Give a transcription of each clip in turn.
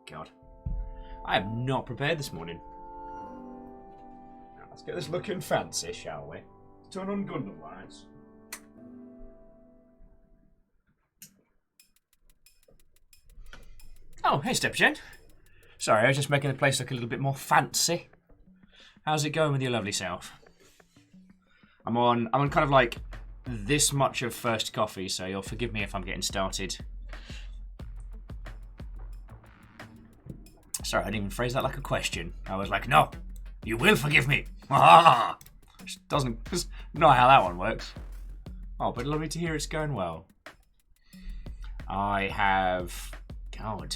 God. I am not prepared this morning. Now, let's get this looking fancy, shall we? Turn on Gundam lights. Oh, hey, Stepchen. Sorry, I was just making the place look a little bit more fancy. How's it going with your lovely self? I'm on kind of like this much of first coffee, so you'll forgive me if I'm getting started. Sorry, I didn't even phrase that like a question. I was like, no, you will forgive me. Just not how that one works. Oh, but lovely to hear it's going well. I have... God.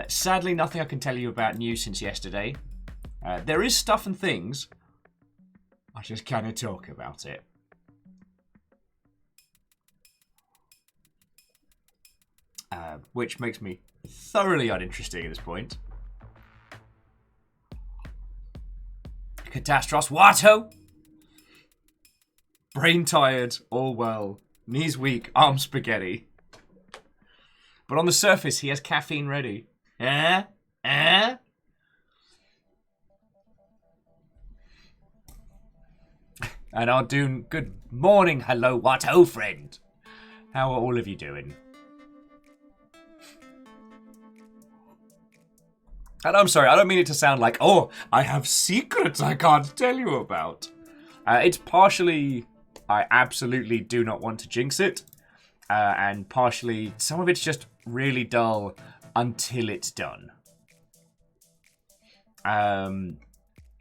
Sadly, nothing I can tell you about new since yesterday. There is stuff and things. I just cannot talk about it. Which makes me thoroughly uninteresting at this point. Catastros Watto! Brain tired, all well. Knees weak, arms spaghetti. But on the surface, he has caffeine ready. And I'll do good morning, hello, Watto friend. How are all of you doing? And I'm sorry, I don't mean it to sound like, oh, I have secrets I can't tell you about. It's partially, I absolutely do not want to jinx it. And partially, some of it's just really dull until it's done.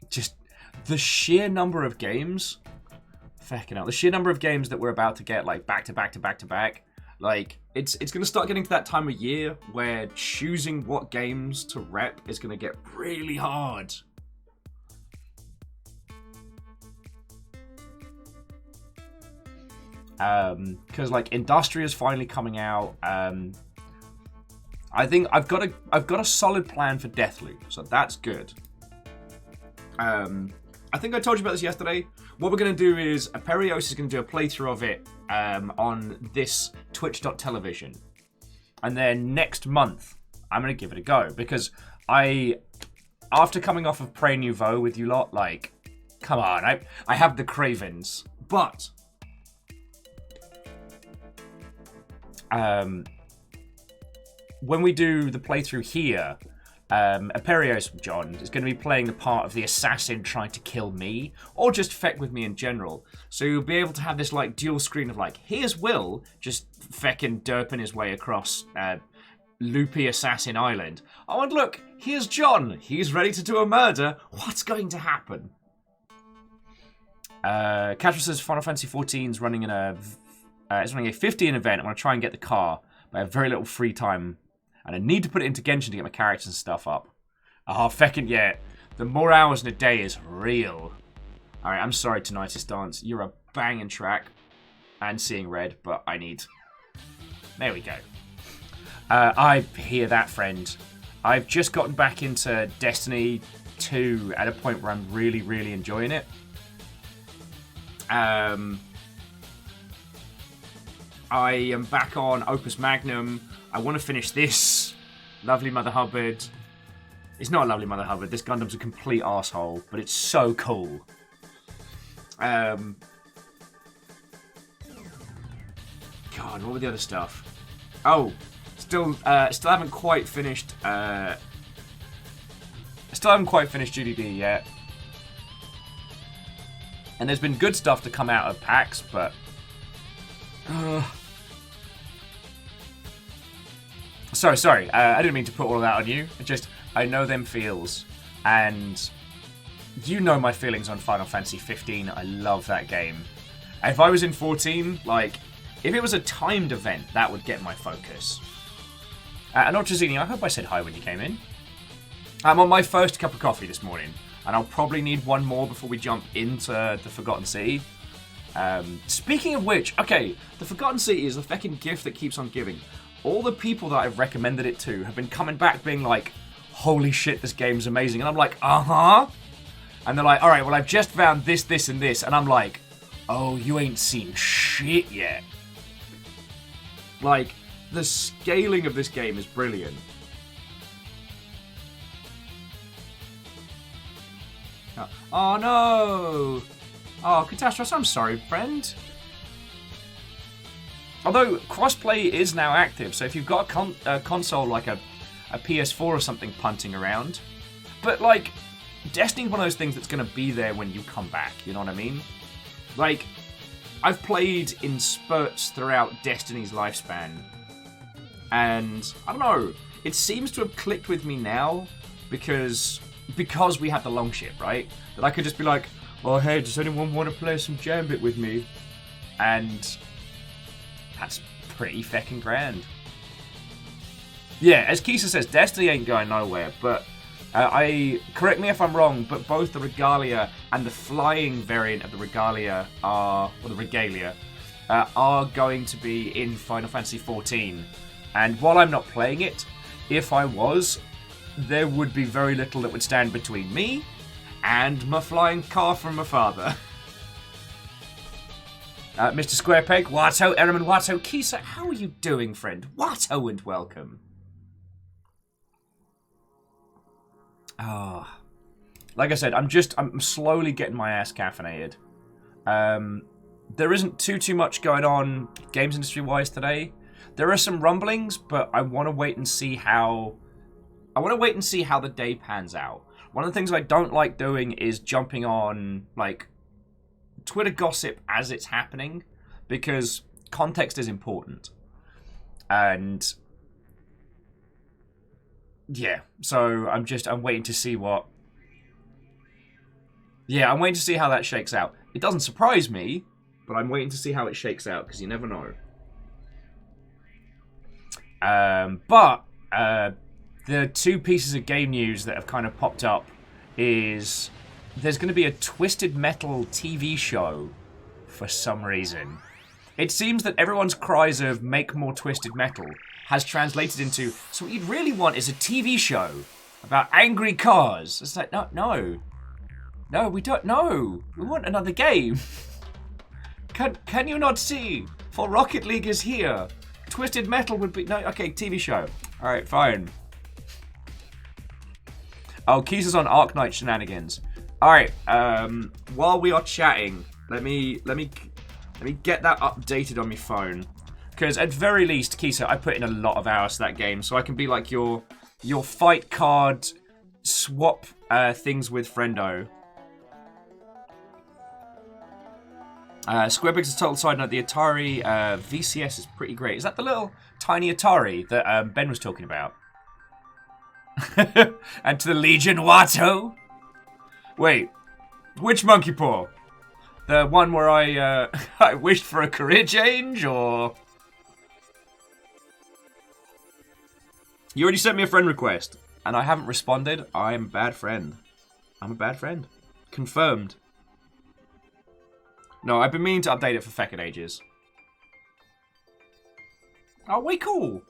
Just the sheer number of games, fucking hell, the sheer number of games that we're about to get, like, back to back to back to back, like, it's going to start getting to that time of year where choosing what games to rep is going to get really hard. Because like Industria's finally coming out. I think I've got a solid plan for Deathloop, so that's good. I think I told you about this yesterday. What we're going to do is Aperios is going to do a playthrough of it on this twitch.television. And then next month, I'm going to give it a go. Because after coming off of Prey Nouveau with you lot, like, come on, I have the cravings. But when we do the playthrough here, Aperios John is going to be playing the part of the assassin trying to kill me, or just feck with me in general. So you'll be able to have this like dual screen of like, here's Will just fecking derping his way across loopy assassin island. Oh, and look, here's John. He's ready to do a murder. What's going to happen? Casual says Final Fantasy 14 is running it's running a 15 event. I'm going to try and get the car, but I have very little free time. And I need to put it into Genshin to get my characters and stuff up. Oh, feckin' yeah. The more hours in a day is real. Alright, I'm sorry, Tinnitus Dance. You're a banging track. And Seeing Red, but I need... There we go. I hear that, friend. I've just gotten back into Destiny 2 at a point where I'm really, really enjoying it. I am back on Opus Magnum. I want to finish this. Lovely Mother Hubbard. It's not a Lovely Mother Hubbard. This Gundam's a complete arsehole, but it's so cool. God, what were the other stuff? Oh, still haven't quite finished. Still haven't quite finished GDD yet. And there's been good stuff to come out of PAX, but Sorry. I didn't mean to put all of that on you. I know them feels. And you know my feelings on Final Fantasy 15. I love that game. If I was in 14, like, if it was a timed event, that would get my focus. And Ultrazini, I hope I said hi when you came in. I'm on my first cup of coffee this morning. And I'll probably need one more before we jump into the Forgotten City. Speaking of which, okay, the Forgotten City is the fucking gift that keeps on giving. All the people that I've recommended it to have been coming back being like, holy shit, this game's amazing. And I'm like, uh-huh. And they're like, all right, well, I've just found this, this, and this. And I'm like, oh, you ain't seen shit yet. Like, the scaling of this game is brilliant. Oh no! Oh, Catastrophe, I'm sorry, friend. Although, crossplay is now active, so if you've got a console like a PS4 or something punting around, but like, Destiny's one of those things that's going to be there when you come back, you know what I mean? Like, I've played in spurts throughout Destiny's lifespan, and I don't know, it seems to have clicked with me now because we have the long ship, right? That I could just be like, oh hey, does anyone want to play some Jambit with me? And that's pretty feckin' grand. Yeah, as Kisa says, Destiny ain't going nowhere, but correct me if I'm wrong, but both the Regalia and the flying variant of the Regalia are going to be in Final Fantasy XIV. And while I'm not playing it, if I was, there would be very little that would stand between me and my flying car from my father. Mr. Squarepeg, Watto, Eraman, Watto, Kisa, how are you doing, friend? Watto and welcome. Ah, like I said, I'm slowly getting my ass caffeinated. There isn't too much going on games industry wise today. There are some rumblings, but I want to wait and see how the day pans out. One of the things I don't like doing is jumping on like Twitter gossip as it's happening, because context is important. And yeah, so I'm waiting to see what. Yeah, I'm waiting to see how that shakes out. It doesn't surprise me, but I'm waiting to see how it shakes out, because you never know. But the two pieces of game news that have kind of popped up is there's going to be a Twisted Metal TV show for some reason. It seems that everyone's cries of make more Twisted Metal has translated into, so what you'd really want is a TV show about angry cars. It's like, no, we don't know. We want another game. Can you not see? For Rocket League is here. Twisted Metal would be... No, okay, TV show. Alright, fine. Oh, Kisa's on Arknight shenanigans. Alright, while we are chatting, let me get that updated on my phone. Because at very least, Kisa, I put in a lot of hours to that game, so I can be like your fight card swap things with friendo. Squarepegs is total side note, the Atari VCS is pretty great. Is that the little tiny Atari that Ben was talking about? And to the Legion Watto? Wait, which monkey paw? The one where I I wished for a career change, or... You already sent me a friend request, and I haven't responded. I'm a bad friend. I'm a bad friend. Confirmed. No, I've been meaning to update it for feckin' ages. Oh, way cool.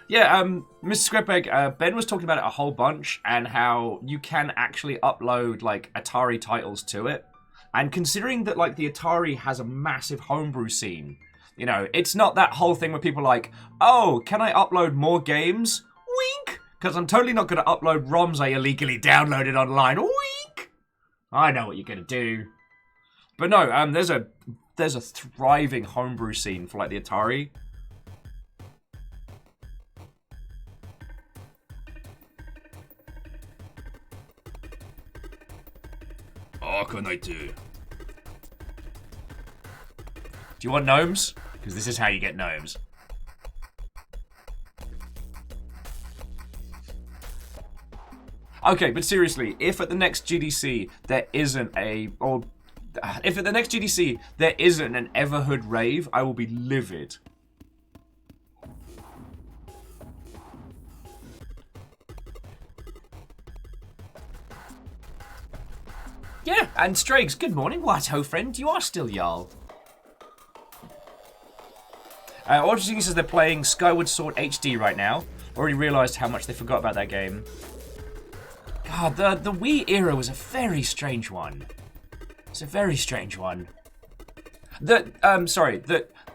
Yeah, Mr. Squidpeg, Ben was talking about it a whole bunch, and how you can actually upload, like, Atari titles to it. And considering that, like, the Atari has a massive homebrew scene, you know, it's not that whole thing where people are like, oh, can I upload more games? Wink! Because I'm totally not going to upload ROMs I illegally downloaded online. Wink! I know what you're going to do. But no, there's a thriving homebrew scene for, like, the Atari. What can I do? Do you want gnomes? Because this is how you get gnomes. Okay, but seriously, if at the next GDC there isn't an Everhood rave, I will be livid. Yeah, and Strags, good morning. What ho, friend? You are still Jarl. Audrey says they're playing Skyward Sword HD right now. Already realised how much they forgot about that game. God, the Wii era was a very strange one. It's a very strange one. The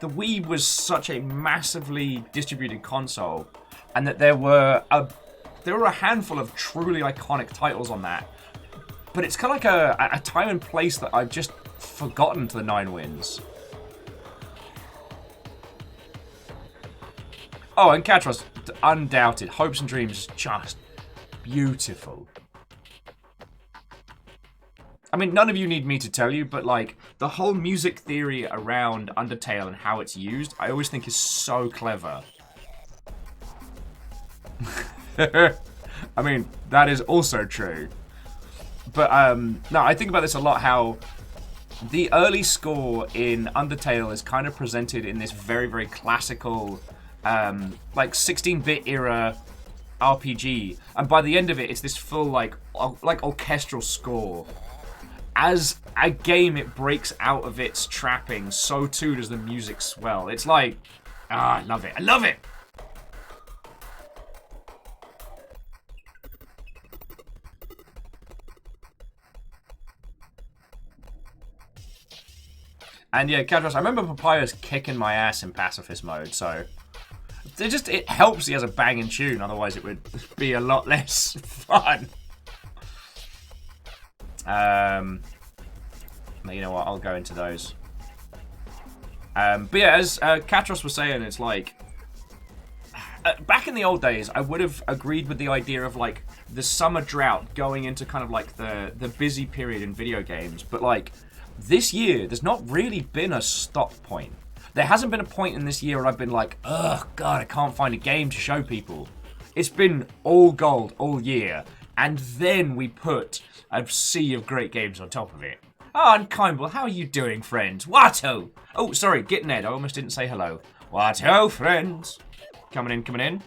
Wii was such a massively distributed console, and that there were a handful of truly iconic titles on that. But it's kind of like a time and place that I've just forgotten to the Nine Winds. Oh, and Katros, undoubted. Hopes and Dreams, just beautiful. I mean, none of you need me to tell you, but like the whole music theory around Undertale and how it's used, I always think is so clever. I mean, that is also true. But no, I think about this a lot, how the early score in Undertale is kind of presented in this very, very classical, like 16-bit era RPG, and by the end of it, it's this full like orchestral score. As a game, it breaks out of its trappings, so too does the music swell. It's like, I love it. I love it. And yeah, Kadros, I remember Papyrus kicking my ass in pacifist mode, so it helps he has a banging tune, otherwise it would be a lot less fun. You know what, I'll go into those. But yeah, as Katros was saying, it's like back in the old days, I would have agreed with the idea of like the summer drought going into kind of like the busy period in video games, but like this year, there's not really been a stop point. There hasn't been a point in this year where I've been like, ugh, God, I can't find a game to show people. It's been all gold all year, and then we put a sea of great games on top of it. Oh, and Kimball, how are you doing, friends? Watto! Oh, sorry, get Ned, I almost didn't say hello. Watto, friends! Coming in.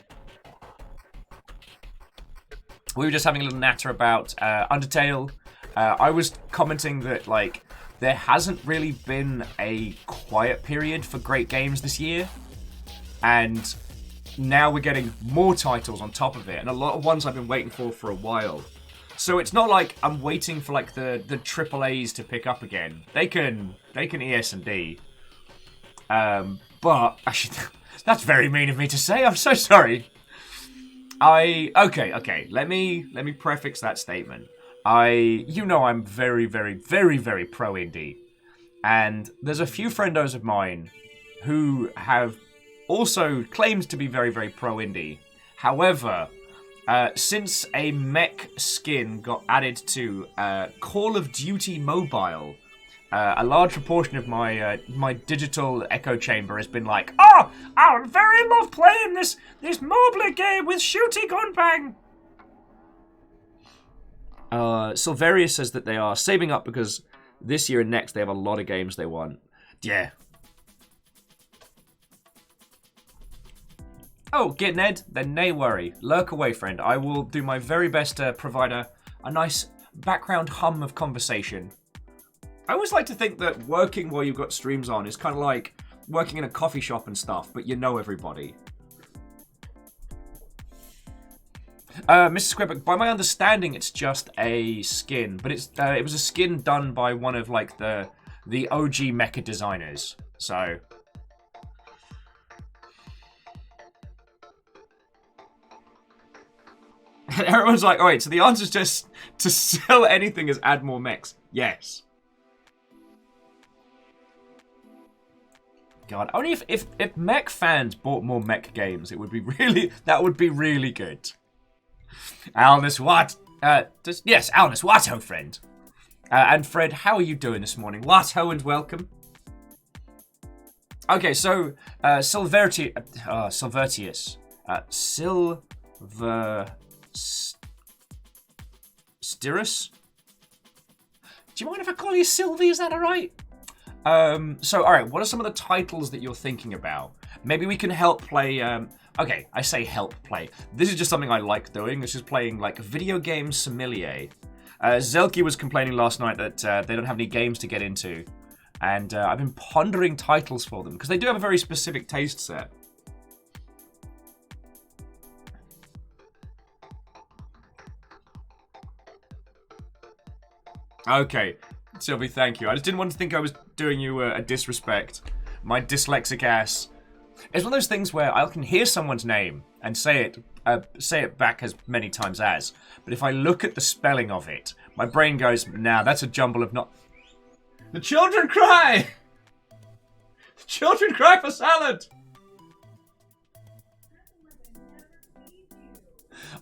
We were just having a little natter about Undertale. I was commenting that, like, there hasn't really been a quiet period for great games this year. And now we're getting more titles on top of it. And a lot of ones I've been waiting for a while. So it's not like I'm waiting for like the AAAs to pick up again. They can ES&D. But actually, that's very mean of me to say. I'm so sorry. Okay. Let me prefix that statement. I'm very, very, very, very pro indie. And there's a few friendos of mine who have also claimed to be very, very pro indie. However, since a mech skin got added to Call of Duty Mobile, a large proportion of my digital echo chamber has been like, oh, I very love playing this mobile game with shooty gun bang. Silveria says that they are saving up because this year and next they have a lot of games they want. Yeah. Oh, get Ned? Then nay worry. Lurk away, friend. I will do my very best to provide a nice background hum of conversation. I always like to think that working while you've got streams on is kind of like working in a coffee shop and stuff, but you know everybody. Mrs. Squibbock, by my understanding, it's just a skin, but it was a skin done by one of like the OG mecha designers. So everyone's like, "Oh wait, so the answer's just to sell anything as add more mechs?" Yes. God, only if mech fans bought more mech games, it would be that would be really good. Alnus, what? Yes, Alnus, what-ho, friend. And Fred, how are you doing this morning? What-ho and welcome. Okay, so, Silvertius. Stirus? Do you mind if I call you Sylvie? Is that alright? So, alright, what are some of the titles that you're thinking about? Maybe we can help play, okay, I say help play. This is just something I like doing. This is playing, like, video game sommelier. Zelky was complaining last night that they don't have any games to get into. And I've been pondering titles for them, because they do have a very specific taste set. Okay, Sylvie, thank you. I just didn't want to think I was doing you a disrespect. My dyslexic ass. It's one of those things where I can hear someone's name and say it back as many times as, but if I look at the spelling of it, My brain goes, nah, that's a jumble of not... The children cry! The children cry for salad!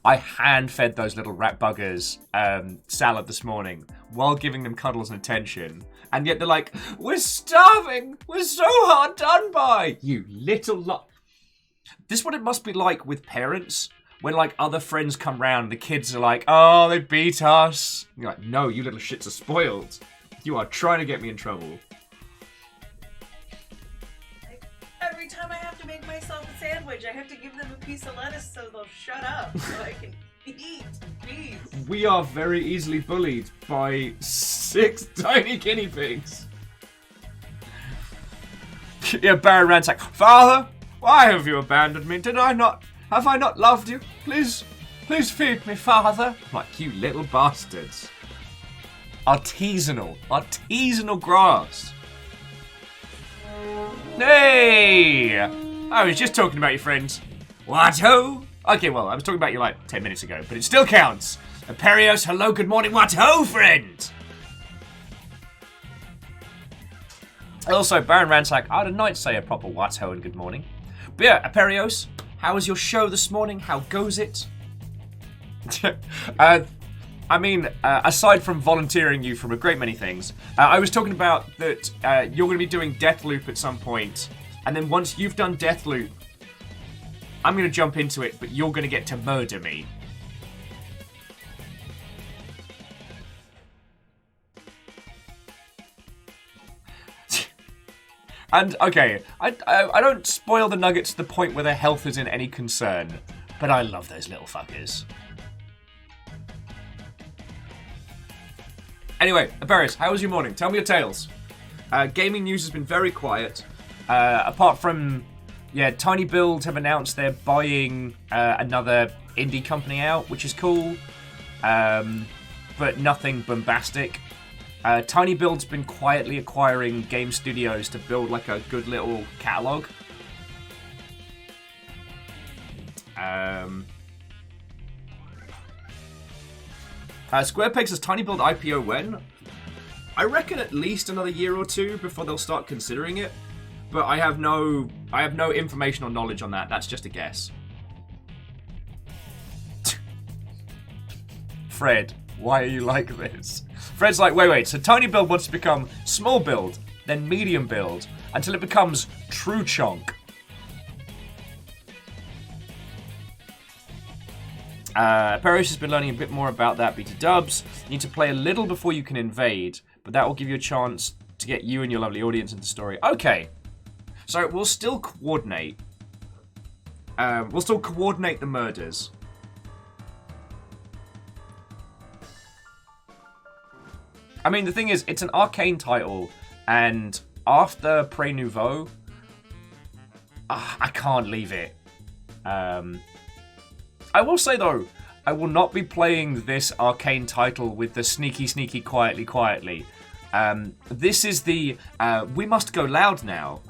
I hand-fed those little rat buggers salad this morning while giving them cuddles and attention. And yet they're like, we're starving! We're so hard done by! You little lot. This is what it must be like with parents. When, like, other friends come round, the kids are like, oh, they beat us. And you're like, no, you little shits are spoiled. You are trying to get me in trouble. Every time I have to make myself a sandwich, I have to give them a piece of lettuce so they'll shut up so I can eat. Please. We are very easily bullied by 6 tiny guinea pigs. Yeah, Baron Ransack. Father, why have you abandoned me? Have I not loved you? Please feed me, Father. Like, you little bastards. Artisanal grass. Hey! I was just talking about your friends. What-ho? Okay, well, I was talking about you like 10 minutes ago, but it still counts. Aperios, hello, good morning, what-ho, friend? Also, Baron Ransack, I had a night say a proper what-ho and good morning. But yeah, Aperios, how was your show this morning? How goes it? Aside from volunteering you from a great many things, I was talking about that you're going to be doing Deathloop at some point, and then once you've done Deathloop, I'm going to jump into it, but you're going to get to murder me. And, okay, I don't spoil the nuggets to the point where their health is in any concern, but I love those little fuckers. Anyway, Aperius, how was your morning? Tell me your tales. Gaming news has been very quiet. Apart from, Tiny Build have announced they're buying another indie company out, which is cool, but nothing bombastic. Tiny Build's been quietly acquiring game studios to build like a good little catalog. Square Peg says Tiny Build IPO when? I reckon at least another year or two before they'll start considering it. But I have no information or knowledge on that. That's just a guess. Fred, why are you like this? Fred's like, wait, so Tiny Build wants to become Small Build, then Medium Build, until it becomes True Chonk. Paris has been learning a bit more about that, BT Dubs. You need to play a little before you can invade, but that will give you a chance to get you and your lovely audience into the story. Okay, so we'll still coordinate. We'll still coordinate the murders. I mean, the thing is, it's an arcane title, and after Pré Nouveau, I can't leave it. I will say, though, I will not be playing this arcane title with the sneaky, quietly. This is the, we must go loud now.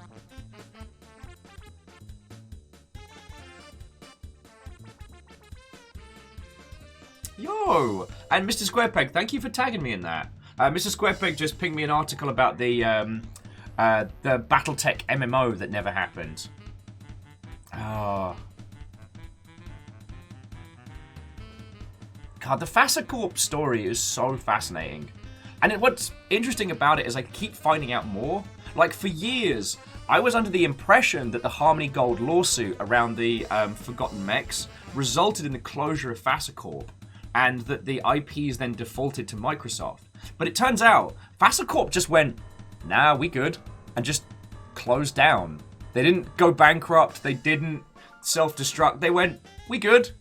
Yo! And Mr. Squarepeg, thank you for tagging me in that. Mr. Squarepeg just pinged me an article about the Battletech MMO that never happened. Oh. God, the Fasacorp story is so fascinating. And what's interesting about it is I keep finding out more. Like, for years, I was under the impression that the Harmony Gold lawsuit around the Forgotten Mechs resulted in the closure of Fasacorp, and that the IPs then defaulted to Microsoft. But it turns out, Fasacorp just went, nah, we good, and just closed down. They didn't go bankrupt, they didn't self-destruct, they went, we good.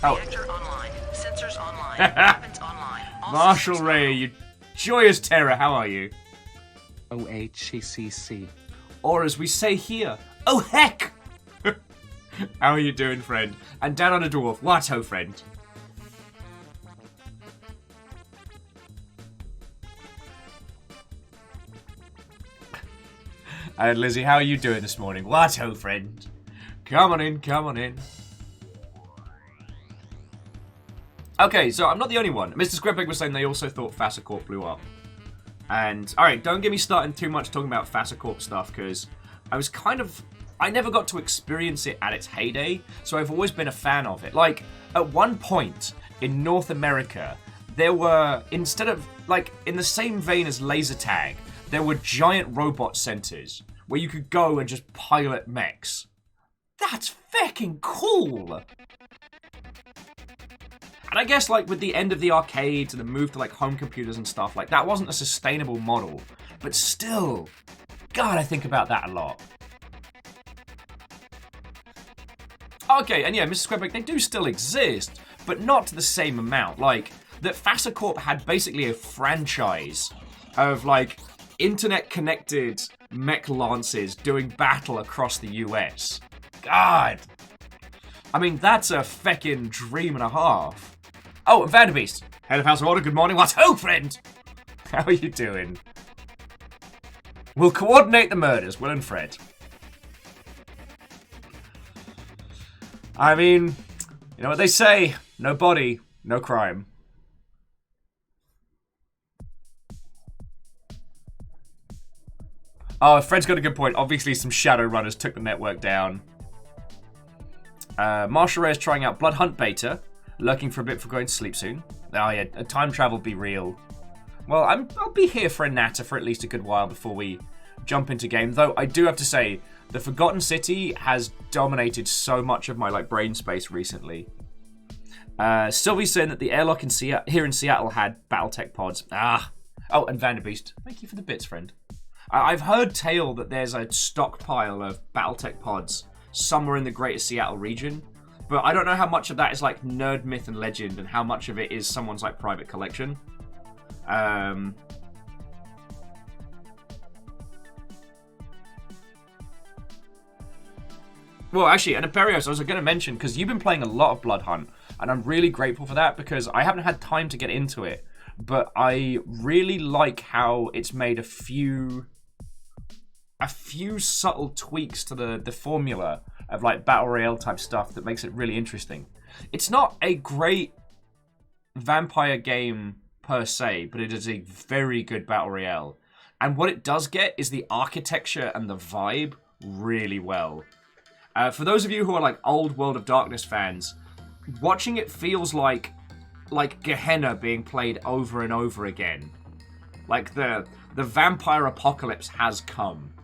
Oh. Reactor online, sensors online, weapons online. Marshall Ray, you joyous terror, how are you? OHCCC. Or as we say here, oh heck! How are you doing, friend? And down on a dwarf, what ho, friend? And Lizzie, how are you doing this morning? What ho, friend? Come on in, come on in. Okay, so I'm not the only one. Mr. Squarebag was saying they also thought Fasacorp blew up. And, alright, don't get me started too much talking about Fasacorp stuff, because I never got to experience it at its heyday, so I've always been a fan of it. Like, at one point in North America, there were, instead of, like, in the same vein as laser tag, there were giant robot centers where you could go and just pilot mechs. That's fucking cool! And I guess, like, with the end of the arcades and the move to, like, home computers and stuff, like, that wasn't a sustainable model. But still, God, I think about that a lot. Okay, and yeah, Mrs. Squareback, they do still exist, but not to the same amount. Like, that Fasacorp had basically a franchise of, like, internet-connected mech lances doing battle across the US. God. I mean, that's a feckin' dream and a half. Oh, and Vanderbeest. Head of House of Order, good morning. What's ho, friend? How are you doing? We'll coordinate the murders, Will and Fred. I mean, you know what they say. No body, no crime. Oh, Fred's got a good point. Obviously, some Shadowrunners took the network down. Marshall Ray is trying out Blood Hunt Beta. Lurking for a bit for going to sleep soon. Oh yeah, time travel be real. Well, I'll be here for a natter for at least a good while before we jump into game. Though I do have to say, the Forgotten City has dominated so much of my like brain space recently. Sylvie's saying that the airlock here in Seattle had BattleTech pods. Oh, and Vanderbeest. Thank you for the bits, friend. I've heard tale that there's a stockpile of BattleTech pods somewhere in the greater Seattle region. But I don't know how much of that is like nerd myth and legend and how much of it is someone's like private collection. Well, actually, and Aperios, I was going to mention, because you've been playing a lot of Blood Hunt, and I'm really grateful for that, because I haven't had time to get into it, but I really like how it's made a few subtle tweaks to the formula of like battle royale type stuff that makes it really interesting. It's not a great vampire game per se, but it is a very good battle royale. And what it does get is the architecture and the vibe really well. For those of you who are like old World of Darkness fans, watching it feels like Gehenna being played over and over again. Like the vampire apocalypse has come.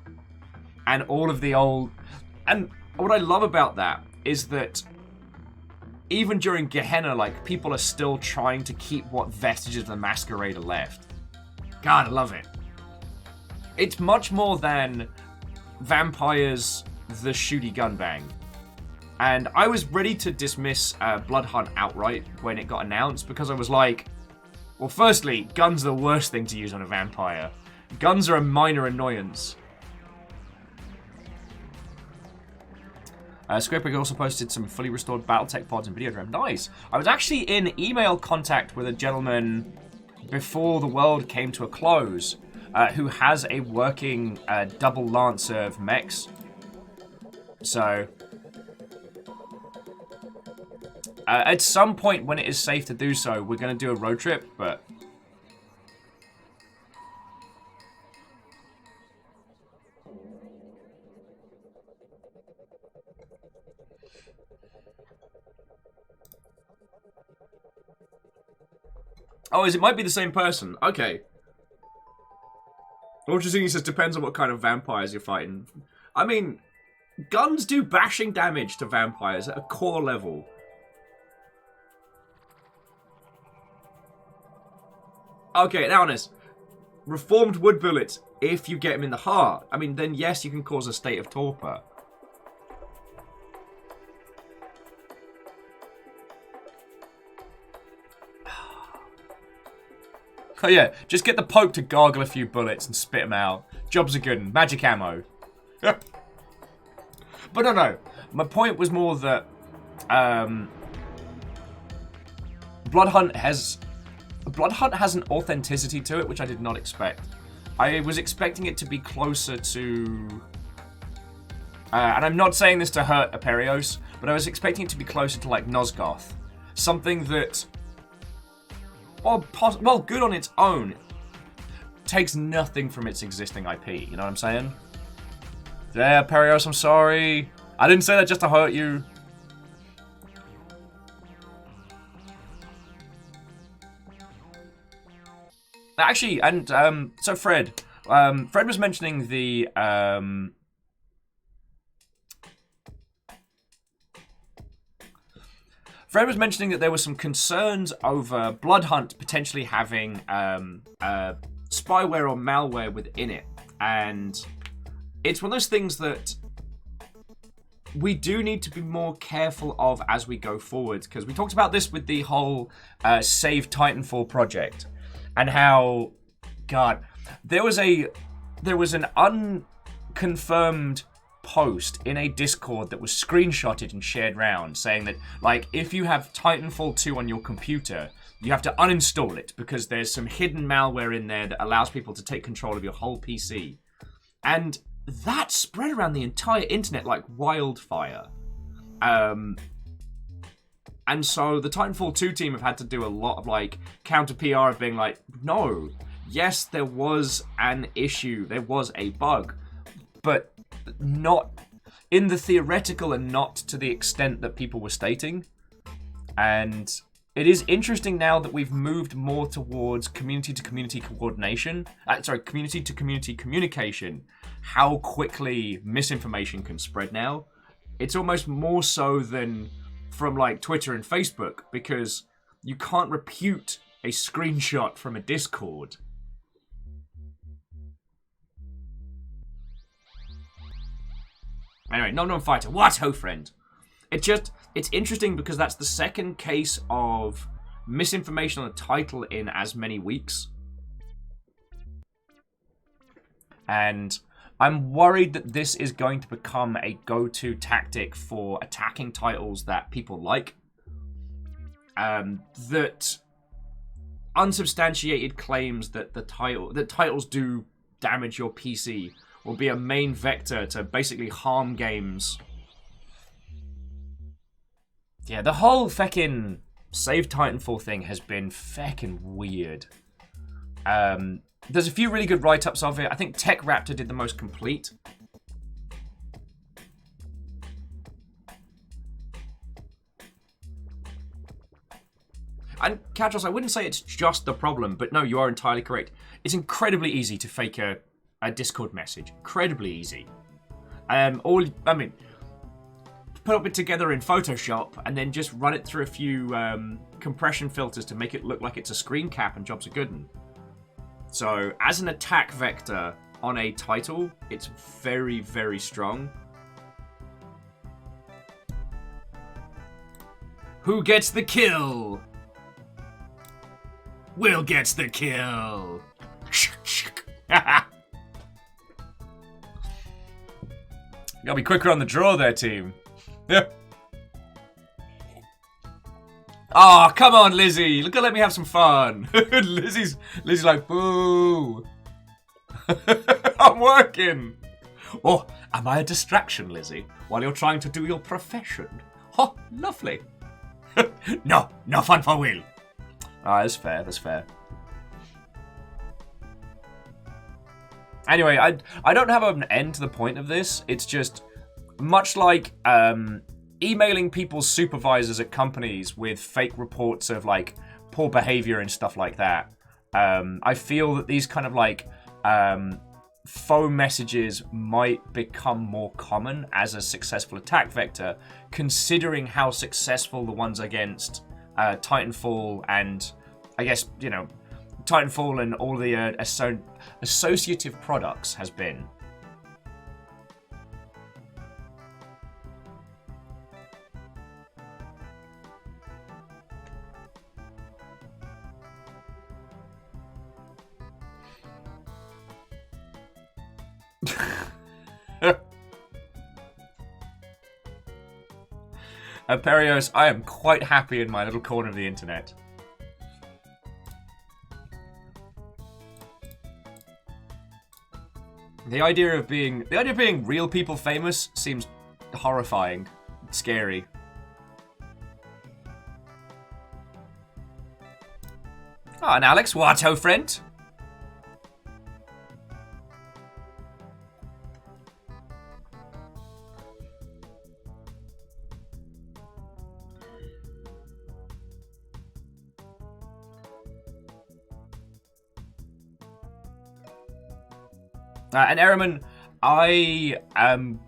And all of the old... And what I love about that is that even during Gehenna, like, people are still trying to keep what vestiges of the Masquerade are left. God, I love it. It's much more than Vampires the Shooty Gun Bang. And I was ready to dismiss Blood Hunt outright when it got announced, because I was like, well, firstly, guns are the worst thing to use on a vampire. Guns are a minor annoyance. Squarebag also posted some fully restored BattleTech pods and Videodrome. Nice. I was actually in email contact with a gentleman before the world came to a close who has a working double Lancer of mechs. So, at some point when it is safe to do so, we're going to do a road trip, but... Oh, it might be the same person. Okay. Interesting, he says, depends on what kind of vampires you're fighting. I mean, guns do bashing damage to vampires at a core level. Okay, now honest. Reformed wood bullets, if you get them in the heart. I mean, then yes, you can cause a state of torpor. Oh yeah, just get the Pope to gargle a few bullets and spit them out. Jobs are good. Magic ammo. But no. My point was more that Blood Hunt has an authenticity to it, which I did not expect. I was expecting it to be closer to... and I'm not saying this to hurt Aperios, but I was expecting it to be closer to like Nosgoth. Something that well, good on its own, takes nothing from its existing IP. You know what I'm saying? Yeah, Perios, I'm sorry. I didn't say that just to hurt you. Actually, and so Fred was mentioning the Fred was mentioning that there were some concerns over Blood Hunt potentially having spyware or malware within it, and it's one of those things that we do need to be more careful of as we go forward, because we talked about this with the whole Save Titanfall project, and how, God, there was an unconfirmed post in a Discord that was screenshotted and shared around saying that, like, if you have Titanfall 2 on your computer, you have to uninstall it because there's some hidden malware in there that allows people to take control of your whole PC. And that spread around the entire internet like wildfire. And so the Titanfall 2 team have had to do a lot of like counter PR of being like, no, yes, there was an issue, there was a bug, but not in the theoretical and not to the extent that people were stating. And it is interesting now that we've moved more towards community-to-community coordination. Community-to-community communication. How quickly misinformation can spread now. It's almost more so than from like Twitter and Facebook, because you can't repute a screenshot from a Discord. Anyway, non-fighter. What, ho friend? It's interesting because that's the second case of misinformation on a title in as many weeks. And I'm worried that this is going to become a go-to tactic for attacking titles that people like. That unsubstantiated claims that titles do damage your PC will be a main vector to basically harm games. Yeah, the whole feckin' Save Titanfall thing has been feckin' weird. There's a few really good write-ups of it. I think Tech Raptor did the most complete. And Katros, I wouldn't say it's just the problem, but no, you are entirely correct. It's incredibly easy to fake a Discord message. Incredibly easy. Put it together in Photoshop and then just run it through a few compression filters to make it look like it's a screen cap and jobs are good. So, as an attack vector on a title, it's very, very strong. Who gets the kill? Will gets the kill. Gotta be quicker on the draw there, team. Oh, come on, Lizzie. Look, let me have some fun. Lizzie's like, boo. I'm working. Oh, am I a distraction, Lizzie, while you're trying to do your profession? Oh, lovely. No fun for Will. Ah, that's fair, that's fair. Anyway, I don't have an end to the point of this. It's just much like emailing people's supervisors at companies with fake reports of like poor behavior and stuff like that. I feel that these kind of like faux messages might become more common as a successful attack vector, considering how successful the ones against Titanfall and, I guess, you know, Titanfall and all the associative products has been. Perios, I am quite happy in my little corner of the internet. The idea of being real people famous seems horrifying, scary. Oh, and Alex, what, ho, friend? And Ehrman, I am...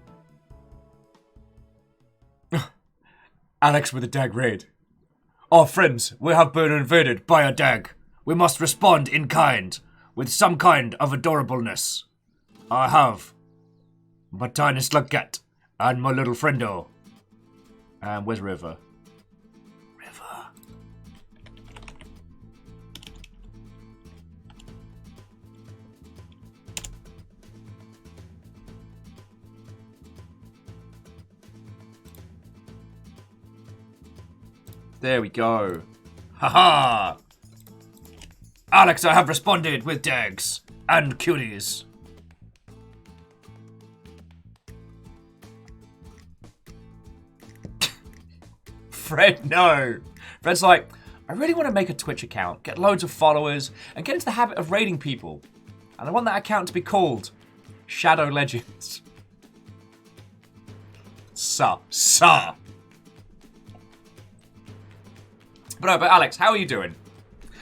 Alex with a dag raid. Our friends, we have been invaded by a dag. We must respond in kind, with some kind of adorableness. I have my tiny slug cat and my little friendo. And where's River? River. There we go. Haha! Alex, I have responded with dags and cuties. Fred, no. Fred's like, I really want to make a Twitch account, get loads of followers, and get into the habit of raiding people. And I want that account to be called Shadow Legends. Sir. But Alex, how are you doing?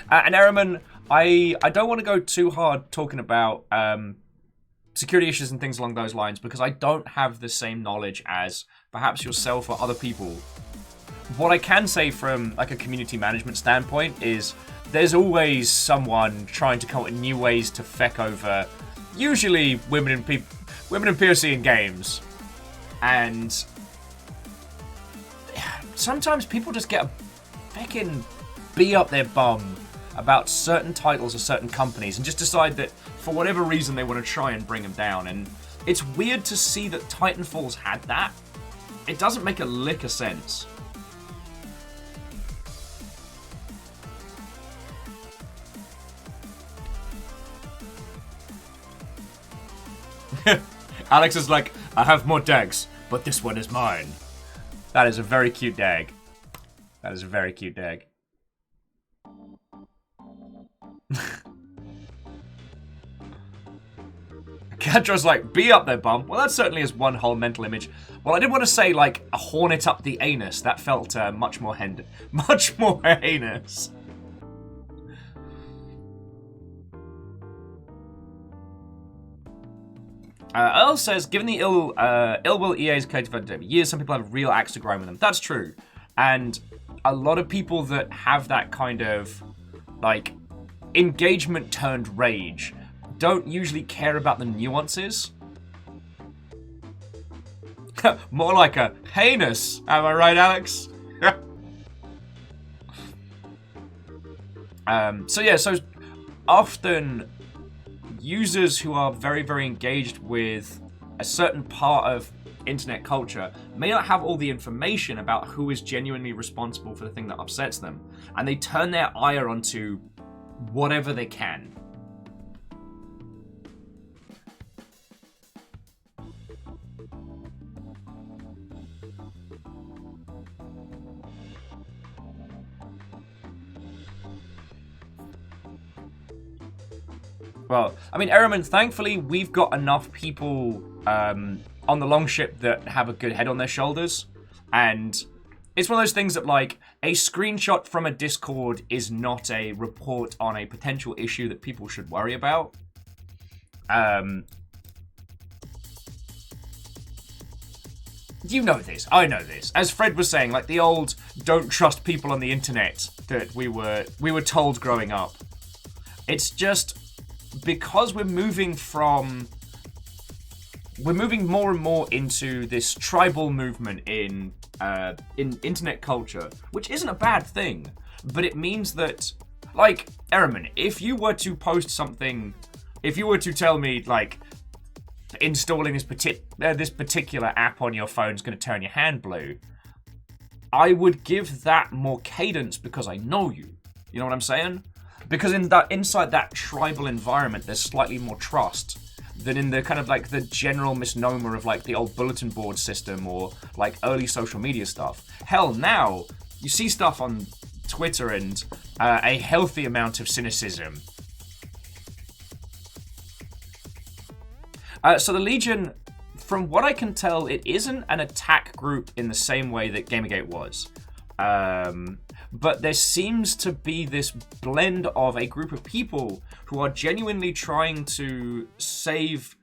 And Ehrman, I don't want to go too hard talking about security issues and things along those lines because I don't have the same knowledge as perhaps yourself or other people. What I can say from like a community management standpoint is there's always someone trying to come up with new ways to feck over, usually women and POC in games, and sometimes people just get a fucking bee up their bum about certain titles or certain companies and just decide that for whatever reason they want to try and bring them down. And it's weird to see that Titanfall's had that. It doesn't make a lick of sense. Alex is like, I have more dags, but this one is mine. That is a very cute dag. That is a very cute dag. Kadra's like, be up there, bum. Well, that certainly is one whole mental image. Well, I did want to say, like, a hornet up the anus. That felt much more heinous. Earl says, given the ill will EA's cultivated over years, some people have a real axe to grind with them. That's true. And a lot of people that have that kind of, like, engagement turned rage don't usually care about the nuances. More like a heinous. Am I right, Alex? So often users who are very, very engaged with a certain part of internet culture may not have all the information about who is genuinely responsible for the thing that upsets them, and they turn their ire onto whatever they can. Well, I mean, Ehrman, thankfully, we've got enough people on the longship that have a good head on their shoulders. And it's one of those things that, like, a screenshot from a Discord is not a report on a potential issue that people should worry about. You know this. I know this. As Fred was saying, like, the old don't trust people on the internet that we were told growing up. It's just because we're moving more and more into this tribal movement in internet culture, which isn't a bad thing, but it means that, like, Ehrman, if you were to post something, if you were to tell me, like, installing this particular app on your phone is going to turn your hand blue, I would give that more cadence because I know you. You know what I'm saying? Because inside that tribal environment, there's slightly more trust than in the kind of like the general misnomer of like the old bulletin board system or like early social media stuff. Hell, now you see stuff on Twitter and a healthy amount of cynicism. So the Legion, from what I can tell, it isn't an attack group in the same way that Gamergate was. But there seems to be this blend of a group of people who are genuinely trying to save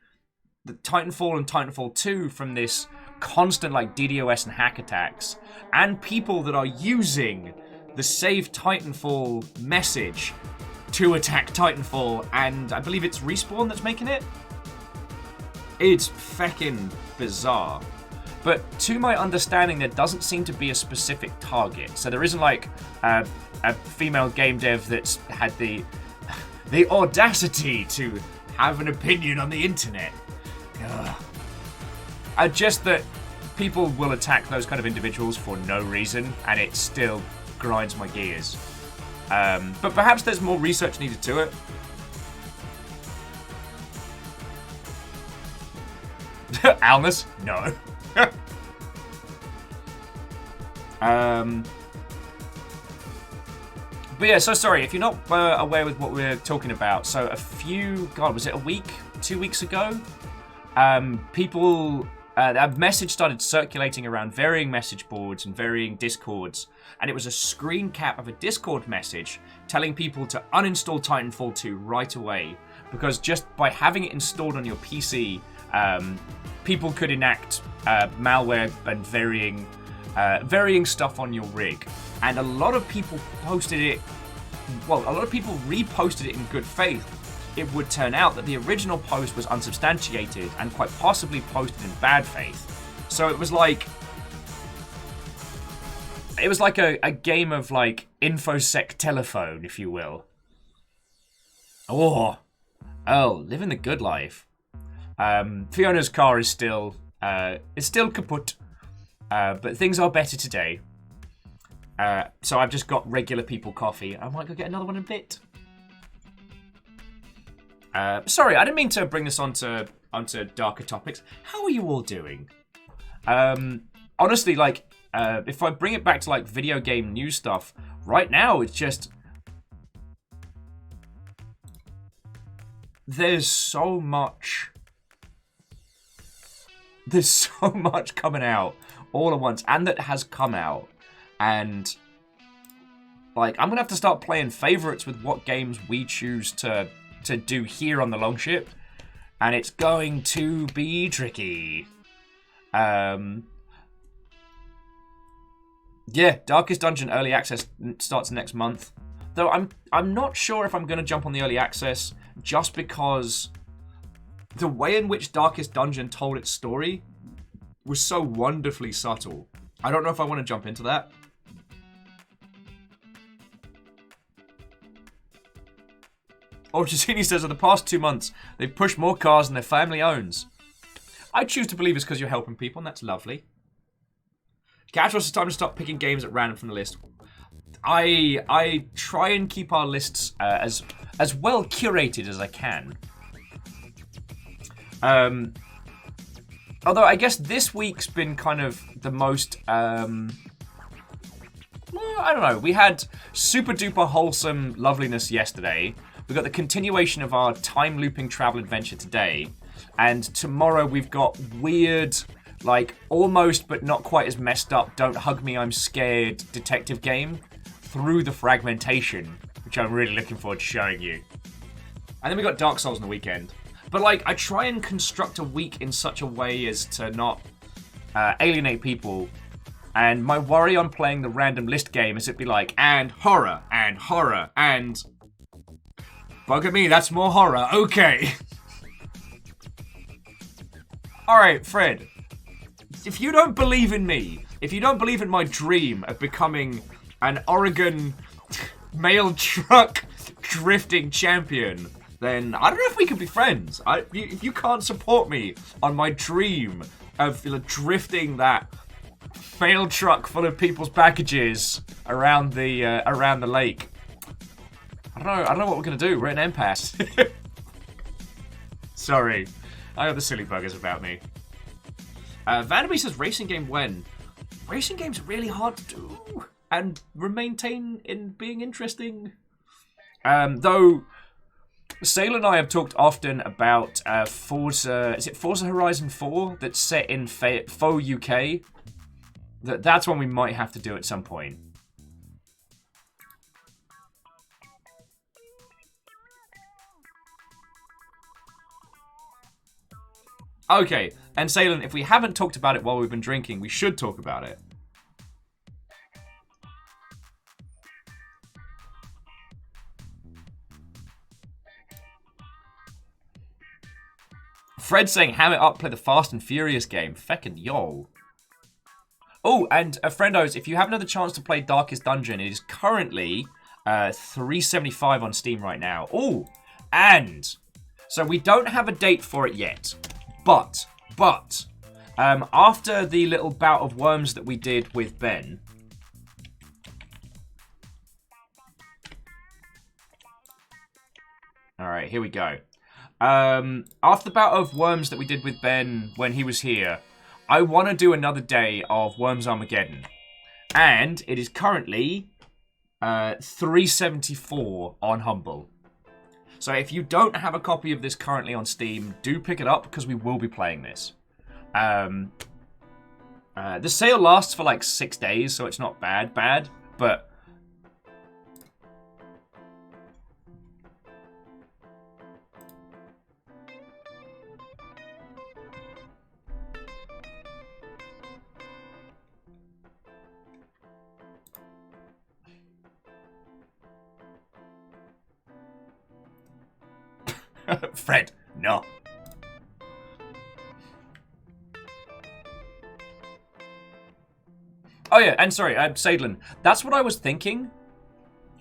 the Titanfall and Titanfall 2 from this constant like DDoS and hack attacks, and people that are using the Save Titanfall message to attack Titanfall, and I believe it's Respawn that's making it. It's feckin' bizarre. But to my understanding, there doesn't seem to be a specific target. So there isn't like a female game dev that's had the audacity to have an opinion on the internet. Just that people will attack those kind of individuals for no reason, and it still grinds my gears. But perhaps there's more research needed to it. Alnus? No. But yeah, so sorry if you're not aware with what we're talking about. So was it a week, 2 weeks ago? A message started circulating around varying message boards and varying Discords, and it was a screen cap of a Discord message telling people to uninstall Titanfall 2 right away, because just by having it installed on your PC, people could enact malware and varying stuff on your rig. And a lot of people reposted it in good faith. It would turn out that the original post was unsubstantiated and quite possibly posted in bad faith. So it was like a game of like infosec telephone, if you will. Oh, living the good life. Fiona's car is still kaput, but things are better today. So I've just got regular people coffee. I might go get another one in a bit. Sorry, I didn't mean to bring this onto darker topics. How are you all doing? Honestly, like, if I bring it back to like video game news stuff, right now it's just there's so much coming out all at once, and that has come out, and like I'm gonna have to start playing favorites with what games we choose to do here on the Longship, and it's going to be tricky. Yeah, Darkest Dungeon early access starts next month, though I'm not sure if I'm gonna jump on the early access, just because the way in which Darkest Dungeon told its story was so wonderfully subtle. I don't know if I want to jump into that. Oh, Giacchini says, in the past 2 months, they've pushed more cars than their family owns. I choose to believe it's because you're helping people, and that's lovely. Catros, it's time to stop picking games at random from the list. I try and keep our lists as well curated as I can. Although I guess this week's been kind of the most, well, I don't know. We had super duper wholesome loveliness yesterday. We got the continuation of our time looping travel adventure today. And tomorrow we've got weird, like almost but not quite as messed up Don't Hug Me, I'm Scared detective game through the fragmentation, which I'm really looking forward to showing you. And then we got Dark Souls on the weekend. But like, I try and construct a week in such a way as to not alienate people. And my worry on playing the random list game is it'd be like, and horror, and horror, and... Bug at me, that's more horror, okay. Alright, Fred. If you don't believe in me, if you don't believe in my dream of becoming an Oregon mail truck drifting champion, then I don't know if we can be friends. If you can't support me on my dream of drifting that mail truck full of people's packages around the lake, I don't know what we're gonna do. We're at an impasse. Sorry, I got the silly buggers about me. Vanderby says racing game when? Racing games are really hard to do. and maintain in being interesting. Though Sale and I have talked often about Forza. Is it Forza Horizon 4 that's set in faux UK? That's one we might have to do at some point. Okay, and Salen, if we haven't talked about it while we've been drinking, we should talk about it. Fred saying, ham it up, play the Fast and Furious game. Feckin' yo. Oh, and friendos, if you have another chance to play Darkest Dungeon, it is currently $3.75 on Steam right now. Oh, and so we don't have a date for it yet. But, after the little bout of worms that we did with Ben, all right, here we go. After the bout of worms that we did with Ben when he was here, I want to do another day of Worms Armageddon, and it is currently $3.74 on Humble. So if you don't have a copy of this currently on Steam, do pick it up because we will be playing this. The sale lasts for like 6 days, so it's not bad, but Fred, no. Oh yeah, and sorry, Sadlin. That's what I was thinking.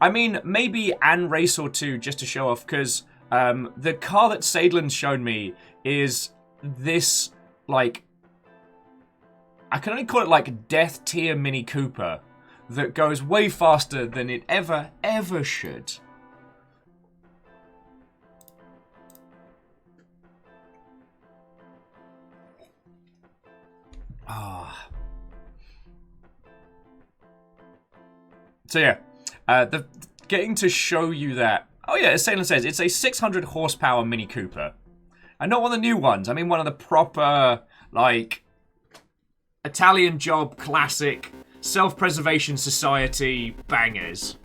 I mean, maybe an race or two just to show off, because the car that Sadlin's shown me is this, like, I can only call it like death tier Mini Cooper that goes way faster than it ever should. Ah. So yeah, getting to show you that. Oh yeah, as Salem says, it's a 600 horsepower Mini Cooper, and not one of the new ones. I mean, one of the proper, like, Italian job classic self-preservation society bangers.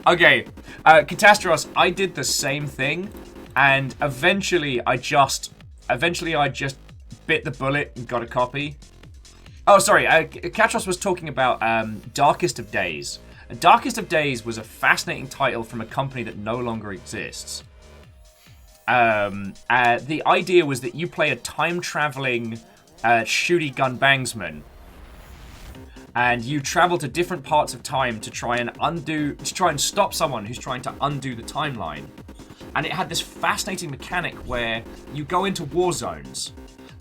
Okay, Catastros, I did the same thing, and eventually I just bit the bullet and got a copy. Oh, sorry, Catastros was talking about Darkest of Days. Darkest of Days was a fascinating title from a company that no longer exists. The idea was that you play a time-traveling shooty gun bangsman, and you travel to different parts of time to try and stop someone who's trying to undo the timeline. And it had this fascinating mechanic where you go into war zones,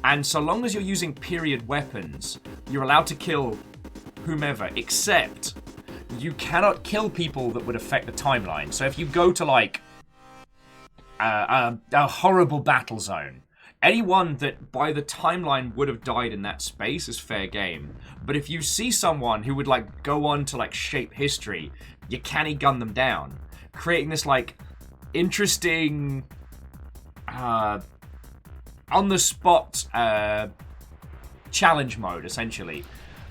and so long as you're using period weapons, you're allowed to kill whomever, except you cannot kill people that would affect the timeline. So if you go to, like, a horrible battle zone, anyone that by the timeline would have died in that space is fair game. But if you see someone who would, like, go on to, like, shape history, you canny gun them down, creating this, like, interesting on the spot challenge mode, essentially.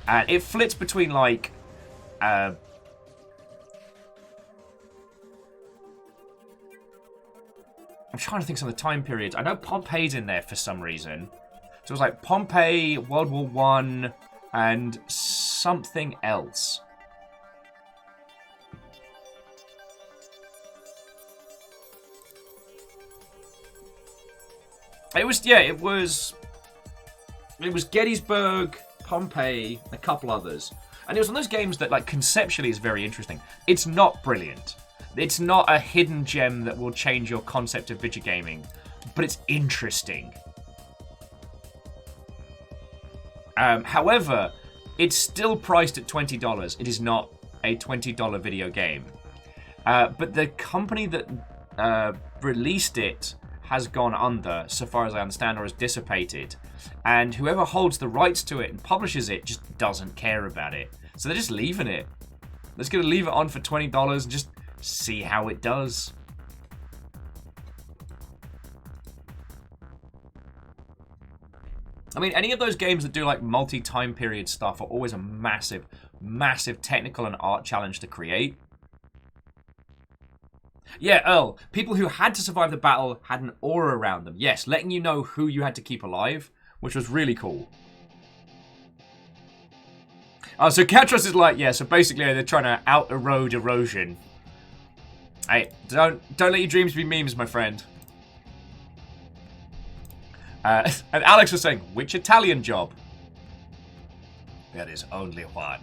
And it flits between, like, I'm trying to think some of the time periods. I know Pompeii's in there for some reason. So it was like Pompeii, World War I, and something else. It was Gettysburg, Pompeii, a couple others. And it was one of those games that, like, conceptually is very interesting. It's not brilliant. It's not a hidden gem that will change your concept of video gaming, but it's interesting. However, it's still priced at $20. It is not a $20 video game. But the company that released it has gone under, so far as I understand, or has dissipated. And whoever holds the rights to it and publishes it just doesn't care about it. So they're just leaving it. They're just going to leave it on for $20 and just see how it does. I mean, any of those games that do like multi-time period stuff are always a massive, massive technical and art challenge to create. Yeah, Earl, people who had to survive the battle had an aura around them. Yes, letting you know who you had to keep alive, which was really cool. Oh, so Katros is like, yeah, so basically they're trying to out-erode erosion. Hey, don't let your dreams be memes, my friend. And Alex was saying, which Italian job? There is only one.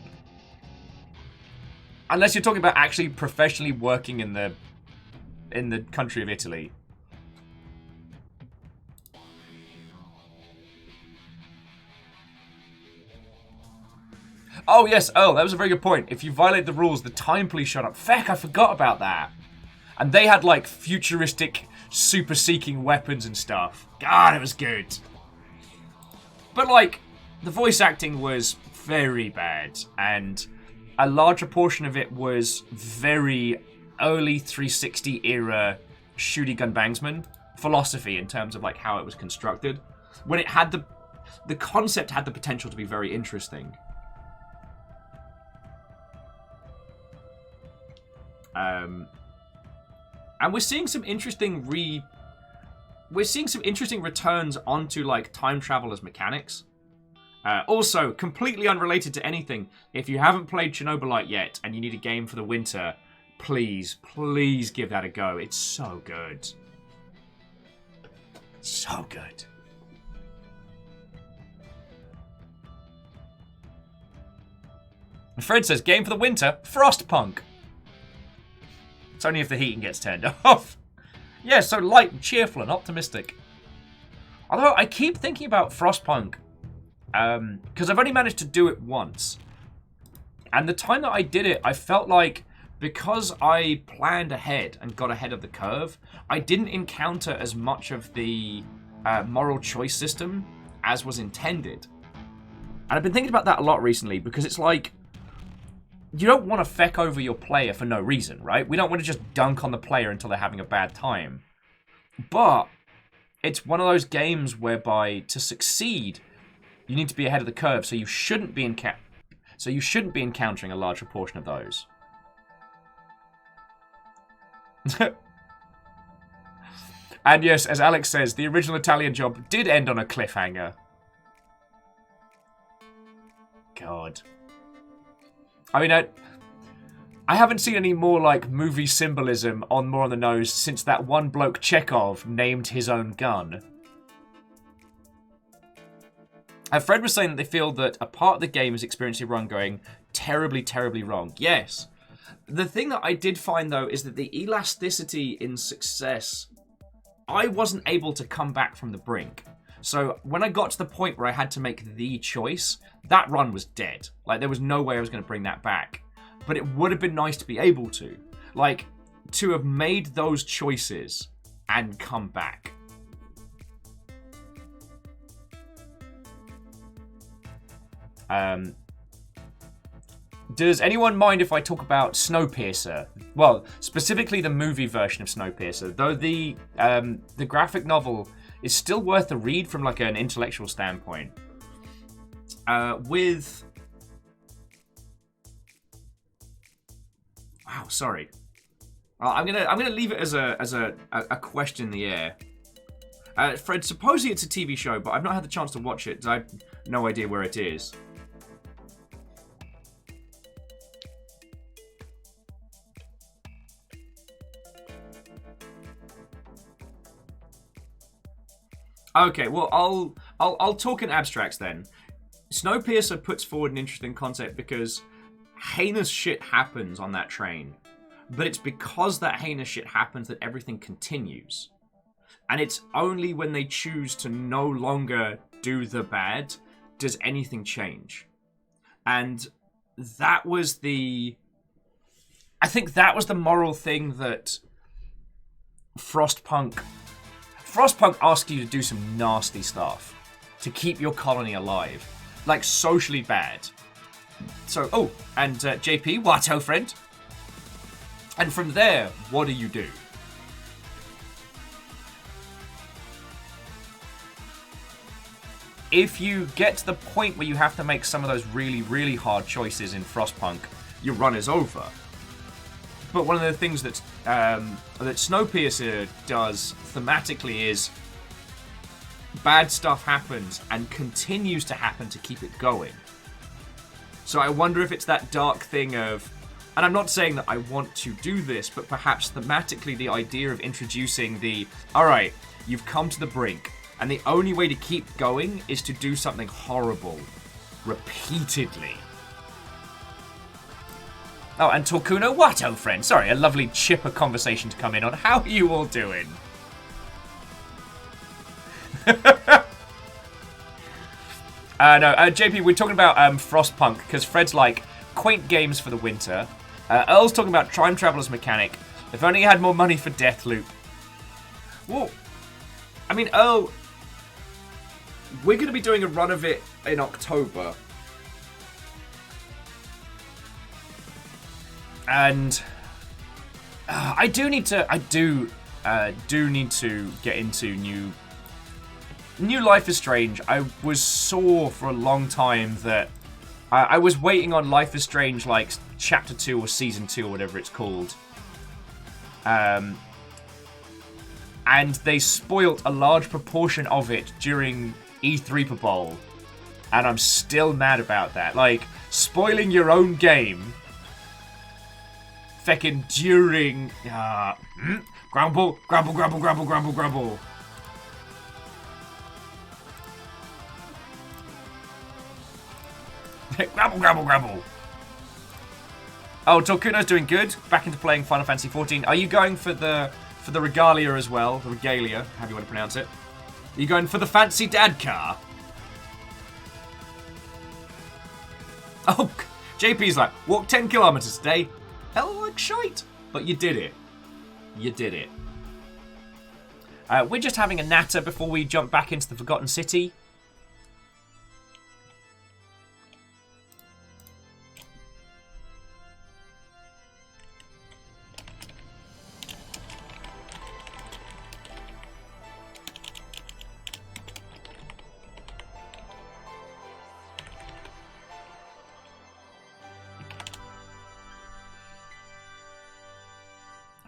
Unless you're talking about actually professionally working in the country of Italy. Oh, yes. Oh, that was a very good point. If you violate the rules, the time police shut up. Feck, I forgot about that. And they had, like, futuristic, super-seeking weapons and stuff. God, it was good. But, like, the voice acting was very bad. And a larger portion of it was very early 360 era shooty gun bangsman philosophy in terms of, like, how it was constructed. When it had the concept had the potential to be very interesting. And we're seeing some interesting returns onto like time travel as mechanics. Also, completely unrelated to anything, if you haven't played Chernobylite yet and you need a game for the winter, please give that a go. It's so good. So good. Fred says, game for the winter, Frostpunk. It's only if the heating gets turned off. Yeah, so light and cheerful and optimistic. Although I keep thinking about Frostpunk, because I've only managed to do it once. And the time that I did it, I felt like because I planned ahead and got ahead of the curve, I didn't encounter as much of the moral choice system as was intended. And I've been thinking about that a lot recently because it's like, you don't want to feck over your player for no reason, right? We don't want to just dunk on the player until they're having a bad time. But it's one of those games whereby to succeed, you need to be ahead of the curve, so you shouldn't be encountering a large proportion of those. And yes, as Alex says, the original Italian job did end on a cliffhanger. God. I mean, I haven't seen any more, like, movie symbolism more on the nose since that one bloke Chekhov named his own gun. Fred was saying that they feel that a part of the game is experiencing run going terribly, terribly wrong. Yes. The thing that I did find, though, is that the elasticity in success, I wasn't able to come back from the brink. So when I got to the point where I had to make the choice, that run was dead. Like, there was no way I was going to bring that back. But it would have been nice to be able to. Like, to have made those choices and come back. Does anyone mind if I talk about Snowpiercer? Well, specifically the movie version of Snowpiercer. Though the graphic novel is still worth a read from like an intellectual standpoint. Wow, sorry. I'm gonna leave it as a question in the air. Fred, supposedly it's a TV show, but I've not had the chance to watch it. I have no idea where it is. Okay, well, I'll talk in abstracts then. Snowpiercer puts forward an interesting concept because heinous shit happens on that train. But it's because that heinous shit happens that everything continues. And it's only when they choose to no longer do the bad does anything change. And that was the I think that was the moral thing that Frostpunk asked you to do some nasty stuff to keep your colony alive. Like, socially bad. So, oh, and JP, Watto friend. And from there, what do you do? If you get to the point where you have to make some of those really, really hard choices in Frostpunk, your run is over. But one of the things that Snowpiercer does thematically is bad stuff happens and continues to happen to keep it going. So I wonder if it's that dark thing of, and I'm not saying that I want to do this, but perhaps thematically the idea of introducing alright, you've come to the brink, and the only way to keep going is to do something horrible repeatedly. Oh, and Torkuno Watto, friend. Sorry, a lovely chipper conversation to come in on. How are you all doing? No, JP, we're talking about Frostpunk, because Fred's like, quaint games for the winter. Earl's talking about Time Traveler's mechanic. If only he had more money for Deathloop. Whoa. I mean, Earl, we're going to be doing a run of it in October. And I do need to get into new Life is Strange. I was sore for a long time that I was waiting on Life is Strange, like Chapter 2 or Season 2 or whatever it's called. And they spoilt a large proportion of it during E3 Bowl. And I'm still mad about that. Like, spoiling your own game feckin' during... grumble, grumble, grumble, grumble, grumble, grumble. Grumble, grumble, grumble. Oh, Torkuno's doing good. Back into playing Final Fantasy XIV. Are you going for the regalia as well? The regalia, however you want to pronounce it. Are you going for the fancy dad car? Oh, JP's like, walk 10 kilometers today. Hell like shite. But you did it. You did it. We're just having a natter before we jump back into the Forgotten City.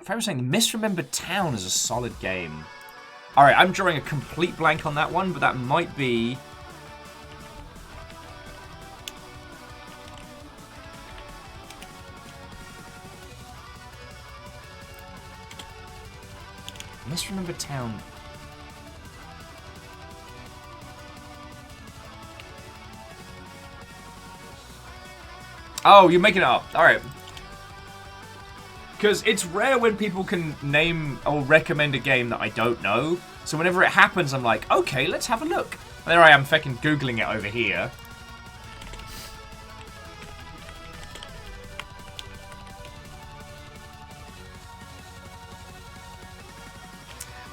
I was saying, Misremembered Town is a solid game. Alright, I'm drawing a complete blank on that one, but that might be... Misremembered Town. Oh, you're making it up. Alright. Because it's rare when people can name or recommend a game that I don't know. So whenever it happens, I'm like, okay, let's have a look. And there I am fucking Googling it over here.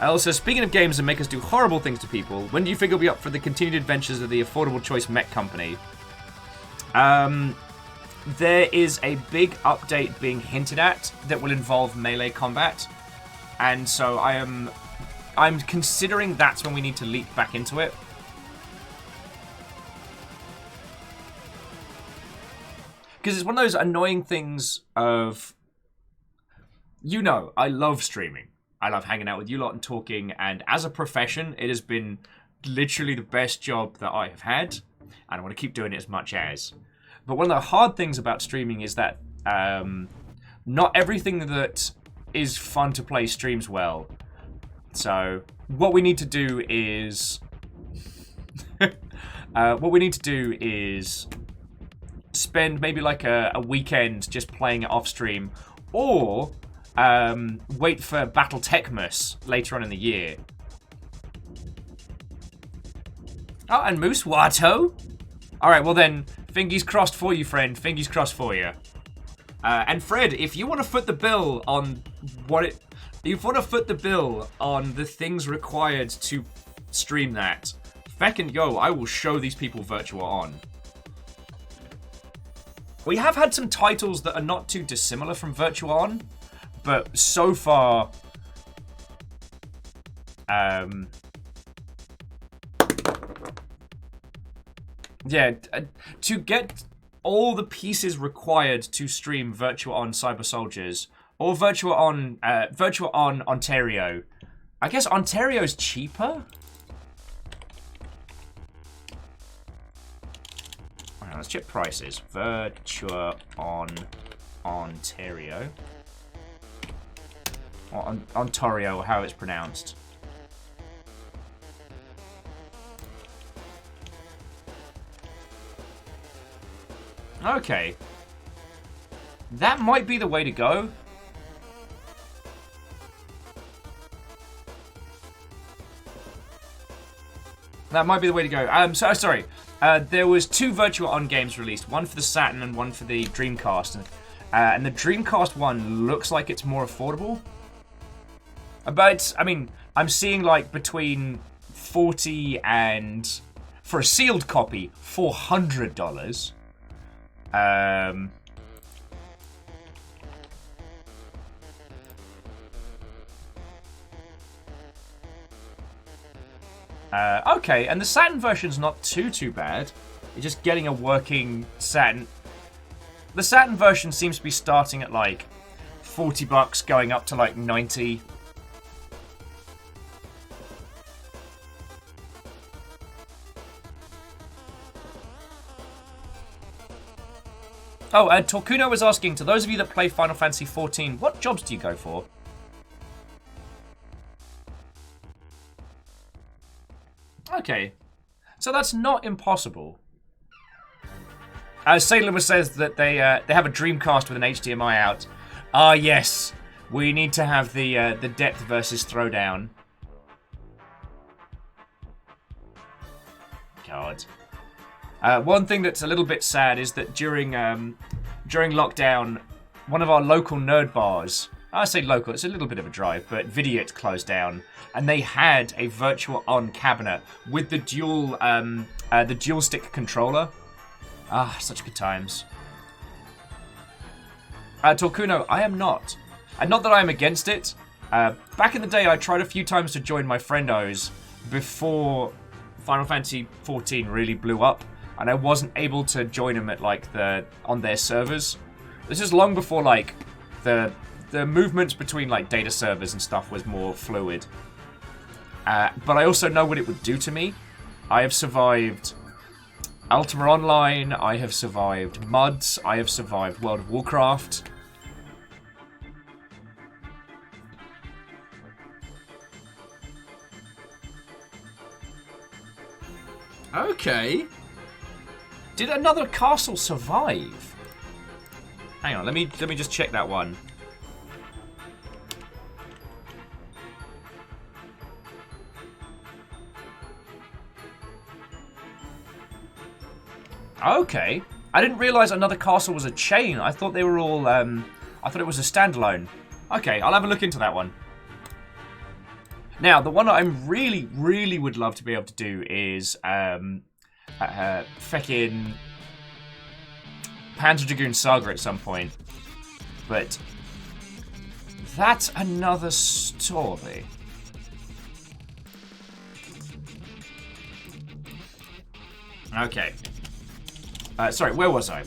Also, speaking of games that make us do horrible things to people, when do you think you'll be up for the continued adventures of the Affordable Choice Mech Company? There is a big update being hinted at that will involve melee combat, and so I'm considering that's when we need to leap back into it. Because it's one of those annoying things of, you know, I love streaming. I love hanging out with you lot and talking, and as a profession, it has been literally the best job that I have had, and I want to keep doing it as much as. But one of the hard things about streaming is that not everything that is fun to play streams well. So what we need to do is spend maybe like a weekend just playing it off stream, or wait for Battletechmas later on in the year. Oh, and Moose Watto. All right, well then. Fingers crossed for you, friend. Fingers crossed for you. And Fred, if you want to foot the bill on the things required to stream that, feckin' go, I will show these people Virtua On. We have had some titles that are not too dissimilar from Virtua On, but so far, yeah, to get all the pieces required to stream Virtua On Cyber Soldiers or Virtua On Ontario. I guess Ontario's cheaper. All right, let's check prices. Virtua On Ontario. Or Ontario, how it's pronounced. Okay. That might be the way to go. That might be the way to go. Sorry. There was 2 Virtua On games released. One for the Saturn and one for the Dreamcast. And the Dreamcast one looks like it's more affordable. But, I mean, I'm seeing like between $40 and, for a sealed copy, $400. Okay, and the Saturn version's not too bad. You're just getting a working Saturn. The Saturn version seems to be starting at like $40, going up to like 90. Oh, and Torcuno was asking, to those of you that play Final Fantasy XIV, what jobs do you go for? Okay, so that's not impossible. Salem says that they have a Dreamcast with an HDMI out. Ah, yes, we need to have the depth versus throwdown. God. One thing that's a little bit sad is that during lockdown, one of our local nerd bars, I say local, it's a little bit of a drive, but Vidiot closed down, and they had a Virtua On cabinet with the dual stick controller. Ah, such good times. Torcuno, I am not. And not that I am against it. Back in the day, I tried a few times to join my friendos before Final Fantasy XIV really blew up, and I wasn't able to join them at like on their servers. This is long before like the movements between like data servers and stuff was more fluid. But I also know what it would do to me. I have survived Ultima Online, I have survived MUDs, I have survived World of Warcraft. Okay. Did another castle survive? Hang on, let me just check that one. Okay. I didn't realize another castle was a chain. I thought they were all I thought it was a standalone. Okay, I'll have a look into that one. Now, the one that I really would love to be able to do is feckin' Panzer Dragoon Saga at some point. But that's another story. Okay. Sorry, where was I?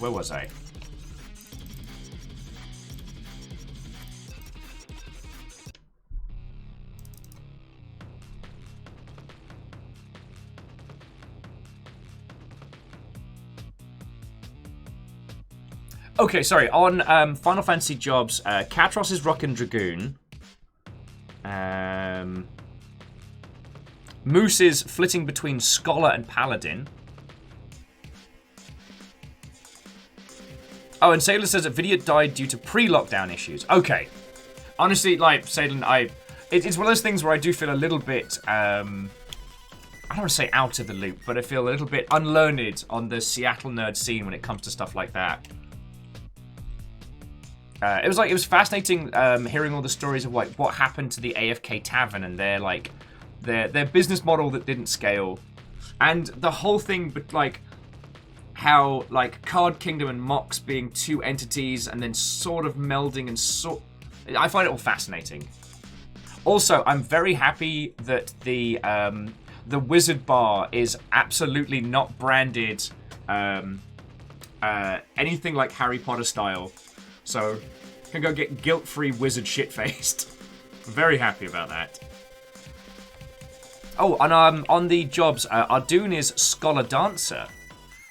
Okay, sorry. On Final Fantasy jobs, Katros is Rockin' Dragoon. Moose is flitting between Scholar and Paladin. Oh, and Sailor says that Vidiot died due to pre-lockdown issues. Okay. Honestly, like, Sailor, it's one of those things where I do feel a little bit, I don't want to say out of the loop, but I feel a little bit unlearned on the Seattle nerd scene when it comes to stuff like that. it was fascinating hearing all the stories of like what happened to the AFK Tavern and their business model that didn't scale, and the whole thing, but like how like Card Kingdom and Mox being two entities and then sort of melding and I find it all fascinating. Also, I'm very happy that the Wizard Bar is absolutely not branded anything like Harry Potter style. So, can go get guilt-free wizard shit-faced. Very happy about that. Oh, and on the jobs, Ardun is Scholar Dancer.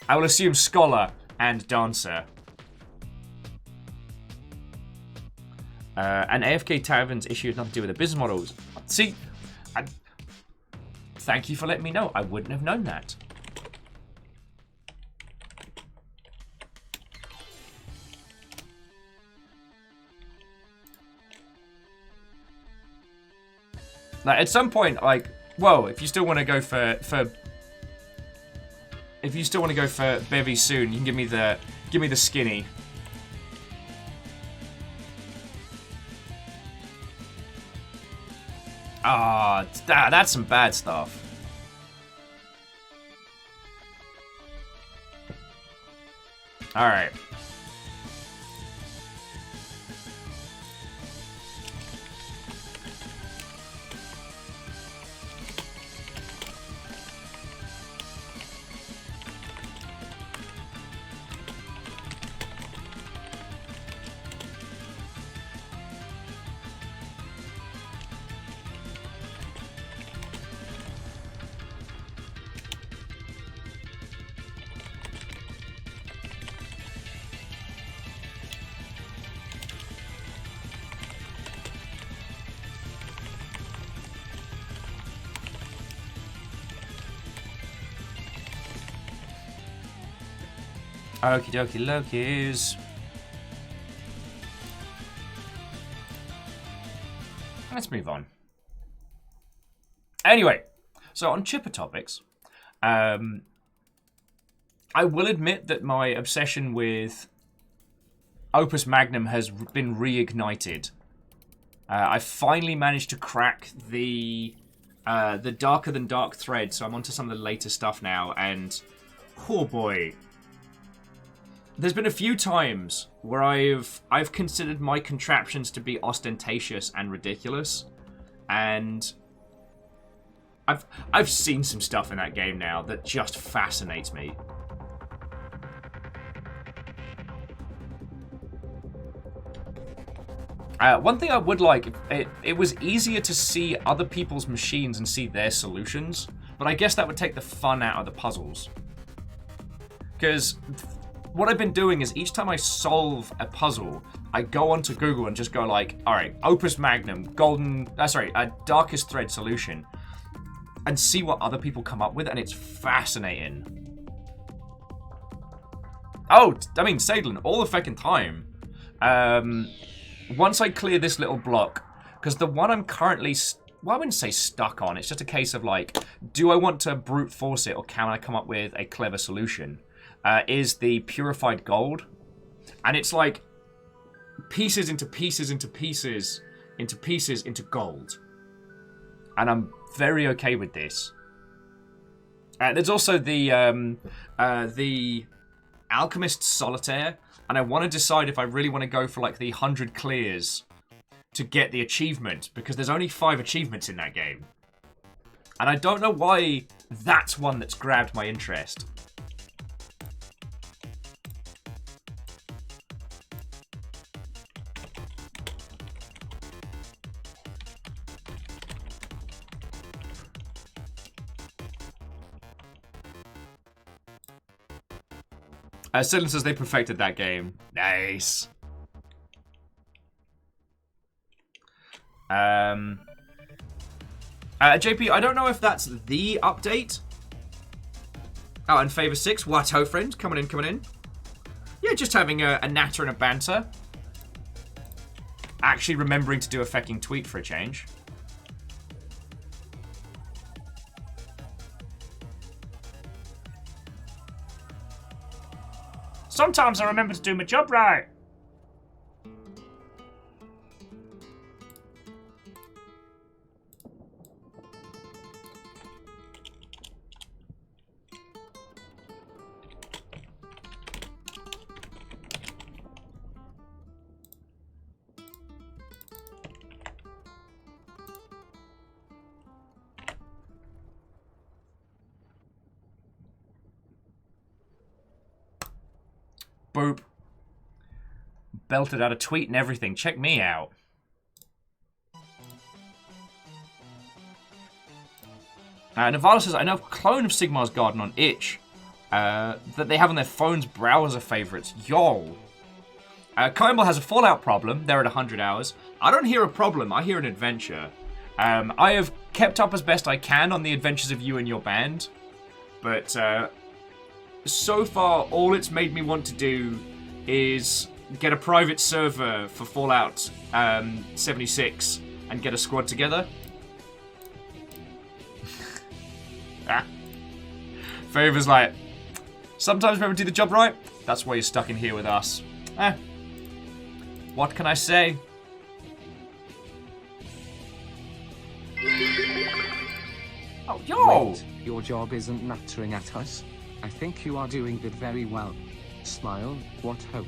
I will assume Scholar and Dancer. And AFK Tavern's issue has nothing to do with the business models. See, thank you for letting me know. I wouldn't have known that. Like, at some point, like, whoa, if you still want to go for if you still want to go for Bevy soon, you can give me the skinny. Ah, that's some bad stuff. All right. Okie dokie Lokies. Let's move on. Anyway, so on chipper topics, I will admit that my obsession with Opus Magnum has been reignited. I finally managed to crack the darker than dark thread, so I'm onto some of the later stuff now, and oh boy. There's been a few times where I've considered my contraptions to be ostentatious and ridiculous, and I've seen some stuff in that game now that just fascinates me. One thing I would like, it was easier to see other people's machines and see their solutions, but I guess that would take the fun out of the puzzles. Because what I've been doing is each time I solve a puzzle, I go onto Google and just go like, all right, Opus Magnum, darkest thread solution, and see what other people come up with, and it's fascinating. Oh, I mean, Sadlin, all the fucking time. Once I clear this little block, because the one I'm currently, well, I wouldn't say stuck on, it's just a case of like, do I want to brute force it, or can I come up with a clever solution? Is the purified gold, and it's like pieces into pieces into pieces into pieces into gold, and I'm very okay with this. There's also the Alchemist Solitaire, and I want to decide if I really want to go for like the 100 clears to get the achievement, because there's only 5 achievements in that game, and I don't know why that's one that's grabbed my interest. Sidlin says they perfected that game. Nice. JP, I don't know if that's the update. Oh, and Favor 6. What, ho, friend? Coming in. Yeah, just having a natter and a banter. Actually remembering to do a fecking tweet for a change. Sometimes I remember to do my job right. Boop. Belted out a tweet and everything. Check me out. Navala says, I know a clone of Sigmar's Garden on itch that they have on their phone's browser favorites. Yo. Kimball has a Fallout problem. They're at 100 hours. I don't hear a problem. I hear an adventure. I have kept up as best I can on the adventures of you and your band. But so far, all it's made me want to do is get a private server for Fallout 76 and get a squad together. Favor's like, sometimes we never do the job right. That's why you're stuck in here with us. What can I say? Oh, yo! Wait, your job isn't nattering at us. I think you are doing it very well. Smile, what ho.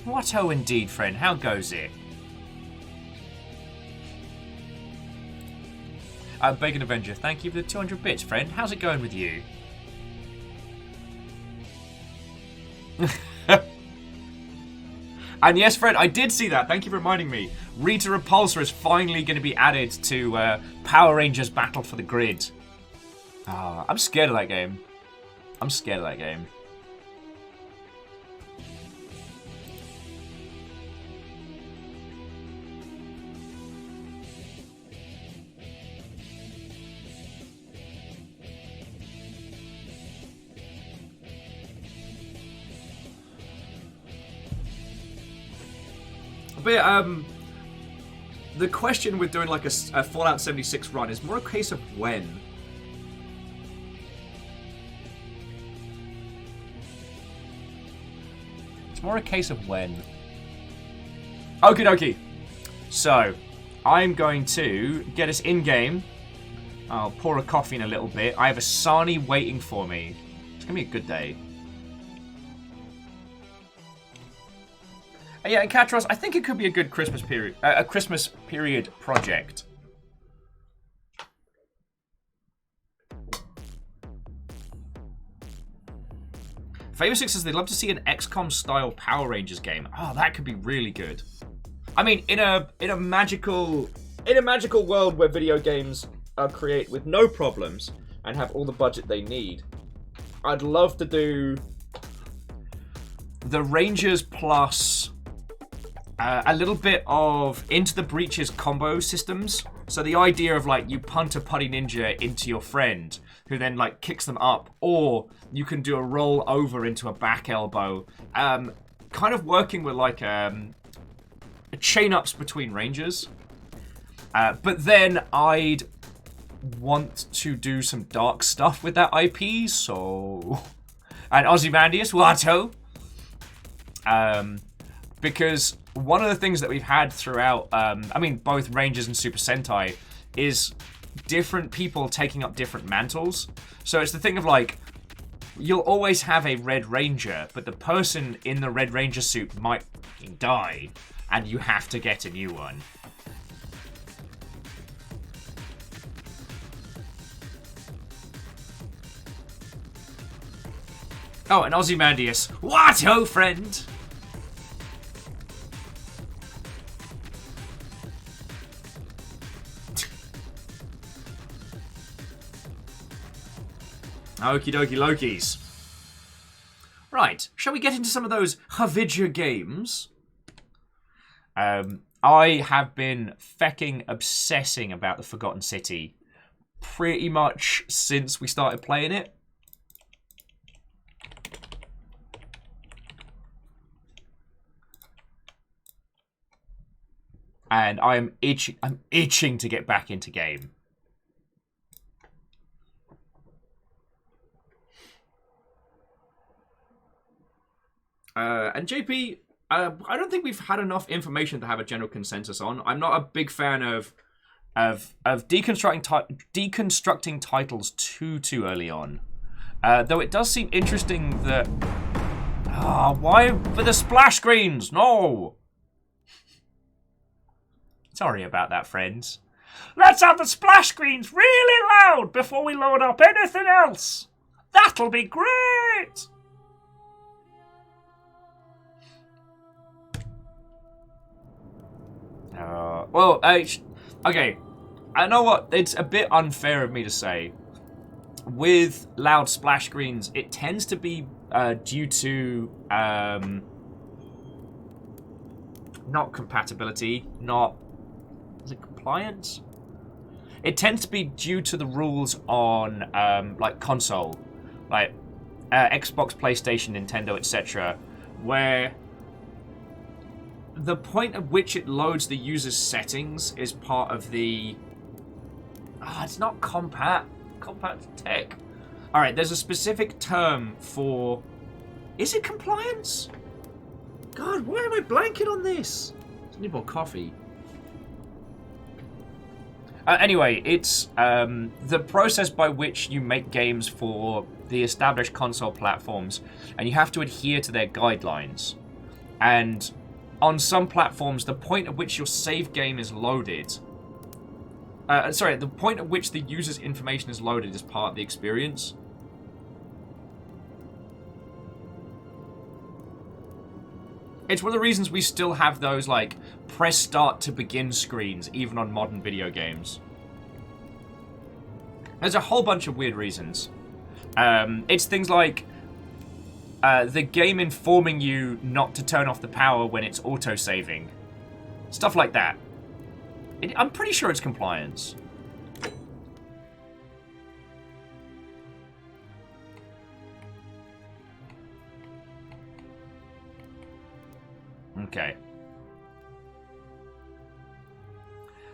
What ho indeed, friend. How goes it? Bacon Avenger, thank you for the 200 bits, friend. How's it going with you? And yes, Fred, I did see that. Thank you for reminding me. Rita Repulsor is finally going to be added to Power Rangers Battle for the Grid. I'm scared of that game. I'm scared of that game. But the question with doing like a Fallout 76 run is more a case of when. It's more a case of when. Okie dokie. So, I'm going to get us in-game. I'll pour a coffee in a little bit. I have a Sani waiting for me. It's going to be a good day. Yeah, and Katros, I think it could be a good Christmas period, project. Favor6 says they'd love to see an XCOM style Power Rangers game. Oh, that could be really good. I mean, in a magical world where video games are created with no problems and have all the budget they need, I'd love to do the Rangers plus a little bit of Into the Breach's combo systems. So the idea of like you punt a putty ninja into your friend who then like kicks them up, or you can do a roll over into a back elbow. Kind of working with like chain ups between Rangers. But then I'd want to do some dark stuff with that IP, so... And Ozymandias, Watto. Because one of the things that we've had throughout, I mean, both Rangers and Super Sentai, is different people taking up different mantles. So it's the thing of like, you'll always have a Red Ranger, but the person in the Red Ranger suit might die, and you have to get a new one. Oh, and Ozymandias, what ho, friend? Okie dokie Lokis. Right, shall we get into some of those Havidja games? I have been fecking obsessing about the Forgotten City pretty much since we started playing it. And I'm itching to get back into game. And JP, I don't think we've had enough information to have a general consensus on. I'm not a big fan of deconstructing titles too early on. Though it does seem interesting that... why for the splash screens? No! Sorry about that, friends. Let's have the splash screens really loud before we load up anything else. That'll be great! Okay. I know what, it's a bit unfair of me to say. With loud splash screens, it tends to be due to not compatibility, not, is it compliance? It tends to be due to the rules on like console, like Xbox, PlayStation, Nintendo, etc., where the point at which it loads the user's settings is part of the... it's not compat tech. Alright, there's a specific term for... Is it compliance? God, why am I blanking on this? I need more coffee. Anyway, it's the process by which you make games for the established console platforms, and you have to adhere to their guidelines. And on some platforms, the point at which your save game is loaded... the point at which the user's information is loaded is part of the experience. It's one of the reasons we still have those, like, press start to begin screens, even on modern video games. There's a whole bunch of weird reasons. It's things like the game informing you not to turn off the power when it's auto-saving. Stuff like that. I'm pretty sure it's compliance. Okay.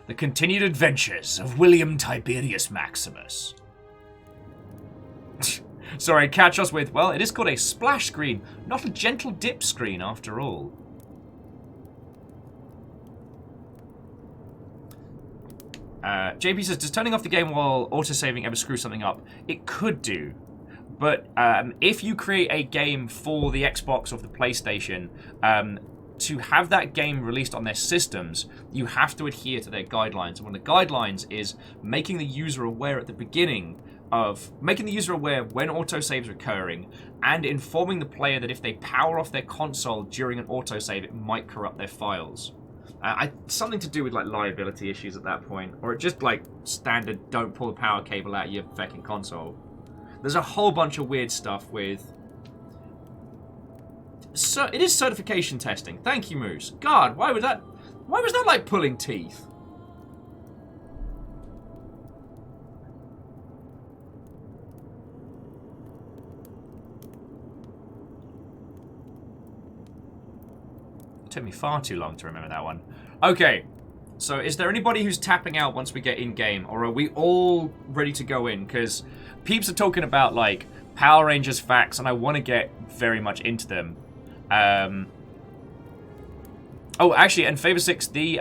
The continued adventures of William Tiberius Maximus. Sorry, catch us with, well, it is called a splash screen, not a gentle dip screen after all. JP says, does turning off the game while autosaving ever screw something up? It could do. But if you create a game for the Xbox or the PlayStation, to have that game released on their systems, you have to adhere to their guidelines. And one of the guidelines is making the user aware at the beginning of... making the user aware when autosaves are occurring, and informing the player that if they power off their console during an autosave, it might corrupt their files. Something to do with, like, liability issues at that point. Or just, like, standard don't pull the power cable out of your fucking console. There's a whole bunch of weird stuff with... So, it is certification testing. Thank you, Moose. God, why was that like pulling teeth? It took me far too long to remember that one. Okay, so is there anybody who's tapping out once we get in-game, or are we all ready to go in? Because peeps are talking about, like, Power Rangers facts, and I want to get very much into them. Oh, actually, and Favor 6, the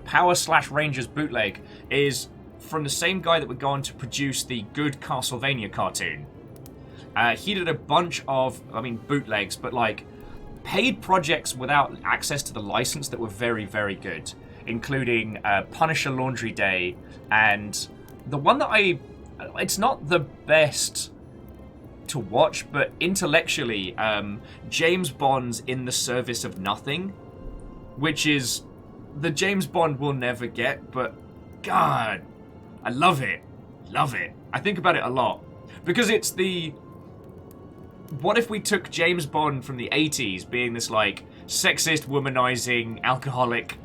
Power/Rangers bootleg is from the same guy that would go on to produce the good Castlevania cartoon. He did a bunch of, bootlegs, but, like, paid projects without access to the license that were very, very good, including Punisher Laundry Day, and the one that it's not the best to watch, but intellectually, James Bond's In the Service of Nothing, which is the James Bond we'll never get, but God, I love it. Love it. I think about it a lot, because it's the... What if we took James Bond from the 80s being this, like, sexist, womanizing, alcoholic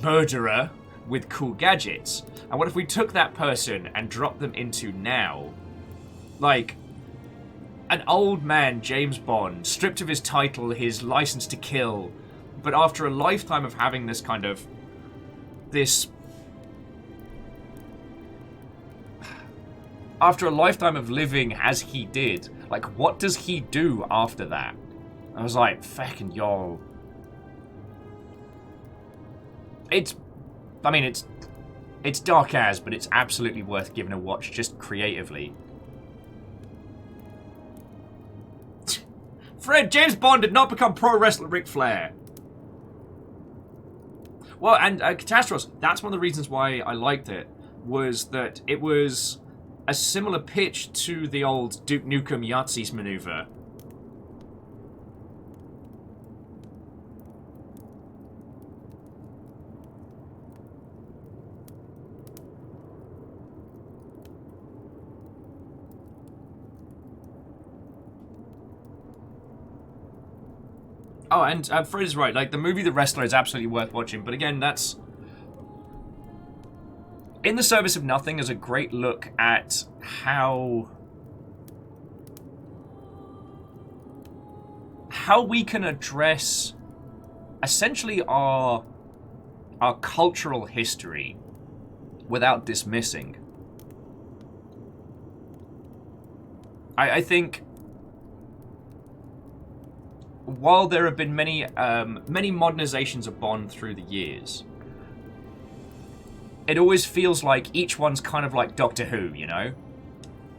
murderer with cool gadgets? And what if we took that person and dropped them into now? Like, an old man, James Bond, stripped of his title, his license to kill, but after a lifetime of having this kind of... After a lifetime of living as he did, like, what does he do after that? I was like, fucking yo. It's dark as, but it's absolutely worth giving a watch just creatively. Fred, James Bond did not become pro wrestler Ric Flair. Well, and Catastros, that's one of the reasons why I liked it, was that it was a similar pitch to the old Duke Nukem Yahtzee's maneuver. Oh, and Fred is right. Like, the movie The Wrestler is absolutely worth watching. But again, that's... In the Service of Nothing is a great look at how we can address essentially our cultural history without dismissing. I think while there have been many modernizations of Bond through the years, it always feels like each one's kind of like Doctor Who, you know?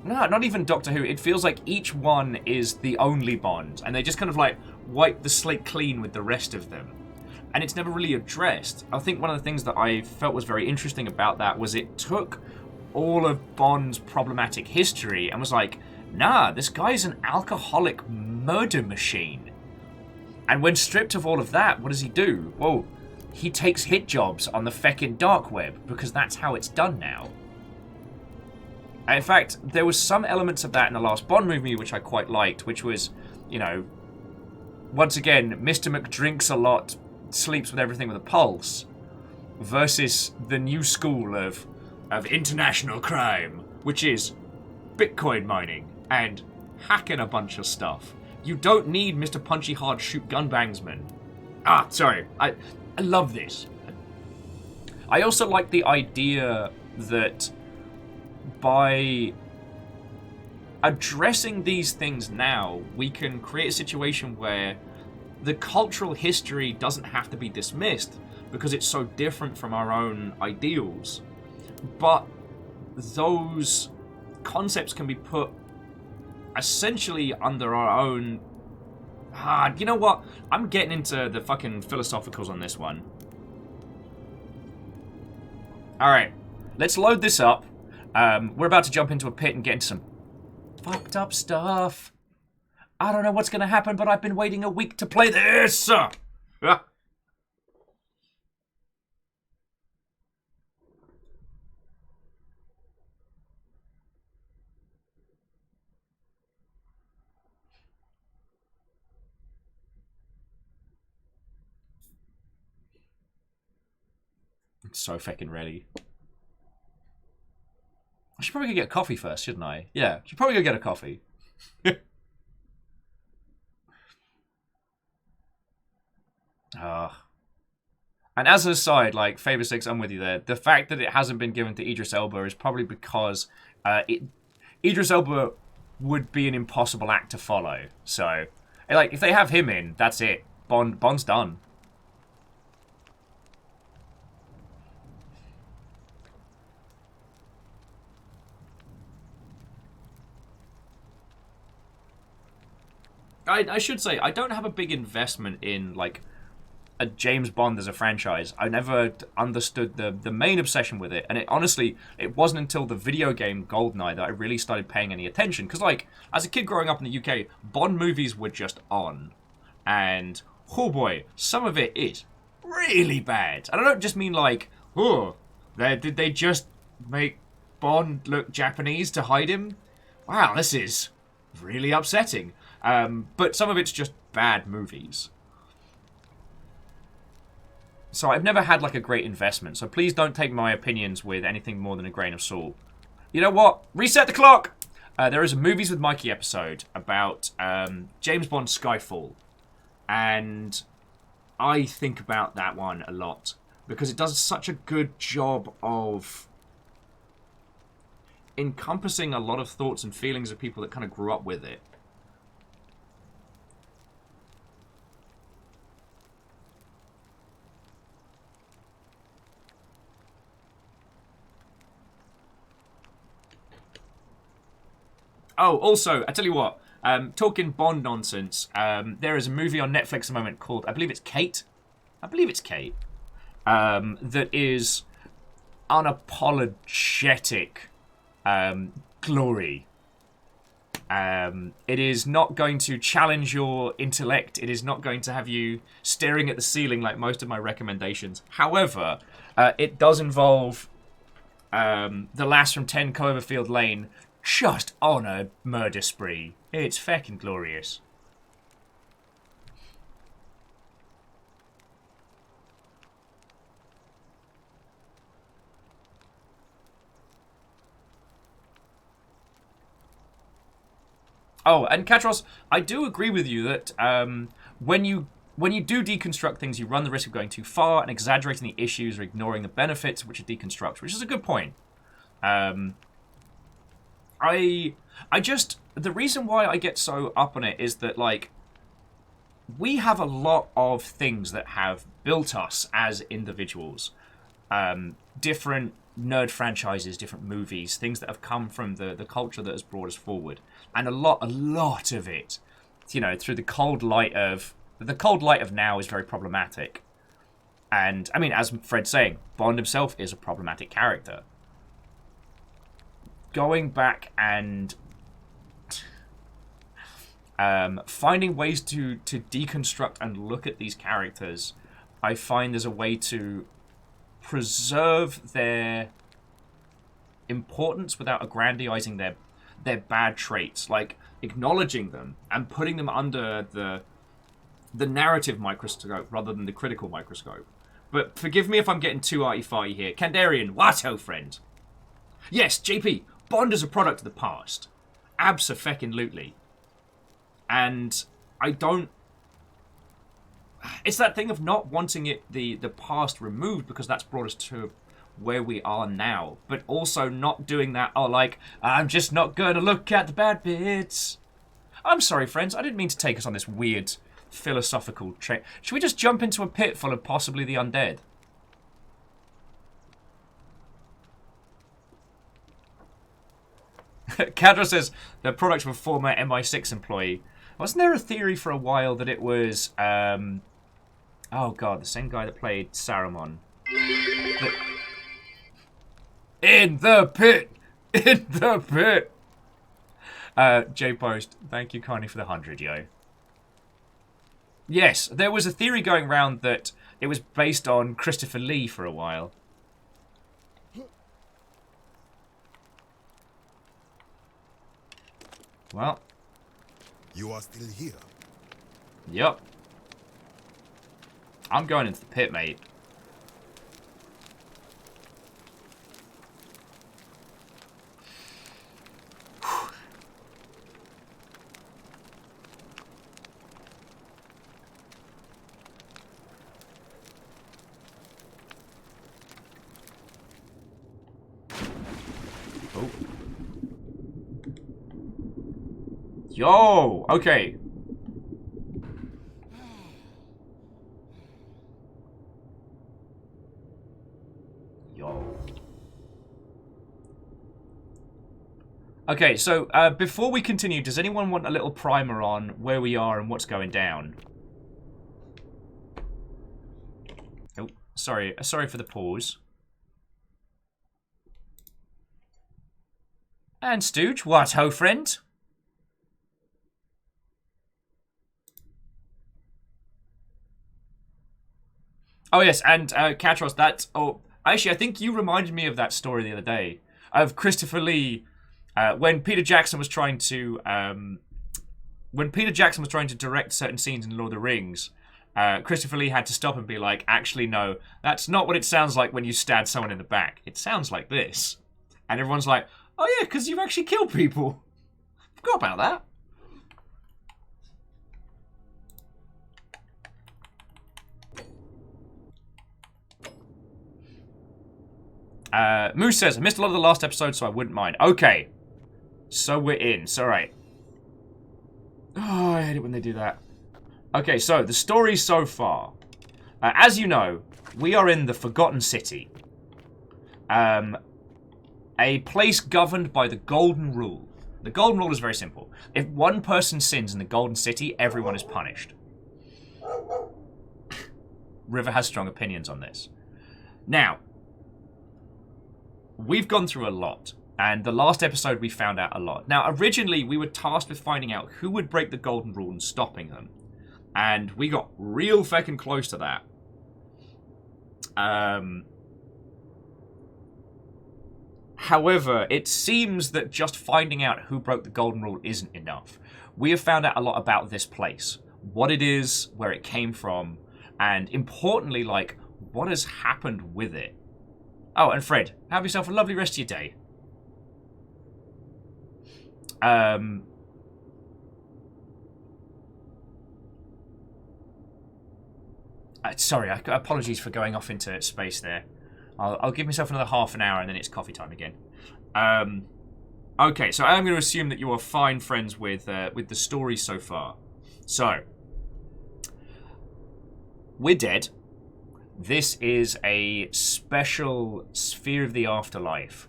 No, not even Doctor Who. It feels like each one is the only Bond, and they just kind of like wipe the slate clean with the rest of them. And it's never really addressed. I think one of the things that I felt was very interesting about that was it took all of Bond's problematic history and was like, nah, this guy's an alcoholic murder machine. And when stripped of all of that, what does he do? Well, he takes hit jobs on the feckin' dark web, because that's how it's done now. And in fact, there was some elements of that in the last Bond movie which I quite liked, which was, you know, once again, Mr. McDrinks a lot, sleeps with everything with a pulse, versus the new school of international crime, which is Bitcoin mining and hacking a bunch of stuff. You don't need Mr. Punchy Hard Shoot Gunbangsman. Ah, sorry. I love this. I also like the idea that by addressing these things now, we can create a situation where the cultural history doesn't have to be dismissed because it's so different from our own ideals. But those concepts can be put essentially under our own... you know what? I'm getting into the fucking philosophicals on this one. Alright, let's load this up. We're about to jump into a pit and get into some fucked up stuff. I don't know what's going to happen, but I've been waiting a week to play this. I'm so fucking ready. I should probably go get a coffee first, shouldn't I? Yeah, I should probably go get a coffee. And as an aside, like, Favor 6, I'm with you there. The fact that it hasn't been given to Idris Elba is probably because Idris Elba would be an impossible act to follow. So, like, if they have him in, that's it. Bond's done. I should say, I don't have a big investment in, like, a James Bond as a franchise. I never understood the main obsession with it. And honestly, it wasn't until the video game GoldenEye that I really started paying any attention. Because, like, as a kid growing up in the UK, Bond movies were just on. And, oh boy, some of it is really bad. And I don't just mean, like, oh, did they just make Bond look Japanese to hide him? Wow, this is really upsetting. But some of it's just bad movies. So I've never had, like, a great investment. So please don't take my opinions with anything more than a grain of salt. You know what? Reset the clock! There is a Movies with Mikey episode about James Bond Skyfall. And I think about that one a lot. Because it does such a good job of encompassing a lot of thoughts and feelings of people that kind of grew up with it. Oh, also, I tell you what, talking Bond nonsense, there is a movie on Netflix at the moment called, I believe it's Kate, that is unapologetic glory. It is not going to challenge your intellect. It is not going to have you staring at the ceiling like most of my recommendations. However, it does involve the lass from 10 Cloverfield Lane just on a murder spree. It's feckin' glorious. Oh, and Katros, I do agree with you that when you do deconstruct things, you run the risk of going too far and exaggerating the issues or ignoring the benefits which a deconstruct, which is a good point. I just, the reason why I get so up on it is that, like, we have a lot of things that have built us as individuals. Different nerd franchises, different movies, things that have come from the culture that has brought us forward. And a lot of it, you know, through the cold light of now is very problematic. And, I mean, as Fred's saying, Bond himself is a problematic character. Going back and finding ways to deconstruct and look at these characters, I find there's a way to preserve their importance without aggrandizing their bad traits, like acknowledging them and putting them under the narrative microscope rather than the critical microscope. But forgive me if I'm getting too arty-farty here. Kandarian, Watto friend. Yes, JP, Bond is a product of the past. Abso-feckin-lutely. And I don't... It's that thing of not wanting the past removed because that's brought us to where we are now. But also not doing that, I'm just not going to look at the bad bits. I'm sorry, friends. I didn't mean to take us on this weird philosophical train. Should we just jump into a pit full of possibly the undead? Kadra says the product of a former MI6 employee. Wasn't there a theory for a while that it was, oh god, the same guy that played Saruman? In the pit! In the pit! J-Post, thank you kindly for the 100, yo. Yes, there was a theory going around that it was based on Christopher Lee for a while. Well. You are still here. Yup. I'm going into the pit, mate. Oh. Yo! Okay. Yo. Okay, so before we continue, does anyone want a little primer on where we are and what's going down? Oh, sorry for the pause. And Stooge, what ho, friend? Oh yes, and Katros, that's... Oh, actually, I think you reminded me of that story the other day. Of Christopher Lee, when Peter Jackson was trying to... direct certain scenes in Lord of the Rings, Christopher Lee had to stop and be like, actually, no, that's not what it sounds like when you stab someone in the back. It sounds like this. And everyone's like, oh yeah, because you've actually killed people. Forgot about that. Moose says, I missed a lot of the last episode, so I wouldn't mind. Okay. So we're in. So, right. Oh, I hate it when they do that. Okay, so the story so far. As you know, we are in the Forgotten City. A place governed by the Golden Rule. The Golden Rule is very simple. If one person sins in the Golden City, everyone is punished. River has strong opinions on this. Now, we've gone through a lot, and the last episode we found out a lot. Now, originally, we were tasked with finding out who would break the Golden Rule and stopping them. And we got real feckin' close to that. However, it seems that just finding out who broke the Golden Rule isn't enough. We have found out a lot about this place. What it is, where it came from, and importantly, like, what has happened with it. Oh, and Fred, have yourself a lovely rest of your day. Sorry, apologies for going off into space there. I'll give myself another half an hour and then it's coffee time again. Okay, so I'm going to assume that you are fine friends with the story so far. So, we're dead. This is a special sphere of the afterlife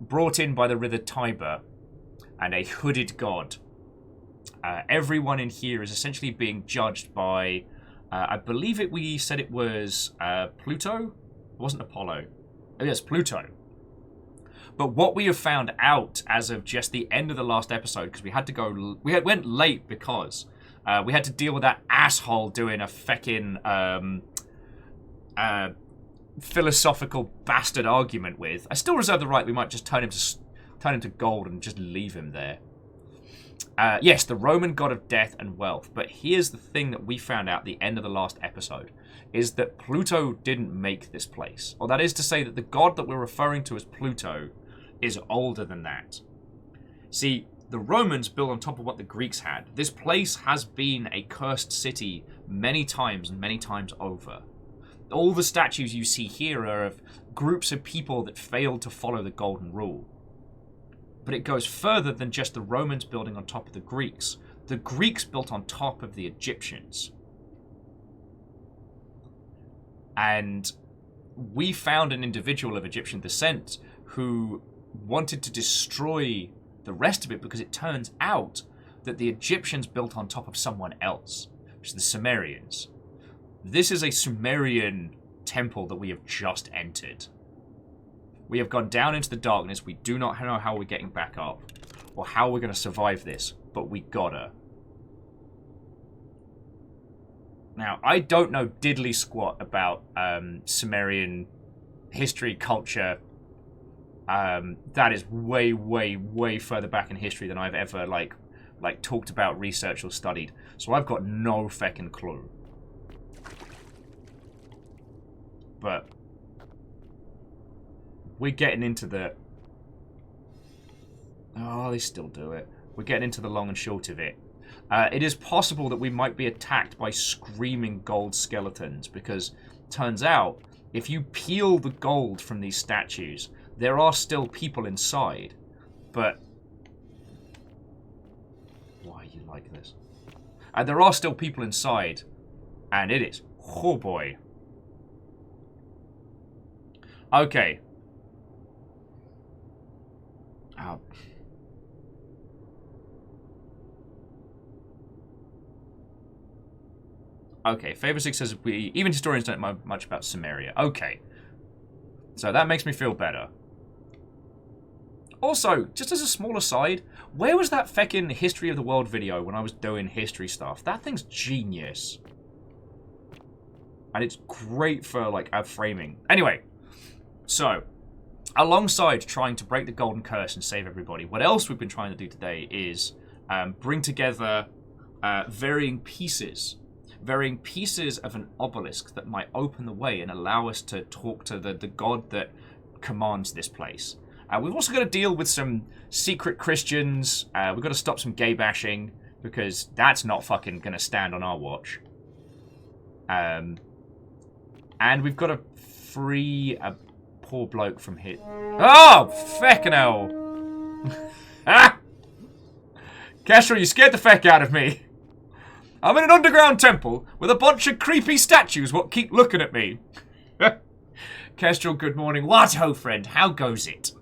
brought in by the river Tiber and a hooded god. Everyone in here is essentially being judged by, I believe we said it was Pluto? It wasn't Apollo. Oh, yes, Pluto. But what we have found out as of just the end of the last episode, because we had to go, went late because we had to deal with that asshole doing a feckin' philosophical bastard argument with. I still reserve the right. We might just turn him to gold and just leave him there. Yes, the Roman god of death and wealth. But here's the thing that we found out at the end of the last episode, is that Pluto didn't make this place. Or that is to say that the god that we're referring to as Pluto is older than that. See, the Romans built on top of what the Greeks had. This place has been a cursed city many times and many times over. All the statues you see here are of groups of people that failed to follow the golden rule. But it goes further than just the Romans building on top of the Greeks. The Greeks built on top of the Egyptians. And we found an individual of Egyptian descent who wanted to destroy the rest of it because it turns out that the Egyptians built on top of someone else, which is the Sumerians. This is a Sumerian temple that we have just entered. We have gone down into the darkness. We do not know how we're getting back up or how we're going to survive this, but we gotta. Now, I don't know diddly squat about Sumerian history, culture. That is way, way, way further back in history than I've ever like talked about, researched, or studied. So I've got no feckin' clue. But we're getting into the... Oh, they still do it. We're getting into the long and short of it. It is possible that we might be attacked by screaming gold skeletons, because turns out, if you peel the gold from these statues, there are still people inside. But... why are you like this? There are still people inside, and it is... oh boy. Okay. Oh. Okay, Favor 6 says even historians don't know much about Sumeria. Okay. So that makes me feel better. Also, just as a small aside, where was that feckin' History of the World video when I was doing history stuff? That thing's genius. And it's great for, like, framing. Anyway, so, alongside trying to break the golden curse and save everybody, what else we've been trying to do today is bring together varying pieces of an obelisk that might open the way and allow us to talk to the god that commands this place. We've also got to deal with some secret Christians. We've got to stop some gay bashing, because that's not fucking going to stand on our watch. And we've got to free a poor bloke from here. Oh, feckin' hell. Ah! Kestrel, you scared the feck out of me. I'm in an underground temple with a bunch of creepy statues what keep looking at me. Kestrel, good morning. What ho, friend? How goes it?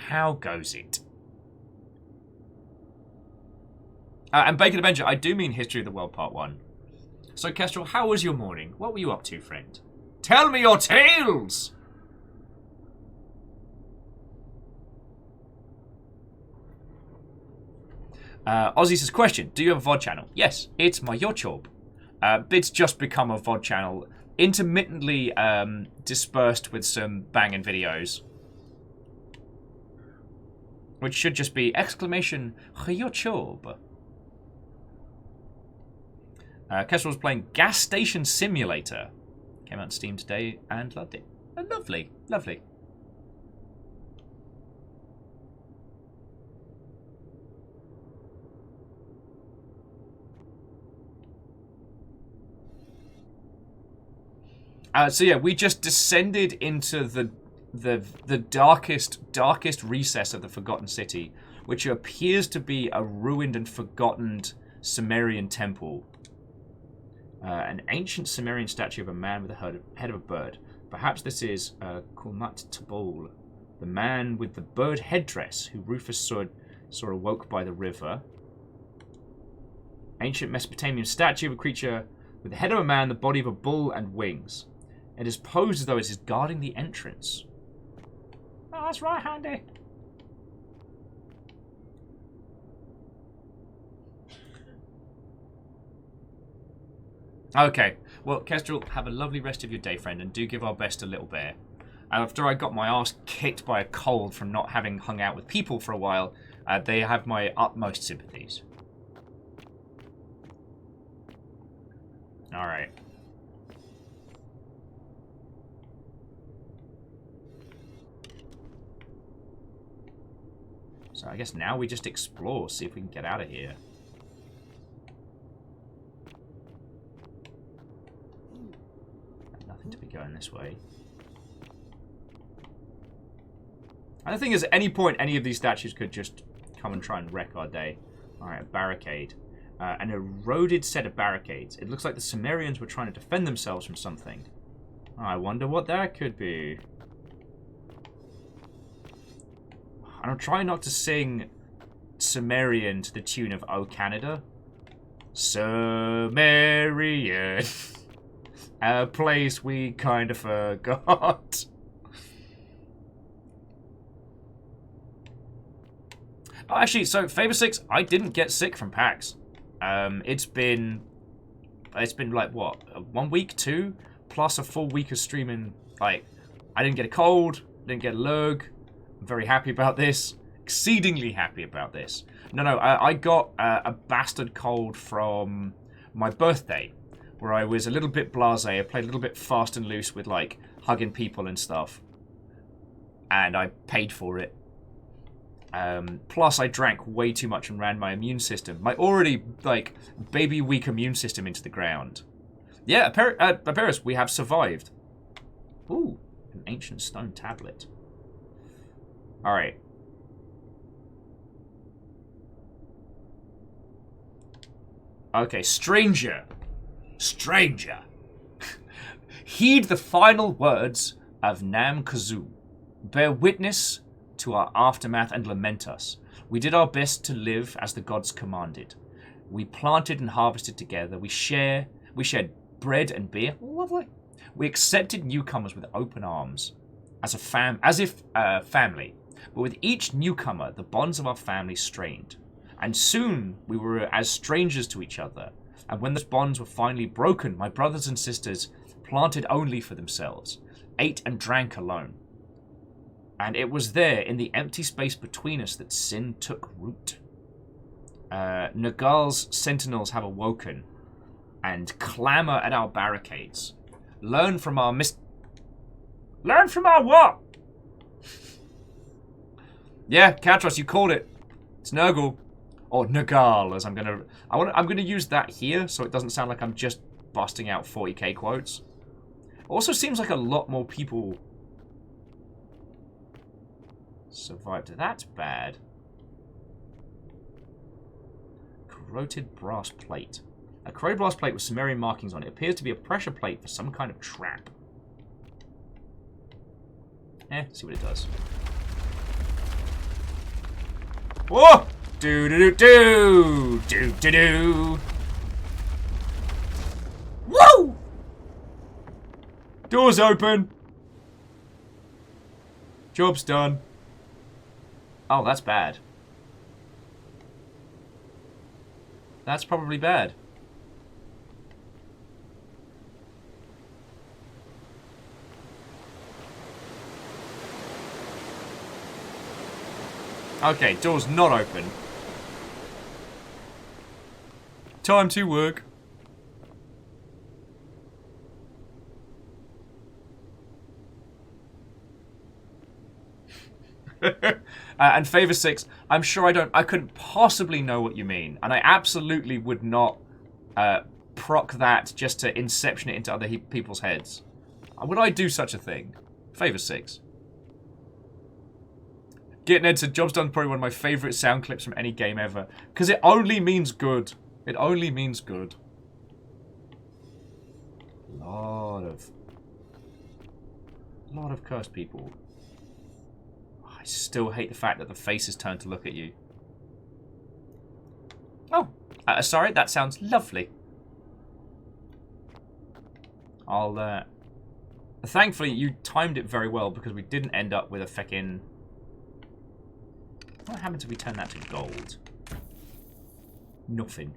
How goes it? And Bacon Avenger, I do mean History of the World Part 1. So, Kestrel, how was your morning? What were you up to, friend? Tell me your tales! Ozzy says, question, do you have a VOD channel? Yes, it's my YouTube. It's just become a VOD channel, intermittently dispersed with some banging videos. Which should just be exclamation YouTube. Kestrel was playing Gas Station Simulator. Came out on Steam today and loved it. Lovely, lovely. So yeah, we just descended into the darkest recess of the Forgotten City, which appears to be a ruined and forgotten Sumerian temple. An ancient Sumerian statue of a man with the head of a bird. Perhaps this is Kulmat Tabul, the man with the bird headdress who Rufus saw awoke by the river. Ancient Mesopotamian statue of a creature with the head of a man, the body of a bull, and wings. It is posed as though it is guarding the entrance. Oh, that's right, handy. Okay, well, Kestrel, have a lovely rest of your day, friend, and do give our best to Little Bear. After I got my ass kicked by a cold from not having hung out with people for a while, they have my utmost sympathies. Alright. So I guess now we just explore, see if we can get out of here. Nothing to be going this way. And the thing is, at any point, any of these statues could just come and try and wreck our day. Alright, a barricade. An eroded set of barricades. It looks like the Sumerians were trying to defend themselves from something. I wonder what that could be. And I'm trying not to sing Sumerian to the tune of O Canada. Sumerian. A place we kind of forgot. Oh, actually, so Favor 6, I didn't get sick from PAX. It's been like, what, 1 week, 2? Plus a full week of streaming. Like, I didn't get a cold, didn't get a lurg. I'm very happy about this. Exceedingly happy about this. No, I got a bastard cold from my birthday, where I was a little bit blasé. I played a little bit fast and loose with, like, hugging people and stuff. And I paid for it. Plus, I drank way too much and ran my immune system, my already, like, baby weak immune system into the ground. Yeah, Paris, we have survived. Ooh, an ancient stone tablet. Alright. Okay, stranger. Stranger. Heed the final words of Nam Kazoo. Bear witness to our aftermath and lament us. We did our best to live as the gods commanded. We planted and harvested together. We shared bread and beer. Lovely. We accepted newcomers with open arms, as if family. But with each newcomer, the bonds of our family strained, and soon we were as strangers to each other. And when those bonds were finally broken, my brothers and sisters planted only for themselves, ate and drank alone. And it was there, in the empty space between us, that sin took root. Nagal's sentinels have awoken and clamor at our barricades. Learn from our Learn from our what? Yeah, Katros, you called it. It's Nurgle. Or Nagal, as I'm gonna use that here, so it doesn't sound like I'm just busting out 40k quotes. Also seems like a lot more people survived. That's bad. Corroded brass plate. A corroded brass plate with Sumerian markings on it. Appears to be a pressure plate for some kind of trap. See what it does. Whoa! Do-do-do-do! Do-do-do! Woo! Door's open! Job's done. Oh, that's bad. That's probably bad. Okay, door's not open. Time to work. And Favor 6, I'm sure I couldn't possibly know what you mean. And I absolutely would not proc that just to inception it into other people's heads. Would I do such a thing? Favor 6. Getting Ed said, job's done, probably one of my favourite sound clips from any game ever. Because it only means good. It only means good. Lot of cursed people. I still hate the fact that the faces turn to look at you. Oh, sorry, that sounds lovely. I'll, thankfully, you timed it very well because we didn't end up with a feckin'... What happens if we turn that to gold? Nothing.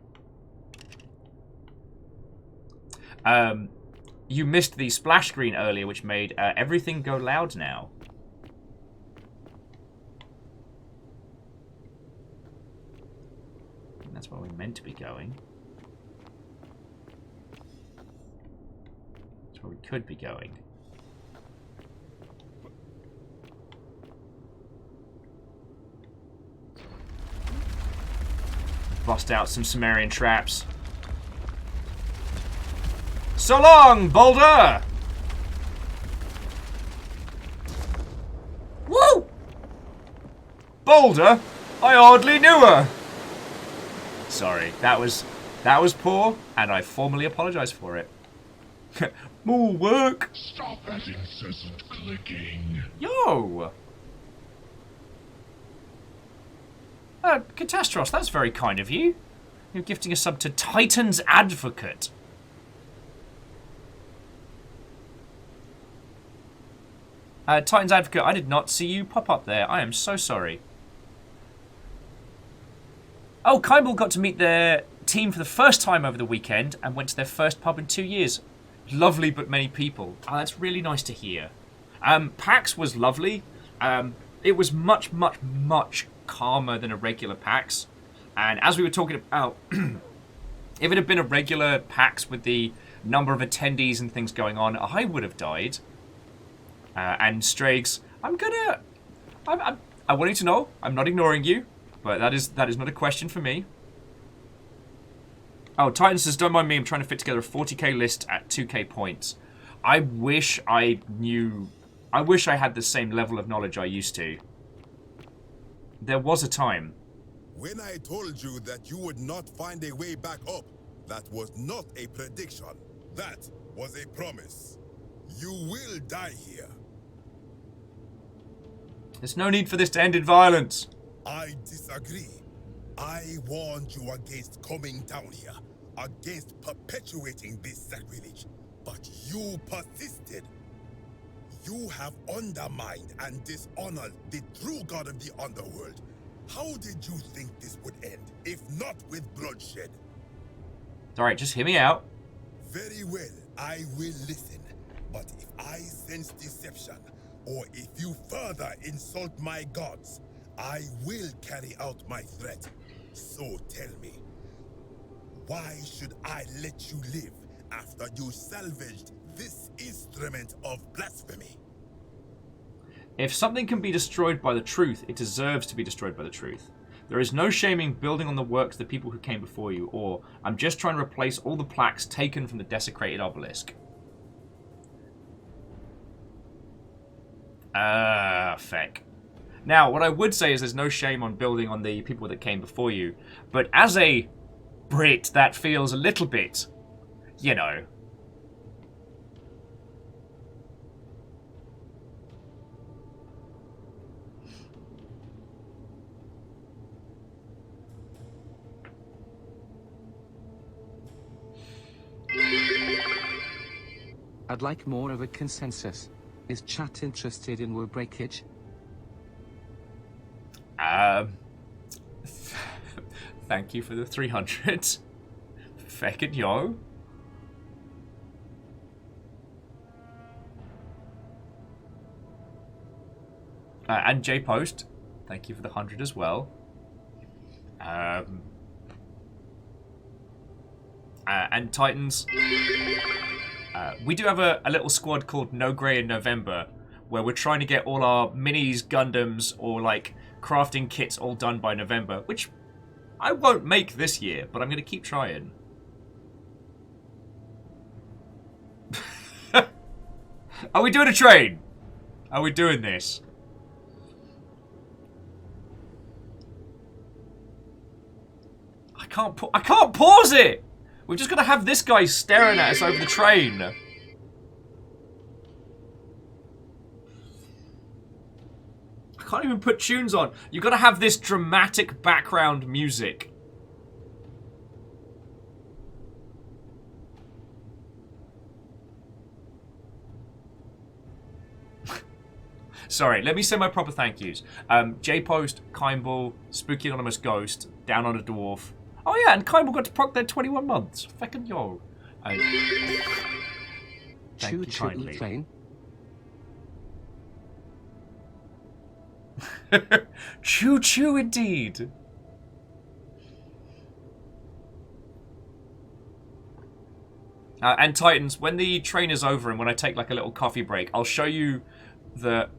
You missed the splash screen earlier, which made everything go loud now. I think that's where we're meant to be going. That's where we could be going. Bust out some Sumerian traps. So long, Boulder! Woo! Boulder? I hardly knew her! Sorry, that was poor, and I formally apologise for it. More work! Stop that incessant clicking. Yo! Catastros, that's very kind of you. You're gifting a sub to Titan's Advocate. Titan's Advocate, I did not see you pop up there. I am so sorry. Oh, Kymble got to meet their team for the first time over the weekend and went to their first pub in 2 years. Lovely but many people. Oh, that's really nice to hear. PAX was lovely. It was much, much, much calmer than a regular PAX. And as we were talking about, if it had been a regular PAX with the number of attendees and things going on, I would have died. And Strags, I want you to know, I'm not ignoring you, but that is not a question for me. Oh, Titan says, don't mind me, I'm trying to fit together a 40k list at 2k points. I wish I had the same level of knowledge I used to. There was a time. When I told you that you would not find a way back up, that was not a prediction. That was a promise. You will die here. There's no need for this to end in violence. I disagree. I warned you against coming down here, against perpetuating this sacrilege, but you persisted. You have undermined and dishonored the true god of the underworld. How did you think this would end, if not with bloodshed? Alright, just hear me out. Very well, I will listen. But if I sense deception, or if you further insult my gods, I will carry out my threat. So tell me, why should I let you live after you salvaged this instrument of blasphemy? If something can be destroyed by the truth, it deserves to be destroyed by the truth. There is no shaming building on the works of the people who came before you, or I'm just trying to replace all the plaques taken from the desecrated obelisk. Feck. Now, what I would say is there's no shame on building on the people that came before you, but as a Brit, that feels a little bit, you know. I'd like more of a consensus. Is chat interested in word breakage? Thank you for the 300. Feck it, yo. And J Post, thank you for the 100 as well. And Titans. We do have a little squad called No Grey in November, where we're trying to get all our minis, Gundams, or like crafting kits all done by November, which I won't make this year, but I'm going to keep trying. Are we doing a train? Are we doing this? I can't pause it! We're just gonna have this guy staring at us over the train. I can't even put tunes on. You gotta have this dramatic background music. Sorry, let me say my proper thank yous. J-Post, Kimball, Spooky Anonymous Ghost, Down on a Dwarf. Oh yeah, and Kimball got to proc their 21 months. Feckin' yo. Thank you kindly. Train. Choo choo indeed. And Titans, when the train is over and when I take like a little coffee break, I'll show you the...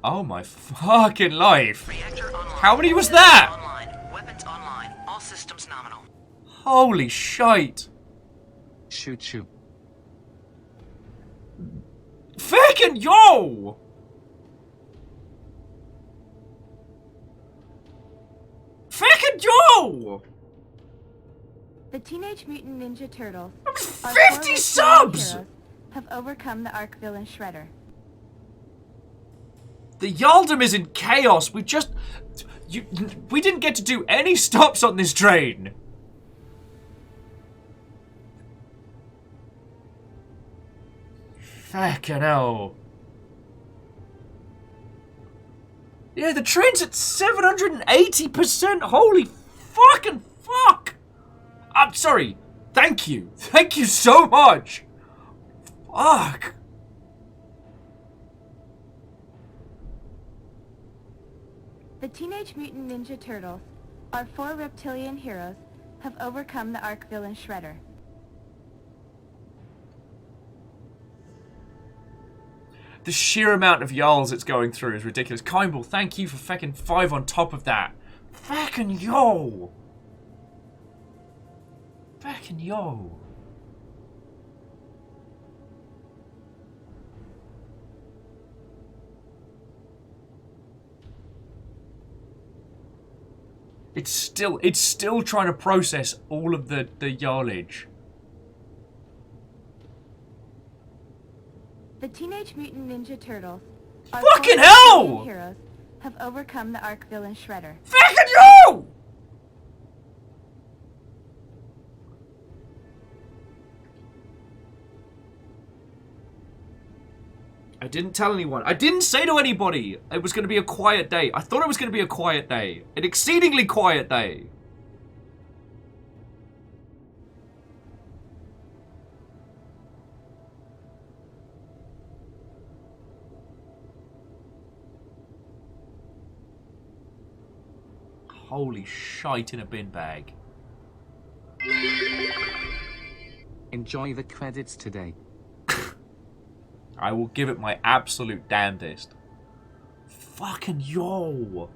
Oh my fucking life. How many was that? Online. Weapons online. All systems nominal. Holy shite. Choo-choo. Fucking yo! Fucking yo! The Teenage Mutant Ninja Turtles, 50 subs! have overcome the Ark villain Shredder. The Yaldum is in chaos. We didn't get to do any stops on this train. Fucking hell. Yeah, the train's at 780%. Holy fucking fuck. I'm sorry. Thank you. Thank you so much. Fuck. The Teenage Mutant Ninja Turtles, our 4 reptilian heroes, have overcome the Ark villain Shredder. The sheer amount of Yarls it's going through is ridiculous. Kimball, thank you for feckin' 5 on top of that. Feckin' yo! Feckin' yo! It's still trying to process all of the yardage. The Teenage Mutant Ninja Turtles, our Fucking 4 hell! reptilian heroes, have overcome the Ark villain Shredder. Fucking yo! I didn't tell anyone. I didn't say to anybody it was going to be a quiet day. I thought it was going to be a quiet day. An exceedingly quiet day. Holy shite in a bin bag. Enjoy the credits today. I will give it my absolute damnedest. Fucking yo!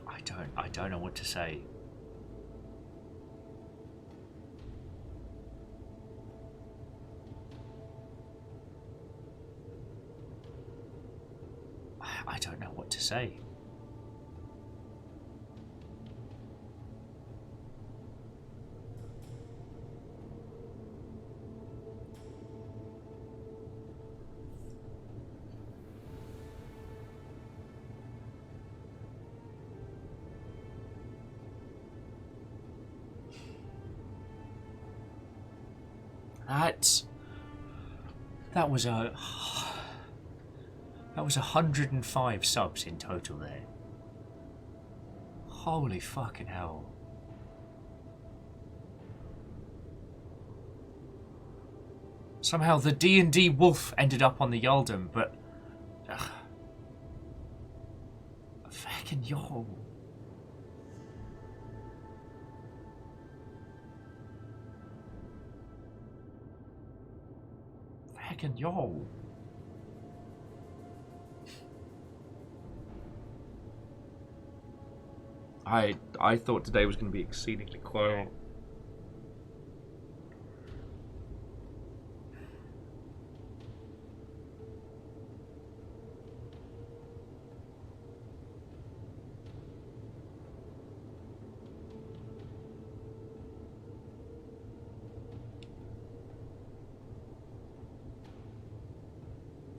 I don't know what to say. I don't know what to say. That was 105 subs in total there. Holy fucking hell. Somehow the D&D wolf ended up on the Yaldum, but fucking yo. Fucking yo. I thought today was going to be exceedingly quiet.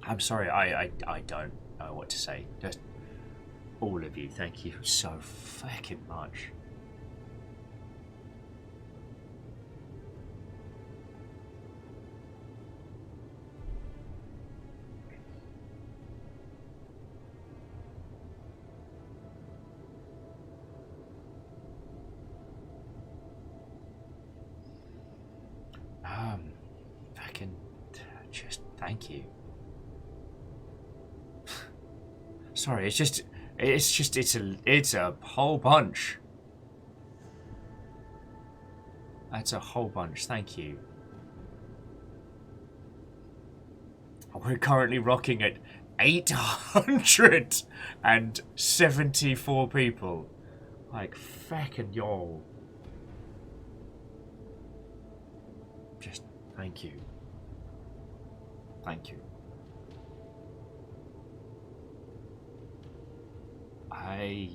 I'm sorry, I don't know what to say. Just all of you, thank you so fucking much. Fucking just thank you. Sorry, it's a whole bunch. That's a whole bunch, thank you. We're currently rocking at 874 people. Like, feckin' yo. Just thank you. Thank you. I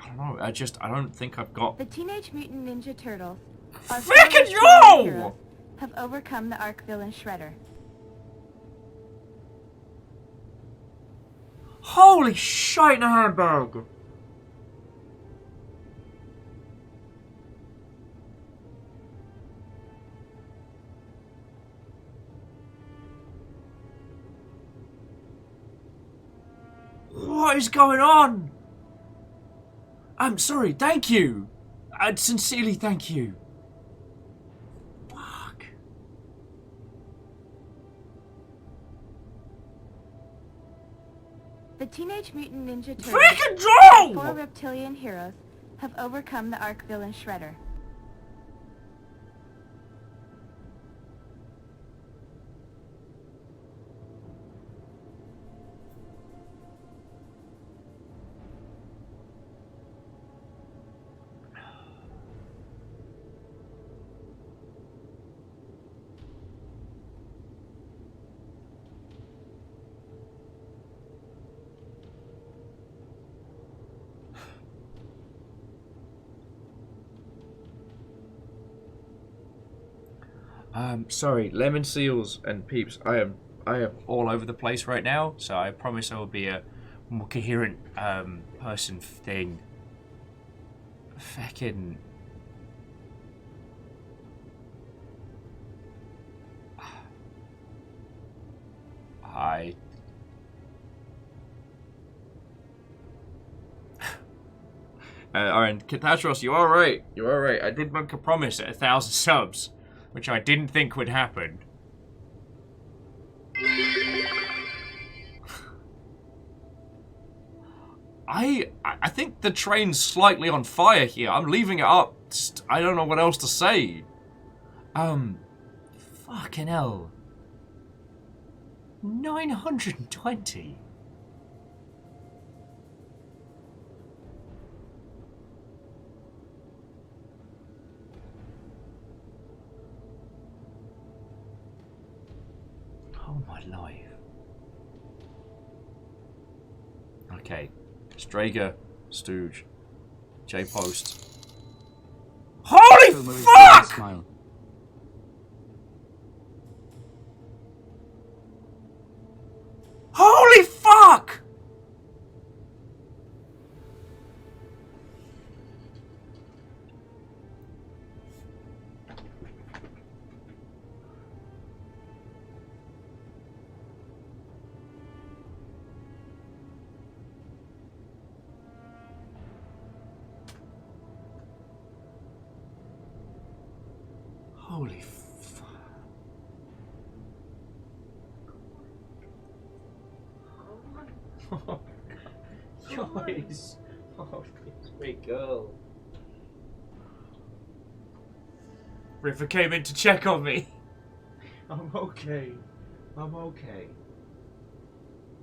don't know. I don't think I've got. The Teenage Mutant Ninja Turtles are Frickin' heroes yo! have overcome the Ark villain Shredder. Holy shite in a handbag! What is going on? I'm sorry, thank you. I'd sincerely thank you. Fuck. The Teenage Mutant Ninja Turtles, Frickin' four Joe! reptilian heroes, have overcome the Ark villain Shredder. Sorry, lemon seals and peeps. I am all over the place right now, so I promise I will be a more coherent person thing. Feckin'. And Catastros, you are right. You are right. I did make a promise at 1,000 subs, which I didn't think would happen. I think the train's slightly on fire here. I'm leaving it up. I don't know what else to say. Fucking hell. 920. Oh my life. Okay. Strager, Stooge, J-Post. Holy fuck! Smile. Holy fuck! Holy fuck. Oh, guys. Oh, great girl. River came in to check on me. I'm okay. I'm okay.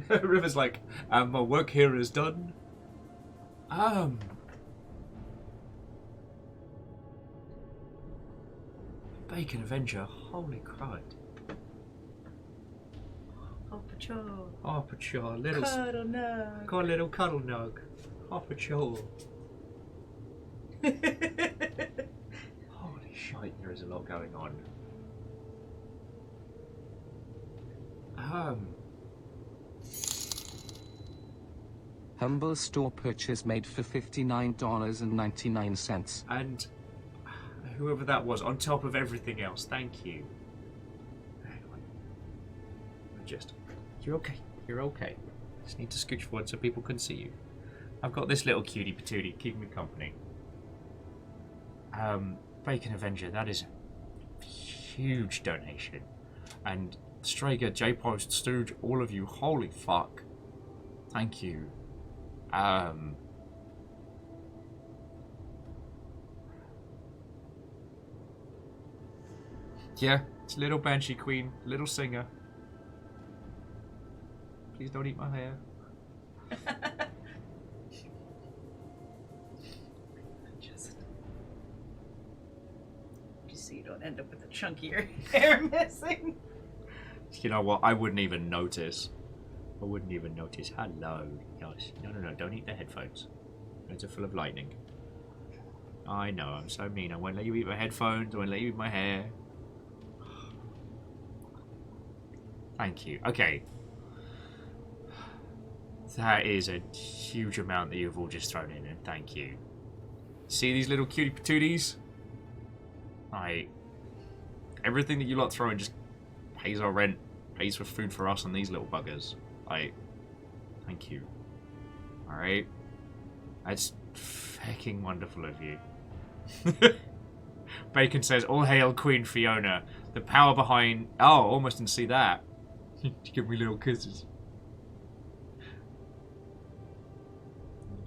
River's like, my work here is done. Bacon Avenger, holy crud. Oh, patrol. Oh, patrol, little Cuddle nug. got a little cuddle nug. Oh, patrol. Holy shite, there is a lot going on. Humble store purchase made for $59.99. And whoever that was, on top of everything else, thank you. Hang on. You're okay. You're okay. Just need to scooch forward so people can see you. I've got this little cutie patootie keeping me company. Bacon Avenger, that is a huge donation. And Strager, J-Post, Stooge, all of you, holy fuck. Thank you. Yeah, it's little Banshee Queen, little singer. Please don't eat my hair. Just so you don't end up with a chunkier hair missing. You know what? I wouldn't even notice. I wouldn't even notice. Hello. Yes. No, don't eat the headphones. Those are full of lightning. I know, I'm so mean. I won't let you eat my headphones. I won't let you eat my hair. Thank you. Okay. That is a huge amount that you've all just thrown in, and thank you. See these little cutie patooties? Everything that you lot throw in just pays our rent, pays for food for us and these little buggers. Thank you. Alright? That's fucking wonderful of you. Bacon says, all hail Queen Fiona. The power behind... Oh, almost didn't see that. Give me little kisses.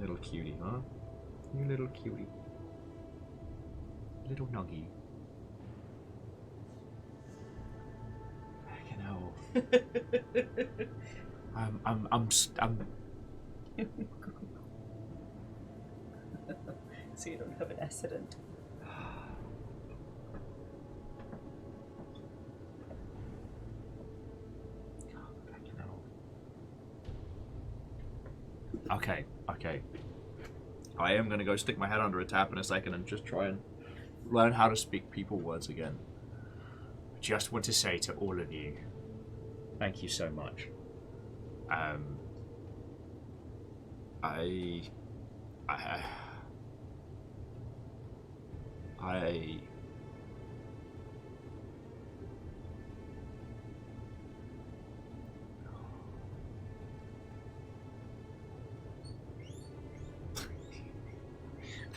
Little cutie, huh? You little cutie. Little nuggy. Fucking hell. I'm So you don't have an accident. Okay. I am going to go stick my head under a tap in a second and just try and learn how to speak people words again. I just want to say to all of you, thank you so much.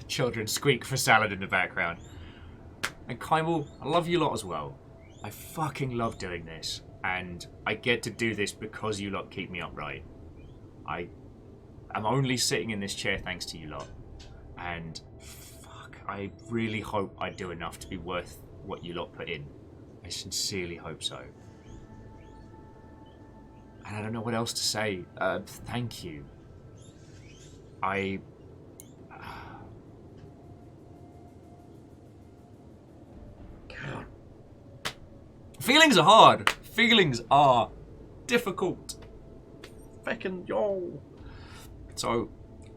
Children squeak for salad in the background. And Kymel, I love you lot as well. I fucking love doing this. And I get to do this because you lot keep me upright. I'm only sitting in this chair thanks to you lot. And fuck, I really hope I do enough to be worth what you lot put in. I sincerely hope so. And I don't know what else to say. Thank you. Feelings are hard. Feelings are difficult. Feckin' yo. So,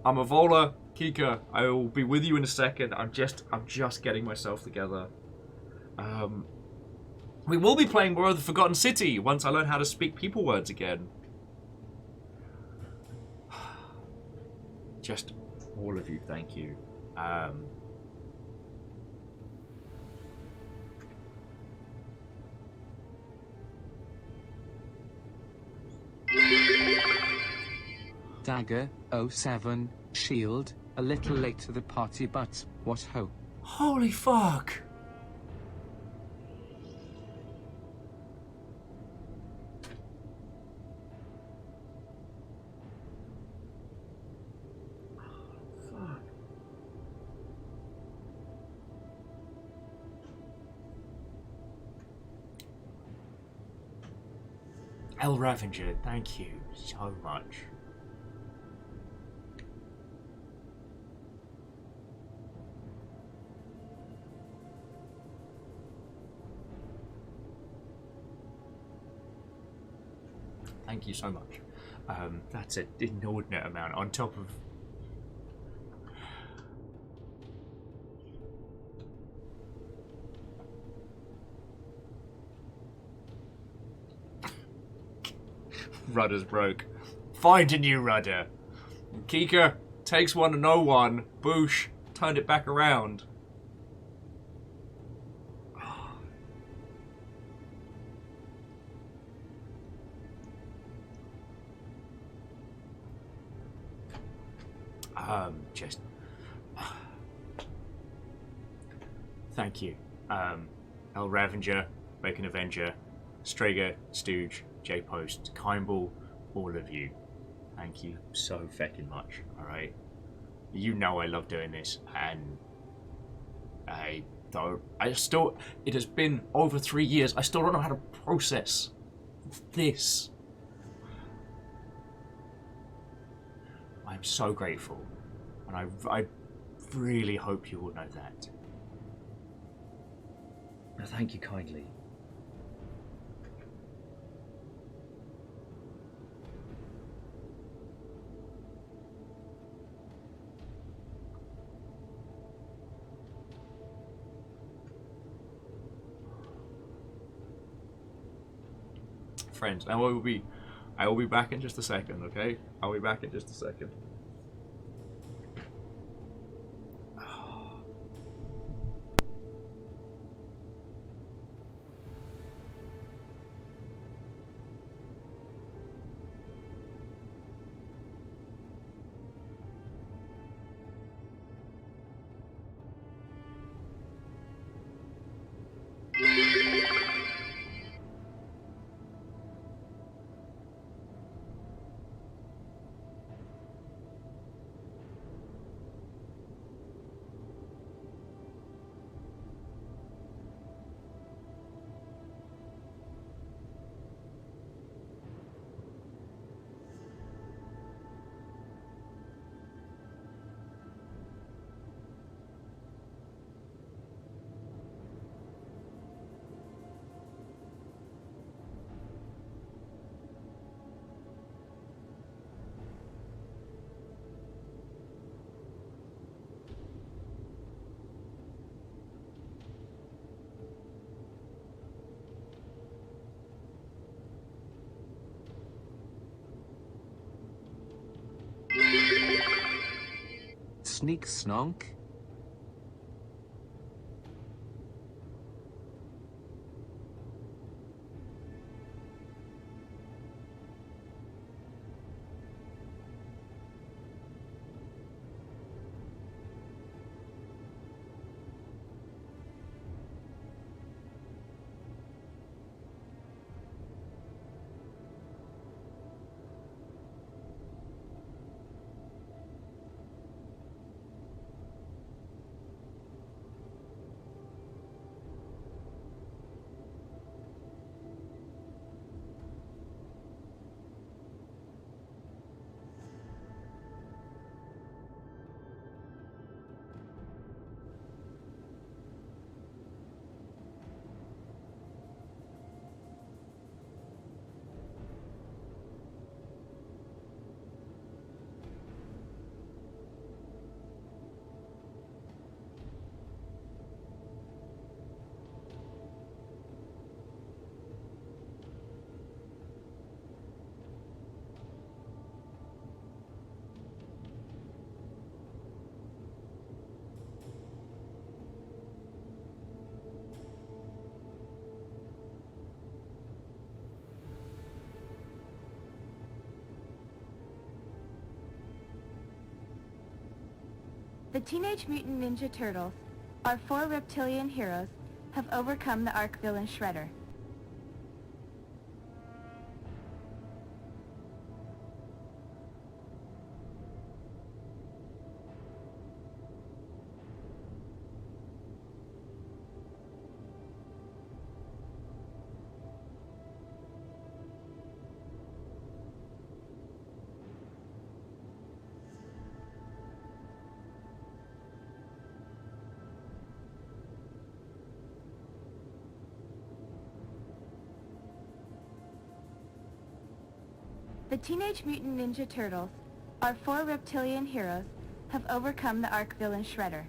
I'm a Vola, Kika. I will be with you in a second. I'm just getting myself together. We will be playing more of the Forgotten City once I learn how to speak people words again. Just all of you, thank you. Dagger, 07, shield, a little late to the party but, what ho. Holy fuck! El Ravenger, thank you so much. Thank you so much. That's an inordinate amount on top of... Rudder's broke. Find a new rudder. Kika takes one to no one. Boosh, turned it back around. Just thank you. El Ravenger, Bacon Avenger, Strager, Stooge, J Post, Kimball, all of you. Thank you so fucking much. Alright. You know I love doing this, and it has been over 3 years, I still don't know how to process this. I'm so grateful, and I really hope you all know that. Thank you kindly. Friends, I will be back in just a second, okay? I'll be back in just a second. Sneak snonk? The Teenage Mutant Ninja Turtles, our 4 reptilian heroes, have overcome the Ark villain Shredder. The Teenage Mutant Ninja Turtles, our 4 reptilian heroes, have overcome the Ark villain Shredder.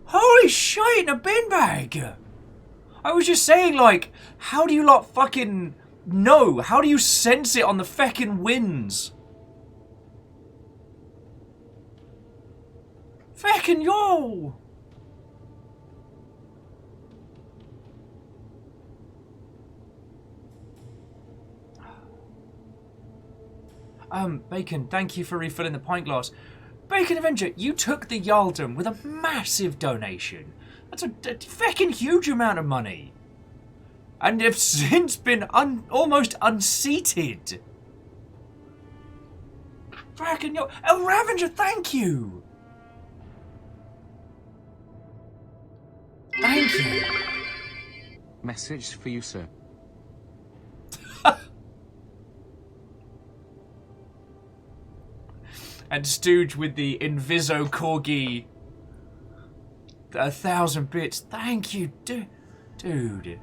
Holy shit, in a bin bag! I was just saying, like, how do you lot fucking know? How do you sense it on the feckin' winds? Feckin' yo! Bacon, thank you for refilling the pint glass. Bacon Avenger, you took the Yaldom with a massive donation. That's a feckin' huge amount of money. And have since been almost unseated. Feckin' yo... El Ravenger, thank you! Thank you. Message for you, sir. And Stooge with the Inviso Corgi 1,000 bits. Thank you, dude.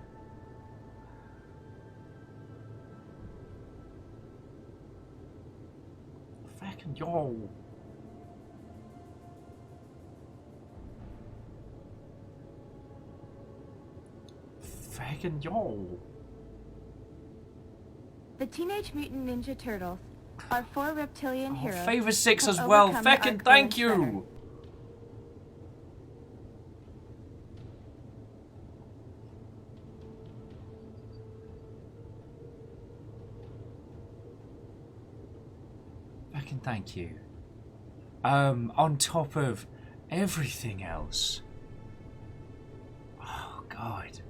Fucking yo. Fucking yo. The Teenage Mutant Ninja Turtles, our 4 reptilian heroes. Favor 6 have as well. overcome the Feckin' Ark thank villain Shredder. you. Feckin' thank you. On top of everything else. Oh God.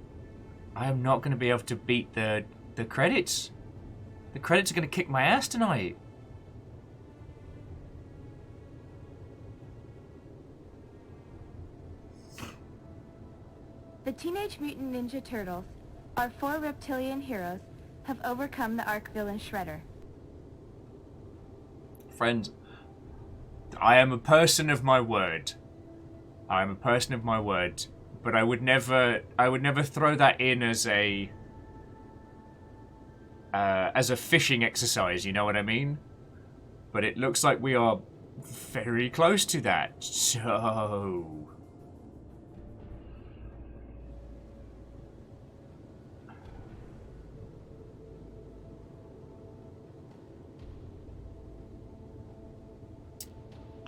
I am not going to be able to beat the credits. The credits are going to kick my ass tonight. The Teenage Mutant Ninja Turtles, our 4 reptilian heroes, have overcome the Ark villain Shredder. Friends, I am a person of my word. I am a person of my word, but I would never throw that in as a fishing exercise, you know what I mean? But it looks like we are very close to that. So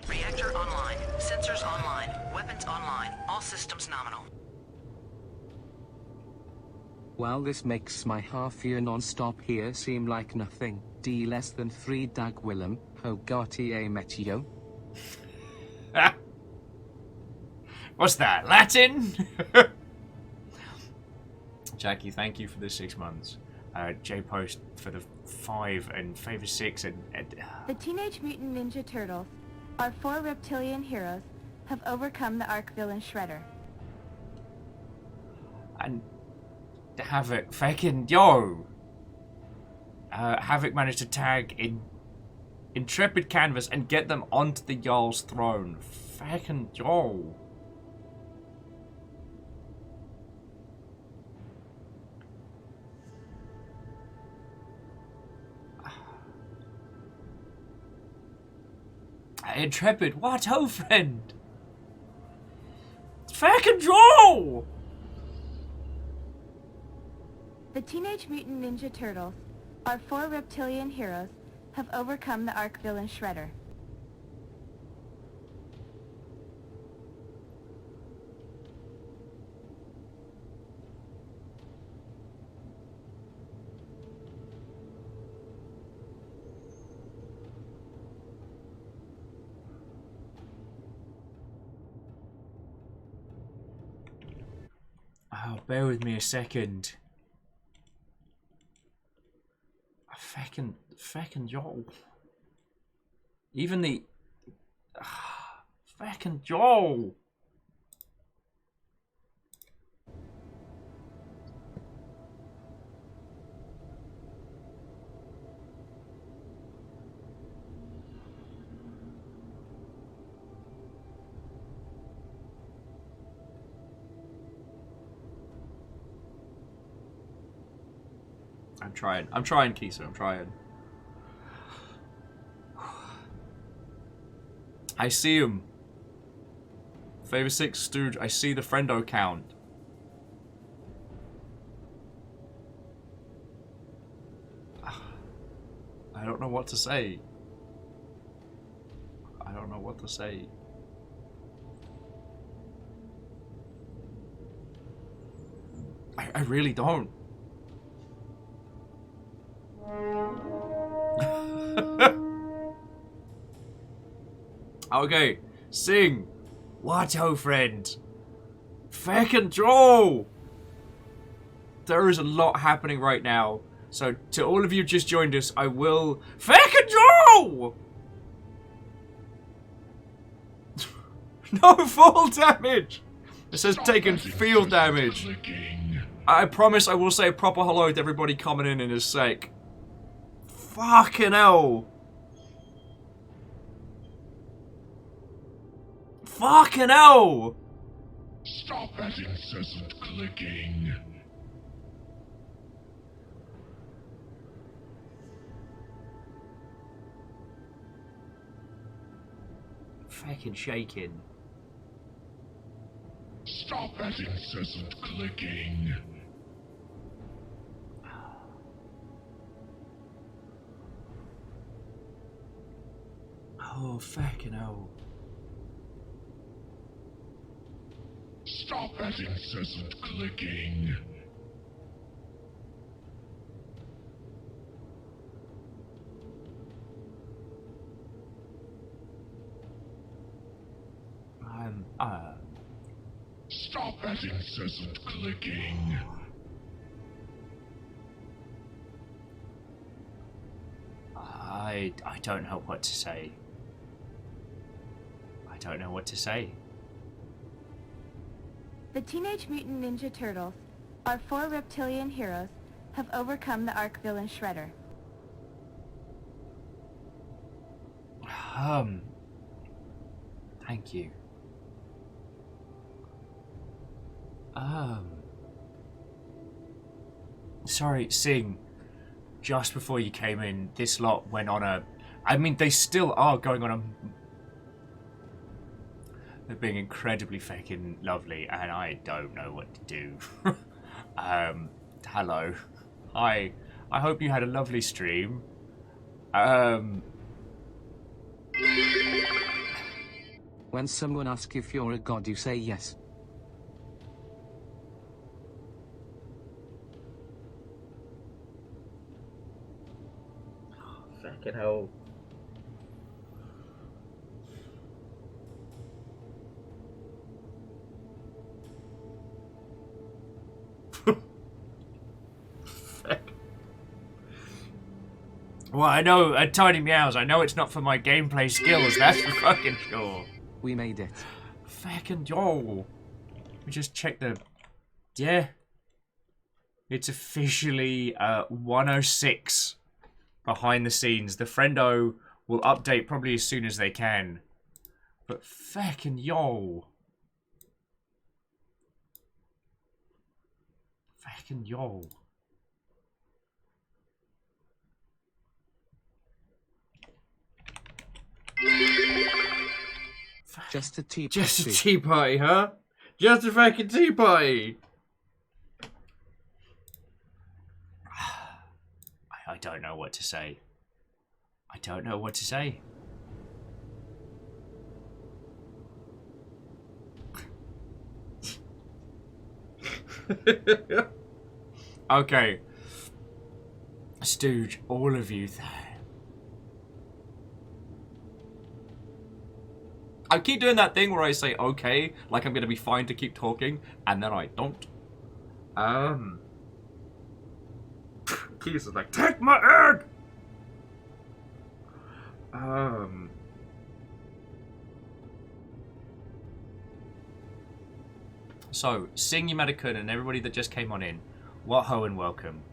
Reactor online. Sensors online. Weapons online. All systems nominal. Well, this makes my half-year non-stop here seem like nothing. D less than 3 Dag Willem, Hogati a Meteo. what's that? Latin? Jackie, thank you for the 6 months. J Post for the 5 and Favor 6 and The Teenage Mutant Ninja Turtles, our 4 reptilian heroes, have overcome the Ark villain Shredder. and Havoc, fucking yo! Havoc managed to tag in Intrepid Canvas and get them onto the Jarl's throne. Fucking yo! Intrepid, what, oh friend? Fucking Joe! The Teenage Mutant Ninja Turtles, our 4 reptilian heroes, have overcome the Ark villain Shredder. Oh, bear with me a second. Feckin' Joel. Even the... Feckin' Joel. I'm trying, Kisa, I'm trying. I see him. Favor 6 Stooge, I see the friendo count. I don't know what to say. I don't know what to say. I really don't. Okay, sing. What, oh friend? Feckin' Joe! There is a lot happening right now. So, to all of you just joined us, I will... Feckin' Joe! No fall damage! It says taken field damage. I promise I will say a proper hello to everybody coming in his sake. Fucking hell. Fucking hell! Stop that incessant clicking. Fucking shaking. Stop that incessant clicking. Oh, fucking hell. Stop that incessant clicking. Stop that incessant clicking. I don't know what to say. I don't know what to say. The Teenage Mutant Ninja Turtles, our 4 reptilian heroes, have overcome the Ark villain Shredder. Thank you. Sorry, Sing. Just before you came in, this lot went on a... I mean, they still are going on a... They're being incredibly fucking lovely, and I don't know what to do. Hello. Hi. I hope you had a lovely stream. When someone asks if you're a god, you say yes. Fucking hell. Well, I know, Tiny Meows, I know it's not for my gameplay skills, that's for fucking sure. We made it. Fucking yo. We just checked the... Yeah. It's officially 106 behind the scenes. The friendo will update probably as soon as they can. But fucking yo. Fucking yo. Just a tea party. Just a tea party, huh? Just a fucking tea party. I don't know what to say. I don't know what to say. Okay. Stooge, all of you there. I keep doing that thing where I say okay, like I'm gonna be fine to keep talking, and then I don't. Keys is like, take my egg! So, Sing Yamadakun and everybody that just came on in, what ho and welcome.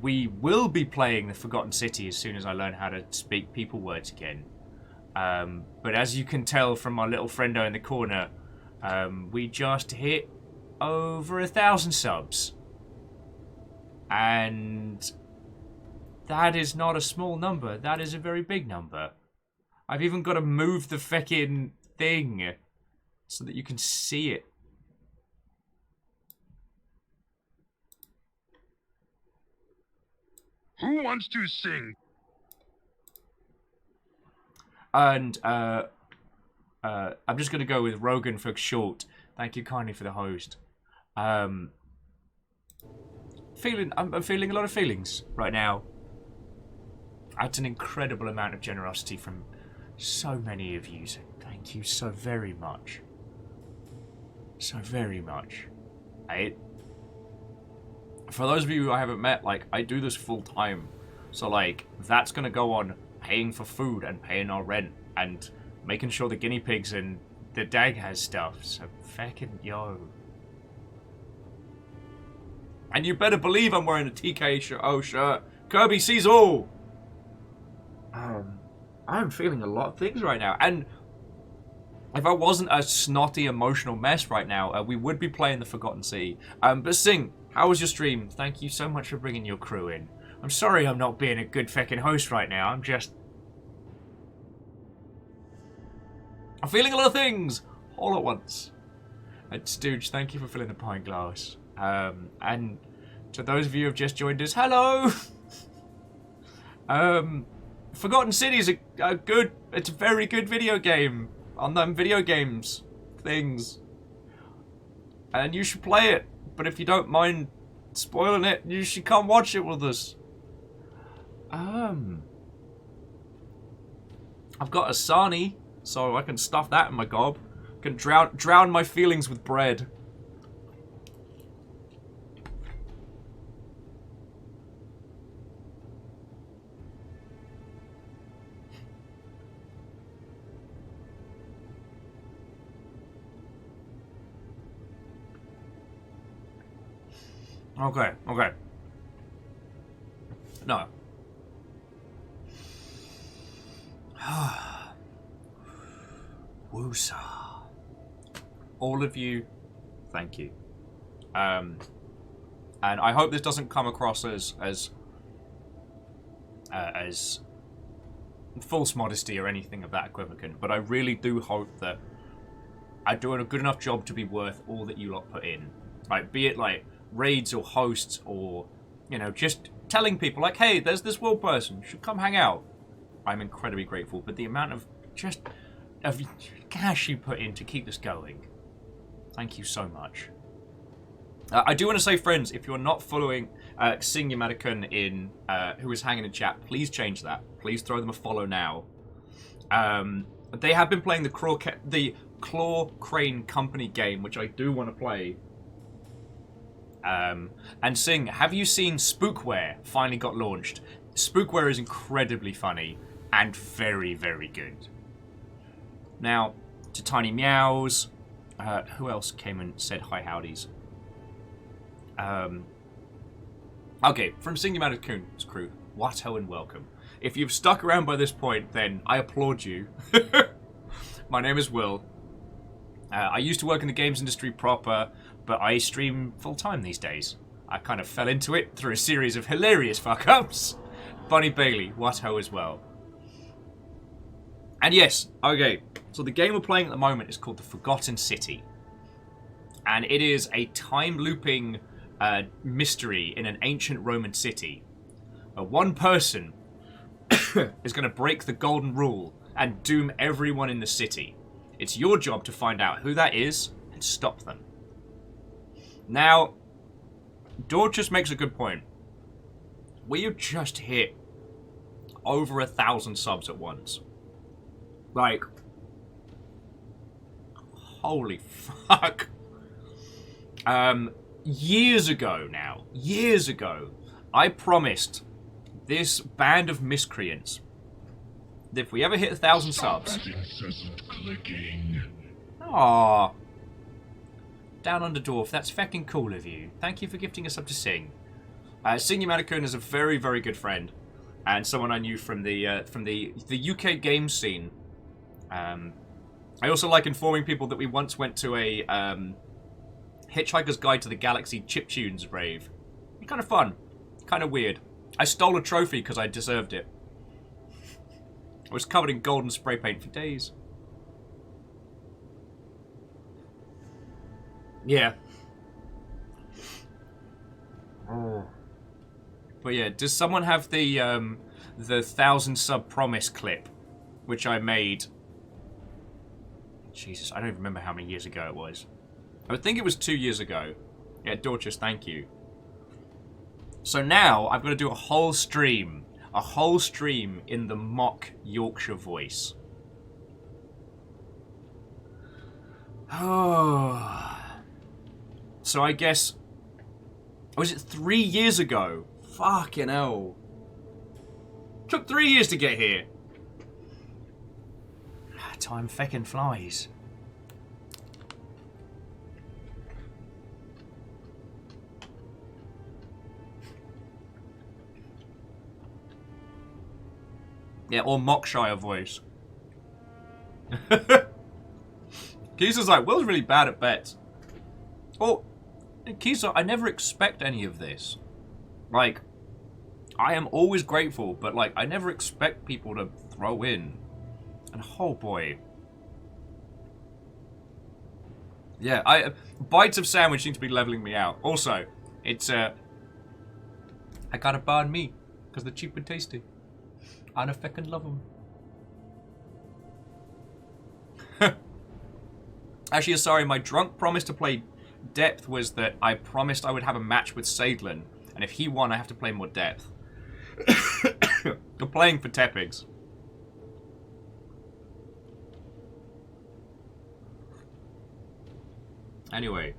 We will be playing the Forgotten City as soon as I learn how to speak people words again. But as you can tell from my little friendo in the corner, we just hit over 1,000 subs. And that is not a small number. That is a very big number. I've even got to move the feckin' thing so that you can see it. Who wants to sing? And I'm just gonna go with Rogan for short. Thank you kindly for the host. I'm feeling a lot of feelings right now. That's an incredible amount of generosity from so many of you. So thank you so very much. So very much. For those of you who I haven't met, like, I do this full time. So, like, that's gonna go on paying for food and paying our rent and making sure the guinea pigs and the dag has stuff. So, fucking yo. And you better believe I'm wearing a TKO shirt. Kirby sees all. I'm feeling a lot of things right now. And if I wasn't a snotty, emotional mess right now, we would be playing the Forgotten City. But Sing, how was your stream? Thank you so much for bringing your crew in. I'm sorry I'm not being a good feckin' host right now. I'm feeling a lot of things all at once. And Stooge, thank you for filling the pint glass. And to those of you who have just joined us, hello! Forgotten City is it's a very good video game on them video games things. And you should play it. But if you don't mind spoiling it, you should come watch it with us. I've got a sarnie, so I can stuff that in my gob. Can drown my feelings with bread. Okay. No. Woosa. All of you, thank you. And I hope this doesn't come across as false modesty or anything of that equivalent, but I really do hope that I'm doing a good enough job to be worth all that you lot put in. Like, be it like raids or hosts or, you know, just telling people like, hey, there's this world person, you should come hang out. I'm incredibly grateful, but the amount of cash you put in to keep this going, thank you so much. I do want to say, friends, if you're not following Sing Yamadakun in who is hanging in chat, please change that. Please throw them a follow now. They have been playing the Claw Crane Company game, which I do want to play. And Sing, have you seen Spookware finally got launched? Spookware is incredibly funny and very, very good. Now, to Tiny Meows, who else came and said hi howdies? Okay, from Sing Yamadakun's crew, Watto and welcome. If you've stuck around by this point, then I applaud you. My name is Will. I used to work in the games industry proper, but I stream full-time these days. I kind of fell into it through a series of hilarious fuck-ups. Bunny Bailey, Watto as well. And yes, okay, So the game we're playing at the moment is called The Forgotten City. And it is a time-looping mystery in an ancient Roman city. One person is going to break the golden rule and doom everyone in the city. It's your job to find out who that is and stop them. Now, Dorcas makes a good point. We have just hit over 1,000 subs at once. Like, holy fuck. Years ago, I promised this band of miscreants that if we ever hit 1,000 subs... Stop that incessant clicking. Aww. Down Under Dwarf, that's fucking cool of you. Thank you for gifting us up to Sing. Sing Manacun is a very, very good friend. And someone I knew from the UK games scene. I also like informing people that we once went to a Hitchhiker's Guide to the Galaxy chiptunes rave. Kind of fun. Kind of weird. I stole a trophy because I deserved it. I was covered in golden spray paint for days. Yeah. Oh. But yeah, does someone have the 1,000 sub promise clip, which I made? Jesus, I don't even remember how many years ago it was. I would think it was 2 years ago. Yeah, Dorcas, thank you. So now I've got to do a whole stream in the mock Yorkshire voice. Oh. So I guess, was it 3 years ago? Fucking hell. Took 3 years to get here. Time feckin' flies. Yeah, or Mockshire voice. Keesa's like, Will's really bad at bets. Oh, Keesa, I never expect any of this. Like, I am always grateful, but like, I never expect people to throw in. And oh boy. Yeah, bites of sandwich seem to be leveling me out. Also, it's, I gotta burn meat, because they're cheap and tasty. And I feckin' love them. Actually, sorry, my drunk promise to play Depth was that I promised I would have a match with Sadlin, and if he won, I have to play more Depth. You're playing for Tepigs. Anyway.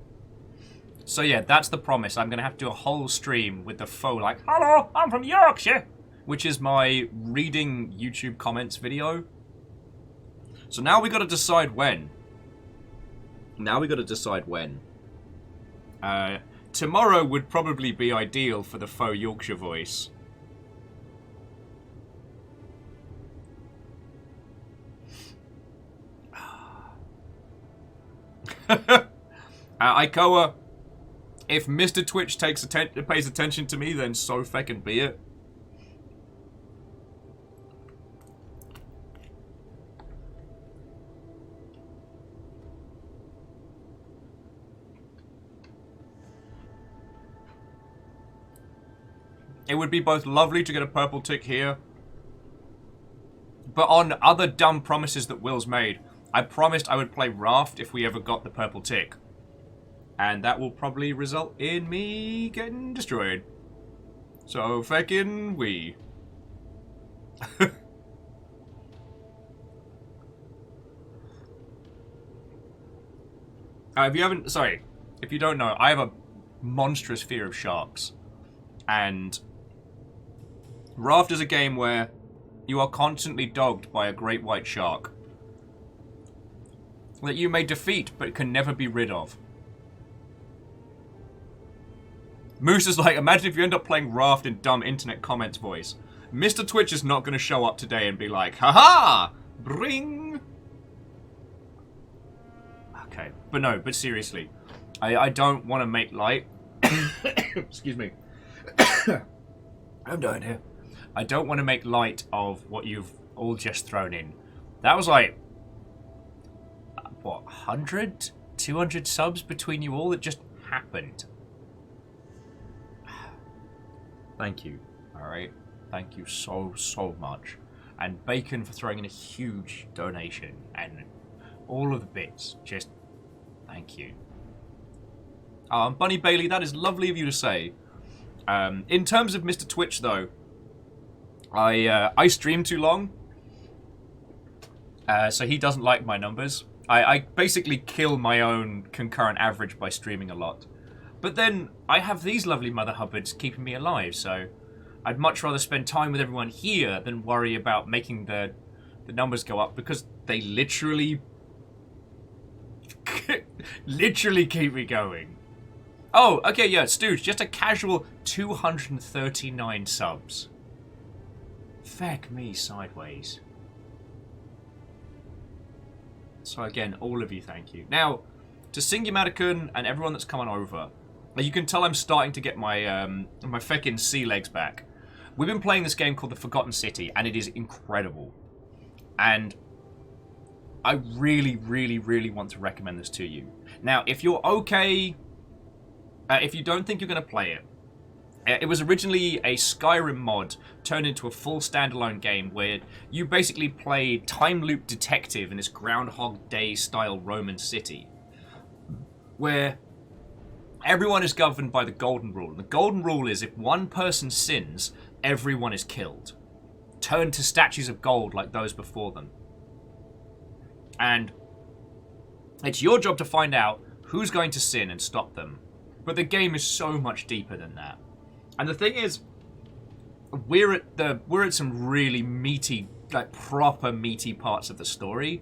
So yeah, that's the promise. I'm going to have to do a whole stream with the foe like, hello, I'm from Yorkshire, which is my reading YouTube comments video. So now we got to decide when. Tomorrow would probably be ideal for the faux Yorkshire voice. Ikoa, if Mr. Twitch pays attention to me, then so feckin' be it. It would be both lovely to get a purple tick here, but on other dumb promises that Will's made, I promised I would play Raft if we ever got the purple tick. And that will probably result in me getting destroyed. So feckin' we. If you don't know, I have a monstrous fear of sharks. And Raft is a game where you are constantly dogged by a great white shark that you may defeat but can never be rid of. Moose is like, imagine if you end up playing Raft in dumb internet comments voice. Mr. Twitch is not going to show up today and be like, haha, bring. Okay, but seriously, I don't want to make light. Excuse me. I'm dying here. I don't want to make light of what you've all just thrown in. That was like what, 100, 200 subs between you all? It just happened. Thank you, alright? Thank you so, so much. And Bacon for throwing in a huge donation. And all of the bits. Just thank you. Bunny Bailey, that is lovely of you to say. In terms of Mr. Twitch, though, I stream too long. So he doesn't like my numbers. I basically kill my own concurrent average by streaming a lot. But then I have these lovely Mother Hubbards keeping me alive, so I'd much rather spend time with everyone here than worry about making the numbers go up, because they literally keep me going. Oh, okay, yeah, Stooge, just a casual 239 subs. Feck me sideways. So again, all of you, thank you. Now, to Singumaticun and everyone that's coming over, you can tell I'm starting to get my my feckin' sea legs back. We've been playing this game called The Forgotten City, and it is incredible. And I really, really, really want to recommend this to you. Now, if you're okay, if you don't think you're going to play it, it was originally a Skyrim mod turned into a full standalone game where you basically play time loop detective in this Groundhog Day style Roman city, where everyone is governed by the golden rule. And the golden rule is if one person sins, everyone is killed, turned to statues of gold like those before them. And it's your job to find out who's going to sin and stop them. But the game is so much deeper than that. And the thing is, we're at some really meaty, like proper meaty parts of the story.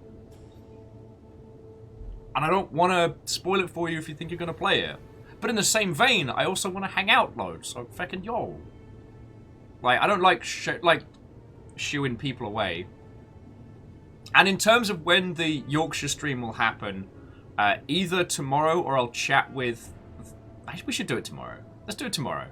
And I don't want to spoil it for you if you think you're going to play it. But in the same vein, I also want to hang out loads, so feckin' yo. Like, I don't like shooing people away. And in terms of when the Yorkshire stream will happen, either tomorrow or I'll chat with... We should do it tomorrow. Let's do it tomorrow.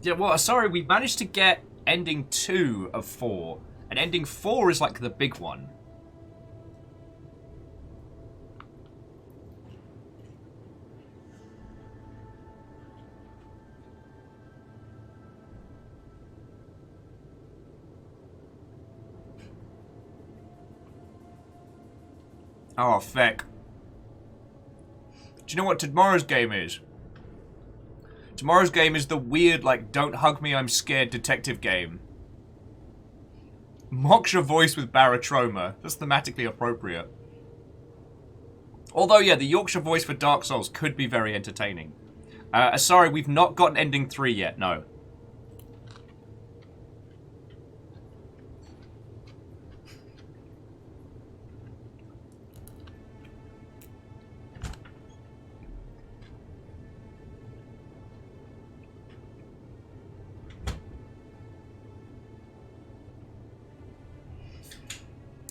Yeah, well, sorry, we managed to get ending 2 of 4. And ending 4 is like the big one. Oh, feck. Do you know what tomorrow's game is? Tomorrow's game is the weird, like, don't hug me, I'm scared detective game. Mocks your voice with barotrauma. That's thematically appropriate. Although, yeah, the Yorkshire voice for Dark Souls could be very entertaining. Sorry, we've not gotten ending 3 yet, no.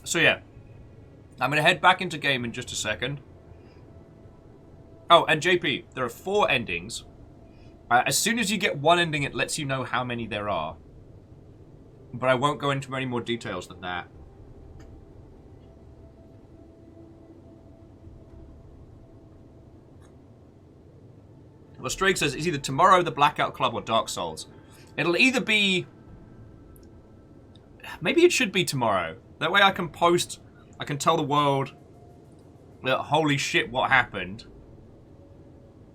So yeah, I'm going to head back into game in just a second. Oh, and JP, there are 4 endings. As soon as you get one ending, it lets you know how many there are. But I won't go into any more details than that. Well, Strake says, it's either tomorrow, the Blackout Club, or Dark Souls. It'll either be... Maybe it should be tomorrow. That way I can post, I can tell the world that holy shit what happened.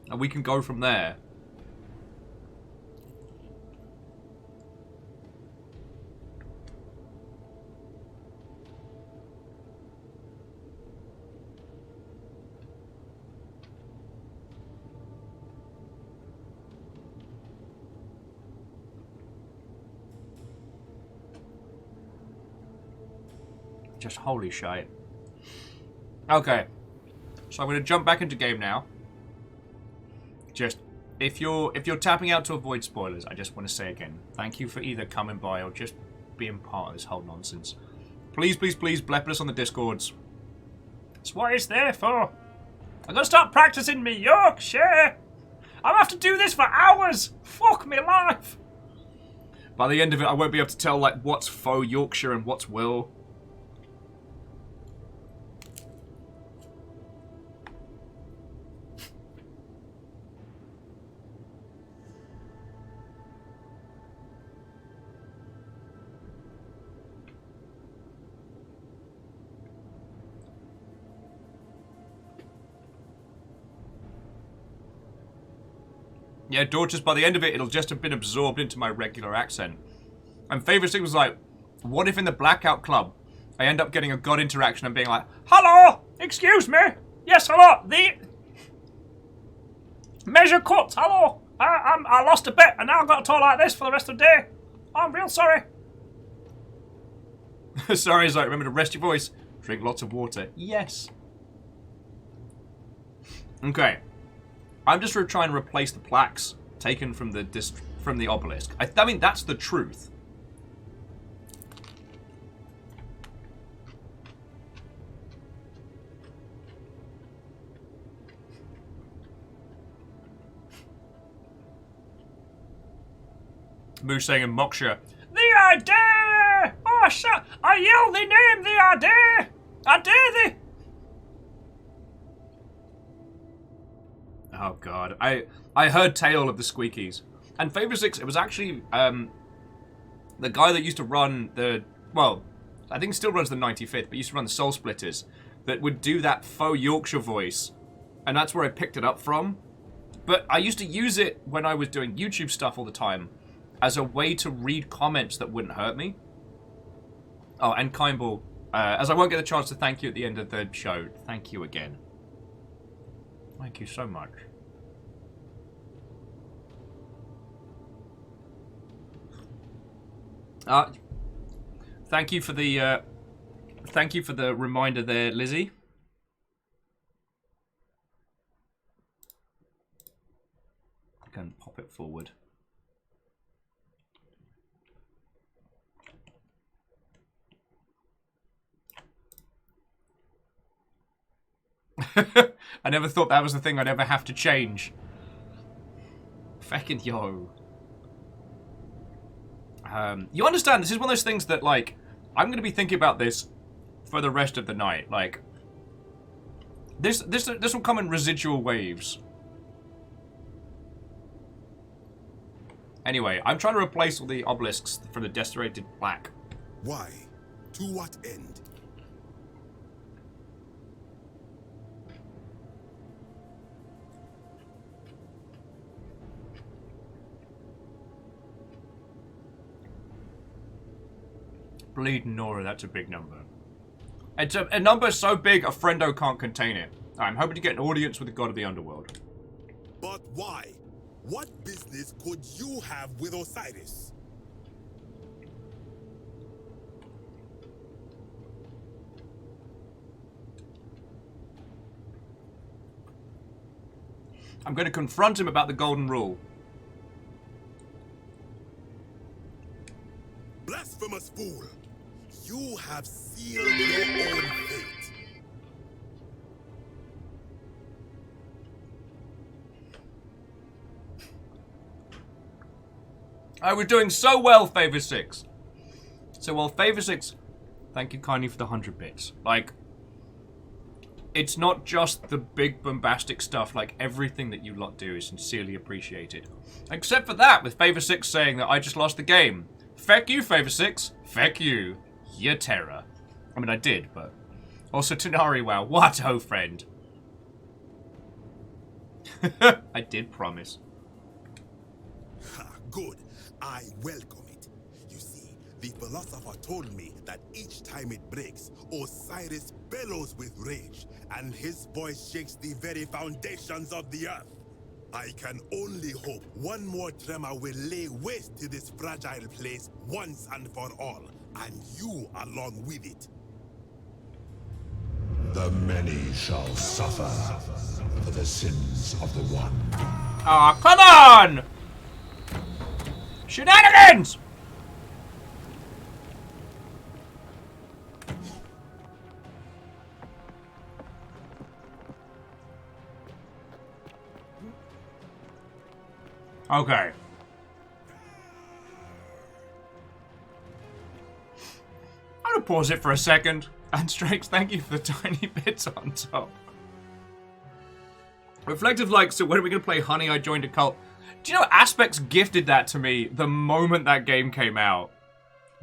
And we can go from there. Just holy shit. Okay. So I'm going to jump back into game now. Just, if you're tapping out to avoid spoilers, I just want to say again, thank you for either coming by or just being part of this whole nonsense. Please, please, please, blep us on the Discords. That's what it's there for. I'm going to start practicing me Yorkshire. I'll have to do this for hours. Fuck me life. By the end of it, I won't be able to tell, like, what's faux Yorkshire and what's Will. Yeah, Dorcas, by the end of it, it'll just have been absorbed into my regular accent. And favourite thing was like, what if in the Blackout Club, I end up getting a God interaction and being like, hello, excuse me, yes, hello, the measure cut, hello, I lost a bit and now I've got to talk like this for the rest of the day. I'm real sorry. Sorry, is like, remember to rest your voice, drink lots of water. Yes. Okay. I'm just trying to replace the plaques taken from the obelisk. I mean, that's the truth. Moose saying in Moksha, the idea! Oh, shut! I yell the name, the idea! I dare thee! Oh god, I heard tale of the squeakies. And Favor 6, it was actually the guy that used to run the, well, I think still runs the 95th, but used to run the Soul Splitters, that would do that faux Yorkshire voice. And that's where I picked it up from. But I used to use it when I was doing YouTube stuff all the time as a way to read comments that wouldn't hurt me. Oh, and Kindball, as I won't get the chance to thank you at the end of the show, thank you again. Thank you so much. Thank you for the reminder there, Lizzie. I can pop it forward. I never thought that was the thing I'd ever have to change. Feckin' yo. You understand, this is one of those things that, like, I'm going to be thinking about this for the rest of the night. Like, this will come in residual waves. Anyway, I'm trying to replace all the obelisks for the desecrated plaque. Why? To what end? Bleeding Nora, that's a big number. It's a number so big a friendo can't contain it. I'm hoping to get an audience with the god of the underworld. But why? What business could you have with Osiris? I'm going to confront him about the golden rule. Blasphemous fool! You have sealed your own fate. I was doing so well, Favor 6. So, well, Favor 6, thank you kindly for the 100 bits. Like, it's not just the big bombastic stuff, like, everything that you lot do is sincerely appreciated. Except for that, with Favor 6 saying that I just lost the game. Feck you, Favor 6. Feck you. Your terror. I mean, I did, but... Also, Tanari, wow. What, oh, friend? I did promise. Ha, good. I welcome it. You see, the philosopher told me that each time it breaks, Osiris bellows with rage, and his voice shakes the very foundations of the earth. I can only hope one more tremor will lay waste to this fragile place once and for all, and you along with it. The many shall suffer for the sins of the one. Aw, come on! Shenanigans! Okay. gonna pause it for a second. And Strikes, thank you for the tiny bits on top. Reflective like, so when are we gonna play Honey, I Joined a Cult? Do you know Aspects gifted that to me the moment that game came out?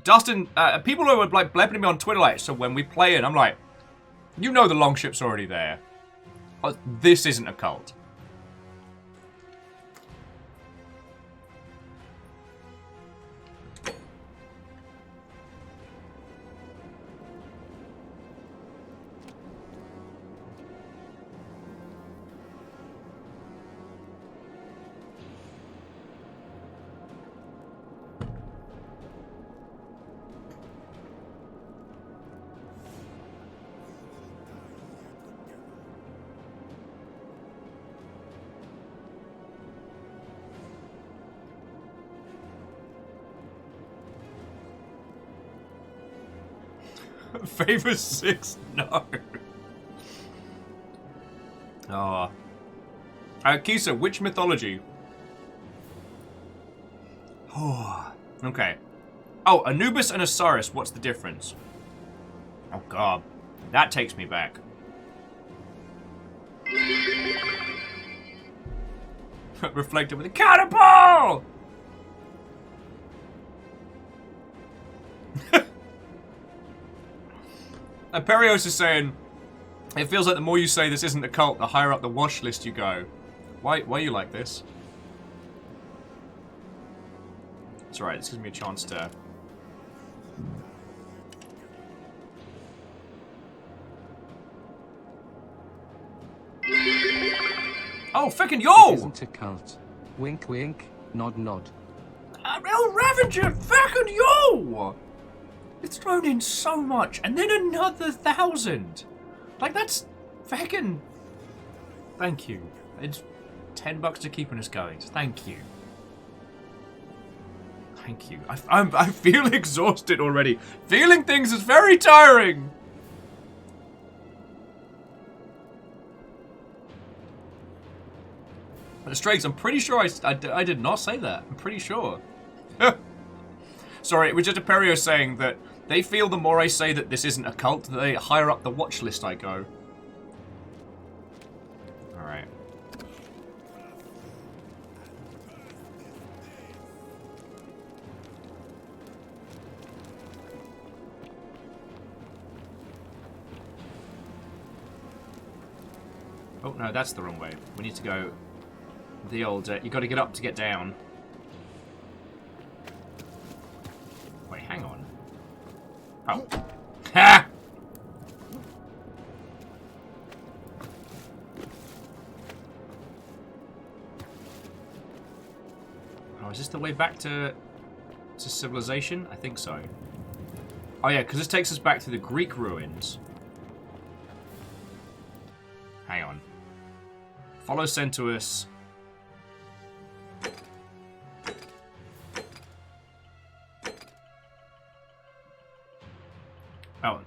Dustin, people who were like blebbing me on Twitter like, so when we play it, I'm like, you know the longship's already there. This isn't a cult. Favor 6? No. Oh. Kisa, which mythology? Oh. Okay. Oh, Anubis and Osiris, what's the difference? Oh god. That takes me back. Reflected with a cannonball! Perios is saying, it feels like the more you say this isn't a cult, the higher up the watch list you go. Why are you like this? It's alright, this gives me a chance to... Oh, fucking yo! It isn't a cult. Wink wink, nod nod. El Ravager, fucking yo! It's thrown in so much, and then another 1,000. Like, that's fucking... Thank you. It's $10 to keeping us going. Thank you. Thank you. I feel exhausted already. Feeling things is very tiring. But Strays, I'm pretty sure I did not say that. I'm pretty sure. Sorry, it was just a Perio saying that they feel the more I say that this isn't a cult, the higher up the watch list I go. Alright. Oh, no, that's the wrong way. We need to go the old... you got to get up to get down. Wait, hang on. Oh. Ha! Oh, is this the way back to civilization? I think so. Oh yeah, because this takes us back to the Greek ruins. Hang on. Follow Centaurus. Oh.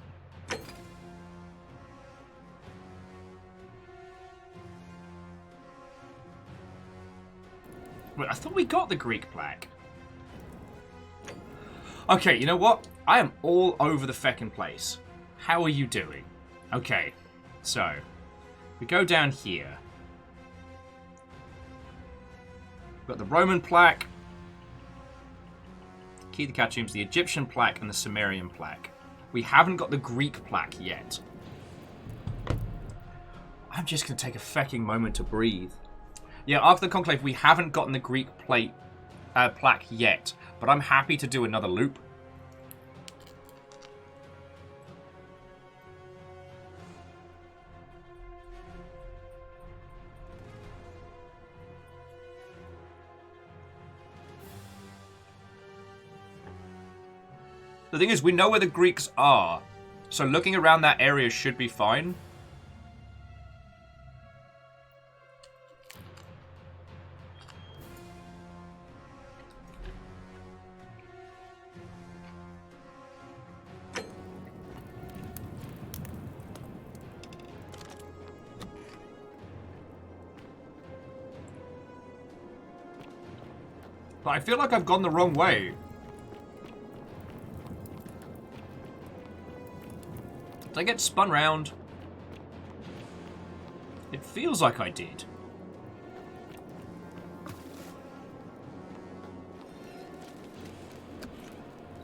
Wait, I thought we got the Greek plaque. Okay, you know what? I am all over the feckin' place. How are you doing? Okay, so we go down here. We've got the Roman plaque, Key to the Catacombs, the Egyptian plaque, and the Sumerian plaque. We haven't got the Greek plaque yet. I'm just going to take a fecking moment to breathe. Yeah, after the Conclave, we haven't gotten the Greek plaque yet, but I'm happy to do another loop. The thing is, we know where the Greeks are, so looking around that area should be fine. But I feel like I've gone the wrong way. Did I get spun round? It feels like I did.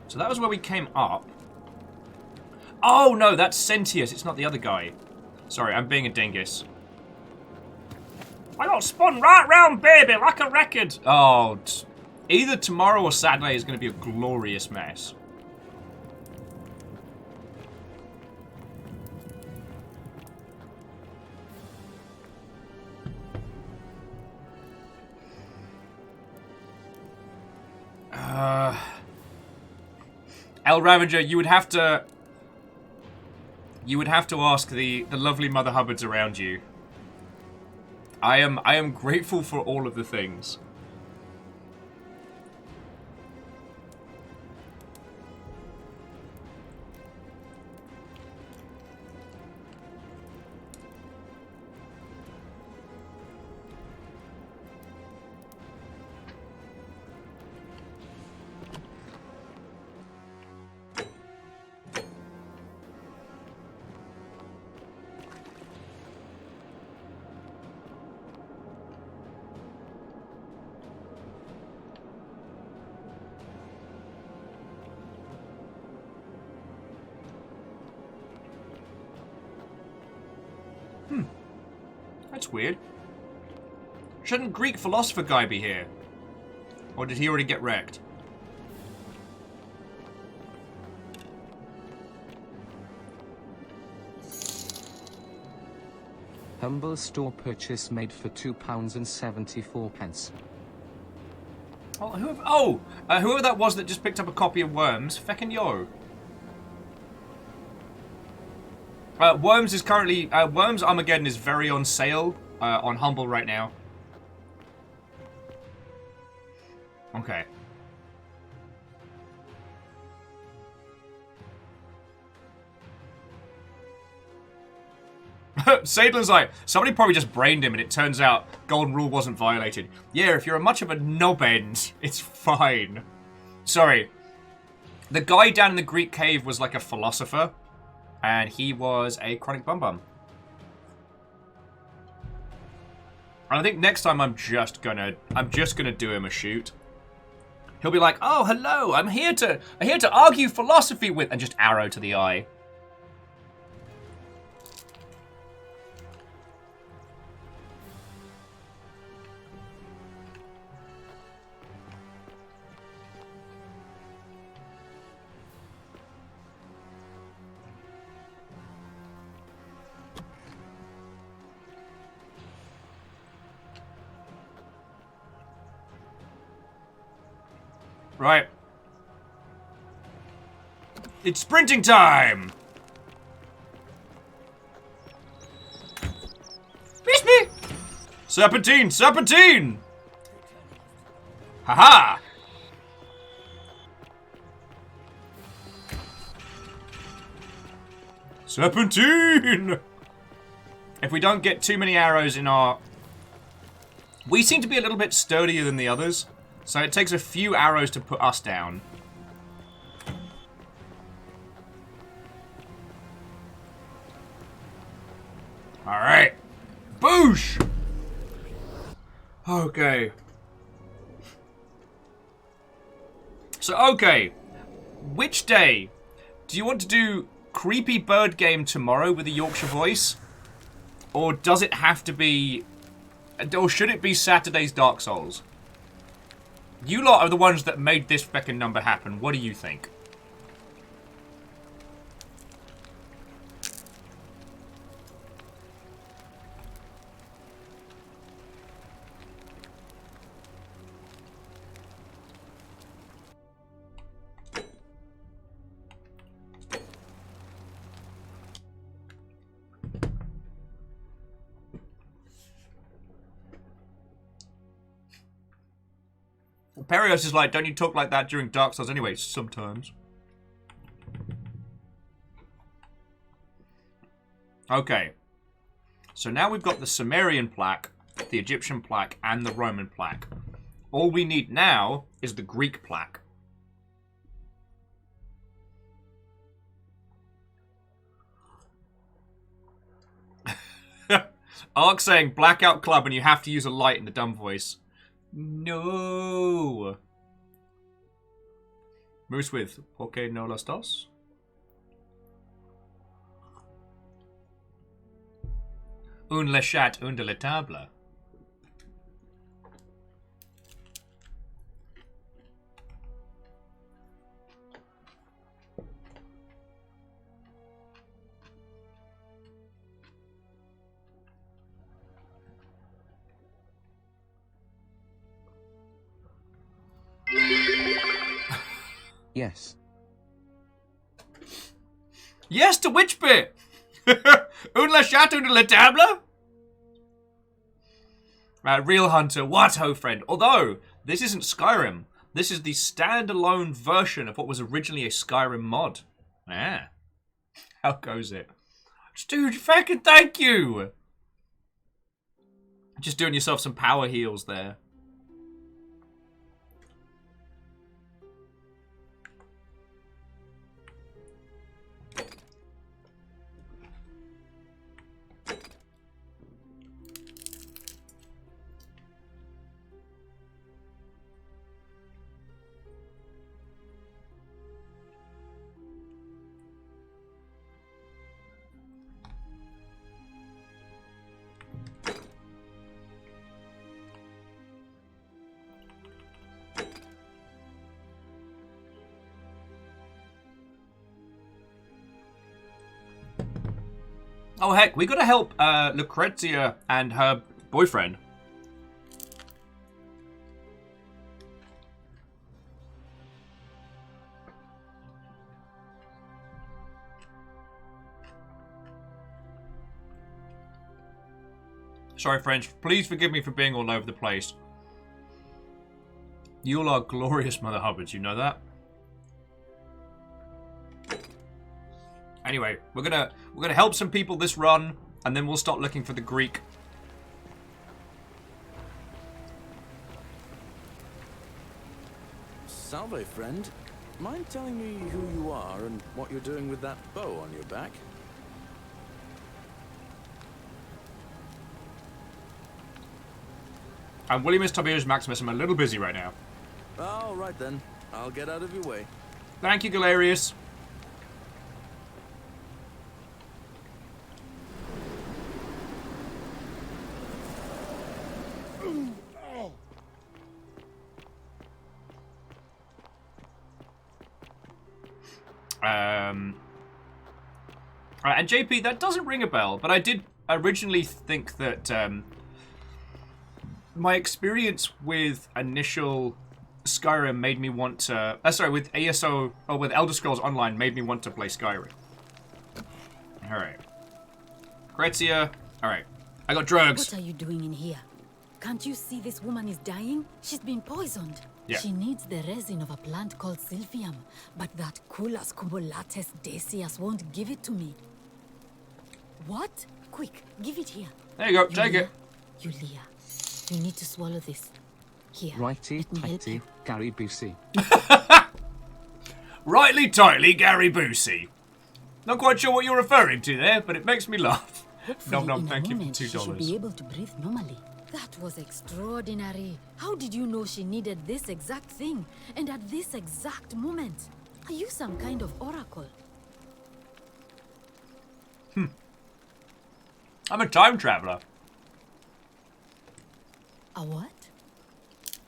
So that was where we came up. Oh no, that's Sentius. It's not the other guy. Sorry, I'm being a dingus. I got spun right round, baby, like a record. Oh, either tomorrow or Saturday is going to be a glorious mess. El Ravager, you would have to ask the lovely Mother Hubbards around you. I am grateful for all of the things. That's weird. Shouldn't Greek philosopher guy be here? Or did he already get wrecked? Humble store purchase made for £2.74. Whoever that was that just picked up a copy of Worms, feckin' yo. Worms is currently... Worms Armageddon is very on sale on Humble right now. Okay. Sadler's like, somebody probably just brained him and it turns out Golden Rule wasn't violated. Yeah, if you're much of a knobend, it's fine. Sorry. The guy down in the Greek cave was like a philosopher. And he was a chronic bum bum. And I think next time I'm just gonna do him a shoot. He'll be like, "Oh, hello, I'm here to argue philosophy with," and just arrow to the eye. Right. It's sprinting time! Miss me! Serpentine! Serpentine! Haha! Serpentine! If we don't get too many arrows in our... We seem to be a little bit sturdier than the others. So it takes a few arrows to put us down. Alright. Boosh! Okay. So, okay. Which day? Do you want to do creepy bird game tomorrow with a Yorkshire voice? Or does it have to be... Or should it be Saturday's Dark Souls? You lot are the ones that made this feckin' number happen. What do you think? Perios is like, don't you talk like that during Dark Souls anyway? Sometimes. Okay. So now we've got the Sumerian plaque, the Egyptian plaque, and the Roman plaque. All we need now is the Greek plaque. Ark saying blackout club and you have to use a light in the dumb voice. No. Moose with Poke no los dos. Un le chat under la table. Yes. Yes, to which bit? Un la chat under la table? Real Hunter, what ho friend. Although, this isn't Skyrim. This is the standalone version of what was originally a Skyrim mod. Ah. How goes it? Dude, fucking thank you! Just doing yourself some power heals there. Oh heck, we gotta help Lucretia and her boyfriend. Sorry, French. Please forgive me for being all over the place. You all are glorious, Mother Hubbards. You know that. Anyway, we're gonna help some people this run, and then we'll start looking for the Greek. Salve, friend. Mind telling me who you are and what you're doing with that bow on your back? I'm Williamus Tiberius Maximus. I'm a little busy right now. All right then. I'll get out of your way. Thank you, Galerius. And JP, that doesn't ring a bell, but I did originally think that my experience with initial Skyrim made me want to... with ASO, or with Elder Scrolls Online made me want to play Skyrim. Alright. Lucretia. Alright. I got drugs. What are you doing in here? Can't you see this woman is dying? She's been poisoned. Yeah. She needs the resin of a plant called Sylphium, but that Culas cumulatus decius won't give it to me. What? Quick, give it here. There you go, take it. Yulia, you need to swallow this. Here, Righty, let me help tighty, you. Gary Busey. Rightly tightly, Gary Busey. Not quite sure what you're referring to there, but it makes me laugh. Nom nom, In a thank you for moment, She should $2. be able to breathe normally. That was extraordinary. How did you know she needed this exact thing, and at this exact moment? Are you some kind of oracle? I'm a time traveler. A what?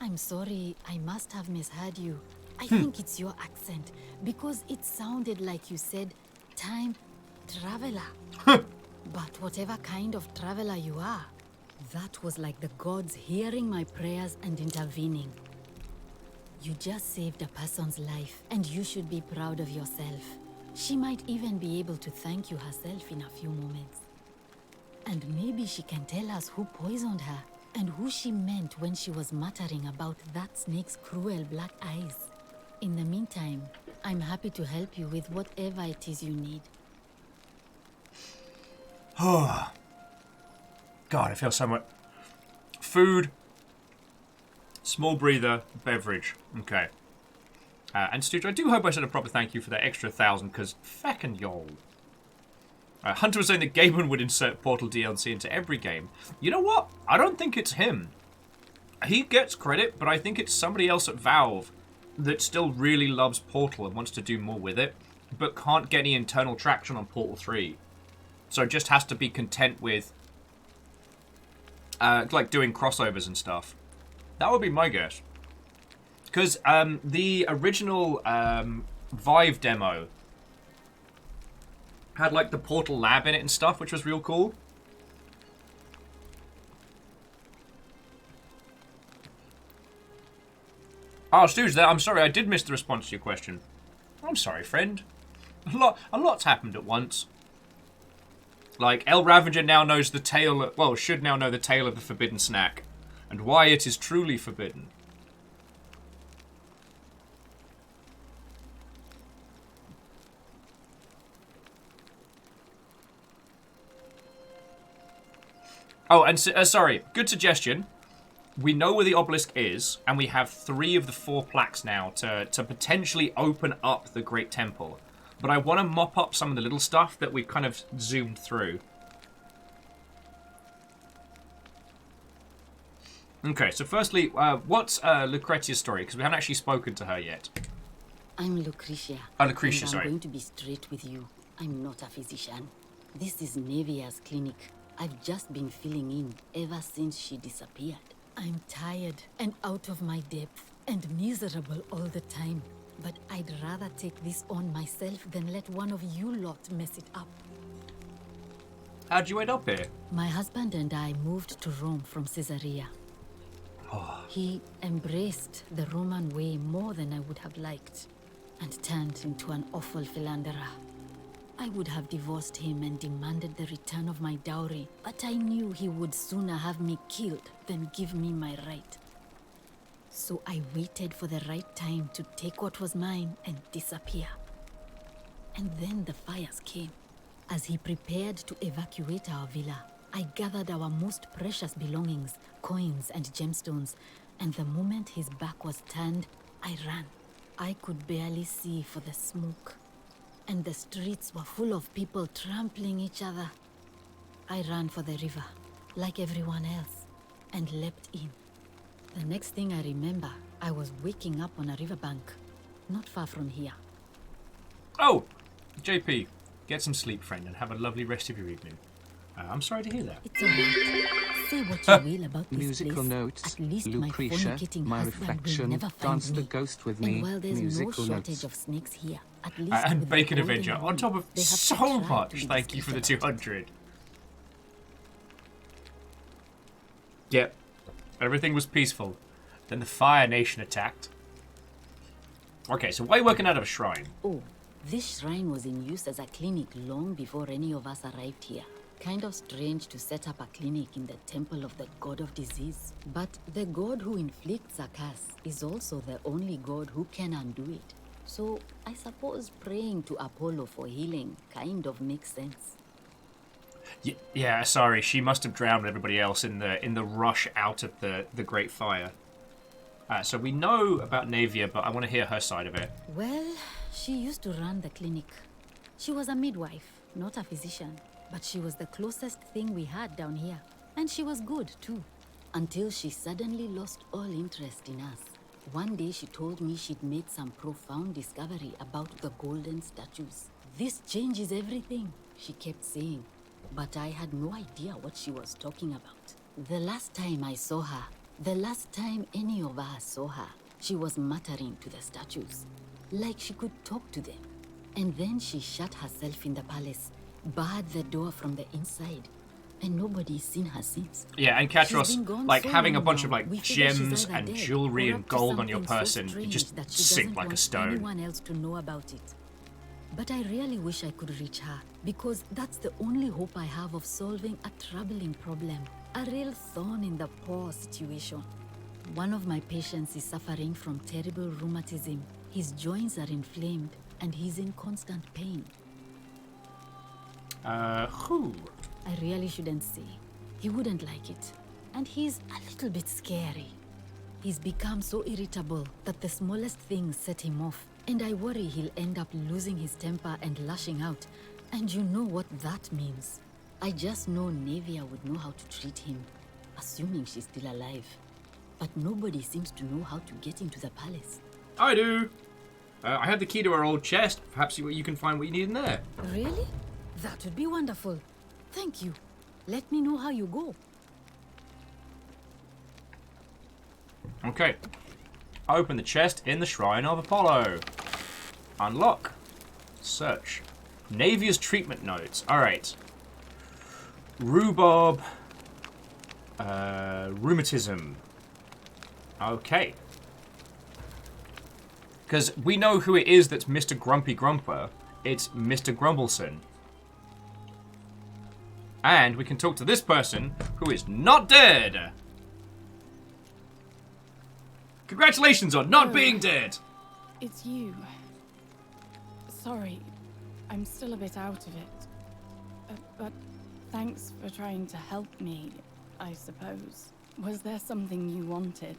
I'm sorry, I must have misheard you. I think it's your accent, because it sounded like you said time traveler. But whatever kind of traveler you are, that was like the gods hearing my prayers and intervening. You just saved a person's life, and you should be proud of yourself. She might even be able to thank you herself in a few moments. And maybe she can tell us who poisoned her, and who she meant when she was muttering about that snake's cruel black eyes. In the meantime, I'm happy to help you with whatever it is you need. God, I feel so much. Food, small breather, beverage. Okay. And Stooge, I do hope I said a proper thank you for that extra 1,000, because feckin' y'all. Hunter was saying that Gaiman would insert Portal DLC into every game. You know what? I don't think it's him. He gets credit, but I think it's somebody else at Valve that still really loves Portal and wants to do more with it, but can't get any internal traction on Portal 3. So just has to be content with like doing crossovers and stuff. That would be my guess. Because the original Vive demo had like the Portal lab in it and stuff, which was real cool. Oh, Stu's there. I'm sorry, I did miss the response to your question. I'm sorry, friend. A lot's happened at once. Like, El Ravager now knows the tale, well, should now know the tale of the forbidden snack, and why it is truly forbidden. Oh, and sorry, good suggestion. We know where the obelisk is, and we have 3 of the 4 plaques now to potentially open up the Great Temple. But I want to mop up some of the little stuff that we've kind of zoomed through. Okay, so firstly, what's Lucretia's story? Because we haven't actually spoken to her yet. I'm Lucretia. Oh, Lucretia, and sorry. I'm going to be straight with you. I'm not a physician. This is Nevia's clinic. I've just been filling in ever since she disappeared. I'm tired and out of my depth and miserable all the time. But I'd rather take this on myself than let one of you lot mess it up. How'd you end up here? My husband and I moved to Rome from Caesarea. He embraced the Roman way more than I would have liked, and turned into an awful philanderer. I would have divorced him and demanded the return of my dowry, but I knew he would sooner have me killed than give me my right. So I waited for the right time to take what was mine and disappear. And then the fires came. As he prepared to evacuate our villa, I gathered our most precious belongings, coins and gemstones, and the moment his back was turned, I ran. I could barely see for the smoke, and the streets were full of people trampling each other. I ran for the river, like everyone else, and leapt in. The next thing I remember, I was waking up on a riverbank, not far from here. Oh, JP, get some sleep, friend, and have a lovely rest of your evening. I'm sorry to hear that. It's alright. Say what you will about this Musical place. notes. At least Lucretia, my fornicating my husband reflection, will never find dance the me. ghost with And me. while there's no Musical shortage notes. of snakes here, at least And with Bacon the golden Avenger, on one, top of they have so tried to much. be Thank you for the discreet about it. 200. Yep. Everything was peaceful. Then the Fire Nation attacked. Okay, so why are you working out of a shrine? Oh, this shrine was in use as a clinic long before any of us arrived here. Kind of strange to set up a clinic in the temple of the god of disease. But the god who inflicts a curse is also the only god who can undo it. So I suppose praying to Apollo for healing kind of makes sense. Yeah, sorry, she must have drowned everybody else in the rush out of the Great Fire. So we know about Navia, but I want to hear her side of it. Well, she used to run the clinic. She was a midwife, not a physician. But she was the closest thing we had down here. And she was good, too. Until she suddenly lost all interest in us. One day she told me she'd made some profound discovery about the golden statues. This changes everything, she kept saying. But I had no idea what she was talking about. The last time I saw her, the last time any of us saw her, she was muttering to the statues. Like she could talk to them. And then she shut herself in the palace, barred the door from the inside, and nobody's seen her since. Yeah, and Katros, like so having a long bunch now, of like we figure she's gems either and dead jewelry or and up to gold on your something so person, you strange just that she sink doesn't like a want stone. anyone else to know about it. But I really wish I could reach her, because that's the only hope I have of solving a troubling problem, a real thorn in the paw situation. One of my patients is suffering from terrible rheumatism. His joints are inflamed, and he's in constant pain. Who? I really shouldn't say. He wouldn't like it. And he's a little bit scary. He's become so irritable that the smallest things set him off. And I worry he'll end up losing his temper and lashing out, And you know what that means. I just know Nevia would know how to treat him, assuming she's still alive. But nobody seems to know how to get into the palace. I do. I have the key to her old chest. Perhaps you can find what you need in there. Really? That would be wonderful. Thank you. Let me know how you go. Okay. Open the chest in the Shrine of Apollo. Unlock. Search. Navia's treatment notes. Alright. Rhubarb. Rheumatism. Okay. Because we know who it is that's Mr. Grumpy Grumper. It's Mr. Grumbleson. And we can talk to this person who is not dead. Congratulations on not being dead. It's you. Sorry, I'm still a bit out of it. But thanks for trying to help me, I suppose. Was there something you wanted?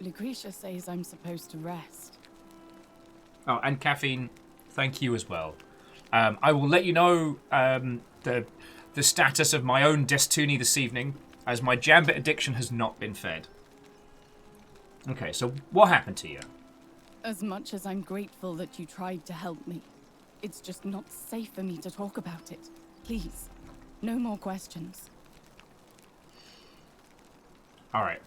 Lucretia says I'm supposed to rest. Oh, and caffeine, thank you as well. I will let you know the status of my own Destiny this evening, as my Jambit addiction has not been fed. Okay, so what happened to you? As much as I'm grateful that you tried to help me, it's just not safe for me to talk about it. Please, no more questions. All right.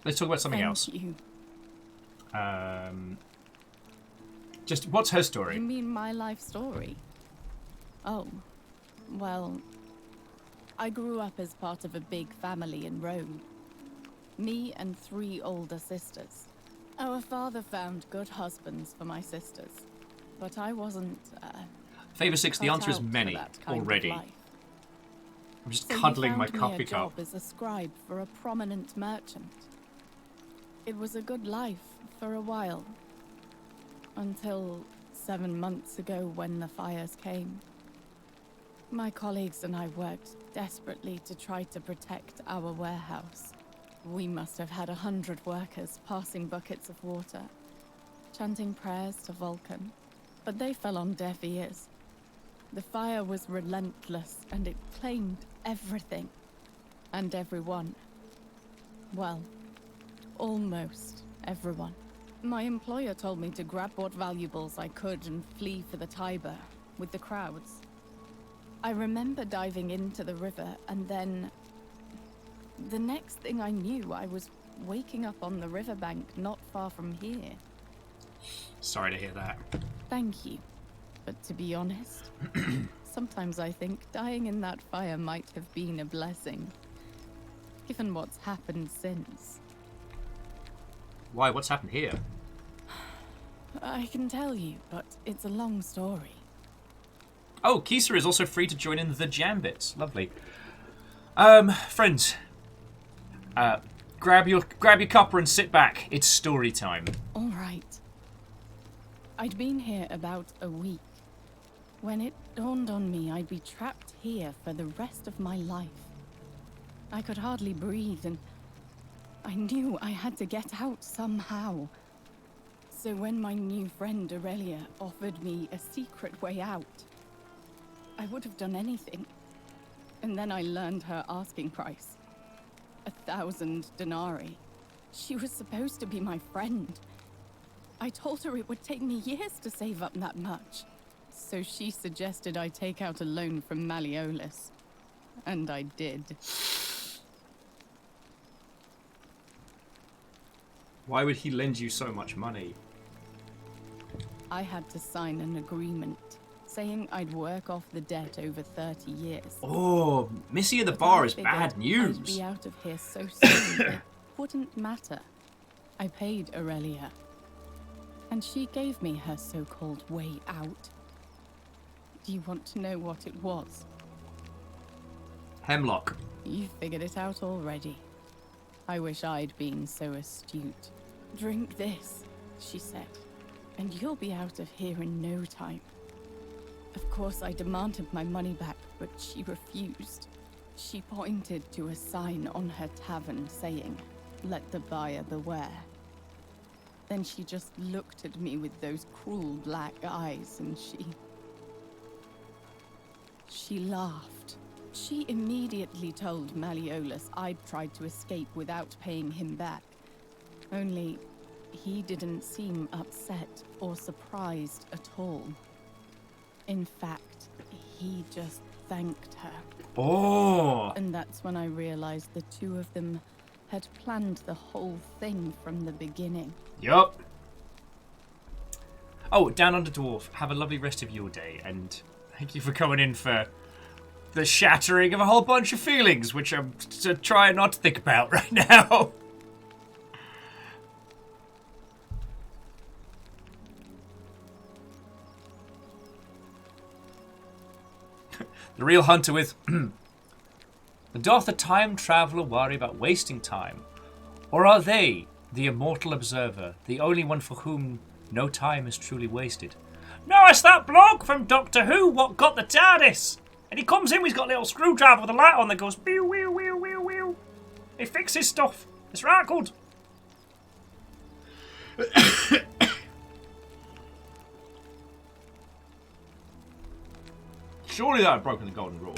Let's talk about something else. Thank you. Just, what's her story? You mean my life story? Oh, well, I grew up as part of a big family in Rome. Me and 3 older sisters. Our father found good husbands for my sisters, but I wasn't, Favor 6, the cut answer is out for many that kind of already. life. I'm just So cuddling he my found me coffee a job cup. as a scribe for a prominent merchant. It was a good life for a while. Until 7 months ago when the fires came. My colleagues and I worked desperately to try to protect our warehouse. We must have had 100 workers passing buckets of water, chanting prayers to Vulcan, but they fell on deaf ears. The fire was relentless and it claimed everything and everyone. Well, almost everyone. My employer told me to grab what valuables I could and flee for the Tiber with the crowds. I remember diving into the river and then... the next thing I knew, I was waking up on the riverbank not far from here. Sorry to hear that. Thank you. But to be honest, sometimes I think dying in that fire might have been a blessing. Given what's happened since. Why? What's happened here? I can tell you, but it's a long story. Oh, Kisa is also free to join in the Jambits. Lovely. Friends, grab your cuppa and sit back. It's story time. All right. I'd been here about a week when it dawned on me I'd be trapped here for the rest of my life. I could hardly breathe, and I knew I had to get out somehow. So when my new friend Aurelia offered me a secret way out, I would have done anything. And then I learned her asking price. 1,000 denarii. She was supposed to be my friend. I told her it would take me years to save up that much. So she suggested I take out a loan from Malleolus. And I did. Why would he lend you so much money? I had to sign an agreement saying I'd work off the debt over 30 years. Oh, Missy at the bar is bad news. I'd be out of here so soon it wouldn't matter. I paid Aurelia, and she gave me her so-called way out. Do you want to know what it was? Hemlock. You figured it out already. I wish I'd been so astute. Drink this, she said, and you'll be out of here in no time. Of course, I demanded my money back, but she refused. She pointed to a sign on her tavern saying, "Let the buyer beware." Then she just looked at me with those cruel black eyes and she laughed. She immediately told Malleolus I'd tried to escape without paying him back. Only, he didn't seem upset or surprised at all. In fact, he just thanked her. Oh! And that's when I realized the two of them had planned the whole thing from the beginning. Yup. Oh, Down Under Dwarf, have a lovely rest of your day, and thank you for coming in for the shattering of a whole bunch of feelings, which I'm trying not to think about right now. The real hunter with... Doth the time traveller worry about wasting time? Or are they, the immortal observer, the only one for whom no time is truly wasted? No, it's that bloke from Doctor Who what got the TARDIS. And he comes in, he's got a little screwdriver with a light on that goes pew, whew, whew, whew, whew. He fixes stuff. It's right good. Surely that had broken the golden rule.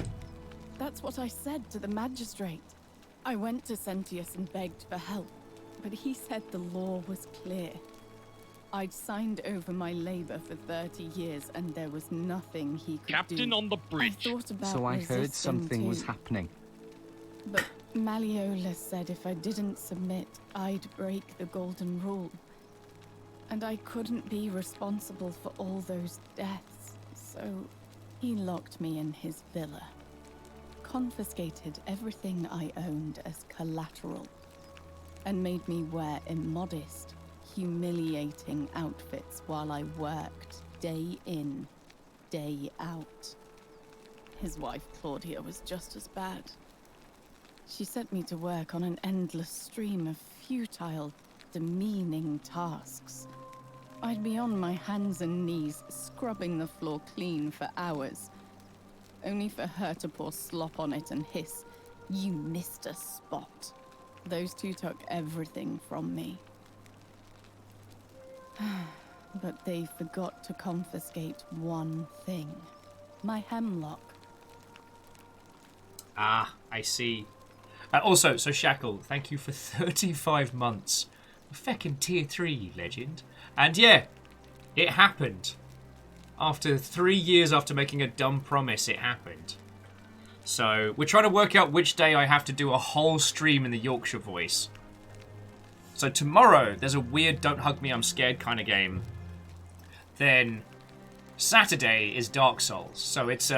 That's what I said to the magistrate. I went to Sentius and begged for help, but he said the law was clear. I'd signed over my labor for 30 years and there was nothing he could do. Captain on the bridge. I thought about So I heard resisting something was too. happening. But Malleolus said if I didn't submit, I'd break the golden rule. And I couldn't be responsible for all those deaths, so he locked me in his villa. Confiscated everything I owned as collateral, and made me wear immodest, humiliating outfits while I worked day in, day out. His wife, Claudia, was just as bad. She sent me to work on an endless stream of futile, demeaning tasks. I'd be on my hands and knees, scrubbing the floor clean for hours, only for her to pour slop on it and hiss, "You missed a spot." Those two took everything from me. But they forgot to confiscate one thing. My hemlock. Ah, I see. Also, so Shackle, thank you for 35 months. Feckin' tier 3, legend. And yeah, it happened. After 3 years after making a dumb promise, it happened. So, we're trying to work out which day I have to do a whole stream in the Yorkshire voice. So tomorrow, there's a weird Don't Hug Me, I'm Scared kind of game. Then, Saturday is Dark Souls. So it's,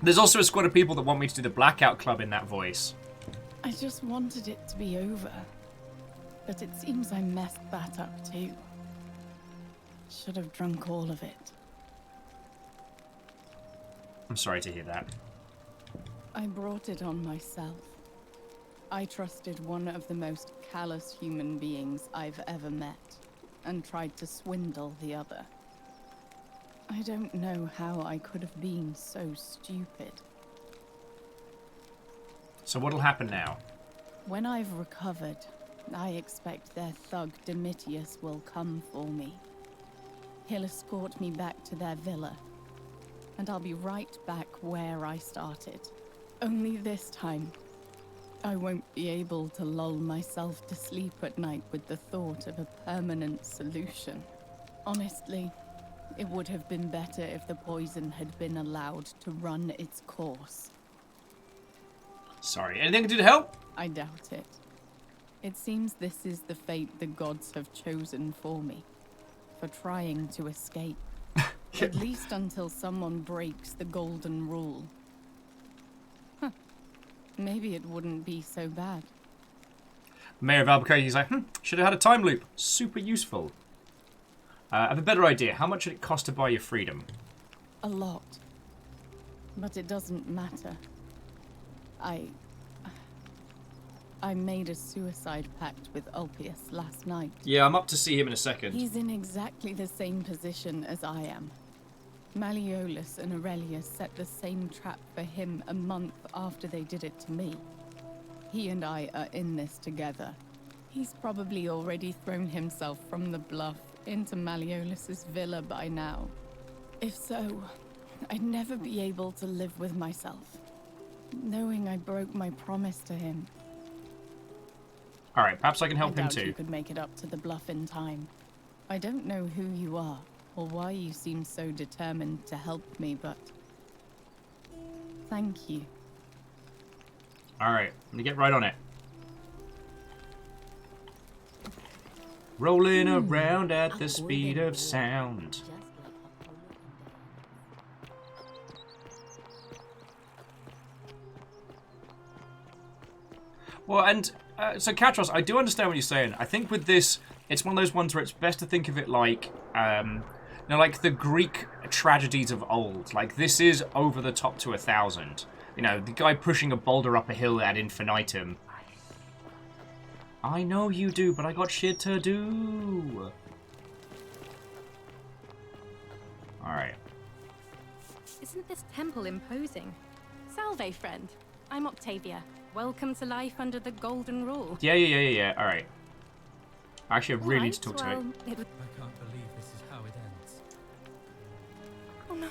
there's also a squad of people that want me to do the Blackout Club in that voice. I just wanted it to be over. But it seems I messed that up too. Should have drunk all of it. I'm sorry to hear that. I brought it on myself. I trusted one of the most callous human beings I've ever met, and tried to swindle the other. I don't know how I could have been so stupid. So what'll happen now? When I've recovered, I expect their thug Domitius will come for me. He'll escort me back to their villa, and I'll be right back where I started. Only this time, I won't be able to lull myself to sleep at night with the thought of a permanent solution. Honestly, it would have been better if the poison had been allowed to run its course. Sorry, anything I can do to help? I doubt it. It seems this is the fate the gods have chosen for me, for trying to escape. At least until someone breaks the golden rule. Huh. Maybe it wouldn't be so bad. Mayor of Albuquerque's like, should have had a time loop. Super useful. I have a better idea. How much did it cost to buy your freedom? A lot. But it doesn't matter. I made a suicide pact with Ulpius last night. Yeah, I'm up to see him in a second. He's in exactly the same position as I am. Malleolus and Aurelius set the same trap for him a month after they did it to me. He and I are in this together, He's probably already thrown himself from the bluff into Malleolus's villa by now. If so, I'd never be able to live with myself, knowing I broke my promise to him. Alright, perhaps I can help I him doubt too. you could make it up to the bluff in time. I don't know who you are, or why you seem so determined to help me, but thank you. Alright, let me get right on it. Rolling around at the speed of sound. Well, and so Katros, I do understand what you're saying. I think with this, it's one of those ones where it's best to think of it like, like the Greek tragedies of old. Like, this is over the top to 1,000. You know, the guy pushing a boulder up a hill ad infinitum. I know you do, but I got shit to do. Alright. Isn't this temple imposing? Salve, friend. I'm Octavia. Welcome to life under the golden rule. Yeah. Alright. Actually, I really need to talk to it. I can't believe this is how it ends. Oh no.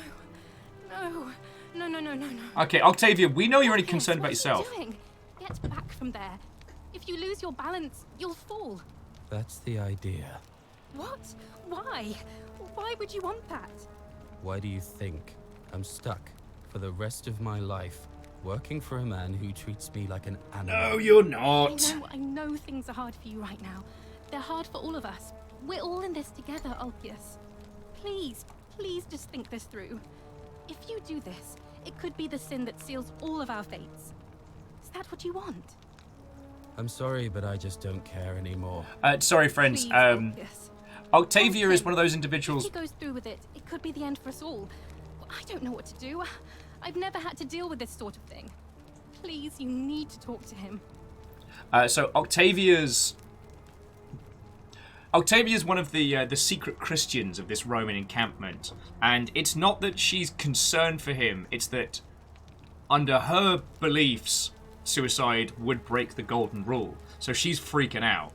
Okay, Octavia, we know you're only concerned about What are yourself. you doing? Get back from there. If you lose your balance, you'll fall. That's the idea. What? Why? Why would you want that? Why do you think I'm stuck for the rest of my life working for a man who treats me like an animal? No, you're not. I know things are hard for you right now. They're hard for all of us. We're all in this together, Ulpius. Please just think this through. If you do this, it could be the sin that seals all of our fates. Is that what you want? I'm sorry, but I just don't care anymore. Sorry, friends. Please, Ulpius. Octavia is one of those individuals. If he goes through with it, it could be the end for us all. I don't know what to do. I've never had to deal with this sort of thing. Please, you need to talk to him. So Octavia's one of the secret Christians of this Roman encampment, and it's not that she's concerned for him. It's that under her beliefs, suicide would break the golden rule. So she's freaking out.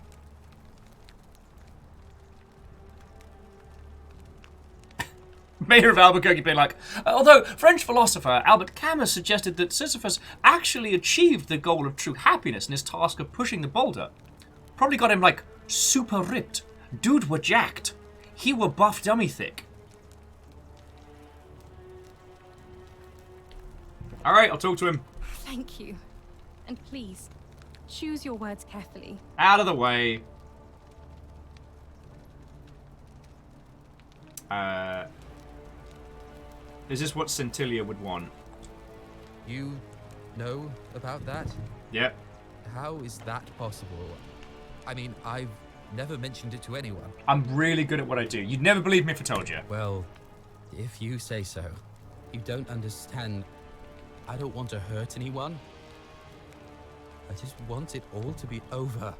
Mayor of Albuquerque being like, although French philosopher Albert Camus suggested that Sisyphus actually achieved the goal of true happiness in his task of pushing the boulder. Probably got him, like, super ripped. Dude were jacked. He were buff dummy thick. Alright, I'll talk to him. Thank you. And please, choose your words carefully. Out of the way. Is this what Centilia would want? You know about that? Yep. How is that possible? I mean, I've never mentioned it to anyone. I'm really good at what I do. You'd never believe me if I told you. Well, if you say so. You don't understand. I don't want to hurt anyone. I just want it all to be over.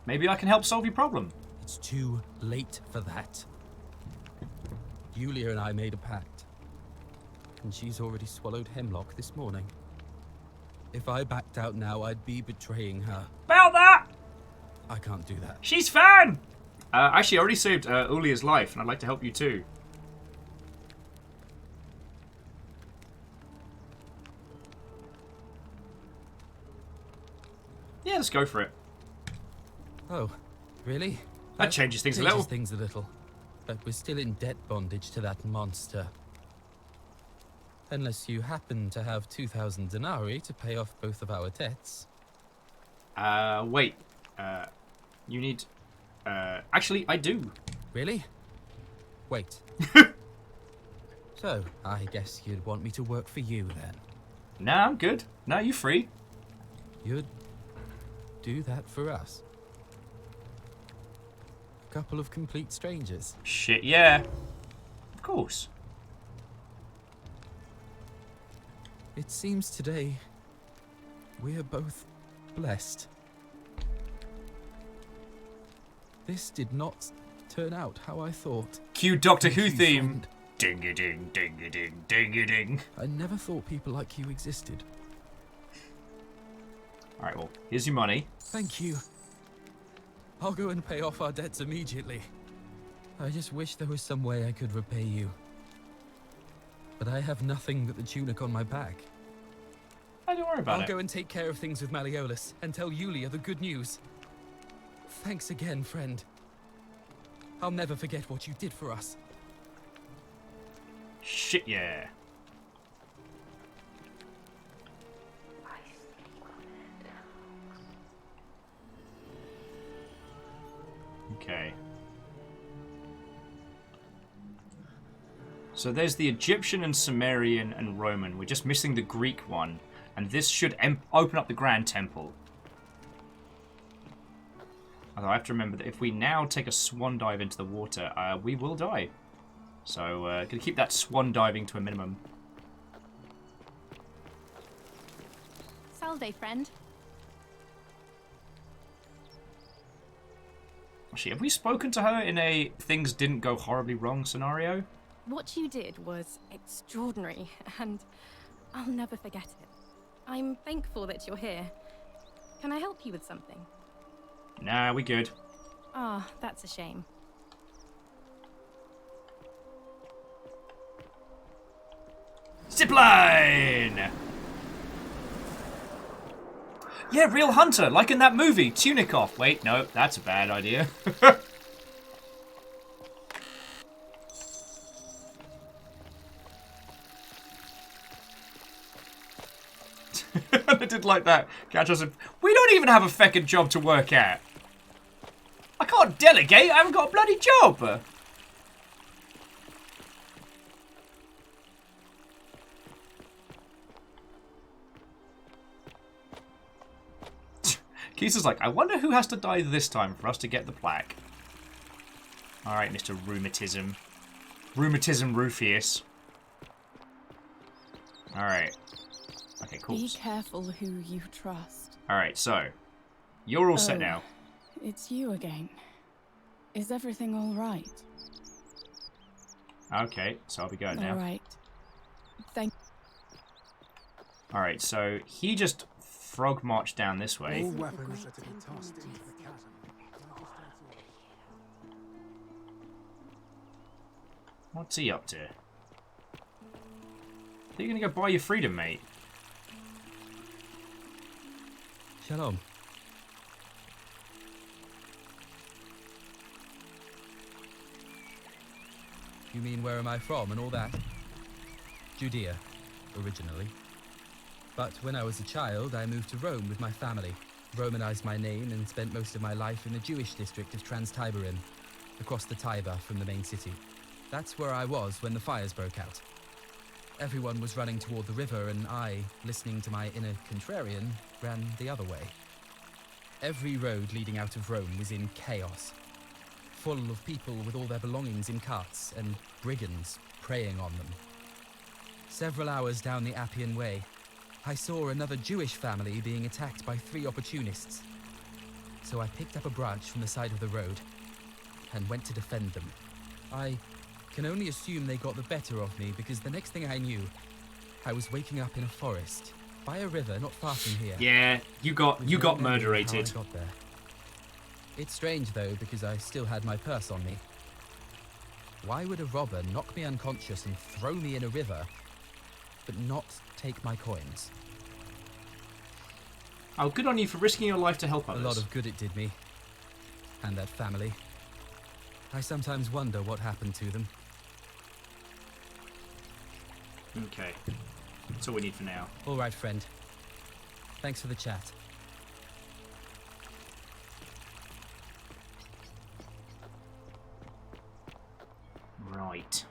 Maybe I can help solve your problem. It's too late for that. Yulia and I made a pact. And she's already swallowed hemlock this morning. If I backed out now, I'd be betraying her. About that! I can't do that. She's fine! Actually, I already saved Ulia's life, and I'd like to help you too. Yeah, let's go for it. Oh, really? That changes things a little. Changes things a little. But we're still in debt bondage to that monster. Unless you happen to have 2,000 denarii to pay off both of our debts. Wait. You need... actually, I do. Really? Wait. So, I guess you'd want me to work for you, then? Nah, I'm good. Nah, you free. You'd do that for us? A couple of complete strangers? Shit, yeah. Of course. It seems today we are both blessed. This did not turn out how I thought. Cue Doctor Thank Who you, theme. friend. Ding-a-ding, ding-a-ding, ding-a-ding. I never thought people like you existed. Alright, well, here's your money. Thank you. I'll go and pay off our debts immediately. I just wish there was some way I could repay you. But I have nothing but the tunic on my back. Oh, don't worry about I'll it. go and take care of things with Malleolus and tell Yulia the good news. Thanks again, friend. I'll never forget what you did for us. Shit, yeah. Okay. So there's the Egyptian and Sumerian and Roman. We're just missing the Greek one. And this should open up the Grand Temple. Although I have to remember that if we now take a swan dive into the water, we will die. So, gonna keep that swan diving to a minimum. Salve, friend. Actually, have we spoken to her in a things didn't go horribly wrong scenario? What you did was extraordinary, and I'll never forget it. I'm thankful that you're here. Can I help you with something? Nah, we good. Ah, that's a shame. Zipline! Yeah, real hunter, like in that movie, tunic off. Wait, no, that's a bad idea. I did like that. Catch us. We don't even have a feckin' job to work at. I can't delegate. I haven't got a bloody job. Kisa's like, I wonder who has to die this time for us to get the plaque. Alright, Mr. Rheumatism. Rheumatism Rufus. Alright. Okay, cool. Be careful who you trust. Alright, so. You're all set now. It's you again. Is everything all right? Okay, so I'll be going now. All right. Thank. Alright, so he just frog marched down this way. All weapons are to be tossed into the chasm. What's he up to? Are you gonna go buy your freedom, mate? Shalom. You mean where am I from and all that? Judea, originally. But when I was a child, I moved to Rome with my family, Romanized my name and spent most of my life in the Jewish district of Trans-Tiberin, across the Tiber from the main city. That's where I was when the fires broke out. Everyone was running toward the river and I, listening to my inner contrarian, ran the other way. Every road leading out of Rome was in chaos, full of people with all their belongings in carts and brigands preying on them. Several hours down the Appian Way, I saw another Jewish family being attacked by 3 opportunists. So I picked up a branch from the side of the road and went to defend them. I can only assume they got the better of me because the next thing I knew, I was waking up in a forest by a river not far from here. Yeah, you got murderated. How I got there. It's strange though because I still had my purse on me. Why would a robber knock me unconscious and throw me in a river, but not take my coins? Oh, good on you for risking your life to help others. A lot of good it did me. And that family. I sometimes wonder what happened to them. Okay. That's all we need for now. All right, friend. Thanks for the chat. Right.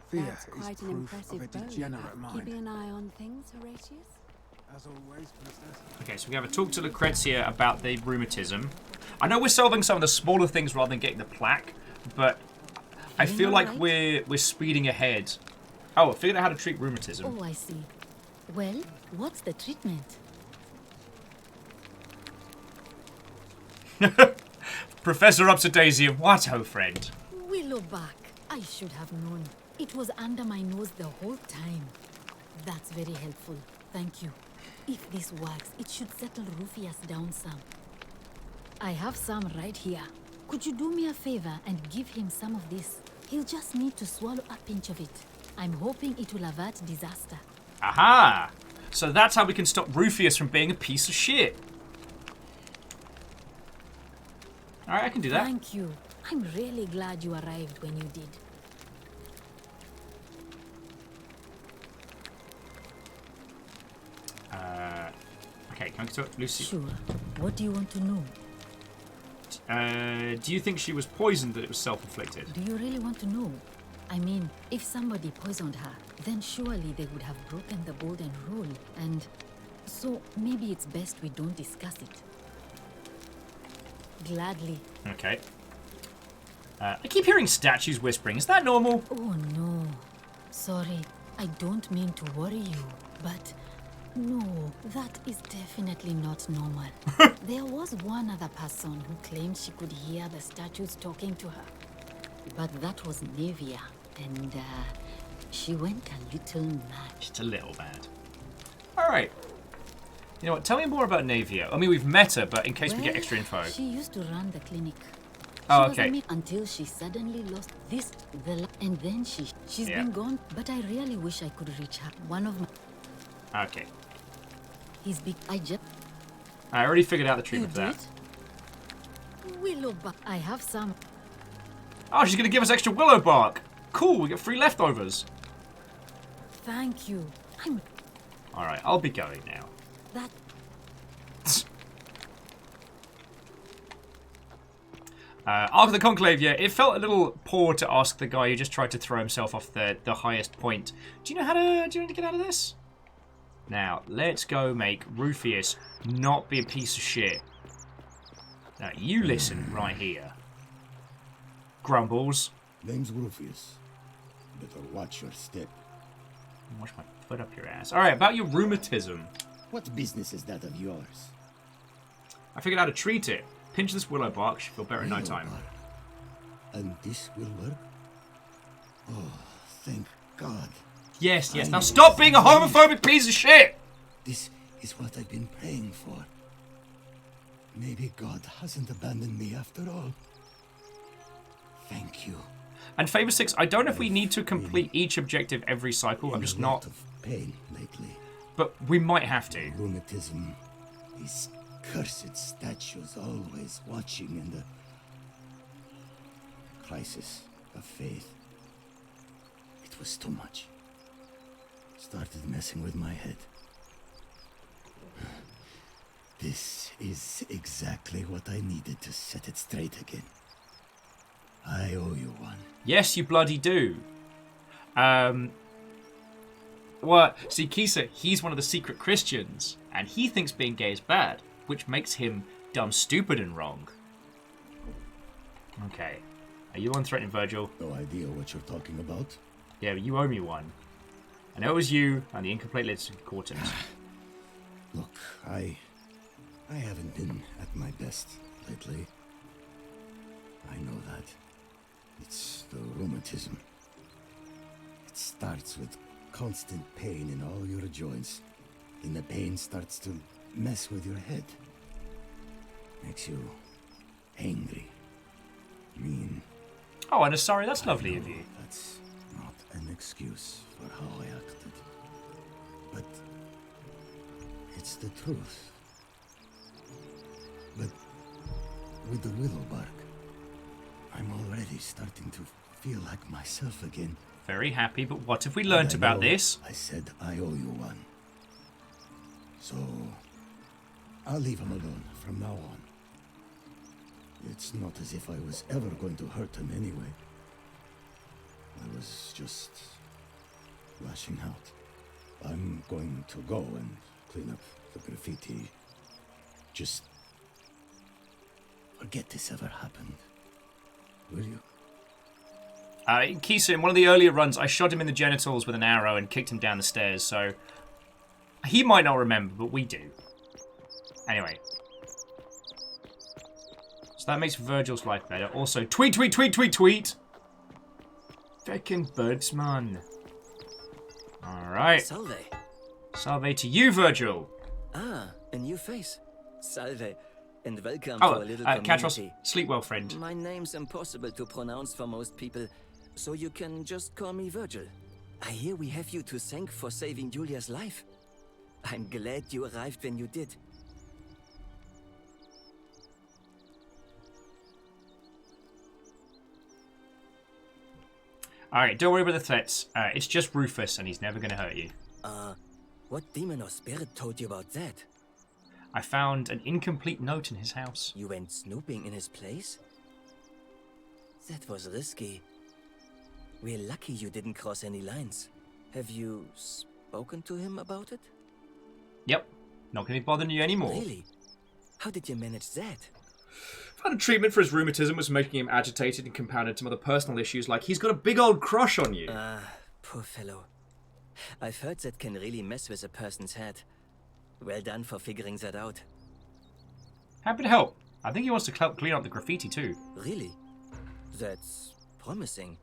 Fear That's quite is an proof impressive of a bow you degenerate have. mind. Keeping an eye on things, Horatius? As always, princess. Okay, so we have a talk to Lucretia about the rheumatism. I know we're solving some of the smaller things rather than getting the plaque, but I feel like we're speeding ahead. Oh, I figured out how to treat rheumatism. Oh, I see. Well, what's the treatment? Professor Upsidasium, what ho, friend? Willowback. I should have known. It was under my nose the whole time. That's very helpful. Thank you. If this works, it should settle Rufius down some. I have some right here. Could you do me a favor and give him some of this? He'll just need to swallow a pinch of it. I'm hoping it will avert disaster. Aha! So that's how we can stop Rufius from being a piece of shit. Alright, I can do that. Thank you. I'm really glad you arrived when you did. Okay, can I talk to Lucy? Sure. What do you want to know? Do you think she was poisoned, that it was self-inflicted? Do you really want to know? I mean, if somebody poisoned her, then surely they would have broken the golden rule, and so maybe it's best we don't discuss it. Gladly. Okay. I keep hearing statues whispering. Is that normal? Oh no. Sorry, I don't mean to worry you, but no, that is definitely not normal. There was one other person who claimed she could hear the statues talking to her. But that was Navia, and she went a little mad. Just a little mad. Alright. You know what, tell me more about Navia. I mean, we've met her, but in case we get extra info. She used to run the clinic. Oh, She was okay. a until she suddenly lost this, and then she's been gone. But I really wish I could reach her. One of my... Okay. He's big. I already figured out the treatment for You that. did? Willow bark. I have some. Oh, she's going to give us extra willow bark. Cool, we get free leftovers. Thank you. I'm Alright, I'll be going now. that. Ark of the Conclave, yeah, it felt a little poor to ask the guy who just tried to throw himself off the highest point. Do you know how to get out of this? Now, let's go make Rufius not be a piece of shit. Now, you listen right here. Grumbles. Name's Rufius. Better watch your step. Wash my foot up your ass. Alright, about your rheumatism. What business is that of yours? I figured out how to treat it. Pinch this willow bark, she'll feel better in no time. And this will work? Oh, thank God. Yes, yes. Now stop being a homophobic piece of shit! This is what I've been praying for. Maybe God hasn't abandoned me after all. Thank you. And Favor 6, I don't know if we need to complete each objective every cycle. I'm just not... of pain lately. But we might have to. Rheumatism. These cursed statues always watching, and the crisis of faith. It was too much. Started messing with my head. This is exactly what I needed to set it straight again. I owe you one. Yes, you bloody do. What? See, Kisa, he's one of the secret Christians, and he thinks being gay is bad, which makes him dumb, stupid, and wrong. Okay. Are you unthreatening, Virgil? No idea what you're talking about. Yeah, but you owe me one. I know it was you and the incomplete list of Cortons. Look, I haven't been at my best lately. I know that. It's the rheumatism. It starts with constant pain in all your joints. Then the pain starts to mess with your head. Makes you angry, mean. Oh, and sorry, that's lovely of you. That's not an excuse for how I acted. But it's the truth. But with the willow bark, I'm already starting to feel like myself again. Very happy, but what have we learnt about this? I said I owe you one. So I'll leave him alone from now on. It's not as if I was ever going to hurt him anyway. I was just lashing out. I'm going to go and clean up the graffiti. Just forget this ever happened. Will you? Kisa, in one of the earlier runs, I shot him in the genitals with an arrow and kicked him down the stairs, so he might not remember, but we do. Anyway. So that makes Virgil's life better. Also, tweet, tweet, tweet, tweet, tweet! Feckin' birdsman. Alright. Salve. Salve to you, Virgil. Ah, a new face. Salve. and welcome Oh, to our little Katros, community. sleep well, friend. My name's impossible to pronounce for most people, so you can just call me Virgil. I hear we have you to thank for saving Julia's life. I'm glad you arrived when you did. Alright, don't worry about the threats. It's just Rufus, and he's never going to hurt you. What demon or spirit told you about that? I found an incomplete note in his house. You went snooping in his place? That was risky. We're lucky you didn't cross any lines. Have you spoken to him about it? Yep. Not going to be bothering you anymore. Really? How did you manage that? Found a treatment for his rheumatism was making him agitated and compounded some other personal issues, like he's got a big old crush on you. Poor fellow. I've heard that can really mess with a person's head. Well done for figuring that out. Happy to help. I think he wants to clean up the graffiti too. Really? That's promising.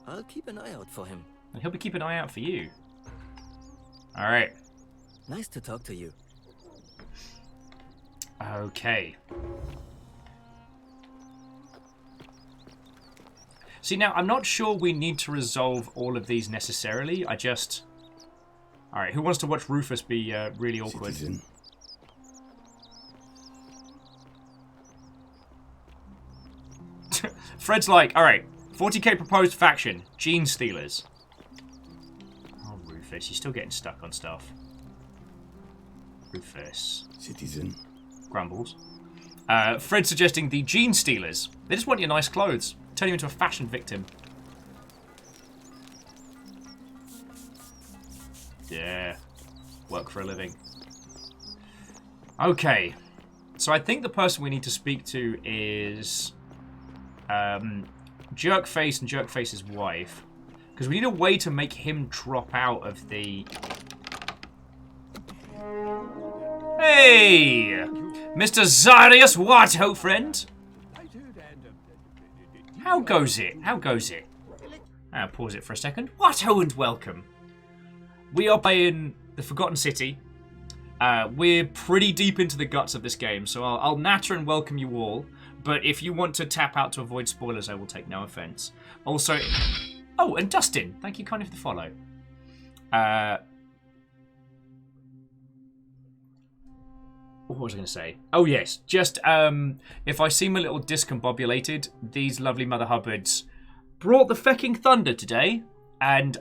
I'll keep an eye out for him. And he'll be keeping an eye out for you. Alright. Nice to talk to you. Okay. See, now, I'm not sure we need to resolve all of these necessarily. I just... Alright, who wants to watch Rufus be really awkward? Citizen. Fred's like, alright, 40k proposed faction, Gene Stealers. Oh, Rufus, you're still getting stuck on stuff. Rufus. Citizen. Grumbles. Fred suggesting the Gene Stealers. They just want your nice clothes. Turn you into a fashion victim. Yeah. Work for a living. Okay. So I think the person we need to speak to is Jerkface and Jerkface's wife. Because we need a way to make him drop out of the... Hey! Mr. Zarius Watto, friend! How goes it? How goes it? I'll pause it for a second. Watto and welcome. We are playing the Forgotten City. We're pretty deep into the guts of this game, so I'll natter and welcome you all. But if you want to tap out to avoid spoilers, I will take no offense. Also... Oh, and Dustin, thank you kindly for the follow. What was I going to say? Oh, yes. Just, if I seem a little discombobulated, these lovely Mother Hubbards brought the fecking thunder today. And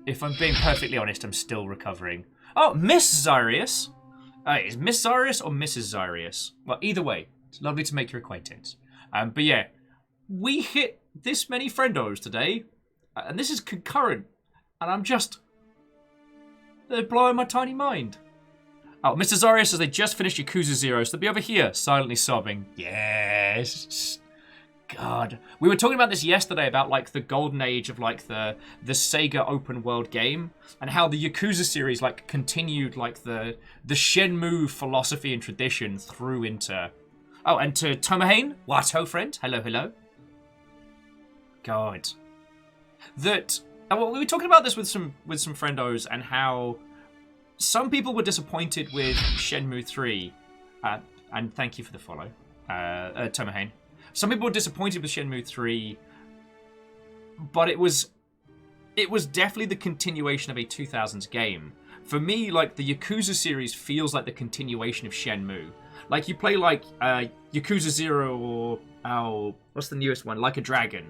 if I'm being perfectly honest, I'm still recovering. Oh, Miss Zarius. Is Miss Zarius or Mrs. Zarius? Well, either way, it's lovely to make your acquaintance. But yeah, we hit this many friendos today. And this is concurrent. And I'm just... They're blowing my tiny mind. Oh, Mr. Zarius says they just finished Yakuza 0, so they'll be over here, silently sobbing. Yes. God. We were talking about this yesterday, about, like, the golden age of, like, the Sega open world game, and how the Yakuza series, like, continued, like, the Shenmue philosophy and tradition through into... Oh, and to Tomahane, Watto friend, hello, hello. God. That... Well, we were talking about this with some friendos, and how... Some people were disappointed with Shenmue 3, and thank you for the follow, Tomahane. Some people were disappointed with Shenmue 3, but it was definitely the continuation of a 2000s game. For me, like, the Yakuza series feels like the continuation of Shenmue. Like, you play, like, Yakuza 0 or, what's the newest one? Like a Dragon.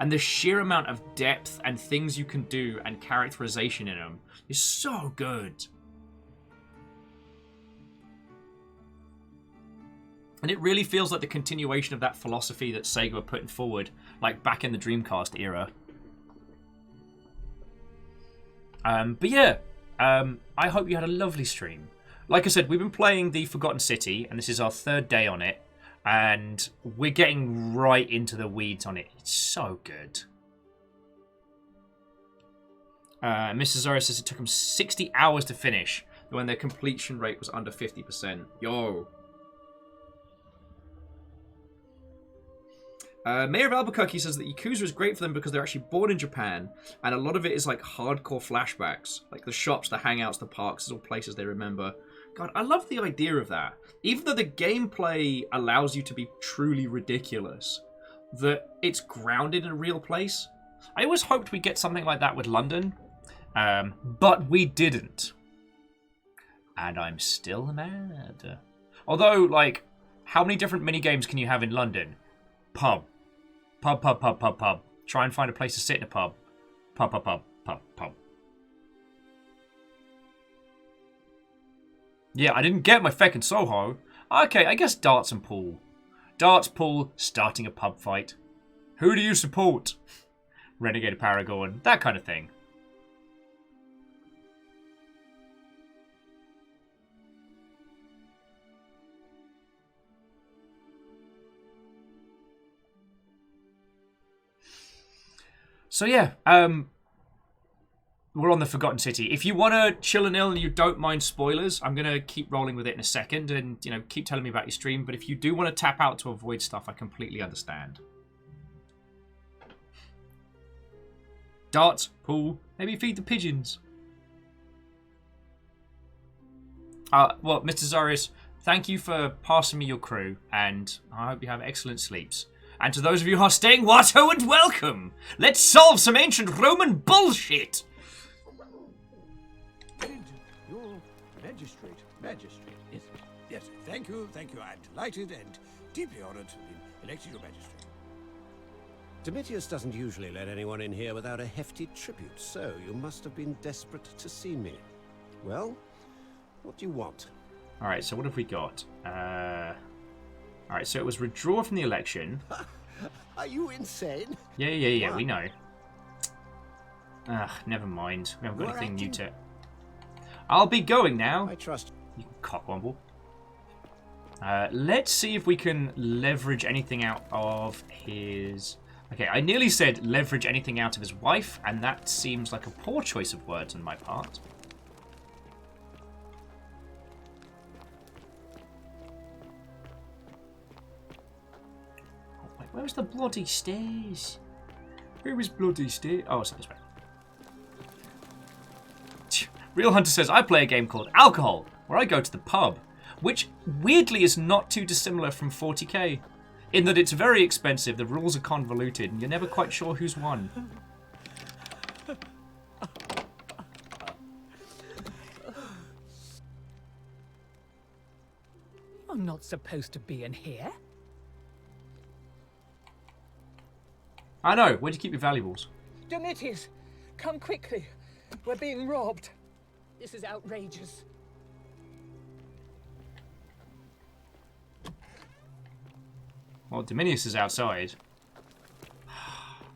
And the sheer amount of depth and things you can do and characterization in them is so good. And it really feels like the continuation of that philosophy that Sega were putting forward, like back in the Dreamcast era. But yeah, I hope you had a lovely stream. Like I said, we've been playing the Forgotten City, and this is our third day on it, and we're getting right into the weeds on it. It's so good. Mr. Zara says it took them 60 hours to finish, when their completion rate was under 50%. Yo. Mayor of Albuquerque says that Yakuza is great for them because they're actually born in Japan, and a lot of it is like hardcore flashbacks. Like the shops, the hangouts, the parks, is all places they remember. God, I love the idea of that. Even though the gameplay allows you to be truly ridiculous, that it's grounded in a real place. I always hoped we'd get something like that with London, but we didn't. And I'm still mad. Although, like, how many different minigames can you have in London? Pub. Pub, pub, pub, pub, pub. Try and find a place to sit in a pub. Pub, pub, pub, pub, pub. Yeah, I didn't get my feckin' Soho. Okay, I guess darts and pool. Darts, pool, starting a pub fight. Who do you support? Renegade Paragon, that kind of thing. So yeah, we're on the Forgotten City. If you want to chill and ill and you don't mind spoilers, I'm going to keep rolling with it in a second and, you know, keep telling me about your stream. But if you do want to tap out to avoid stuff, I completely understand. Darts, pool, maybe feed the pigeons. Well, Mr. Zarius, thank you for passing me your crew, and I hope you have excellent sleeps. And to those of you who are staying, Watto and welcome! Let's solve some ancient Roman bullshit! Your magistrate. Magistrate, yes. Yes, thank you. I'm delighted and deeply honored to be elected your magistrate. Domitius doesn't usually let anyone in here without a hefty tribute, so you must have been desperate to see me. Well, what do you want? Alright, so what have we got? Alright, so it was withdraw from the election. Are you insane? Yeah, What? we know. Ugh, never mind. We haven't got You're anything new acting- to... I'll be going now. I trust you. Cockwomble. Let's see if we can leverage anything out of his... Okay, I nearly said leverage anything out of his wife, and that seems like a poor choice of words on my part. Oh, wait, where's the bloody stairs? Where is bloody stairs? Oh, it's this way. Real Hunter says, I play a game called Alcohol, where I go to the pub, which weirdly is not too dissimilar from 40k, in that it's very expensive, the rules are convoluted, and you're never quite sure who's won. I'm not supposed to be in here. I know, where'd you keep your valuables? Domitius, come quickly. We're being robbed. This is outrageous. Well, Dominius is outside.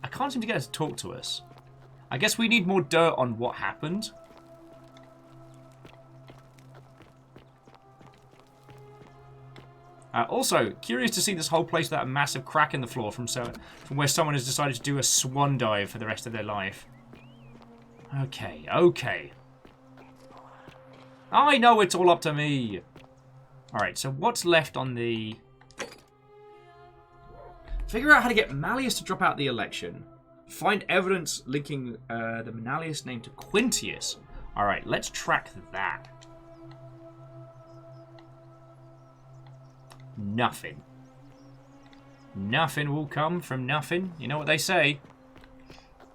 I can't seem to get her to talk to us. I guess we need more dirt on what happened. Also, curious to see this whole place without a massive crack in the floor from where someone has decided to do a swan dive for the rest of their life. Okay. I know it's all up to me. Alright, so what's left on the... Figure out how to get Malleus to drop out the election. Find evidence linking the Malleus name to Quintius. Alright, let's track that. Nothing. Nothing will come from nothing. You know what they say.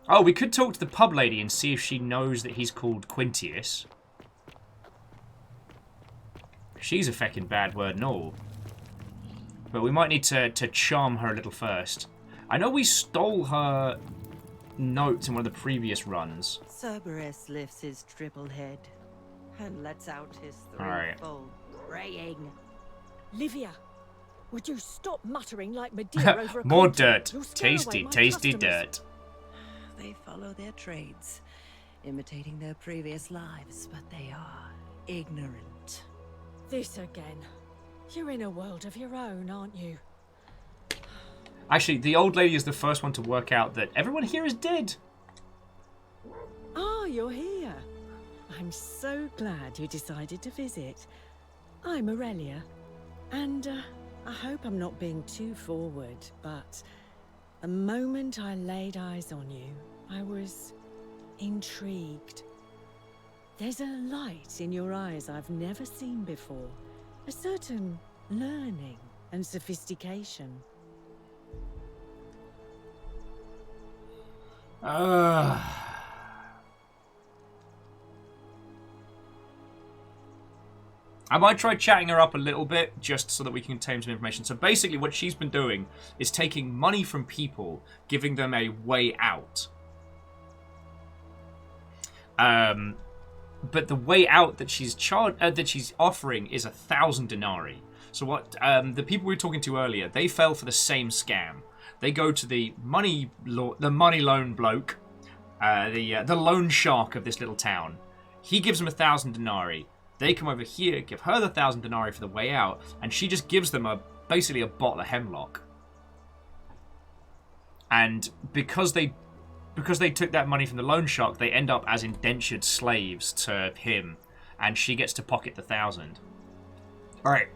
Oh, we could talk to the pub lady and see if she knows that he's called Quintius. She's a feckin' bad word and all. But we might need to charm her a little first. I know we stole her notes in one of the previous runs. Cerberus lifts his triple head and lets out his Alright. threefold braying. Livia, would you stop muttering like Medea over a More counter? dirt. You'll scare away Tasty, my tasty customers. dirt. They follow their trades, imitating their previous lives, but they are ignorant. This again. You're in a world of your own, aren't you? Actually, the old lady is the first one to work out that everyone here is dead. Ah, you're here. I'm so glad you decided to visit. I'm Aurelia, and I hope I'm not being too forward, but the moment I laid eyes on you, I was intrigued. There's a light in your eyes I've never seen before. A certain learning and sophistication. I might try chatting her up a little bit, just so that we can obtain some information. So basically what she's been doing is taking money from people, giving them a way out. But the way out that she's offering is 1,000 denarii. So what the people we were talking to earlier, they fell for the same scam. They go to the money loan bloke, the loan shark of this little town. He gives them 1,000 denarii. They come over here, give her the 1,000 denarii for the way out, and she just gives them basically a bottle of hemlock. And because they took that money from the loan shark, they end up as indentured slaves to him, and she gets to pocket the 1,000. All right,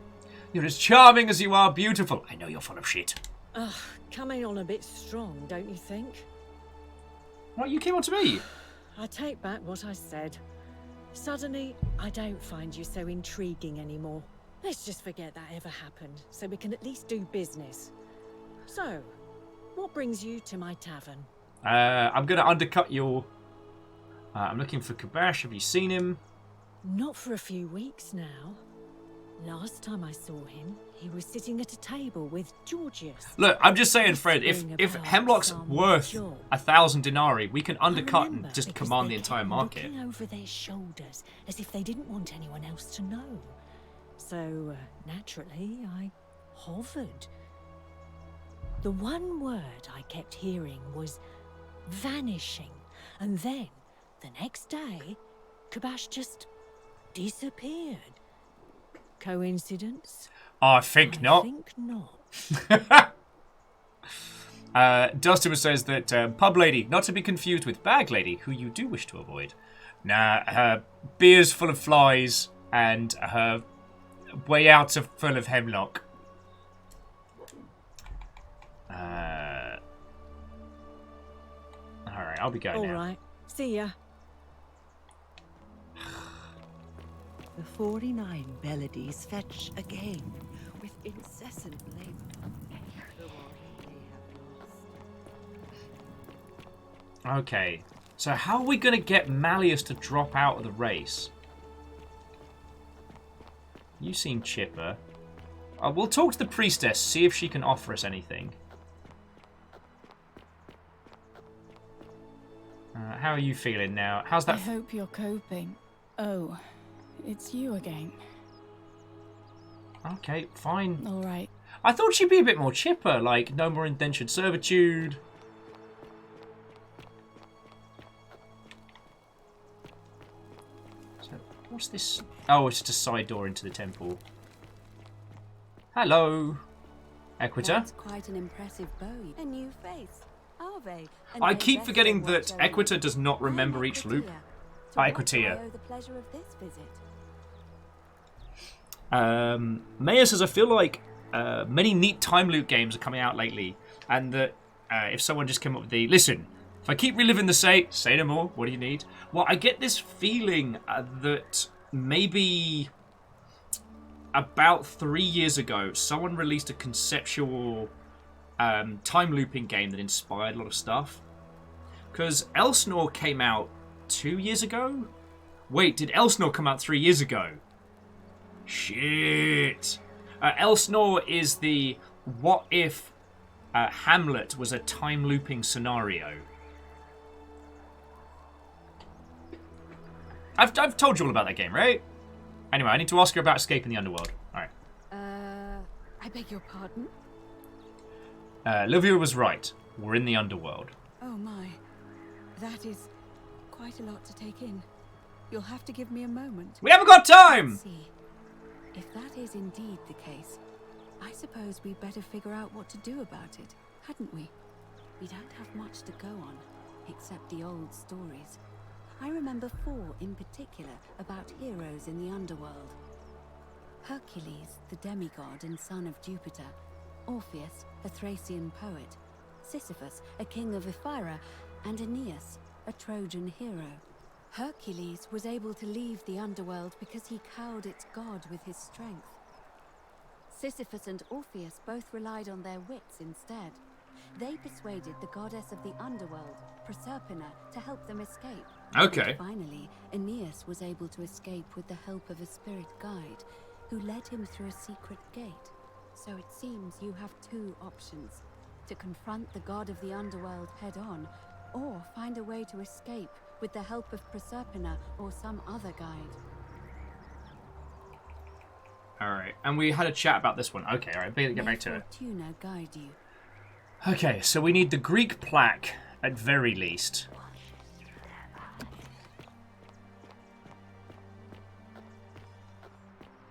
you're as charming as you are beautiful. I know you're full of shit. Ugh, coming on a bit strong, don't you think? What, you came on to me? I take back what I said. Suddenly, I don't find you so intriguing anymore. Let's just forget that ever happened, so we can at least do business. So, what brings you to my tavern? I'm going to undercut your... I'm looking for Kabash. Have you seen him? Not for a few weeks now. Last time I saw him, he was sitting at a table with Georgius. Look, I'm just saying, Fred, if Hemlock's worth 1,000 denarii, we can undercut and just command the entire market. Looking over their shoulders as if they didn't want anyone else to know. So, naturally, I hovered. The one word I kept hearing was vanishing. And then, the next day, Kabash just disappeared. Coincidence? I think not. I think not. Dustin says that pub lady, not to be confused with bag lady, who you do wish to avoid. Nah, her beer's full of flies, and her way out are full of hemlock. Alright, I'll be going now. Alright, see ya. The 49 Beladies fetch again, with incessant labor. Okay, so how are we going to get Malleus to drop out of the race? You seem chipper. We'll talk to the priestess, see if she can offer us anything. How are you feeling now? How's that? I hope you're coping. Oh, it's you again. Okay, fine. All right. I thought she'd be a bit more chipper, like no more indentured servitude. So, what's this? Oh, it's just a side door into the temple. Hello, Equita. That's quite an impressive bow. A new face. Ave. I keep forgetting that Equita does not remember each loop. Equitia. The pleasure of this visit. Maya says, I feel like many neat time loop games are coming out lately, and that if someone just came up with the, listen, if I keep reliving the say no more, what do you need? Well, I get this feeling that maybe about 3 years ago, someone released a conceptual time looping game that inspired a lot of stuff. Because Elsnor came out 2 years ago? Wait, did Elsnor come out 3 years ago? Shit. Elsnor is the what if Hamlet was a time looping scenario. I've told you all about that game, right? Anyway, I need to ask her about escaping the underworld. Alright. I beg your pardon? Livia was right. We're in the underworld. Oh my. That is quite a lot to take in. You'll have to give me a moment. We haven't got time! Let's see. If that is indeed the case, I suppose we'd better figure out what to do about it, hadn't we? We don't have much to go on, except the old stories. I remember 4 in particular about heroes in the underworld. Hercules, the demigod and son of Jupiter. Orpheus, a Thracian poet. Sisyphus, a king of Ephyra. And Aeneas, a Trojan hero. Hercules was able to leave the underworld because he cowed its god with his strength. Sisyphus and Orpheus both relied on their wits instead. They persuaded the goddess of the underworld, Proserpina, to help them escape. Okay. And finally, Aeneas was able to escape with the help of a spirit guide, who led him through a secret gate. So it seems you have two options: to confront the god of the underworld head-on, or find a way to escape with the help of Proserpina or some other guide. Alright, and we had a chat about this one. Okay, alright, get back to it. Fortuna guide you. Okay, so we need the Greek plaque, at very least.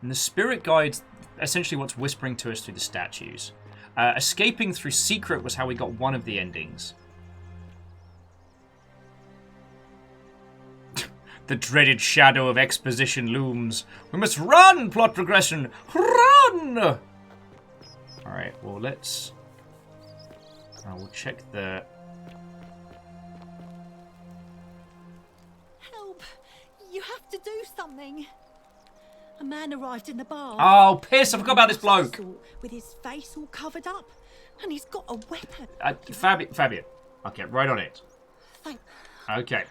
And the spirit guide, essentially what's whispering to us through the statues. Escaping through secret was how we got one of the endings. The dreaded shadow of exposition looms. We must run, plot progression. Run! Alright, well, let's... we'll check the... Help! You have to do something. A man arrived in the bar. Oh, piss! I forgot about this bloke. With his face all covered up. And he's got a weapon. Fabian. Okay, right on it. Thank... Okay.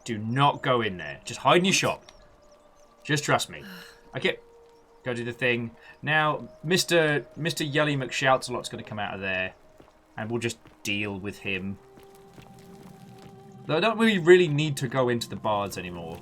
Do not go in there. Just hide in your shop. Just trust me. Okay. Go do the thing. Now, Mr. Yelly McShouts-a-lot's going to come out of there. And we'll just deal with him. Though I don't really need to go into the bards anymore.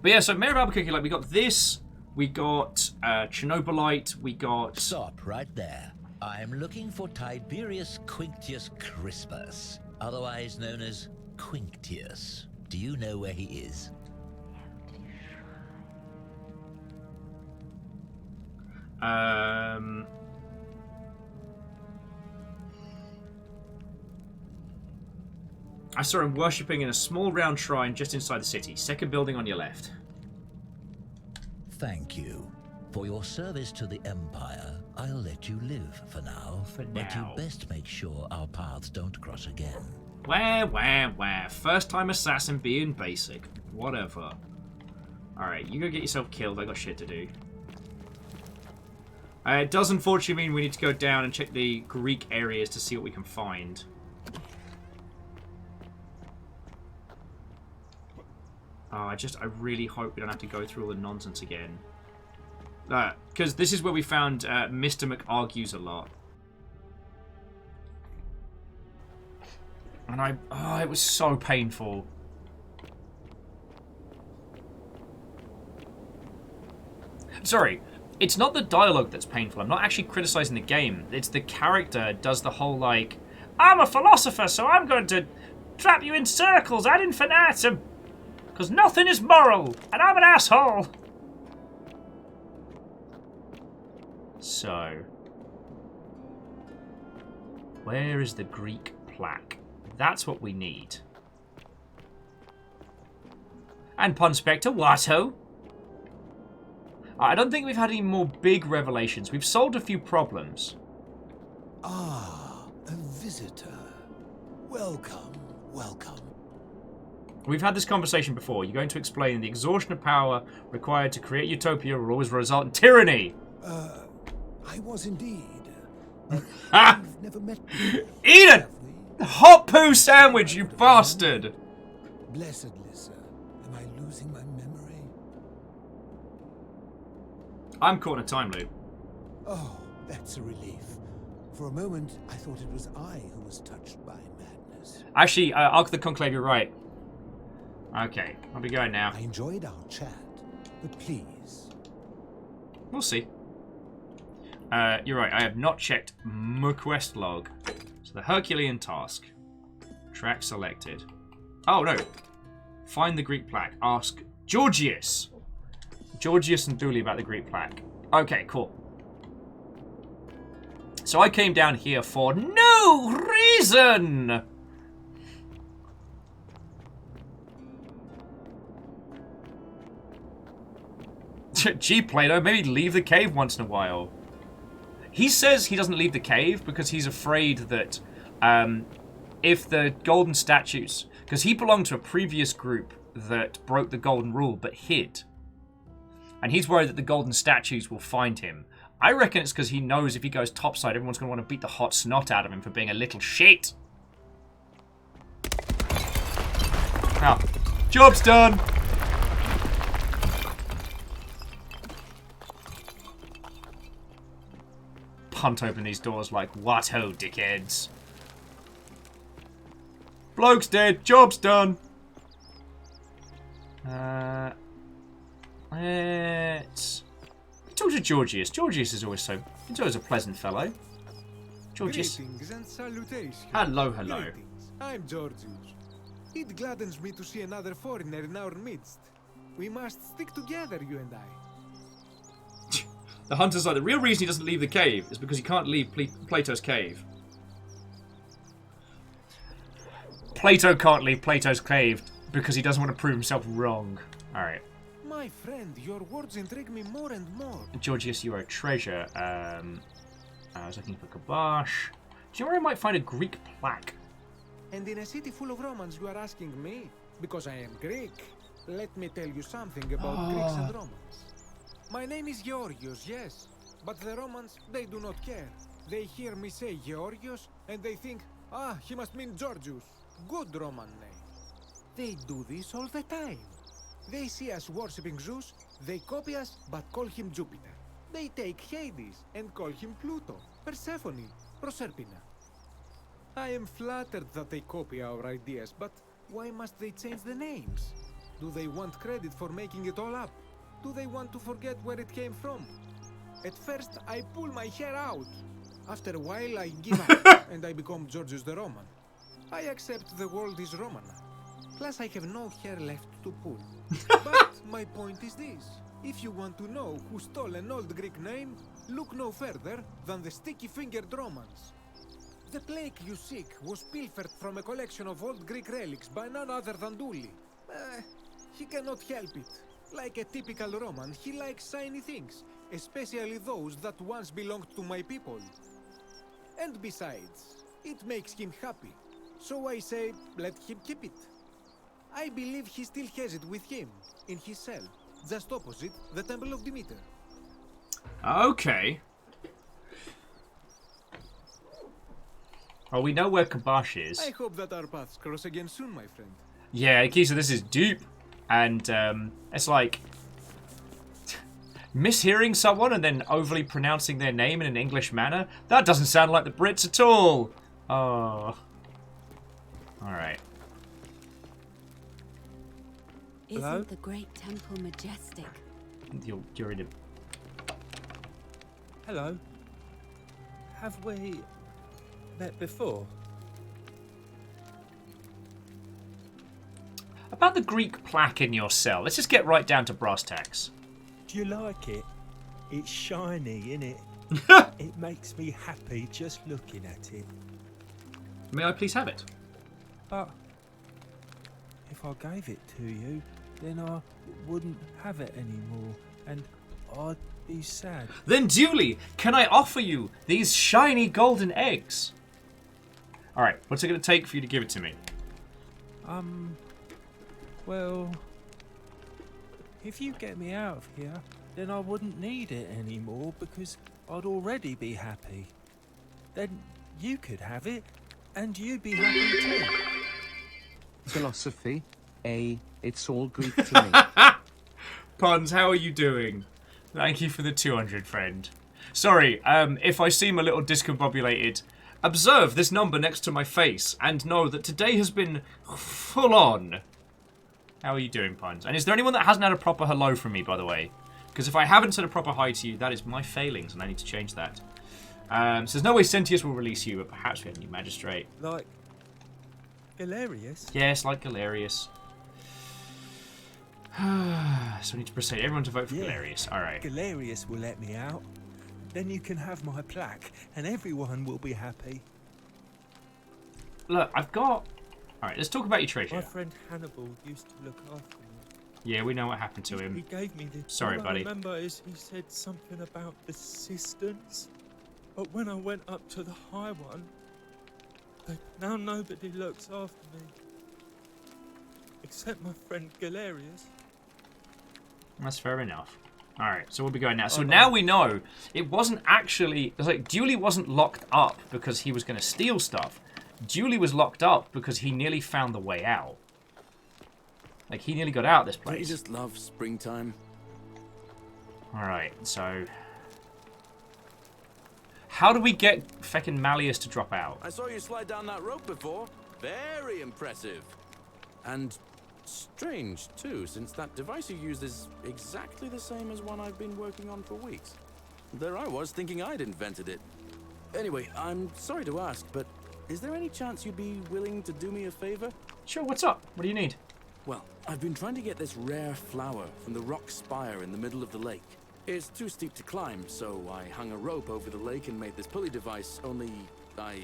But yeah, so Mayor of Albuquerque, like, we got this. We got Chernobylite. We got... Stop right there. I'm looking for Tiberius Quinctius Crispus, otherwise known as Quinctius. Do you know where he is? I saw him worshipping in a small round shrine just inside the city. Second building on your left. Thank you. For your service to the Empire, I'll let you live for now. But you best make sure our paths don't cross again. Where? First time assassin being basic. Whatever. Alright, you go get yourself killed. I got shit to do. It does unfortunately mean we need to go down and check the Greek areas to see what we can find. Oh, I really hope we don't have to go through all the nonsense again. Because this is where we found Mr. McArgues-a-lot. And it was so painful. Sorry, it's not the dialogue that's painful. I'm not actually criticizing the game. It's the character does the whole, like, I'm a philosopher, so I'm going to trap you in circles ad infinitum. Because nothing is moral, and I'm an asshole. So, where is the Greek plaque? That's what we need. And Ponspector, Watto. I don't think we've had any more big revelations. We've solved a few problems. Ah, a visitor. Welcome, welcome. We've had this conversation before. You're going to explain the exhaustion of power required to create utopia will always result in tyranny. I was indeed. Ha! We've never met. Eat it! Hot poo sandwich, you bastard! Blessed Lissa, am I losing my memory? I'm caught in a time loop. Oh, that's a relief. For a moment, I thought it was I who was touched by madness. Actually, Ark the Conclave, you're right. Okay, I'll be going now. I enjoyed our chat, but please. We'll see. You're right, I have not checked McQuest log. So the Herculean task. Track selected. Oh, no. Find the Greek plaque. Ask Georgius. Georgius and Dooley about the Greek plaque. Okay, cool. So I came down here for no reason! Gee, Plato, maybe leave the cave once in a while. He says he doesn't leave the cave because he's afraid that if the golden statues, because he belonged to a previous group that broke the golden rule but hid, and he's worried that the golden statues will find him. I reckon it's because he knows if he goes topside, everyone's going to want to beat the hot snot out of him for being a little shit. Now, job's done. Punt open these doors like, what ho, dickheads. Bloke's dead, job's done. Let's talk to Georgius. Georgius is always a pleasant fellow. Georgius. Greetings and salutations. Hello, hello. Greetings. I'm Georgius. It gladdens me to see another foreigner in our midst. We must stick together, you and I. The hunter's like, the real reason he doesn't leave the cave is because he can't leave Plato's cave. Plato can't leave Plato's cave because he doesn't want to prove himself wrong. Alright. My friend, your words intrigue me more and more. Georgius, you are a treasure. I was looking for Kabash. Do you know where I might find a Greek plaque? And in a city full of Romans, you are asking me? Because I am Greek. Let me tell you something about Greeks and Romans. My name is Georgios, yes. But the Romans, they do not care. They hear me say Georgios, and they think, ah, he must mean Georgius. Good Roman name. They do this all the time. They see us worshipping Zeus, they copy us, but call him Jupiter. They take Hades and call him Pluto, Persephone, Proserpina. I am flattered that they copy our ideas, but why must they change the names? Do they want credit for making it all up? Do they want to forget where it came from? At first, I pull my hair out. After a while, I give up, and I become Georgius the Roman. I accept the world is Roman. Plus, I have no hair left to pull. But my point is this. If you want to know who stole an old Greek name, look no further than the sticky-fingered Romans. The plaque you seek was pilfered from a collection of old Greek relics by none other than Duli. He cannot help it. Like a typical Roman, he likes shiny things, especially those that once belonged to my people. And besides, it makes him happy. So I say, let him keep it. I believe he still has it with him, in his cell, just opposite the Temple of Demeter. Okay. Well, we know where Kabash is. I hope that our paths cross again soon, my friend. Yeah, Kisa, this is dupe. And it's like mishearing someone and then overly pronouncing their name in an English manner. That doesn't sound like the Brits at all. Oh. Alright. Isn't the great temple majestic? You're in it. Hello. Have we met before? About the Greek plaque in your cell. Let's just get right down to brass tacks. Do you like it? It's shiny, innit? It makes me happy just looking at it. May I please have it? But if I gave it to you, then I wouldn't have it anymore, and I'd be sad. Then duly, can I offer you these shiny golden eggs? Alright, what's it going to take for you to give it to me? Well, if you get me out of here, then I wouldn't need it anymore because I'd already be happy. Then you could have it, and you'd be happy too. Philosophy. It's all Greek to me. Pons, how are you doing? Thank you for the 200, friend. Sorry, if I seem a little discombobulated, observe this number next to my face and know that today has been full on. How are you doing, Pons? And is there anyone that hasn't had a proper hello from me, by the way? Because if I haven't said a proper hi to you, that is my failings, and I need to change that. So there's no way Sentius will release you, but perhaps we have a new magistrate. Like Galerius? Yes, like Galerius. So we need to persuade everyone to vote for Galerius. Alright. Galerius will let me out. Then you can have my plaque, and everyone will be happy. Look, I've got... Alright, let's talk about your treasure. My friend Hannibal used to look after me. Yeah, we know what happened to him. He gave me this. Sorry, All buddy. I remember is he said something about the cisterns. But when I went up to the high one, But now nobody looks after me. Except my friend Galerius. That's fair enough. Alright, so we'll be going now. So now we know it wasn't actually... It's like, Dooley wasn't locked up because he was going to steal stuff. Dooley was locked up because he nearly found the way out. Like, he nearly got out of this place. Don't you just love springtime? Alright, so... How do we get feckin' Malleus to drop out? I saw you slide down that rope before. Very impressive. And strange, too, since that device you used is exactly the same as one I've been working on for weeks. There I was, thinking I'd invented it. Anyway, I'm sorry to ask, but is there any chance you'd be willing to do me a favor? Sure, what's up? What do you need? Well, I've been trying to get this rare flower from the rock spire in the middle of the lake. It's too steep to climb, so I hung a rope over the lake and made this pulley device, only I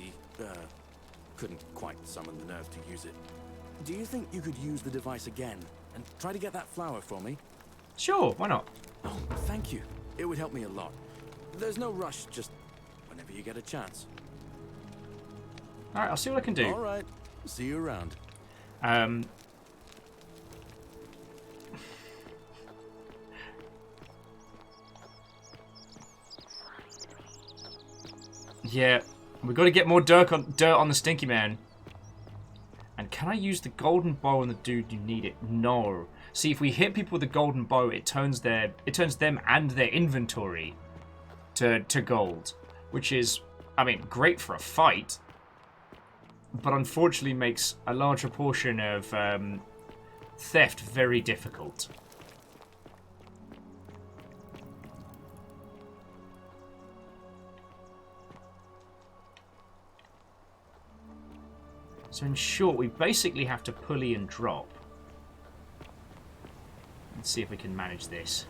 couldn't quite summon the nerve to use it. Do you think you could use the device again and try to get that flower for me? Sure, why not? Oh, thank you. It would help me a lot. There's no rush, just whenever you get a chance. Alright, I'll see what I can do. Alright, see you around. Yeah, we've got to get more dirt on the Stinky Man. And can I use the golden bow on the dude you need it? No. See, if we hit people with the golden bow, it turns them and their inventory to gold, which is, I mean, great for a fight, but unfortunately makes a larger portion of theft very difficult. So in short, we basically have to pulley and drop. Let's see if we can manage this.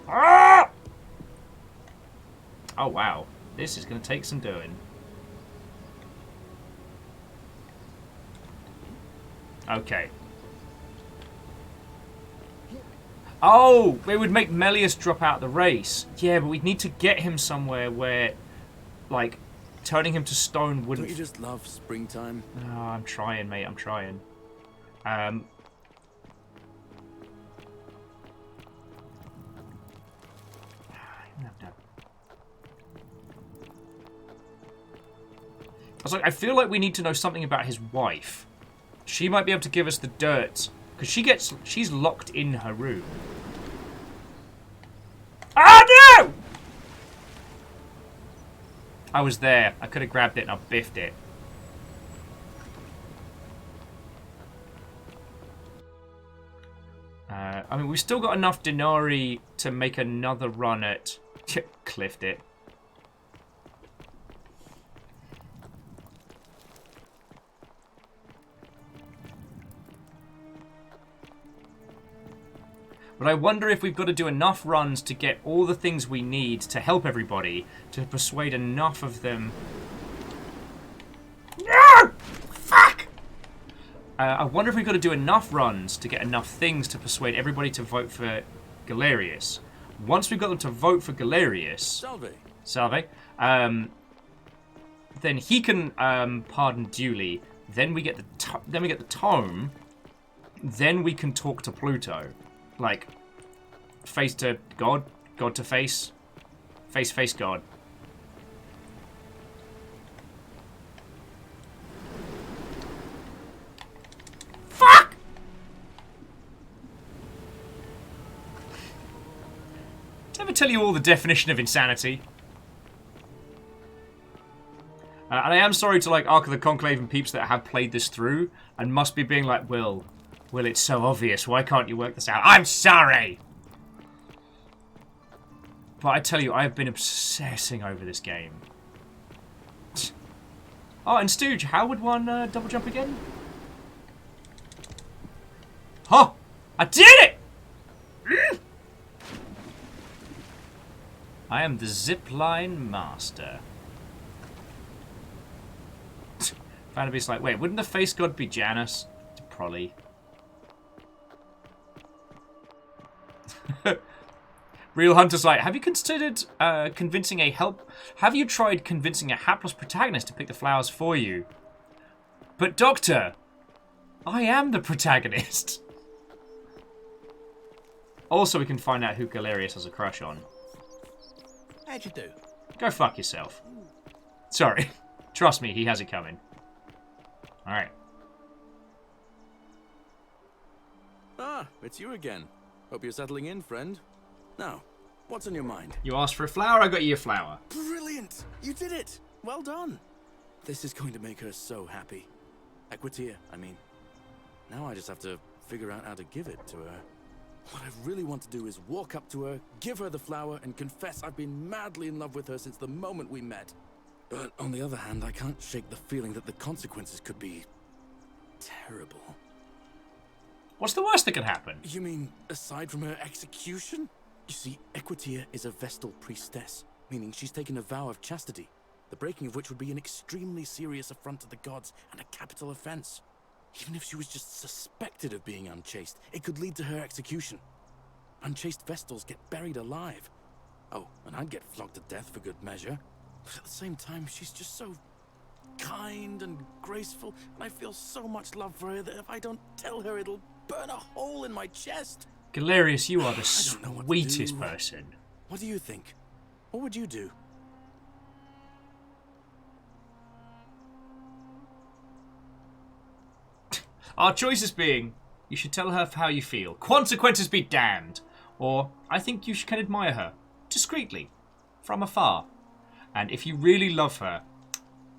Ah! Oh wow, this is going to take some doing. Okay. Oh, they would make Malleus drop out the race. Yeah, but we'd need to get him somewhere where, like, turning him to stone wouldn't... Don't you just love springtime? Oh, I'm trying, mate. I'm trying. I was like, I feel like we need to know something about his wife. She might be able to give us the dirt, because she's locked in her room. Ah, no! I was there. I could have grabbed it and I biffed it. I mean, we've still got enough denarii to make another run at... Cliffed it. But I wonder if we've got to do enough runs to get all the things we need to help everybody, to persuade enough of them... No! Fuck! I wonder if we've got to do enough runs to get enough things to persuade everybody to vote for Galerius. Once we've got them to vote for Galerius... Salve. Then he can pardon Dooley. Then we get the tome. Then we can talk to Pluto. Like, face to God, God to face, face God. Fuck! Did I ever tell you all the definition of insanity? And I am sorry to, like, Ark of the Conclave and peeps that have played this through and must be being like, Will, it's so obvious. Why can't you work this out? I'm sorry! But I tell you, I have been obsessing over this game. Oh, and Stooge, how would one double jump again? Huh! I did it! I am the zipline master. Vanderbeest's like, wait, wouldn't the face god be Janus? Probably. Real Hunter's like, have you considered convincing a Have you tried convincing a hapless protagonist to pick the flowers for you? But Doctor, I am the protagonist. Also, we can find out who Galerius has a crush on. How'd you do? Go fuck yourself. Sorry. Trust me, he has it coming. Alright. Ah, it's you again. Hope you're settling in, friend. Now, what's on your mind? You asked for a flower, I got you a flower. Brilliant! You did it! Well done! This is going to make her so happy. Equitia, I mean. Now I just have to figure out how to give it to her. What I really want to do is walk up to her, give her the flower, and confess I've been madly in love with her since the moment we met. But on the other hand, I can't shake the feeling that the consequences could be terrible. What's the worst that can happen? You mean, aside from her execution? You see, Equitia is a Vestal priestess, meaning she's taken a vow of chastity, the breaking of which would be an extremely serious affront to the gods and a capital offense. Even if she was just suspected of being unchaste, it could lead to her execution. Unchaste Vestals get buried alive. Oh, and I'd get flogged to death for good measure. But at the same time, she's just so kind and graceful, and I feel so much love for her that if I don't tell her, it'll burn a hole in my chest. Galerius, you are the sweetest person. What do you think? What would you do? Our choices being, you should tell her how you feel. Consequences be damned. Or, I think you can admire her. Discreetly. From afar. And if you really love her,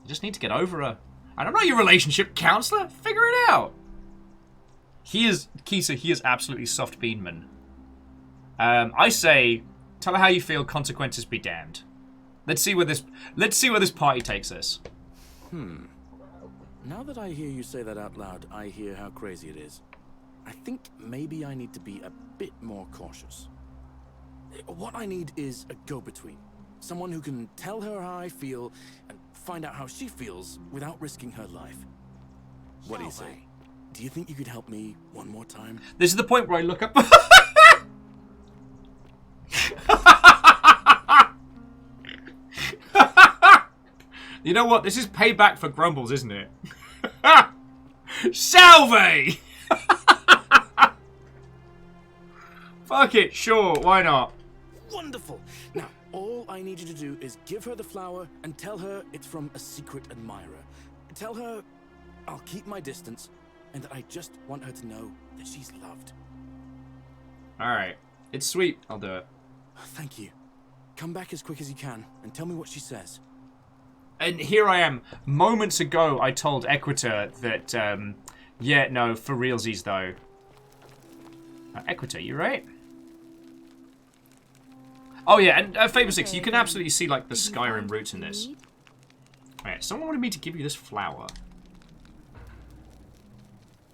you just need to get over her. And I'm not your relationship counselor. Figure it out. Kisa, he is absolutely soft beanman. I say, tell her how you feel, consequences be damned. Let's see where this party takes us. Now that I hear you say that out loud, I hear how crazy it is. I think maybe I need to be a bit more cautious. What I need is a go-between. Someone who can tell her how I feel and find out how she feels without risking her life. What do you say? Do you think you could help me one more time? This is the point where I look up. You know what? This is payback for Grumbles, isn't it? Salve! Fuck it, sure, why not? Wonderful! Now, all I need you to do is give her the flower and tell her it's from a secret admirer. Tell her I'll keep my distance and that I just want her to know that she's loved. Alright, it's sweet, I'll do it. Thank you. Come back as quick as you can and tell me what she says. And here I am. Moments ago, I told Equita that, yeah, no, for realsies, though. Equita, you right? Oh, yeah, and Fable 6, you can absolutely see, like, the Skyrim roots in this. Alright, someone wanted me to give you this flower.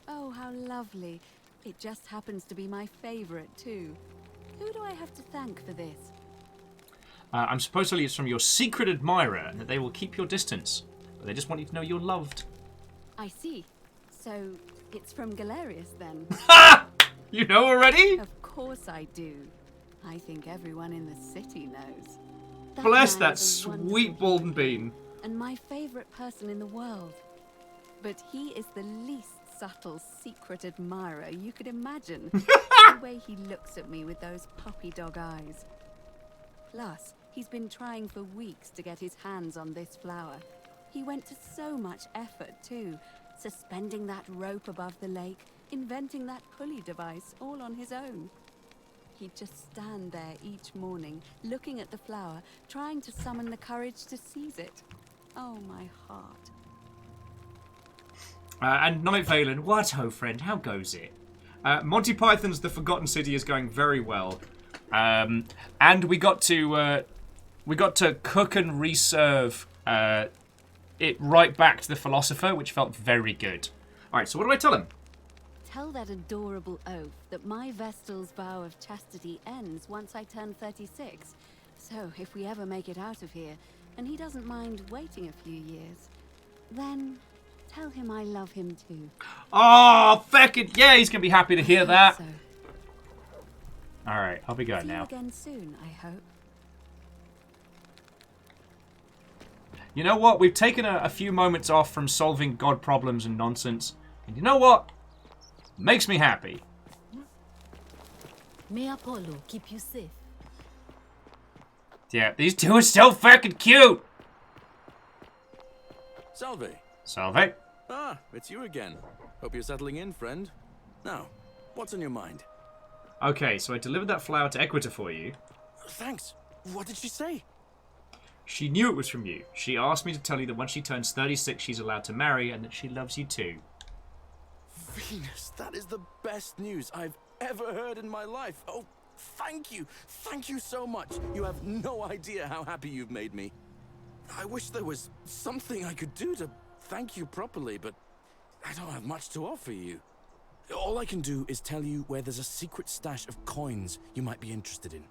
Oh, how lovely. It just happens to be my favorite, too. Who do I have to thank for this? I'm supposedly it's from your secret admirer, and that they will keep your distance. But they just want you to know you're loved. I see. So, it's from Galerius, then? You know already? Of course I do. I think everyone in the city knows. Bless man that is a sweet golden bean. and my favorite person in the world. But he is the least subtle secret admirer you could imagine. The way he looks at me with those puppy dog eyes. Plus, he's been trying for weeks to get his hands on this flower. He went to so much effort, too. Suspending that rope above the lake, inventing that pulley device all on his own. He'd just stand there each morning, looking at the flower, trying to summon the courage to seize it. Oh, my heart. And Night Valen, what ho, friend? How goes it? Monty Python's The Forgotten City is going very well. And we got to cook and reserve it right back to the philosopher, which felt very good. All right, so what do I tell him? Tell that adorable oaf that my Vestal's vow of chastity ends once I turn 36. So if we ever make it out of here, and he doesn't mind waiting a few years, then tell him I love him too. Oh, feckin' yeah, he's gonna be happy to hear that. So. Alright, I'll be going See you now. again soon, I hope. You know what? We've taken a few moments off from solving God problems and nonsense. And you know what? Makes me happy. May Apollo keep you safe. Yeah, these two are so fucking cute! Salve. Salve. Ah, it's you again. Hope you're settling in, friend. Now, what's on your mind? Okay, so I delivered that flower to Equita for you. Thanks. What did she say? She knew it was from you. She asked me to tell you that when she turns 36, she's allowed to marry and that she loves you too. Venus, that is the best news I've ever heard in my life. Oh, thank you. Thank you so much. You have no idea how happy you've made me. I wish there was something I could do to thank you properly, but I don't have much to offer you. All I can do is tell you where there's a secret stash of coins you might be interested in.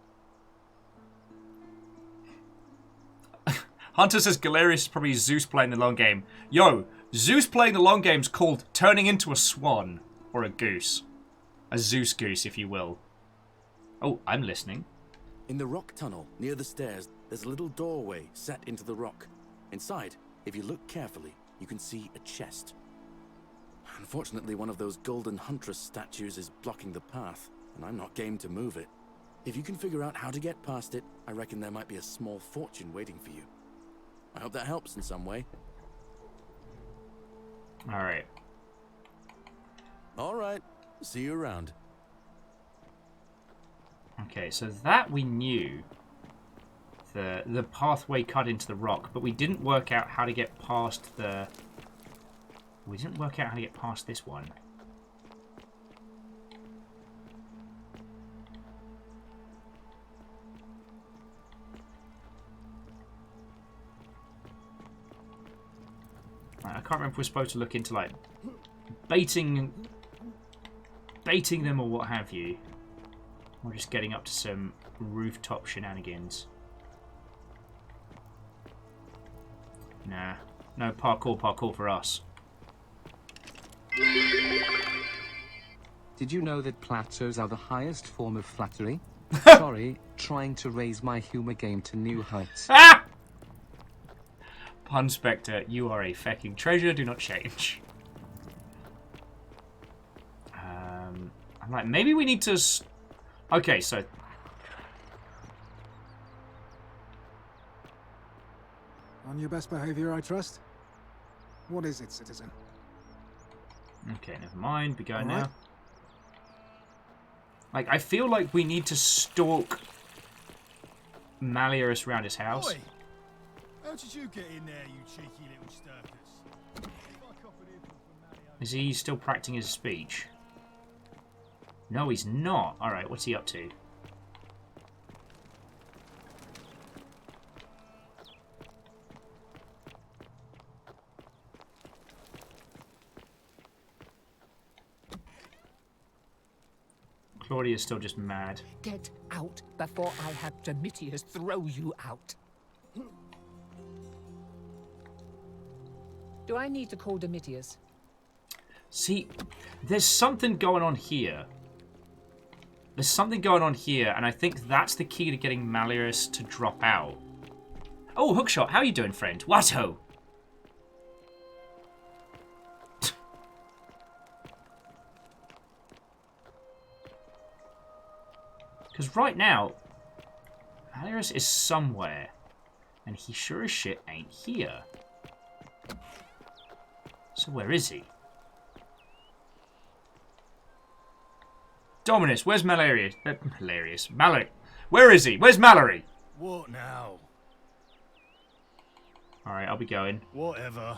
Hunter says Galerius is probably Zeus playing the long game. Yo, Zeus playing the long game's called turning into a swan. Or a goose. A Zeus goose, if you will. Oh, I'm listening. In the rock tunnel, near the stairs, there's a little doorway set into the rock. Inside, if you look carefully, you can see a chest. Unfortunately, one of those golden huntress statues is blocking the path, and I'm not game to move it. If you can figure out how to get past it, I reckon there might be a small fortune waiting for you. I hope that helps in some way. Alright. Alright. See you around. Okay, so that we knew. The pathway cut into the rock, but we didn't work out how to get past the... We didn't work out how to get past this one. I can't remember if we're supposed to look into, like, baiting them or what have you. Or just getting up to some rooftop shenanigans. Nah. No parkour for us. Did you know that plateaus are the highest form of flattery? Sorry, trying to raise my humor game to new heights. Ah! Pun Spectre, you are a fucking treasure, do not change. I'm like, maybe we need to... Okay, so... On your best behavior, I trust? What is it, citizen? Okay, never mind. Be going All right. now. Like, I feel like we need to stalk Malleus around his house. Oi! How did you get in there, you cheeky little stirkers? Is he still practicing his speech? No, he's not. Alright, what's he up to? Claudia's still just mad. Get out before I have Domitius throw you out. Do I need to call Domitius? See, there's something going on here. There's something going on here, and I think that's the key to getting Malleus to drop out. Oh, Hookshot, how you doing, friend? Watto! Because right now, Malleus is somewhere, and he sure as shit ain't here. So where is he? Dominus, where's Malleus? Malleus. Where is he? Where's Mallory? What now? Alright, I'll be going. Whatever.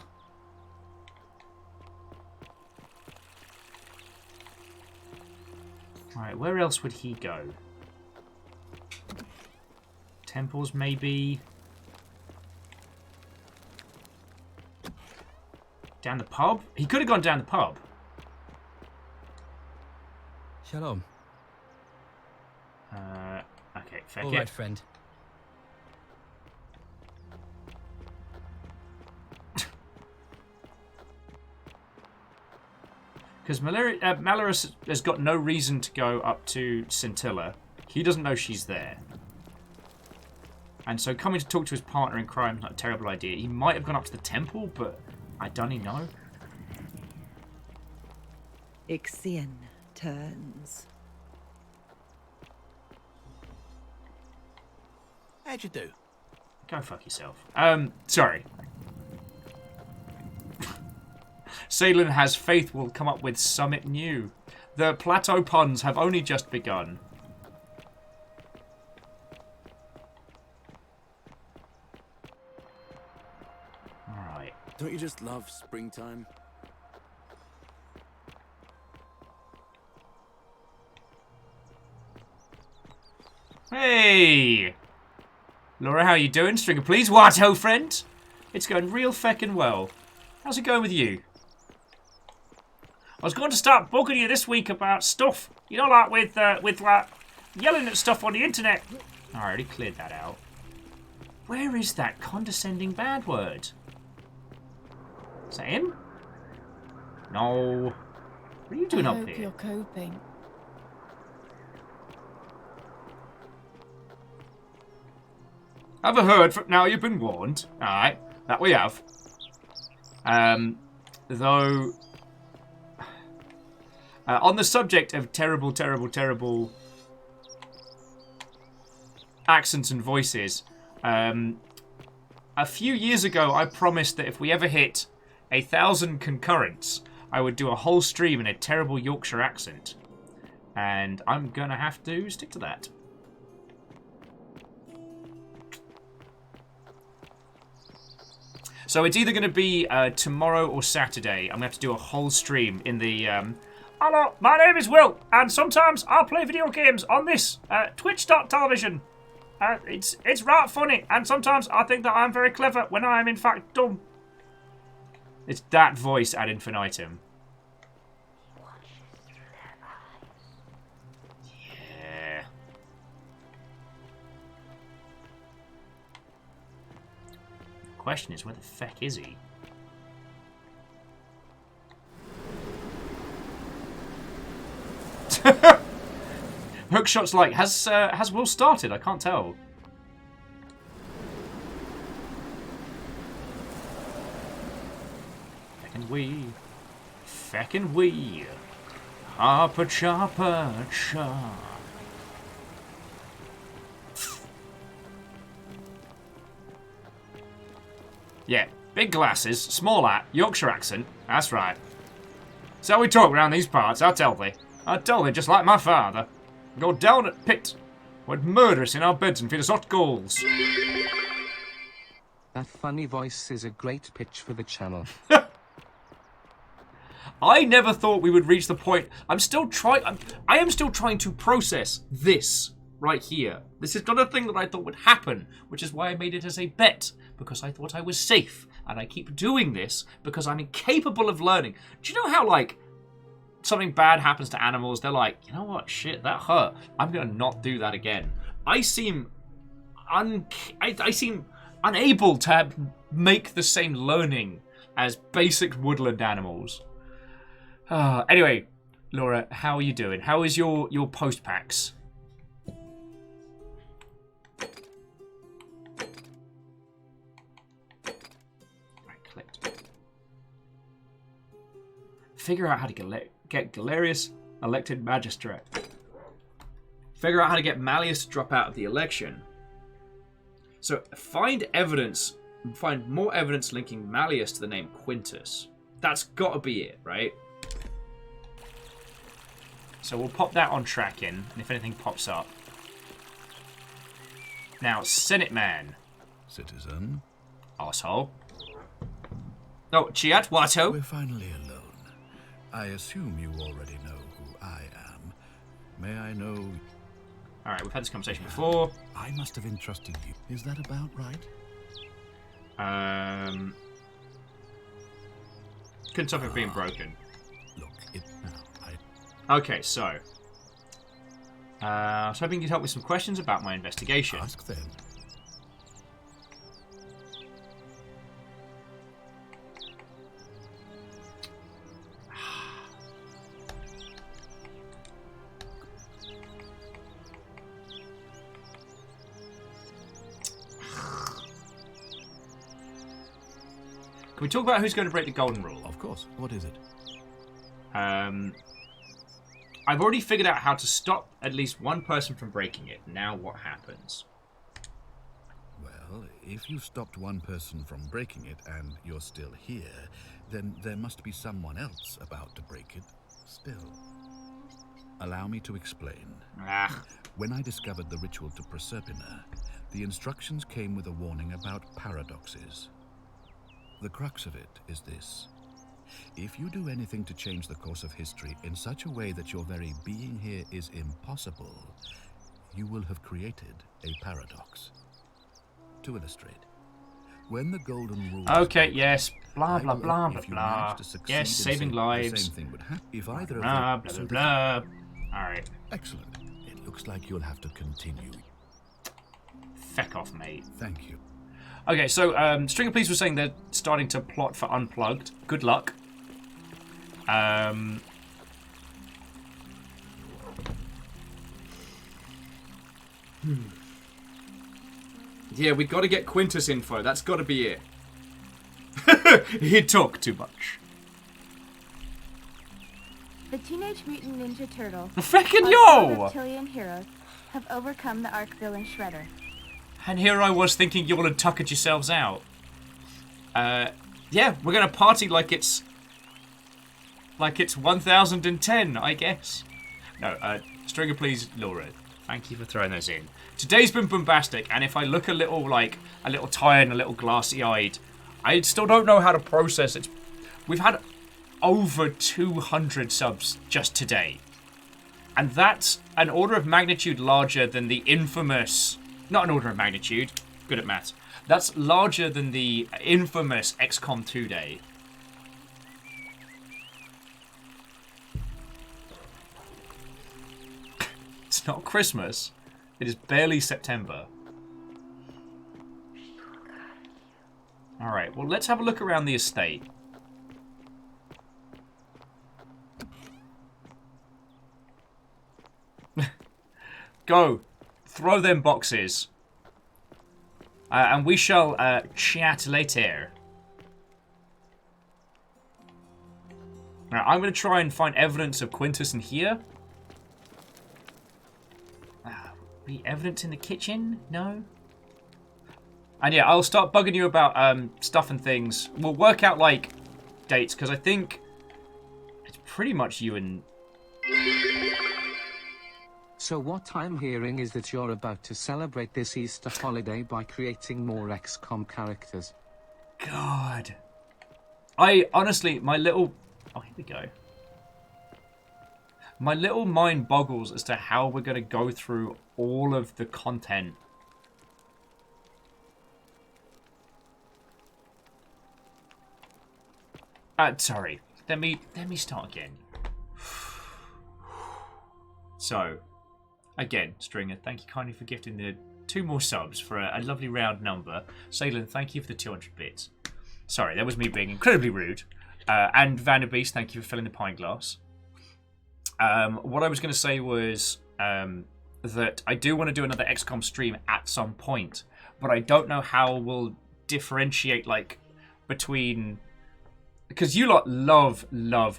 Alright, where else would he go? Temples, maybe? Down the pub? He could have gone down the pub. Shalom. Okay, fair All get. right, friend. Because Malleus has got no reason to go up to Scintilla. He doesn't know she's there. And so coming to talk to his partner in crime is not a terrible idea. He might have gone up to the temple, but I don't even know. Ixion turns. How'd you do? Go fuck yourself. Sorry. Salem has faith we'll come up with summit new. The plateau puns have only just begun. Alright. Don't you just love springtime? Hey! Laura, how you doing? Stringer, please. What, ho, friend? It's going real feckin' well. How's it going with you? I was going to start bugging you this week about stuff. You know, like with yelling at stuff on the internet. I already cleared that out. Where is that condescending bad word? Is that him? No. What are you doing I up hope here? you're coping. Have I heard from now you've been warned? Alright, that we have. Though... on the subject of terrible, terrible, terrible accents and voices, a few years ago I promised that if we ever hit 1,000 concurrents, I would do a whole stream in a terrible Yorkshire accent. And I'm gonna have to stick to that. So it's either going to be tomorrow or Saturday. I'm going to have to do a whole stream in the... Hello, my name is Will, and sometimes I'll play video games on this Twitch.television. It's right funny, and sometimes I think that I'm very clever when I am in fact dumb. It's that voice ad infinitum. Yeah. Question is, where the feck is he? Hookshot's like, has Will started? I can't tell. Feckin' we. Harper chopper chop. Yeah, big glasses, small hat, Yorkshire accent. That's right. So we talk round these parts, I tell thee. I tell thee, just like my father. Go down at pit, would murder us in our beds and feed us hot goals. That funny voice is a great pitch for the channel. I never thought we would reach the point. I am still trying to process this right here. This is not a thing that I thought would happen, which is why I made it as a bet, because I thought I was safe. And I keep doing this because I'm incapable of learning. Do you know how, like, something bad happens to animals? They're like, you know what, shit, that hurt. I'm going to not do that again. I seem unable to make the same learning as basic woodland animals. Anyway, Laura, how are you doing? How is your post packs? Right, clicked. Figure out how to get Galerius elected magistrate. Figure out how to get Malleus to drop out of the election. So find more evidence linking Malleus to the name Quintus. That's got to be it, right? So we'll pop that on tracking, and if anything pops up. Now, Senate Man. Citizen. Arsehole. Oh, Chiat, Watto. We're finally alone. I assume you already know who I am. May I know... Alright, we've had this conversation before. I must have entrusted you. Is that about right? Couldn't stop it being broken. Look, Okay, so. I was hoping you'd help with some questions about my investigation. Ask then. we talk about who's going to break the golden rule? Of course. What is it? I've already figured out how to stop at least one person from breaking it. Now what happens? Well, if you stopped one person from breaking it and you're still here, then there must be someone else about to break it still. Allow me to explain. When I discovered the ritual to Proserpina, the instructions came with a warning about paradoxes. The crux of it is this. If you do anything to change the course of history in such a way that your very being here is impossible, you will have created a paradox. To illustrate, when the golden rule... Okay, yes, blah, blah, blah, blah, blah. Yes, saving lives. The same thing would happen if either blah, of them... blah, blah, blah. Alright. Excellent. It looks like you'll have to continue. Feck off, mate. Thank you. Okay, so Stringer Police was saying they're starting to plot for Unplugged. Good luck. Yeah, we got to get Quintus info. That's got to be it. He talked too much. The Teenage Mutant Ninja Turtle, Feckin' yo! reptilian heroes, have overcome the Archvillain Shredder. And here I was thinking you all had tuckered yourselves out. Yeah, we're gonna party like it's 1010, I guess. No, Stringer, please, Laura. Thank you for throwing those in. Today's been bombastic, and if I look a little tired and a little glassy-eyed, I still don't know how to process it. We've had over 200 subs just today. And that's an order of magnitude larger than the infamous... Not an order of magnitude. Good at maths. That's larger than the infamous XCOM 2 day. It's not Christmas. It is barely September. Alright, well, let's have a look around the estate. Go. Throw them boxes. And we shall chat later. Now, I'm going to try and find evidence of Quintus in here. Be evidence in the kitchen? No? And yeah, I'll start bugging you about stuff and things. We'll work out, like, dates, because I think it's pretty much you and... So what I'm hearing is that you're about to celebrate this Easter holiday by creating more XCOM characters. God. I, honestly, my little... Oh, here we go. My little mind boggles as to how we're going to go through all of the content. Sorry. Let me start again. So, again, Stringer, thank you kindly for gifting the 2 more subs for a lovely round number. Salen, thank you for the 200 bits. Sorry, that was me being incredibly rude. And Vanderbeest, thank you for filling the pint glass. What I was going to say was that I do want to do another XCOM stream at some point, but I don't know how we'll differentiate, like, between... Because you lot love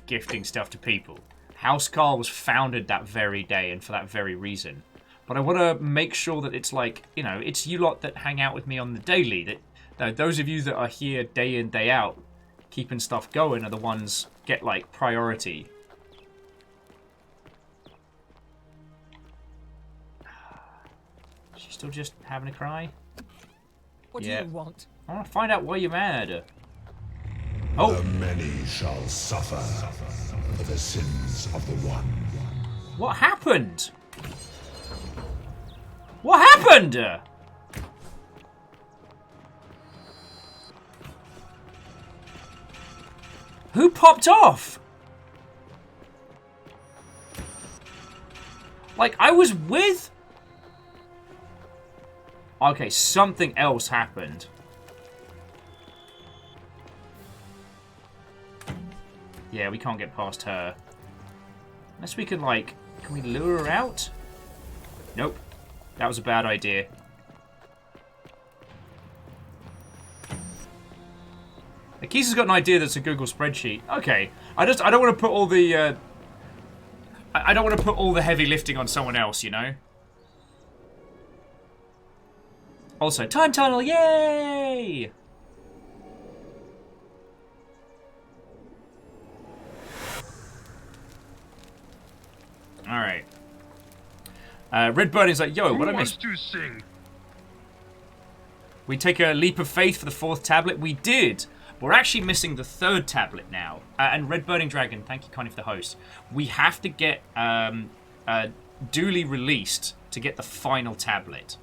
gifting stuff to people. House Carl was founded that very day and for that very reason. But I want to make sure that it's like, you know, it's you lot that hang out with me on the daily. That those of you that are here day in, day out, keeping stuff going, are the ones get, like, priority. She's still just having a cry? What do you want? I want to find out why you're mad. Oh. The many shall suffer for the sins of the one. What happened? What happened? Who popped off? Like, I was with... Okay, something else happened. Yeah, we can't get past her. Unless we can, like... Can we lure her out? Nope. That was a bad idea. Akisa's got an idea that's a Google spreadsheet. Okay. I don't want to put all the I don't want to put all the heavy lifting on someone else, you know? Also, time tunnel, yay! Alright. Red Birding's like, yo, what I missed? to sing? We take a leap of faith for the 4th tablet. We did. We're actually missing the 3rd tablet now. And Red Birding Dragon, thank you kindly for the host. We have to get duly released to get the final tablet.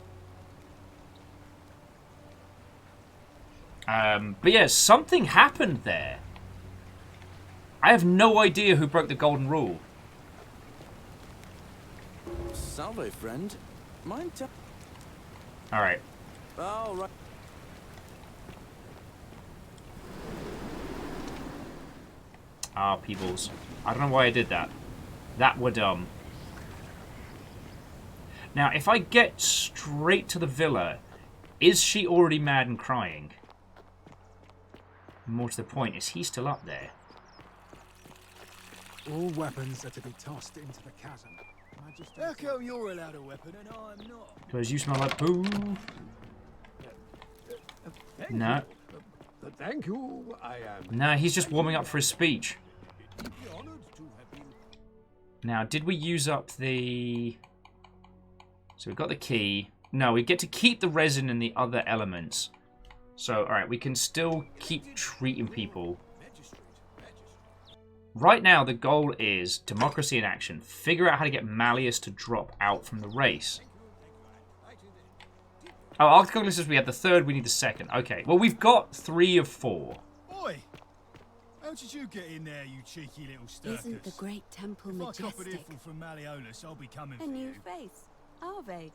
But yeah, something happened there. I have no idea who broke the golden rule. Salve, friend. Mind Alright. Oh, right. Ah, Peebles. I don't know why I did that. That were dumb. Now, if I get straight to the villa, is she already mad and crying? More to the point, is he still up there? All weapons are to be tossed into the chasm. How come you're allowed a weapon and I'm not? Because you smell like poo. No. Thank you. I am. No, he's just warming up for his speech. Now, did we use up the... So we've got the key. No, we get to keep the resin and the other elements. So, alright, we can still keep treating people. Right now, the goal is democracy in action. Figure out how to get Malleus to drop out from the race. Oh, Arctic says we had the 3rd, we need the 2nd. Okay, well, we've got 3 of 4. Oi! How did you get in there, you cheeky little stirkers? Isn't the great temple If I cop an majestic? earful from Malleolus, I'll be coming A for new you. face. Arve.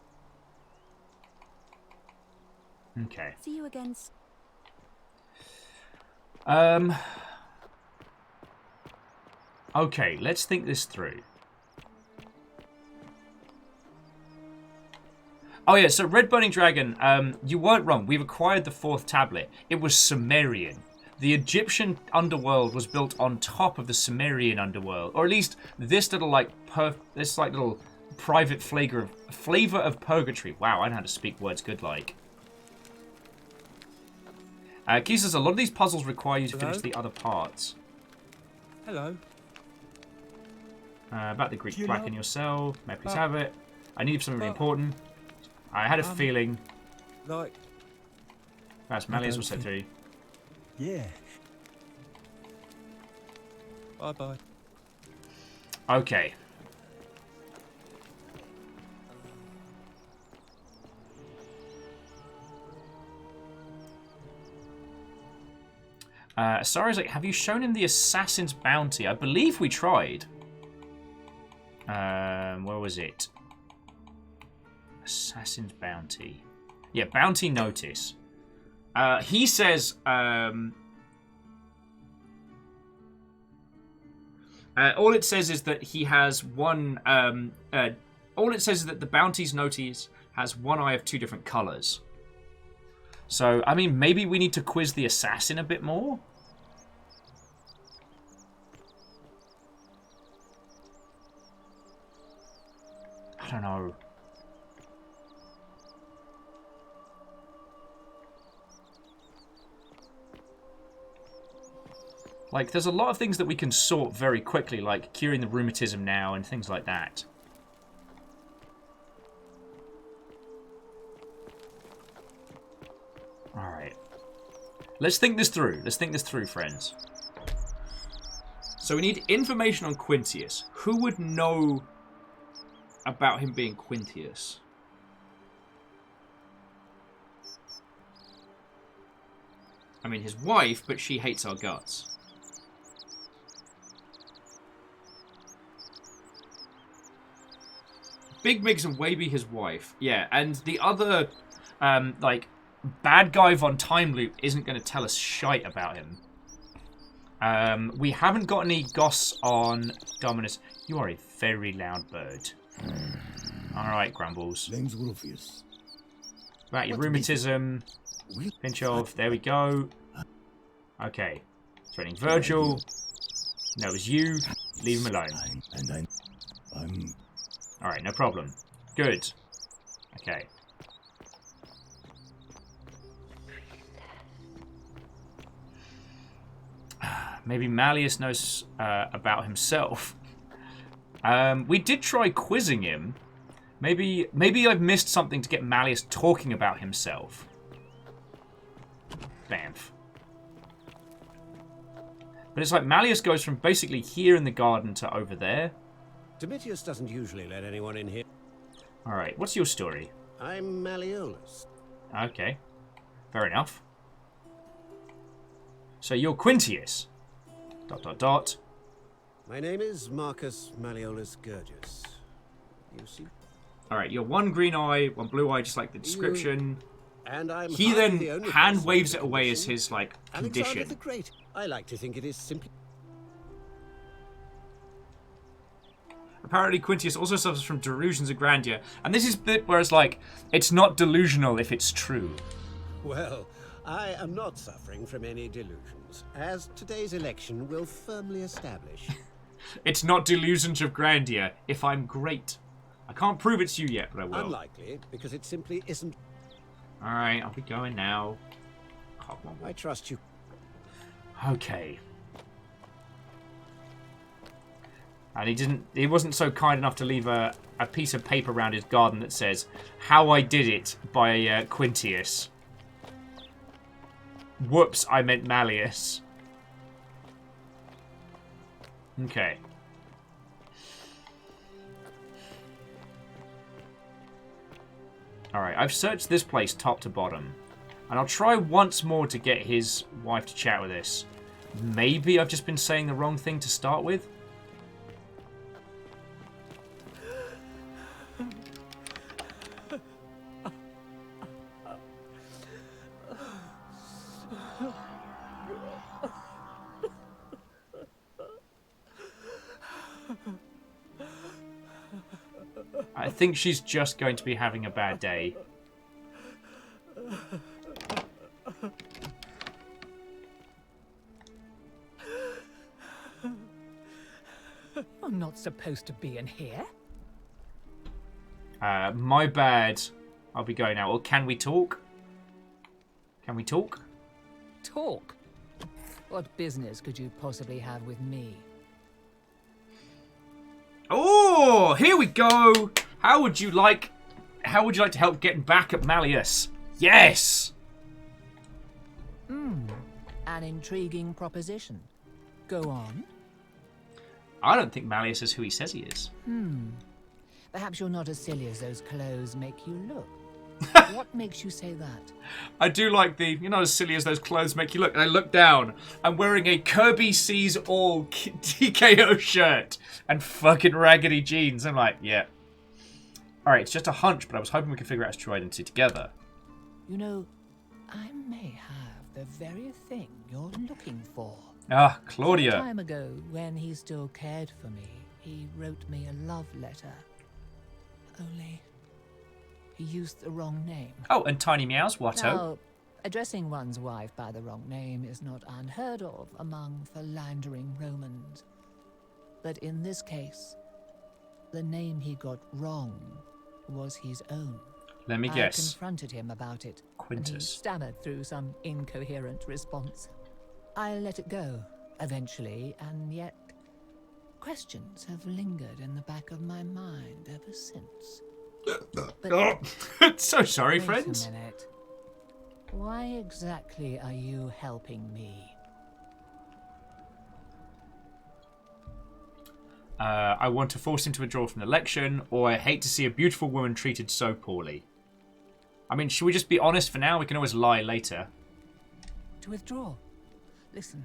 Okay. See you again. Okay, let's think this through. Oh yeah, so Red Burning Dragon, you weren't wrong. We've acquired the 4th tablet. It was Sumerian. The Egyptian underworld was built on top of the Sumerian underworld, or at least this little little private flavor of purgatory. Wow, I know how to speak words good like. Key says a lot of these puzzles require you to finish the other parts. Hello. About the Greek plaque in your cell. May I please have it? I need something really important. I had a feeling. Like. Perhaps Malleus will say to you. Yeah. Bye bye. Okay. Sarah's like, have you shown him the assassin's bounty? I believe we tried. Where was it? Assassin's bounty. Yeah, bounty notice. He says, all it says is that he has one, all it says is that the bounty's notice has one eye of 2 different colors. So, I mean, maybe we need to quiz the assassin a bit more? I don't know. Like, there's a lot of things that we can sort very quickly, like curing the rheumatism now and things like that. Alright. Let's think this through. Let's think this through, friends. So we need information on Quintius. Who would know about him being Quintius? I mean, his wife, but she hates our guts. Big Migs and Waby, his wife. Yeah, and the other, like, bad guy Von Time Loop isn't going to tell us shite about him. We haven't got any goss on Dominus. You are a very loud bird. Alright, Grumbles. Name's About your rheumatism. Pinch off. There we go. Okay. Threatening Virgil. No, it was you. Leave him alone. I'm... Alright, no problem. Good. Okay. Maybe Malleus knows about himself. We did try quizzing him. Maybe I've missed something to get Malleus talking about himself. Bamf. But it's like Malleus goes from basically here in the garden to over there. Domitius doesn't usually let anyone in here. Alright, what's your story? I'm Malleolus. Okay. Fair enough. So you're Quintius. ... My name is Marcus Malleolus Gurgis. You see? Alright, you're one green eye, one blue eye, just like the description. And I'm he hardly then the only hand person waves with it a away as condition. his, like, Alexander condition. the Great. I like to think it is simply... Apparently Quintius also suffers from delusions of grandeur. And this is the bit where it's like, it's not delusional if it's true. Well, I am not suffering from any delusions, as today's election will firmly establish. It's not delusions of grandeur if I'm great. I can't prove it's you yet, but I will. Unlikely, because it simply isn't. Alright, I'll be going now. I trust you. Okay. And he wasn't so kind enough to leave a piece of paper around his garden that says, "How I Did It" by Quintius. Whoops, I meant Malleus. Okay. Alright, I've searched this place top to bottom. And I'll try once more to get his wife to chat with us. Maybe I've just been saying the wrong thing to start with? I think she's just going to be having a bad day. I'm not supposed to be in here. My bad. I'll be going now. Or can we talk? Can we talk? Talk? What business could you possibly have with me? Oh, here we go. How would you like to help getting back at Malleus? Yes. An intriguing proposition. Go on. I don't think Malleus is who he says he is. Perhaps you're not as silly as those clothes make you look. What makes you say that? I do like you're not as silly as those clothes make you look. And I look down. I'm wearing a Kirby Sees All TKO shirt and fucking raggedy jeans. I'm like, yeah. Alright, it's just a hunch, but I was hoping we could figure out his true identity together. You know, I may have the very thing you're looking for. Ah, Claudia. Some time ago, when he still cared for me, he wrote me a love letter. Only he used the wrong name. Oh, and Tiny Meows, Watto. Now, addressing one's wife by the wrong name is not unheard of among philandering Romans. But in this case, the name he got wrong was his own. Let me I guess. confronted him about it. Quintus. And he stammered through some incoherent response. I let it go, eventually, and yet questions have lingered in the back of my mind ever since. So sorry, wait friends. a minute. Why exactly are you helping me? I want to force him to withdraw from the election, or I hate to see a beautiful woman treated so poorly. I mean, should we just be honest for now? We can always lie later. To withdraw? Listen,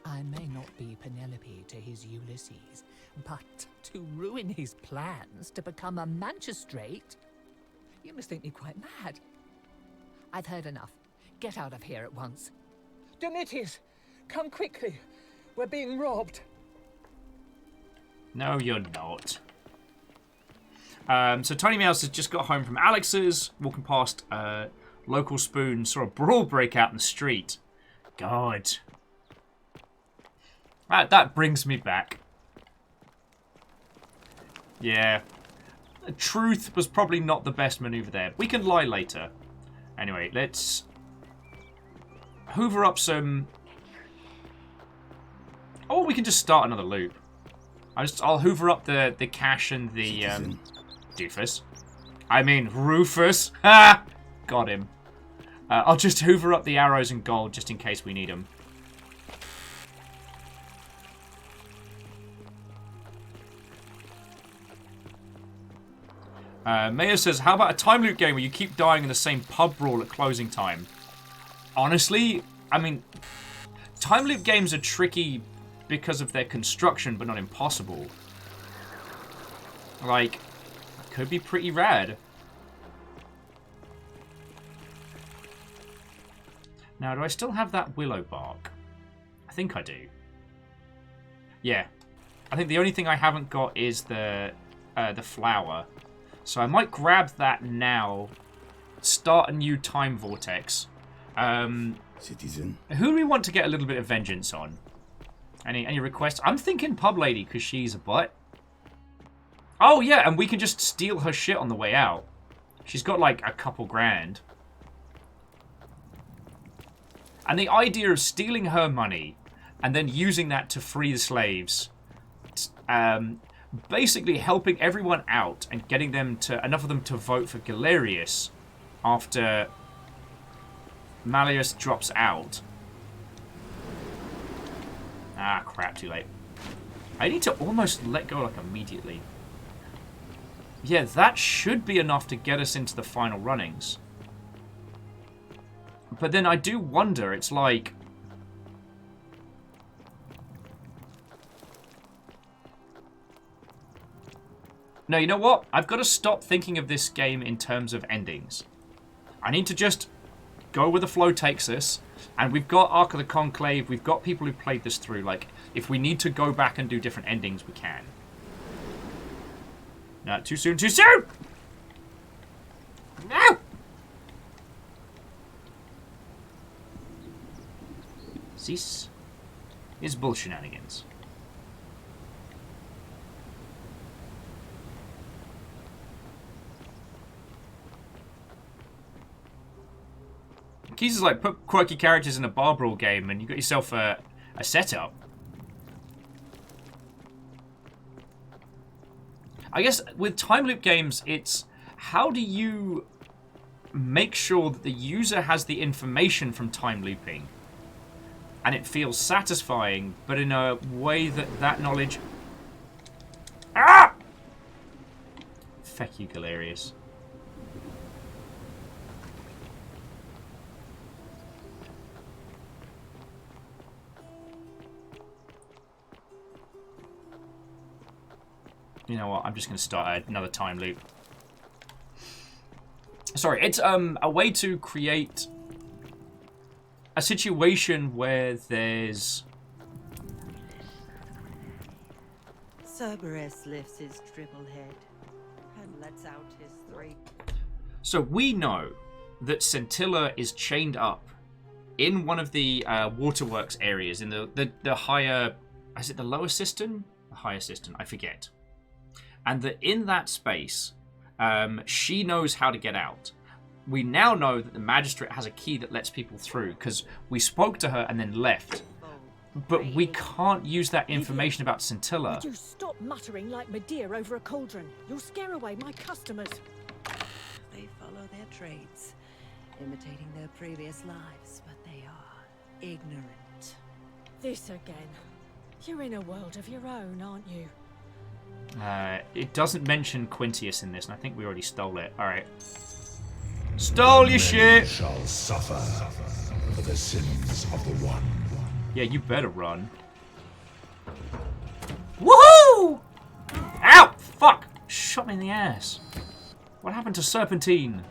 I may not be Penelope to his Ulysses, but to ruin his plans to become a magistrate? You must think me quite mad. I've heard enough. Get out of here at once. Domitius, come quickly. We're being robbed. No, you're not. So Tiny Mouse has just got home from Alex's, walking past local spoon, saw a brawl break out in the street. God. That brings me back. Yeah. Truth was probably not the best maneuver there. We can lie later. Anyway, let's hoover up some... Oh, we can just start another loop. I'll hoover up the cash and the doofus. I mean Rufus. Ha! Got him. I'll just hoover up the arrows and gold just in case we need them. Maya says, how about a time loop game where you keep dying in the same pub brawl at closing time? Honestly, I mean, time loop games are tricky because of their construction, but not impossible. Like, could be pretty rad. Now, do I still have that willow bark? I think I do. Yeah. I think the only thing I haven't got is the flower. So I might grab that now. Start a new time vortex. Citizen. Who do we want to get a little bit of vengeance on? Any requests? I'm thinking Pub Lady, because she's a butt. Oh, yeah, and we can just steal her shit on the way out. She's got, like, a couple grand. And the idea of stealing her money and then using that to free the slaves, basically helping everyone out and getting them to enough of them to vote for Galerius after Malleus drops out. Ah, crap, too late. I need to almost let go, like, immediately. Yeah, that should be enough to get us into the final runnings. But then I do wonder, it's like... No, you know what? I've got to stop thinking of this game in terms of endings. I need to just go where the flow takes us. And we've got Ark of the Conclave. We've got people who played this through. Like, if we need to go back and do different endings, we can. No, too soon, too soon! No! Cease is bull shenanigans. Keys is like, put quirky characters in a bar brawl game and you got yourself a setup. I guess with time loop games, it's how do you make sure that the user has the information from time looping and it feels satisfying, but in a way that knowledge... Ah! Feck you, Galerius. You know what? I'm just going to start another time loop. Sorry, it's a way to create a situation where there's... Cerberus lifts his triple head and lets out his three. So we know that Scintilla is chained up in one of the waterworks areas in the higher... Is it the lower cistern? The higher cistern, I forget. And that in that space, she knows how to get out. We now know that the magistrate has a key that lets people through, because we spoke to her and then left. But we can't use that information about Scintilla. Would you stop muttering like Medea over a cauldron? You'll scare away my customers. They follow their trades, imitating their previous lives, but they are ignorant. This again. You're in a world of your own, aren't you? It doesn't mention Quintius in this, and I think we already stole it. Alright. Stole your shit! Shall suffer for the sins of the one. Yeah, you better run. Woohoo! Ow! Fuck! Shot me in the ass. What happened to Serpentine?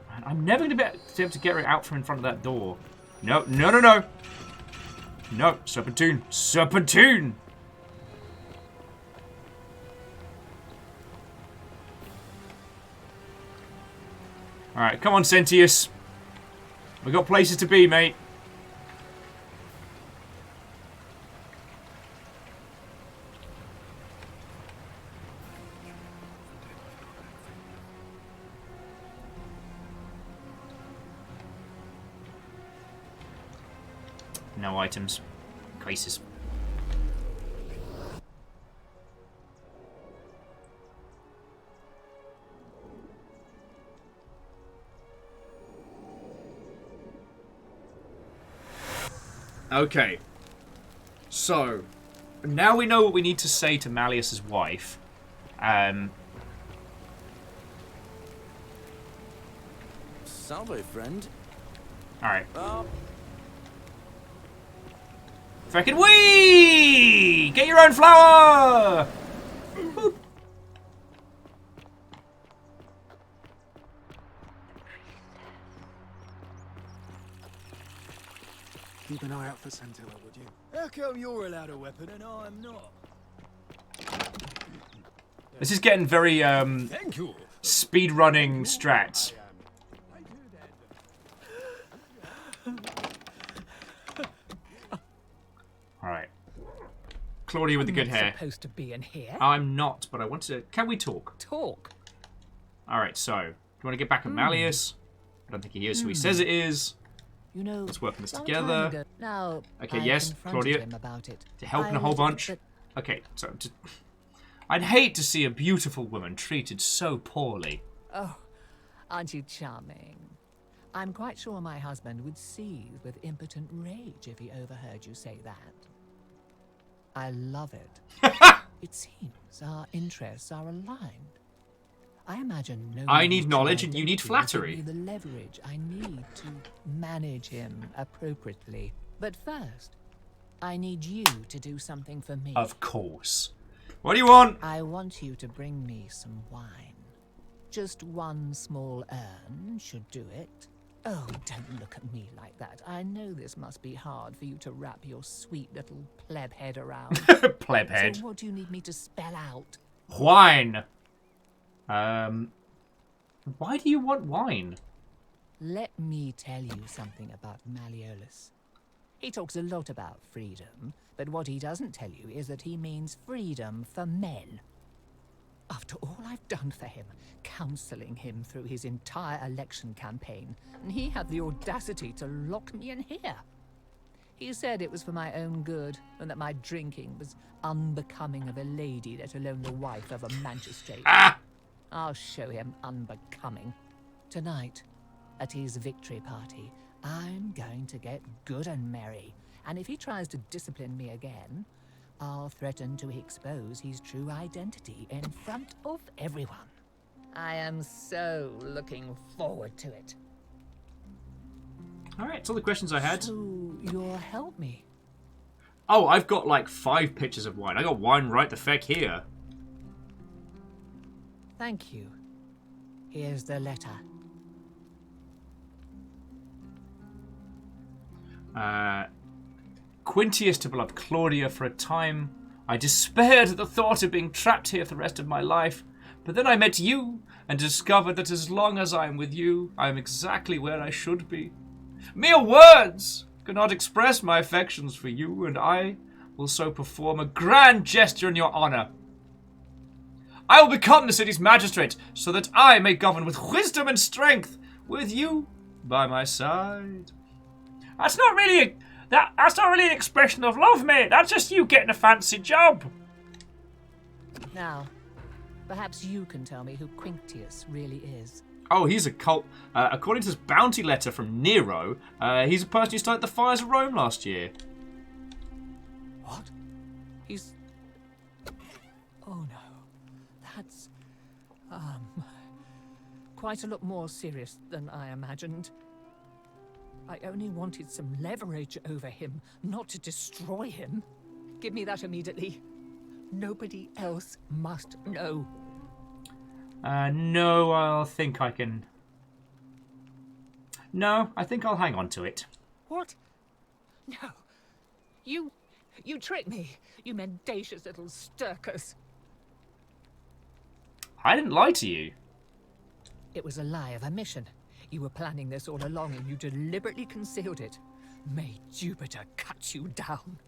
Man, I'm never going to be able to get her out from in front of that door. No, no, no, no! No, Serpentine! Serpentine! Alright, come on, Sentius. We've got places to be, mate. No items. Crisis. Okay. So, now we know what we need to say to Malleus's wife. Salve, friend. Alright. Frickin' wee! Get your own flower! Boop. Keep an eye out for Santilla, would you? How come you're allowed a weapon and I'm not? This is getting very, speed-running strats. Alright. Claudia with the good hair. Supposed to be in here. I'm not, but I want to... Can we talk? Talk? Alright, so... Do you want to get back at Malleus? I don't think he is who he says it is. You know, let's work on this together. Now, okay, I yes, Claudia. him about it. To help in a whole bunch. Okay, so... I'd hate to see a beautiful woman treated so poorly. Oh, aren't you charming? I'm quite sure my husband would seethe with impotent rage if he overheard you say that. I love it. It seems our interests are aligned. I imagine no I need knowledge and you need flattery. Give me the leverage I need to manage him appropriately. But first, I need you to do something for me. Of course. What do you want? I want you to bring me some wine. Just one small urn should do it. Oh, don't look at me like that. I know this must be hard for you to wrap your sweet little pleb head around. Pleb head. So what do you need me to spell out? Wine. Why do you want wine? Let me tell you something about Malleolus. He talks a lot about freedom, but what he doesn't tell you is that he means freedom for men. After all I've done for him, counseling him through his entire election campaign, and he had the audacity to lock me in here. He said it was for my own good, and that my drinking was unbecoming of a lady, let alone the wife of a magistrate. I'll show him unbecoming. Tonight, at his victory party, I'm going to get good and merry, and if he tries to discipline me again, I'll threaten to expose his true identity in front of everyone. I am so looking forward to it. Alright, that's all the questions I had. So, you'll help me? Oh, I've got like 5 pictures of wine. I got wine right the feck here. Thank you. Here's the letter. Quintius to beloved Claudia, for a time I despaired at the thought of being trapped here for the rest of my life, but then I met you and discovered that as long as I am with you, I am exactly where I should be. Mere words cannot express my affections for you, and I will so perform a grand gesture in your honor. I will become the city's magistrate, so that I may govern with wisdom and strength, with you by my side. That's not really an expression of love, mate. That's just you getting a fancy job. Now, perhaps you can tell me who Quinctius really is. Oh, he's a cult. According to this bounty letter from Nero, he's a person who started the fires of Rome last year. What? He's... Oh no. That's... quite a lot more serious than I imagined. I only wanted some leverage over him, not to destroy him. Give me that immediately. Nobody else must know. No, I think I can... No, I think I'll hang on to it. What? No. You tricked me, you mendacious little stirkers. I didn't lie to you. It was a lie of omission. You were planning this all along and you deliberately concealed it. May Jupiter cut you down.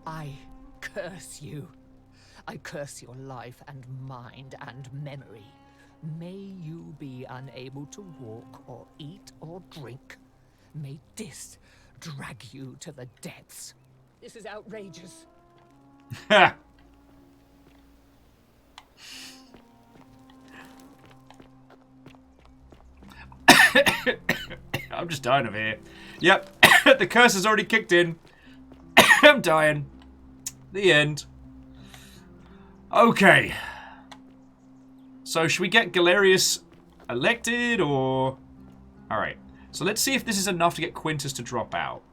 I curse you. I curse your life and mind and memory. May you be unable to walk or eat or drink. May this drag you to the depths. This is outrageous. Ha! I'm just dying over here. Yep, the curse has already kicked in. I'm dying. The end. Okay. So, should we get Galerius elected, or... Alright. So, let's see if this is enough to get Quintus to drop out.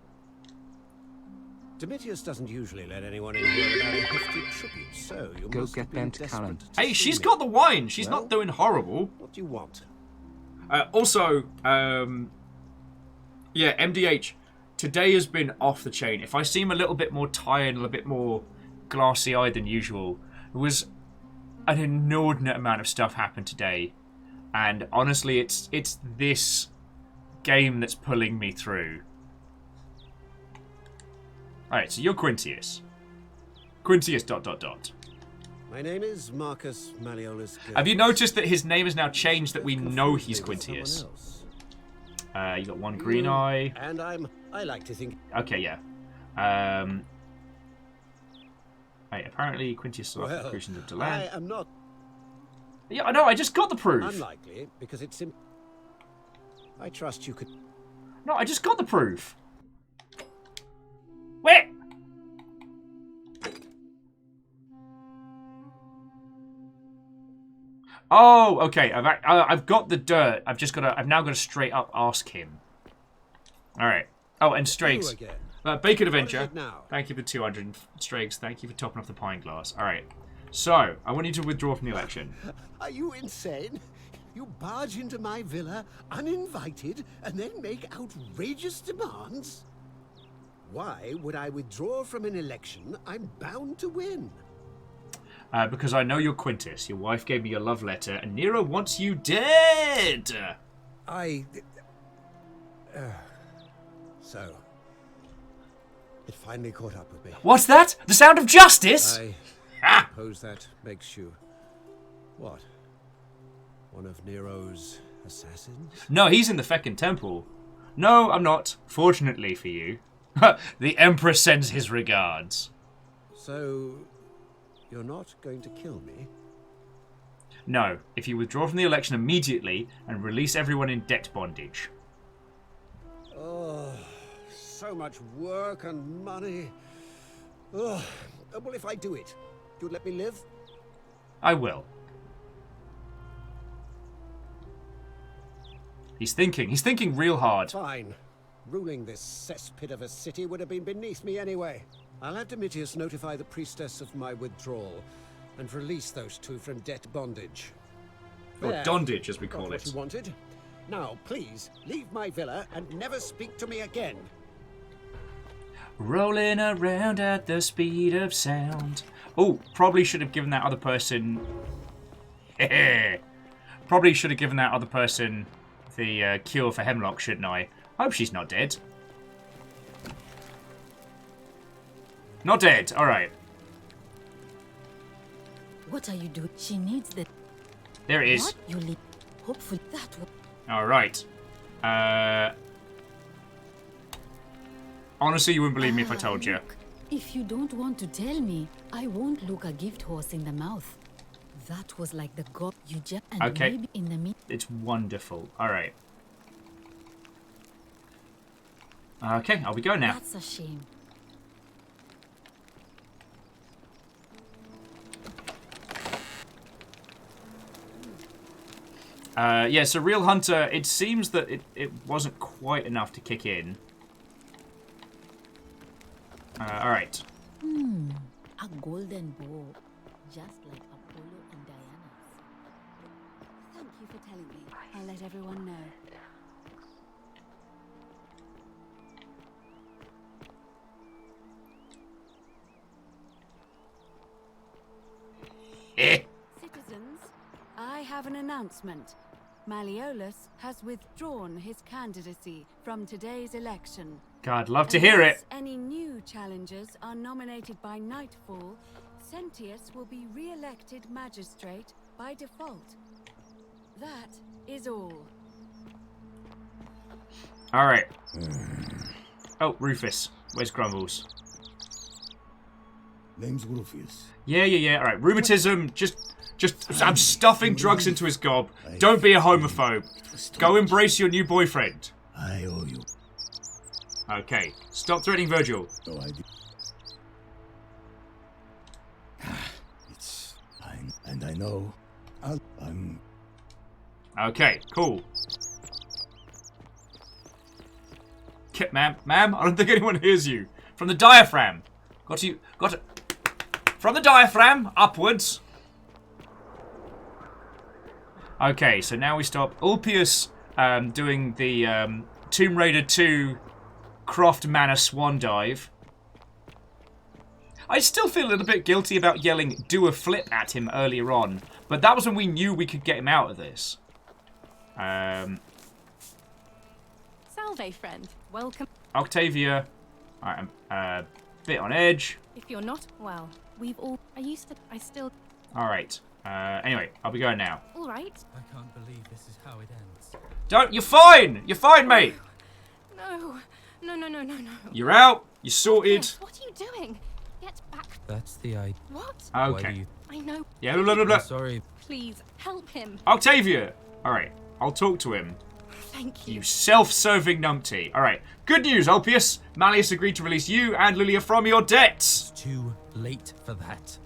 Domitius doesn't usually let anyone in here without a hefty tribute, so you Go must get have been them to desperate Callan. to Hey, see she's me. got the wine. She's Well, not doing horrible. What do you want? Also, yeah, MDH, today has been off the chain. If I seem a little bit more tired, a little bit more glassy-eyed than usual, it was an inordinate amount of stuff happened today. And honestly, it's this game that's pulling me through. Alright, so you're Quintius. Quintius ... My name is Marcus Malleolus. Have you noticed that his name is now changed, that we know he's Quintius? You got one green eye. And I like to think... Okay, yeah. Hey, apparently Quintius saw the crucians of Delan. I am not... Yeah, I know, I just got the proof. Unlikely, because it's... I trust you could... No, I just got the proof. Wait! Oh, okay. I've got the dirt. I've now got to straight up ask him. All right. Oh, and Strags. Bacon Adventure. Thank you for 200. Strags, thank you for topping off the pine glass. All right. So, I want you to withdraw from the election. Are you insane? You barge into my villa uninvited and then make outrageous demands? Why would I withdraw from an election I'm bound to win? Because I know you're Quintus. Your wife gave me your love letter, and Nero wants you dead! So, it finally caught up with me. What's that? The sound of justice? I suppose that makes you... what? One of Nero's assassins? No, he's in the feckin' temple. No, I'm not. Fortunately for you. The Emperor sends his regards. So, you're not going to kill me? No, if you withdraw from the election immediately and release everyone in debt bondage. Oh, so much work and money. Oh, well, if I do it, you'd let me live? I will. He's thinking real hard. Fine. Ruling this cesspit of a city would have been beneath me anyway. I'll have Domitius notify the priestess of my withdrawal and release those two from debt bondage. Or There. dondage, as we Got call what it. you wanted. Now, please, leave my villa and never speak to me again. Rolling around at the speed of sound. Oh, probably should have given that other person... Probably should have given that other person the cure for Hemlock, shouldn't I? Hope she's not dead. Not dead, alright. What are you doing? She needs the... There it is. What? You leave. Hopefully that will... Alright. Honestly, you wouldn't believe me if I told you. If you don't want to tell me, I won't look a gift horse in the mouth. That was like the god you just... And Okay. maybe in the meat... It's wonderful. Alright. Okay, I'll be going now. That's a shame. Yeah, so Real Hunter, it seems that it wasn't quite enough to kick in. Alright. A golden bow. Just like Apollo and Diana's. Thank you for telling me. I'll let everyone know. Citizens, I have an announcement. Malleolus has withdrawn his candidacy from today's election. God, love to hear it. Unless any new challengers are nominated by nightfall, Sentius will be re-elected magistrate by default. That is all. Alright. Oh, Rufus. Where's Grumbles? Name's Rufus. Yeah. Alright, rheumatism. Just I'm stuffing drugs into his gob. Don't be a homophobe. Go embrace your new boyfriend. I owe you. Okay, stop threatening Virgil. No idea. It's fine, and I know I'm... Okay, cool. Ma'am, I don't think anyone hears you. From the diaphragm. Got to... From the diaphragm, upwards. Okay, so now we stop Ulpius doing the Tomb Raider 2 Croft Manor Swan Dive. I still feel a little bit guilty about yelling do a flip at him earlier on, but that was when we knew we could get him out of this. Salve, friend. Welcome. Octavia. Alright, I'm a bit on edge. If you're not, well, we've all... I still... Alright. Anyway, I'll be going now. All right. I can't believe this is how it ends. Don't... You're fine! You're fine, mate! No. You're out. You're sorted. What are you doing? Get back. That's the idea. What? Okay. I know. Yeah, blah, blah, blah. Sorry. Please, help him. Octavia! Alright, I'll talk to him. Thank you. You self-serving numpty. Alright, good news, Ulpius. Malleus agreed to release you and Lilia from your debts. It's too late for that.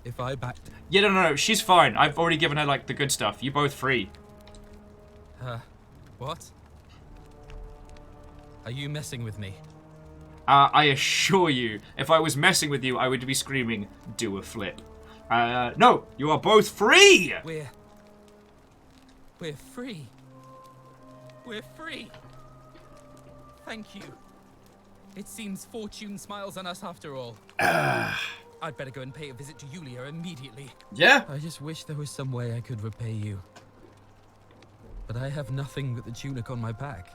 If I backed... Yeah, no, she's fine. I've already given her, like, the good stuff. You're both free. What? Are you messing with me? I assure you, if I was messing with you, I would be screaming, do a flip. No, you are both free! We're free. We're free. Thank you. It seems fortune smiles on us after all. I'd better go and pay a visit to Yulia immediately. Yeah? I just wish there was some way I could repay you. But I have nothing but the tunic on my back.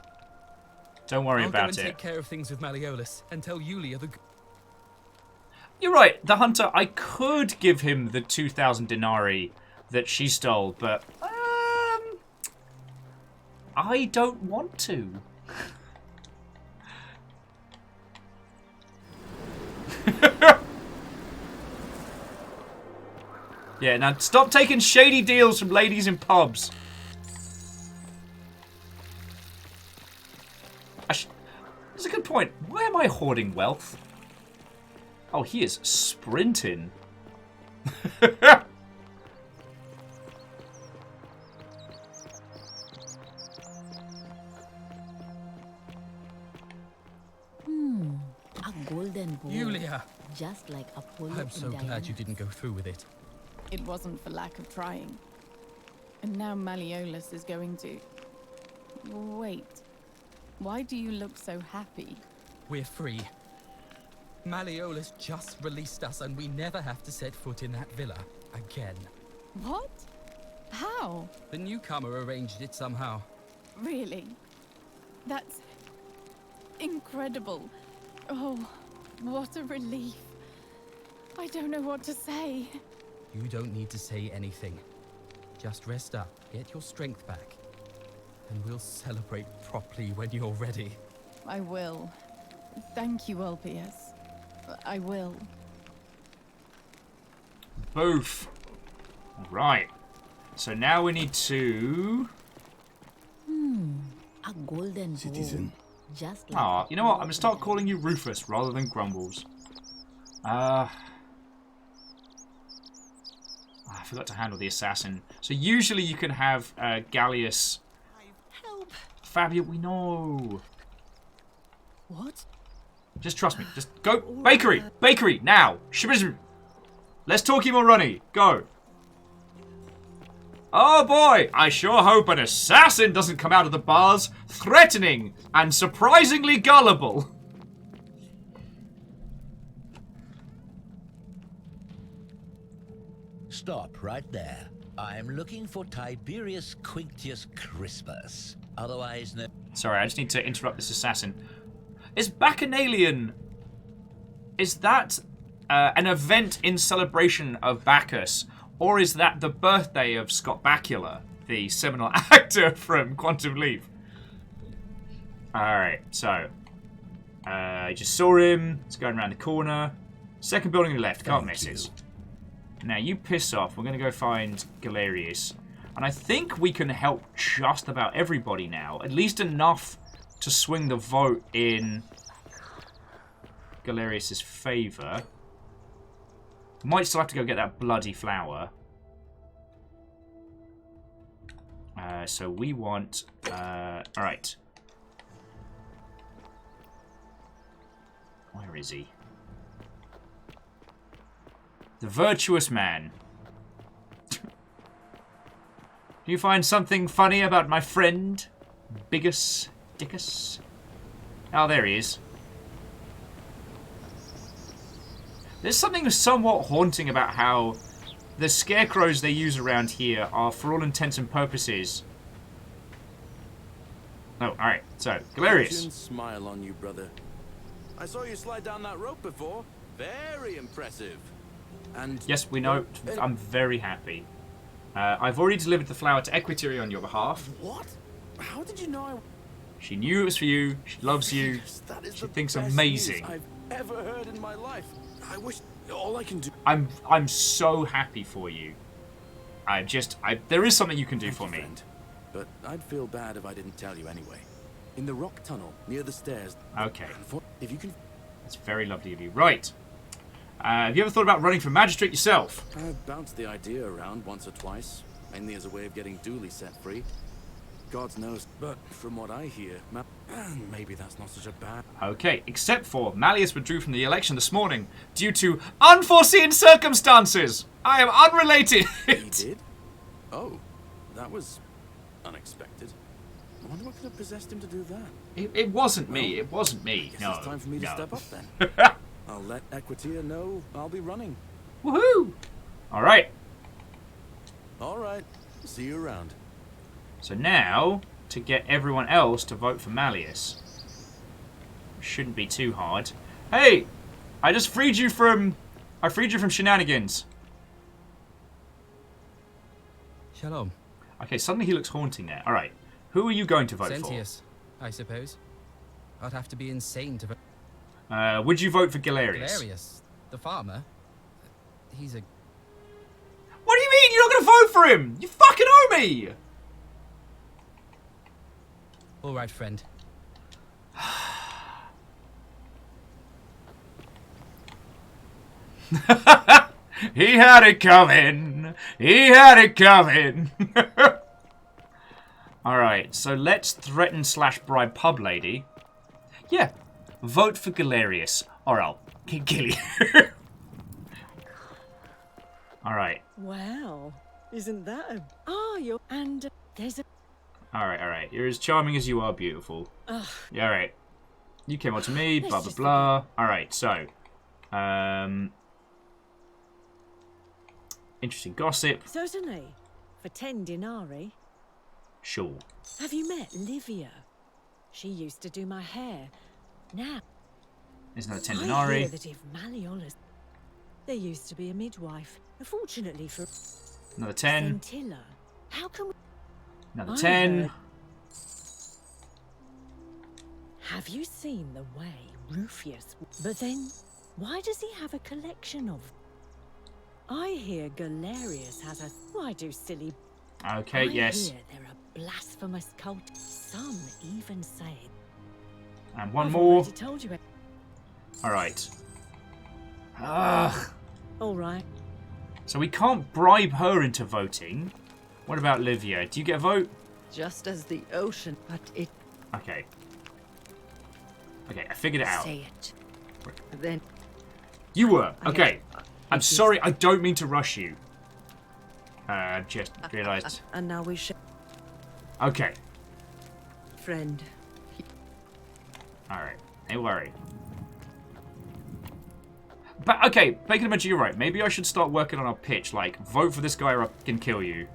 Don't worry I'll about go and it. take care of things with Malleolus and tell Yulia the... You're right, the hunter, I could give him the 2,000 denarii that she stole, but, I don't want to. Yeah, now stop taking shady deals from ladies in pubs. That's a good point. Why am I hoarding wealth? Oh, he is sprinting. A golden bowl. Yulia! Just like Apollo. I'm so glad you didn't go through with it. It wasn't for lack of trying. And now Malleolus is going to... Wait. Why do you look so happy? We're free. Malleolus just released us and we never have to set foot in that villa again. What? How? The newcomer arranged it somehow. Really? That's... incredible. Oh, what a relief. I don't know what to say. You don't need to say anything. Just rest up, get your strength back, and we'll celebrate properly when you're ready. I will. Thank you, Ulpius. I will. Boof. Right. So now we need to... A golden Citizen. bowl. Just like Ah, you know what? I'm going to start calling you Rufus rather than Grumbles. I forgot to handle the assassin. So usually you can have Gallius... Help! Fabio, we know. What? Just trust me. Just go. Bakery! Bakery! Now! Shibizm! Let's talky more runny. Go. Oh boy! I sure hope an assassin doesn't come out of the bars threatening and surprisingly gullible. Stop right there. I'm looking for Tiberius Quinctius Crispus, otherwise known... Sorry, I just need to interrupt this assassin. Is Bacchanalian... Is that an event in celebration of Bacchus? Or is that the birthday of Scott Bakula, the seminal actor from Quantum Leap? Alright, so. I just saw him. It's going around the corner. Second building on the left. Can't miss it. Now, you piss off. We're going to go find Galerius. And I think we can help just about everybody now. At least enough to swing the vote in Galerius' favour. Might still have to go get that bloody flower. So we want... Alright. Where is he? The virtuous man. Do you find something funny about my friend? Biggus Dickus? Oh, there he is. There's something somewhat haunting about how the scarecrows they use around here are, for all intents and purposes... Oh, alright. So, Galerius. Smile on you, brother. I saw you slide down that rope before. Very impressive. And yes, we know. I'm very happy. I've already delivered the flower to Equiteria on your behalf. What? How did you know? She knew it was for you. She loves you. She thinks amazing. I've ever heard in my life. I wish all I can do. I'm so happy for you. There is something you can do for me. Friend. But I'd feel bad if I didn't tell you anyway. In the rock tunnel near the stairs. Okay. If you can. That's very lovely of you. Right. Have you ever thought about running for magistrate yourself? I've bounced the idea around once or twice, mainly as a way of getting Dooley set free. God knows, but from what I hear, maybe that's not such a bad... Okay, except for Malleus withdrew from the election this morning due to unforeseen circumstances. I am unrelated. He did? Oh, that was unexpected. I wonder what could have possessed him to do that. It wasn't me. It wasn't me. Guess No. It's time for me to step up then. I'll let Equitia know I'll be running. Woohoo! All right. All right. See you around. So now, to get everyone else to vote for Malleus. Shouldn't be too hard. Hey! I just freed you from... I freed you from shenanigans. Shalom. Okay, suddenly he looks haunting there. Alright. Who are you going to vote Sentius, I suppose. I'd have to be insane to vote. Would you vote for Galerius? Galerius, the farmer? He's a... What do you mean? You're not going to vote for him? You fucking owe me! All right, friend. He had it coming. He had it coming. Alright, so let's threaten / bribe pub lady. Yeah, vote for Galerius, or I'll kill you. Alright. Wow, isn't that a... Oh, you're... And there's a... Alright. You're as charming as you are beautiful. Ugh. Yeah, alright. You came on to me, blah, blah, blah. Alright, so. Interesting gossip. Certainly. For 10 denarii. Sure. Have you met Livia? She used to do my hair. Now... There's another 10 I denarii. hear that if Malleolus... There used to be a midwife. Fortunately for... Another 10. Scintilla. How can we... Another 10. Have you seen the way Rufius... But then, why does he have a collection of... I hear Galerius has a... Why do silly... Okay, yes. I hear they're a blasphemous cult. Some even say... And one I've more. already told you it. Alright. Ugh. Alright. So we can't bribe her into voting. What about Livia? Do you get a vote? Just as the ocean, but it... Okay. Okay, I figured it out. Say it. Then... You were. Okay. I'm sorry, I don't mean to rush you. Just realised. And now we should... Okay. Friend. Alright. Don't worry. But, okay, Bacon and Magic, you're right. Maybe I should start working on our pitch. Like, vote for this guy or I can kill you.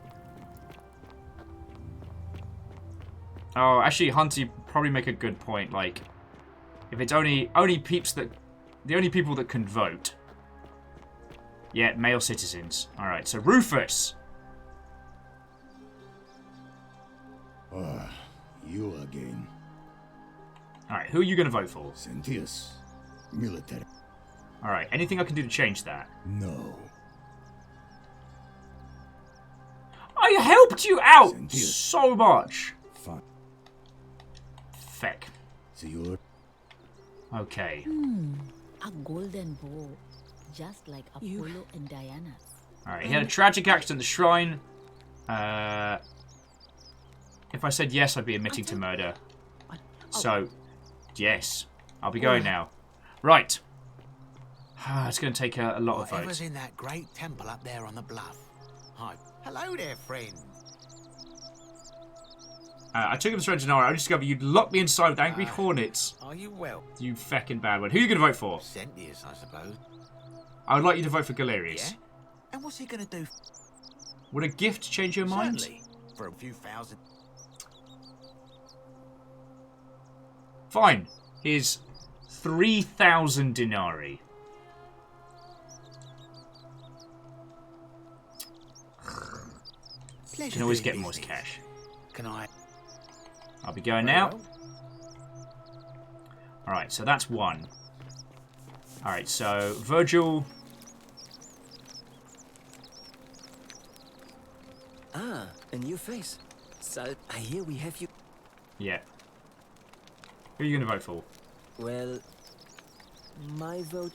Oh, actually, Hunter, you probably make a good point. Like, if it's only peeps that... The only people that can vote. Yeah, male citizens. Alright, so Rufus. Ah, you again. Alright, who are you going to vote for? Sentius. Military. Alright, anything I can do to change that? No. I helped you out so much. Fine. Feck. So you're... Okay. A golden bow, just like Apollo and Diana. Alright, he had a tragic accident at the shrine. If I said yes, I'd be admitting to murder. So, yes. I'll be going now. Right. It's going to take a lot of Whatever's votes. in that great temple up there on the bluff? Hi. Hello there, friend. I took him to Renjanara. I discovered you'd locked me inside with angry hornets. Are you well? You feckin' bad one. Who are you going to vote for? Sentius, I suppose. I would like you to vote for Galerius. Yeah? And what's he going to do? Would a gift change your mind? Certainly. For a few thousand. Fine. Here's 3,000 denarii. You can always get more cash. Can I? I'll be going now. Alright, so that's one. Alright, so Virgil. Ah, a new face. So I hear we have you. Yeah. Who are you going to vote for? Well, my vote.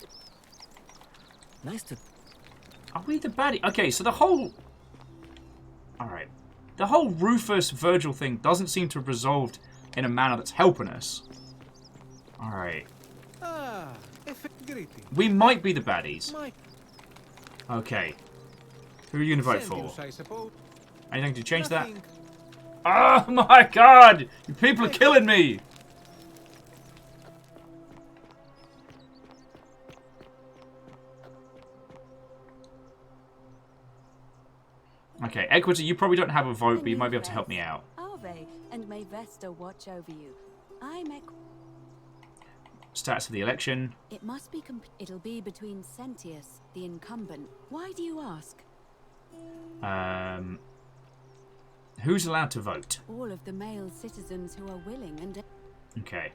Nice to. Are we the baddie? Okay, so the whole... Alright. The whole Rufus Virgil thing doesn't seem to have resolved in a manner that's helping us. Alright. We might be the baddies. Okay. Who are you going to vote for? Anything to change that? Oh my god! You people are killing me! Okay, Equity, you probably don't have a vote, but you might be able to help me out. Are they? And may Vesta watch over you. I'm Stats of the election. It must be it'll be between Sentius, the incumbent. Why do you ask? Who's allowed to vote? All of the male citizens who are willing and... Okay.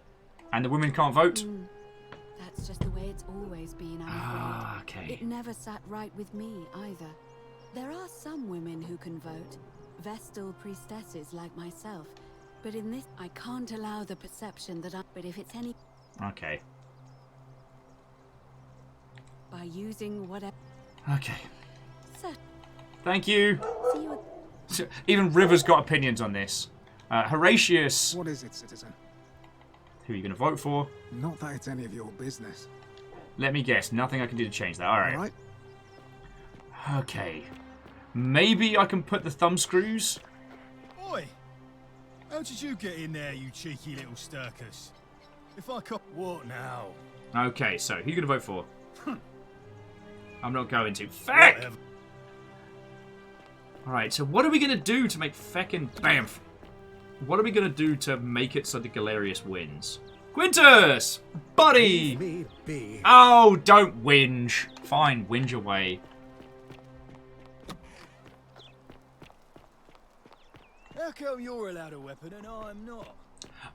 And the women can't vote? That's just the way it's always been, I'm afraid. Okay. It never sat right with me, either. There are some women who can vote. Vestal priestesses like myself. But in this, I can't allow the perception that But if it's any... Okay. By using whatever... Okay. Sir. Thank you. See you... Even River's got opinions on this. Horatius. What is it, citizen? Who are you going to vote for? Not that it's any of your business. Let me guess. Nothing I can do to change that. Alright. All right. Okay. Maybe I can put the thumb screws? Oi! How did you get in there, you cheeky little stirkus? If I can't... What now? Okay, so who are you going to vote for? I'm not going to. Feck! Alright, so what are we going to do to make feckin' Bamf? What are we going to do to make it so that Galerius wins? Quintus! Buddy! Leave me be. Oh, don't whinge. Fine, whinge away. How come you're allowed a weapon and I'm not?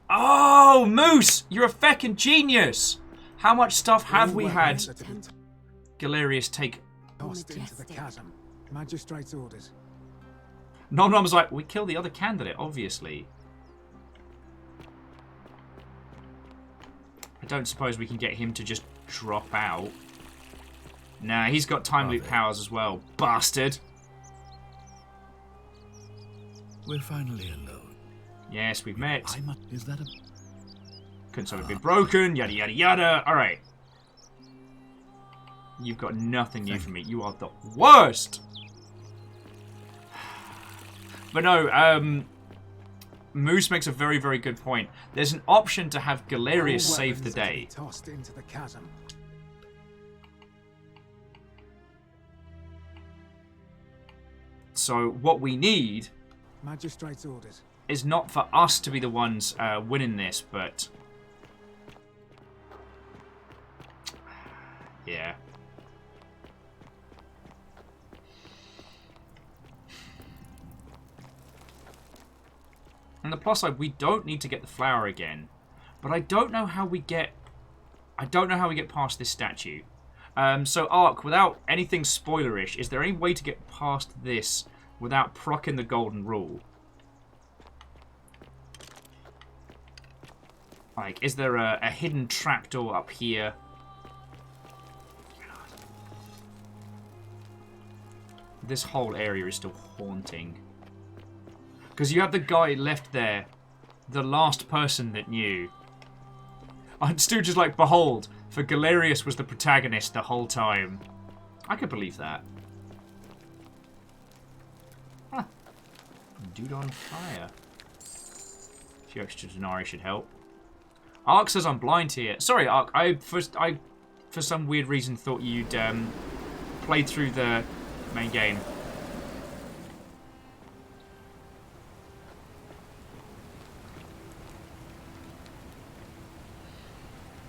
Oh, Moose! You're a feckin' genius! How much stuff have we had Galerius take? Tossed into the chasm. Magistrate's orders. Nom Nom was like, we kill the other candidate, obviously. I don't suppose we can get him to just drop out. Nah, he's got time loop powers as well. Bastard! We're finally alone. Yes, we've met. Is that a... Couldn't have been broken, yada yada yada. Alright. You've got nothing new from me. You are the worst! But no, Moose makes a very, very good point. There's an option to have Galerius save the day. Tossed into the chasm. So what we need Magistrate's orders. is not for us to be the ones winning this, but... Yeah. On the plus side, we don't need to get the flower again. But I don't know how we get... I don't know how we get past this statue. So, Ark, without anything spoilerish, is there any way to get past this without proccing the golden rule? Like, is there a hidden trapdoor up here? This whole area is still haunting. Because you have the guy left there, the last person that knew. I'm still just like, behold, for Galerius was the protagonist the whole time. I could believe that. Huh. Dude on fire. A few extra denarii should help. Ark says I'm blind here. Sorry, Ark. I for some weird reason thought you'd played through the main game.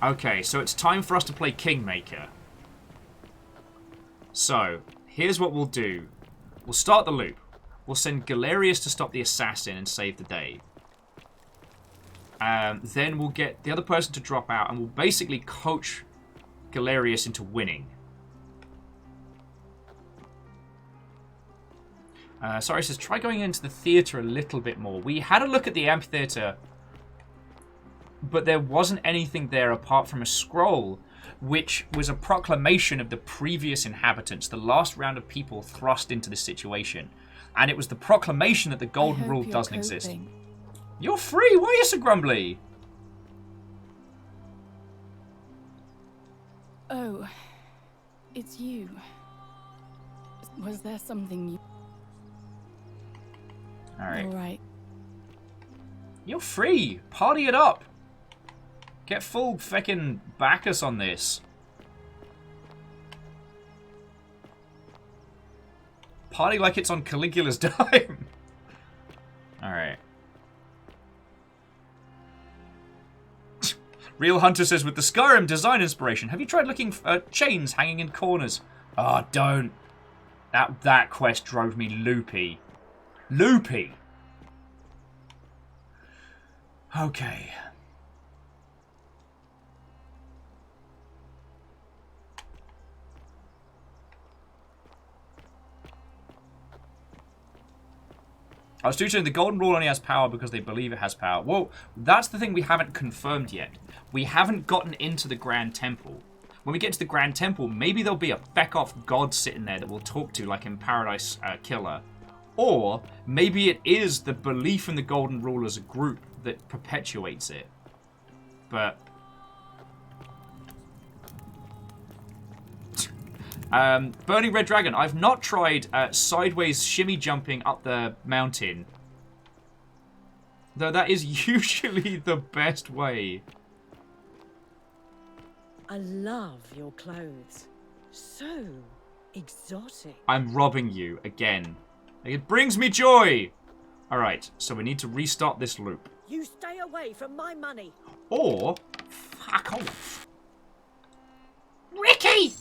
Okay, so it's time for us to play Kingmaker. So, here's what we'll do. We'll start the loop. We'll send Galerius to stop the assassin and save the day. Then we'll get the other person to drop out, and we'll basically coach Galerius into winning. Sorry, it says, try going into the theatre a little bit more. We had a look at the amphitheatre, but there wasn't anything there apart from a scroll, which was a proclamation of the previous inhabitants, the last round of people thrust into this situation. And it was the proclamation that the golden rule doesn't exist. You're free! Why are you so grumbly? Oh, it's you. Was there something you... Alright. Alright. You're free! Party it up! Get full feckin' Bacchus on this. Party like it's on Caligula's dime. Alright. Real Hunter says, with the Skyrim design inspiration, have you tried looking for chains hanging in corners? Oh, don't. That quest drove me loopy. Loopy! Okay. I was saying the golden rule only has power because they believe it has power. Well, that's the thing we haven't confirmed yet. We haven't gotten into the Grand Temple. When we get to the Grand Temple, maybe there'll be a feck-off god sitting there that we'll talk to, like in Paradise Killer. Or maybe it is the belief in the golden rule as a group that perpetuates it. But... Burning Red Dragon. I've not tried sideways shimmy jumping up the mountain. Though that is usually the best way. I love your clothes. So exotic. I'm robbing you again. It brings me joy. Alright, so we need to restart this loop. You stay away from my money. Or, fuck off. Ricky!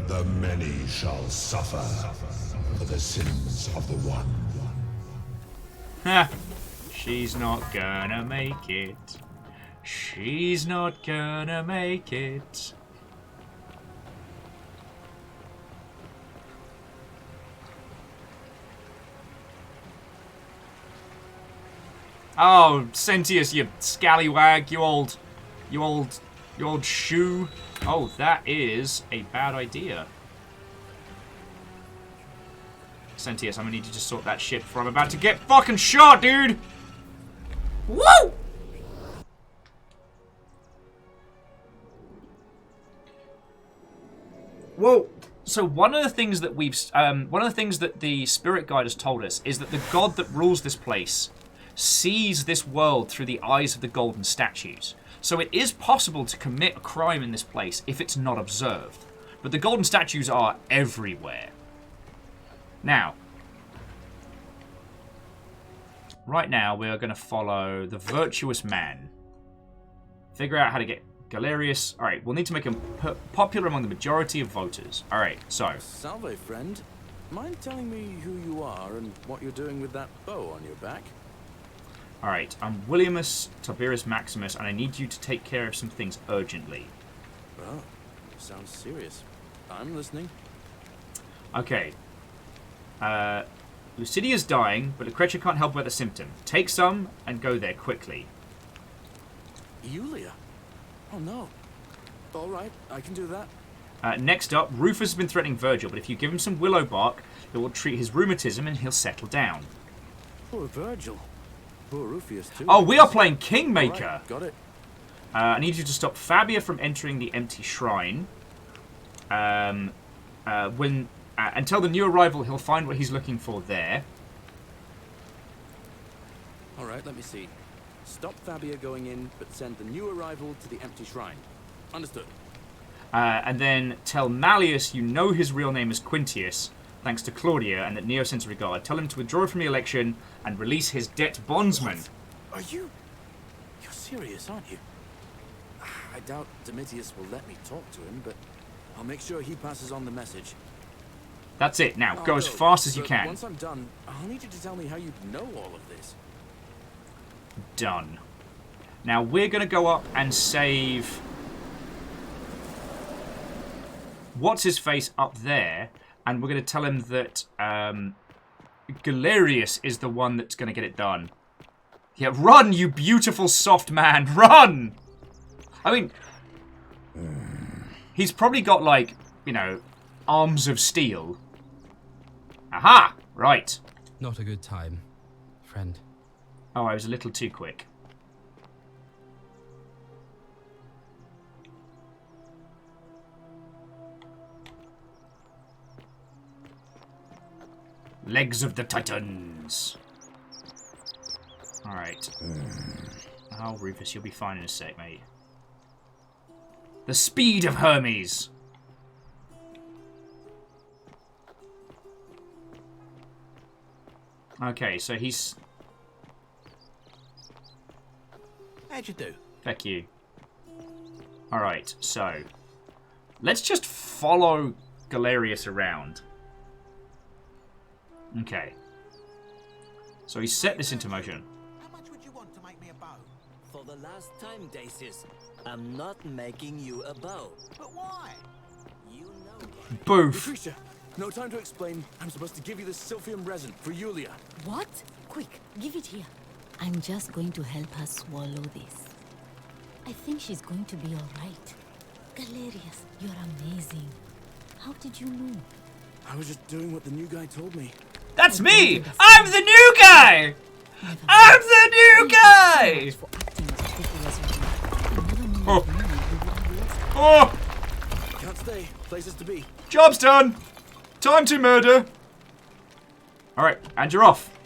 The many shall suffer for the sins of the one. Ha! She's not gonna make it. She's not gonna make it. Oh, Sentius, you scallywag, you old shoe. Oh, that is a bad idea. Sentius, I'm gonna need you to sort that shit before I'm about to get fucking shot, dude! Woo! Whoa. So one of the things that the spirit guide has told us is that the god that rules this place sees this world through the eyes of the golden statues. So it is possible to commit a crime in this place if it's not observed. But the golden statues are everywhere. Now, right now we are going to follow the virtuous man. Figure out how to get Galerius. Alright, we'll need to make him popular among the majority of voters. Alright, so. Salve, friend. Mind telling me who you are and what you're doing with that bow on your back? Alright, I'm Williamus Tiberius Maximus, and I need you to take care of some things urgently. Well, sounds serious. I'm listening. Okay. Lucidia's dying, but Lucretia can't help about the symptom. Take some and go there quickly. Yulia? Oh no. Alright, I can do that. Next up, Rufus has been threatening Virgil, but if you give him some willow bark, it will treat his rheumatism and he'll settle down. Poor Virgil. Poor Rufus too. Oh, we are playing Kingmaker. Right, got it. I need you to stop Fabia from entering the empty shrine. And tell the new arrival he'll find what he's looking for there. Alright, let me see. Stop Fabia going in, but send the new arrival to the empty shrine. Understood. And then tell Malleus you know his real name is Quintius, thanks to Claudia, and that Neo sends regard. Tell him to withdraw from the election and release his debt bondsman. What? Are you... You're serious, aren't you? I doubt Domitius will let me talk to him, but I'll make sure he passes on the message. That's it. Now, go as fast as you can. Once I'm done, I'll need you to tell me how you know all of this. Done. Now, we're going to go up and save... What's-his-face up there, and we're going to tell him that Galerius is the one that's going to get it done. Yeah, run, you beautiful soft man, run! I mean, he's probably got, like, you know, arms of steel. Aha! Right. Not a good time, friend. Oh, I was a little too quick. Legs of the Titans. Alright. Oh, Rufus, you'll be fine in a sec, mate. The speed of Hermes. Okay, so he's... How'd you do? Heck you. Alright, so... let's just follow Galerius around. Okay. So he set this into motion. How much would you want to make me a bow? For the last time, Dacius, I'm not making you a bow. But why? You know. Boof. Lucretia, no time to explain. I'm supposed to give you this Silphium resin for Yulia. What? Quick, give it here. I'm just going to help her swallow this. I think she's going to be all right. Galerius, you're amazing. How did you know? I was just doing what the new guy told me. That's me! I'm the new guy! I'm the new guy! Oh. Oh! Can't stay. Places to be. Job's done! Time to murder! Alright, and you're off.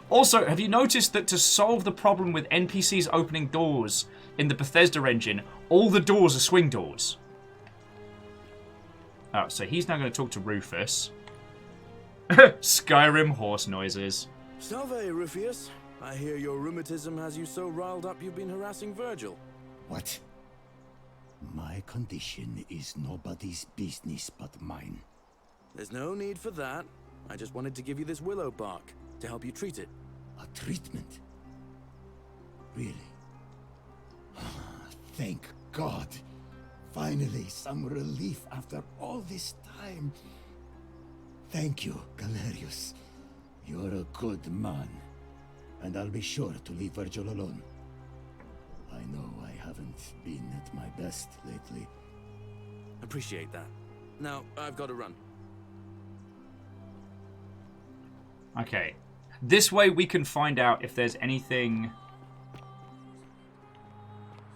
Also, have you noticed that to solve the problem with NPCs opening doors in the Bethesda engine, all the doors are swing doors? Oh, so he's now going to talk to Rufus. Skyrim horse noises. Salve, Rufus. I hear your rheumatism has you so riled up you've been harassing Virgil. What? My condition is nobody's business but mine. There's no need for that. I just wanted to give you this willow bark to help you treat it. A treatment? Really? Thank God. Finally, some relief after all this time. Thank you, Galerius. You're a good man. And I'll be sure to leave Virgil alone. I know I haven't been at my best lately. Appreciate that. Now, I've got to run. Okay. This way we can find out if there's anything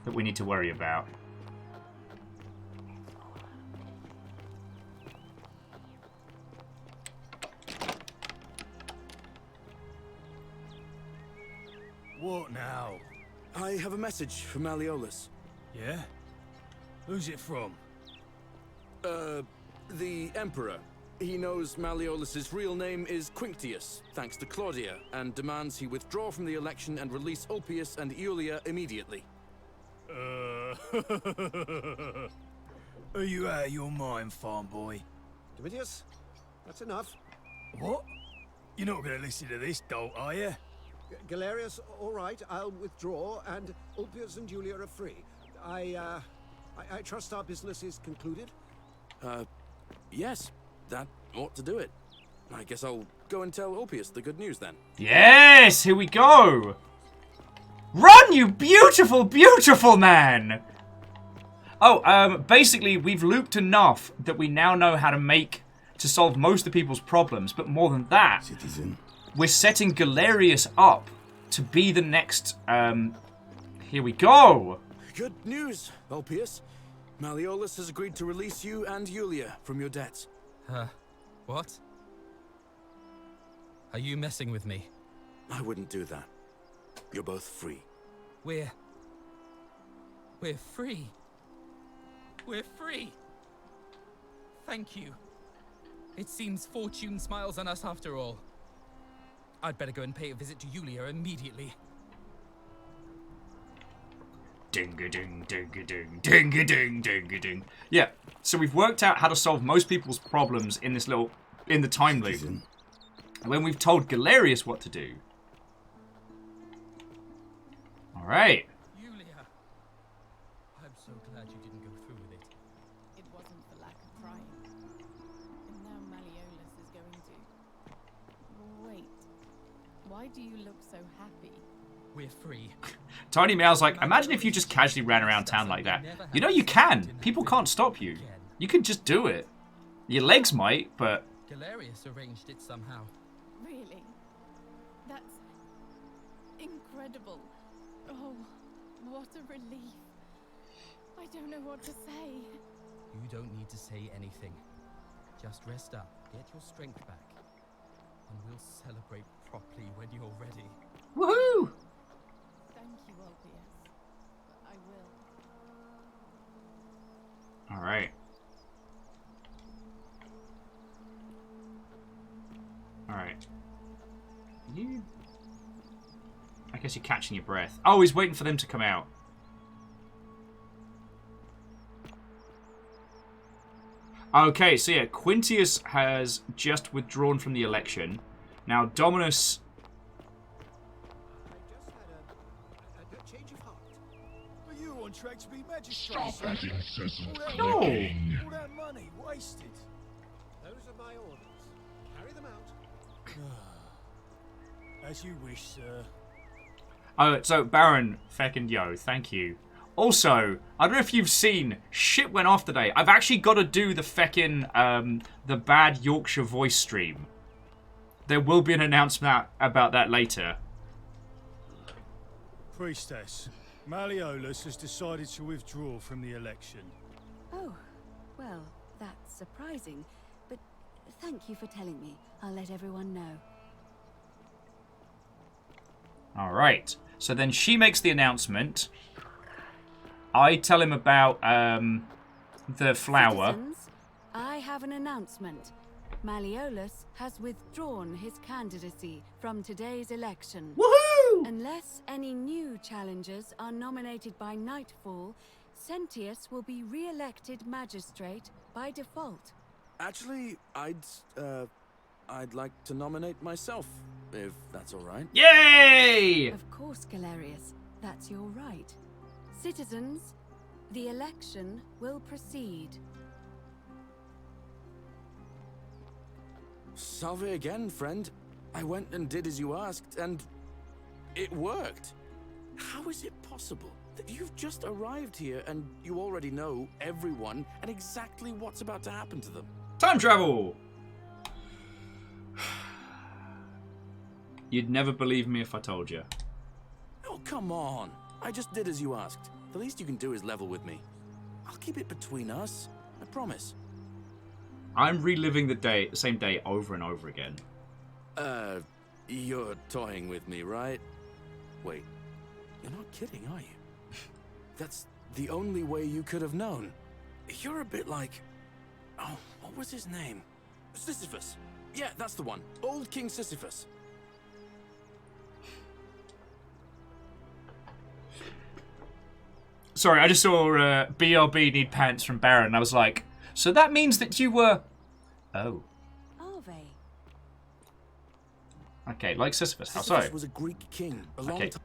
that we need to worry about. What now? I have a message from Malleolus. Yeah? Who's it from? The Emperor. He knows Malleolus's real name is Quinctius, thanks to Claudia, and demands he withdraw from the election and release Ulpius and Iulia immediately. Are you out of your mind, farm boy? Domitius, that's enough. What? You're not going to listen to this dolt, are you? Galerius, all right, I'll withdraw, and Ulpius and Julia are free. I trust our business is concluded? Yes, that ought to do it. I guess I'll go and tell Ulpius the good news then. Yes, here we go. Run, you beautiful, beautiful man. Oh, basically, we've looped enough that we now know how to solve most of people's problems, but more than that, we're setting Galerius up to be the next, here we go. Good news, Ulpius. Malleolus has agreed to release you and Julia from your debts. What? Are you messing with me? I wouldn't do that. You're both free. We're free. We're free. Thank you. It seems fortune smiles on us after all. I'd better go and pay a visit to Julia immediately. Ding-a-ding, ding-a-ding, ding-a-ding, ding-a-ding. Yeah, so we've worked out how to solve most people's problems in this in the time loop. And when we've told Galerius what to do. Alright. Julia! I'm so glad you didn't go through with it. It wasn't for lack of trying. And now Malleolus is going to... Wait. Why do you look so happy? We're free. Tiny Meow's like, imagine if you just casually ran around town like that. You know you can. People can't stop you. You can just do it. Your legs might, but... Galerius arranged it somehow. Really? That's... incredible. Oh, what a relief. I don't know what to say. You don't need to say anything. Just rest up, get your strength back, and we'll celebrate properly when you're ready. Woohoo! Thank you, Ulpius. I will. Alright. Alright. You... I guess you're catching your breath. Oh, he's waiting for them to come out. Okay, so yeah, Quintius has just withdrawn from the election. Now, Dominus... Are you on track to be magistrate? Stop that incessant All clicking. that money wasted. Those are my orders. Carry them out. As you wish, sir. Oh, so Baron feckin' yo, thank you. Also, I don't know if you've seen, shit went off today. I've actually got to do the feckin' the bad Yorkshire voice stream. There will be an announcement about that later. Priestess, Malleolus has decided to withdraw from the election. Oh, well, that's surprising. But thank you for telling me. I'll let everyone know. Alright, so then she makes the announcement. I tell him about the flower. Citizens, I have an announcement. Malleolus has withdrawn his candidacy from today's election. Woohoo! Unless any new challengers are nominated by nightfall, Sentius will be re-elected magistrate by default. Actually, I'd like to nominate myself, if that's all right. Yay! Of course, Galerius. That's your right. Citizens, the election will proceed. Salve again, friend. I went and did as you asked, and it worked. How is it possible that you've just arrived here and you already know everyone and exactly what's about to happen to them? Time travel! You'd never believe me if I told you. Oh, come on. I just did as you asked. The least you can do is level with me. I'll keep it between us. I promise. I'm reliving the same day over and over again. You're toying with me, right? Wait, you're not kidding, are you? That's the only way you could have known. You're a bit like... Oh, what was his name? Sisyphus. Yeah, that's the one. Old King Sisyphus. Sorry, I just saw BRB need pants from Baron, and I was like, so that means that you were... Oh. Are they? Okay, like Sisyphus. How so? Sisyphus was a Greek king. A long Okay. time.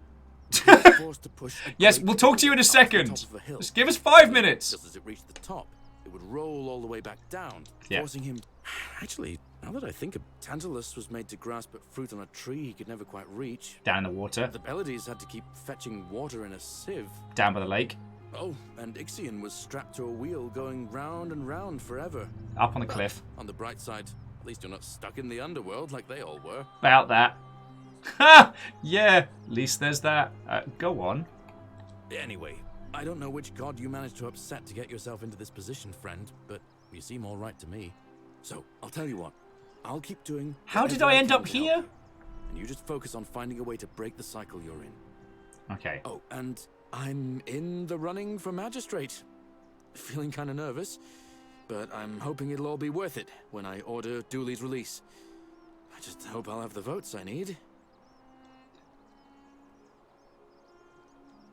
He was forced to push a Yes, great we'll talk to you in a boulder up to the second. top of a hill. Just give us 5 minutes. Just as it reached the top, it would roll all the way back down, Yeah. forcing him. Actually, now that I think of Tantalus was made to grasp at fruit on a tree he could never quite reach. Down in the water. The Pleiades had to keep fetching water in a sieve. Down by the lake. Oh, and Ixion was strapped to a wheel going round and round forever. Up on the Well, cliff. On the bright side, at least you're not stuck in the underworld like they all were. About that. Ha! Yeah, at least there's that. Go on. Anyway, I don't know which god you managed to upset to get yourself into this position, friend, but you seem all right to me. So, I'll tell you what. I'll keep doing... How did whatever I end can up to help here? you, and you just focus on finding a way to break the cycle you're in. Okay. Oh, and I'm in the running for magistrate. Feeling kind of nervous, but I'm hoping it'll all be worth it when I order Dooley's release. I just hope I'll have the votes I need.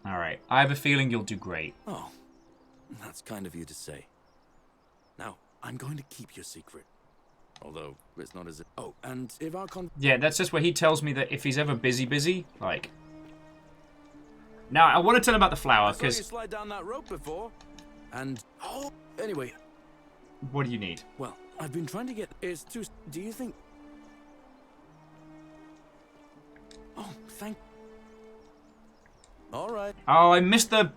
Alright. I have a feeling you'll do great. Oh, that's kind of you to say. Now, I'm going to keep your secret. Although, it's not as if... Oh, and if our Yeah, that's just where he tells me that if he's ever busy, like... Now, I want to tell him about the flower, I saw you because... slide down that rope before, and... Oh, anyway. What do you need? Well, I've been trying to get... It's too... Do you think... Oh, thank... All right. Oh, I missed the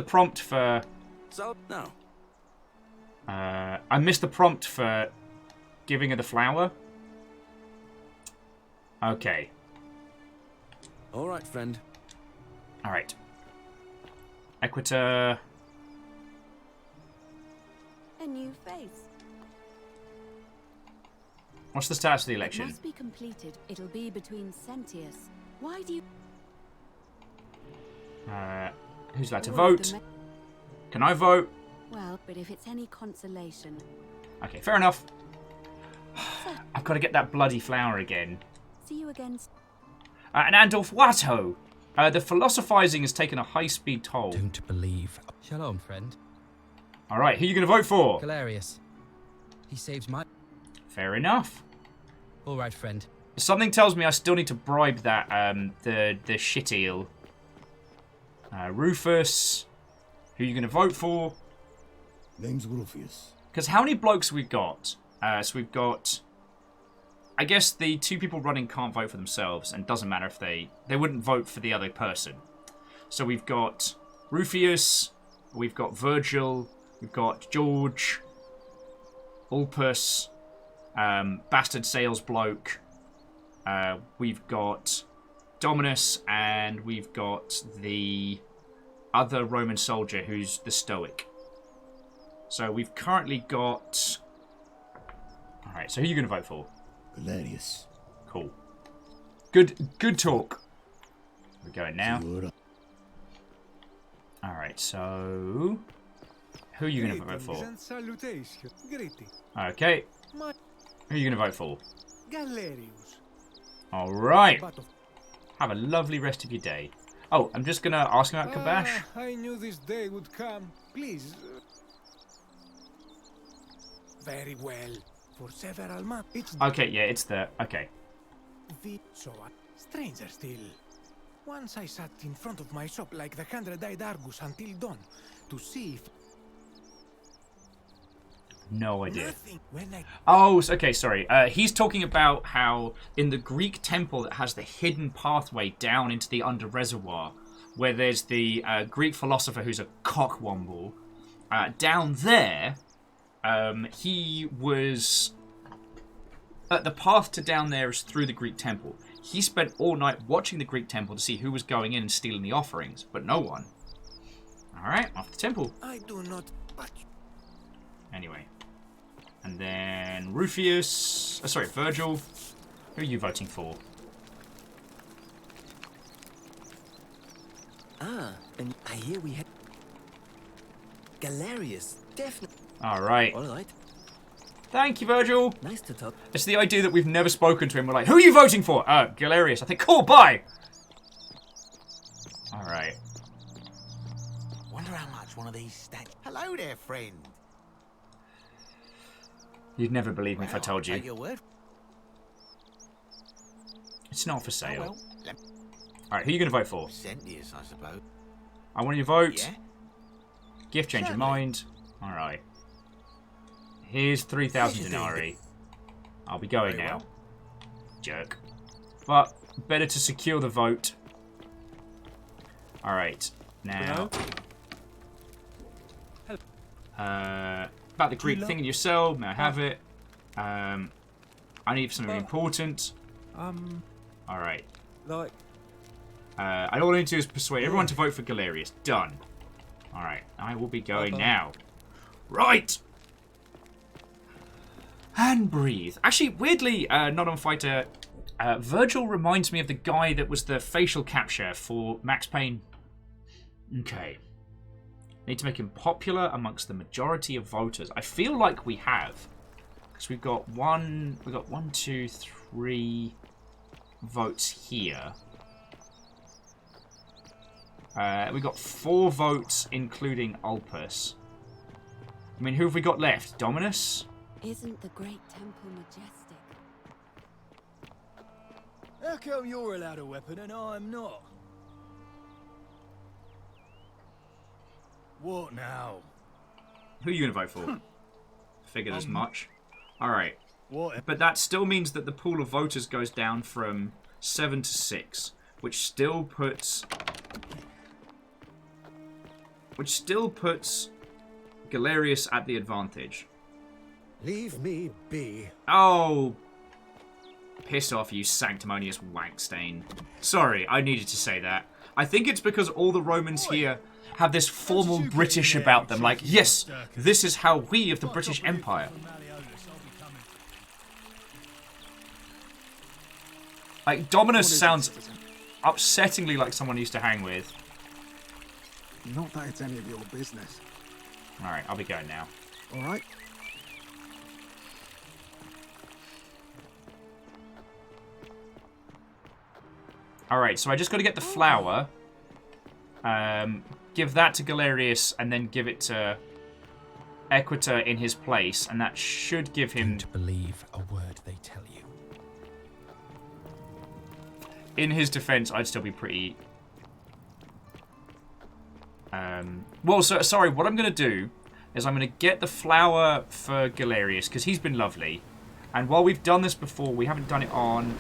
prompt for... So, no. I missed the prompt for giving her the flower. Okay. All right, friend. All right. Equita. A new face. What's the status of the It election? must be completed. It'll be between Sentius. Why do you... Who's allowed to Oh, vote? the Can I vote? Well, but if it's any consolation... Okay, fair enough. I've got to get that bloody flower again. See you again. And Andolf Watto! The philosophizing has taken a high-speed toll. Don't believe. Shalom, friend. Alright, who are you going to vote for? Galerius. He saved my... Fair enough. All right, friend. Something tells me I still need to bribe that, the shit eel. Rufus. Who are you going to vote for? Name's Rufus. Because how many blokes we've got? So we've got... I guess the two people running can't vote for themselves, and doesn't matter if they wouldn't vote for the other person. So we've got Rufius, we've got Virgil, we've got George, Ulpus, Bastard Sales Bloke, we've got Dominus, and we've got the other Roman soldier who's the Stoic. So we've currently got... Alright, so who are you going to vote for? Galerius. Cool. Good talk. We're going now. Alright, so... Who are you going to vote for? Okay. Who are you going to vote for? Galerius. Alright. Have a lovely rest of your day. Oh, I'm just going to ask him about Kabash. I knew this day would come. Please. Very well. For several months. Okay, yeah, it's there. Okay. Stranger still. Once I sat in front of my shop like the 100-eyed Argus until dawn to see if... No idea. Nothing. When I... Oh, okay, sorry. He's talking about how in the Greek temple that has the hidden pathway down into the under reservoir, where there's the Greek philosopher who's a cockwomble. Down there, he was... the path to down there is through the Greek temple. He spent all night watching the Greek temple to see who was going in and stealing the offerings, but no one. Alright, off the temple. I do not... Anyway. And then Rufius... Oh, sorry, Virgil. Who are you voting for? Ah, and I hear we had... Galerius, definitely. Alright. Alright. Thank you, Virgil. Nice to talk. It's the idea that we've never spoken to him. We're like, who are you voting for? Galerius. I think, cool, bye! Alright. Wonder how much one of these statues... Hello there, friend. You'd never believe me if I told you. Take your word. It's not for sale. Oh, well. Alright, who are you going to vote for? Sentius, I suppose. I want you to vote. Yeah? Gift, change your mind. Alright. Here's 3,000 denarii. I'll be going now. Jerk. But better to secure the vote. Alright. Now. About the Greek thing in your cell. May I have it? I need something important. Alright. Like. All I need to do is persuade everyone to vote for Galerius. Done. Alright. I will be going now. Right! And breathe. Actually, weirdly, not on fighter. Virgil reminds me of the guy that was the facial capture for Max Payne. Okay. Need to make him popular amongst the majority of voters. I feel like we have. Because we've got one, 2, 3 votes here. We got 4 votes, including Ulpus. I mean, who have we got left? Dominus? Isn't the Great Temple majestic? How come you're allowed a weapon and I'm not? What now? Who are you going to vote for? Figured as much. Alright. What? But that still means that the pool of voters goes down from 7 to 6, which still puts Galerius at the advantage. Leave me be. Oh, piss off, you sanctimonious wankstain. Sorry, I needed to say that. I think it's because all the Romans here have this formal British about them. Like, yes, this is how we of the British Empire. Like, Dominus sounds upsettingly like someone I used to hang with. Not that it's any of your business. Alright, I'll be going now. Alright. Alright, so I just got to get the flower. Give that to Galerius and then give it to Equita in his place. And that should give him... Don't believe a word they tell you. In his defense, I'd still be pretty... Well, so, sorry, what I'm going to do is I'm going to get the flower for Galerius, because he's been lovely. And while we've done this before, we haven't done it on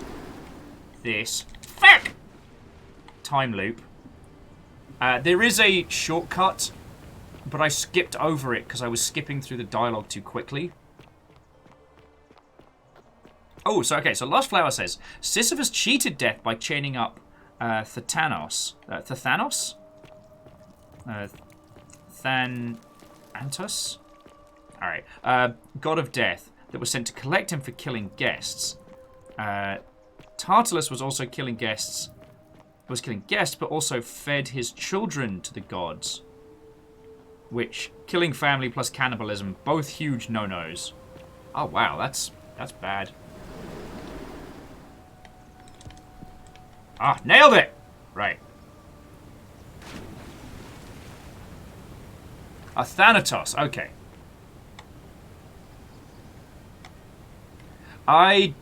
this time loop. There is a shortcut, but I skipped over it because I was skipping through the dialogue too quickly. Oh, so okay, so Last Flower says, Sisyphus cheated death by chaining up Thanos? Thanantus? Alright. God of Death that was sent to collect him for killing guests. Tartalus was also killing guests. But also fed his children to the gods. Which, killing family plus cannibalism, both huge no-nos. Oh wow, that's bad. Ah, nailed it! Right. A Thanatos, okay. I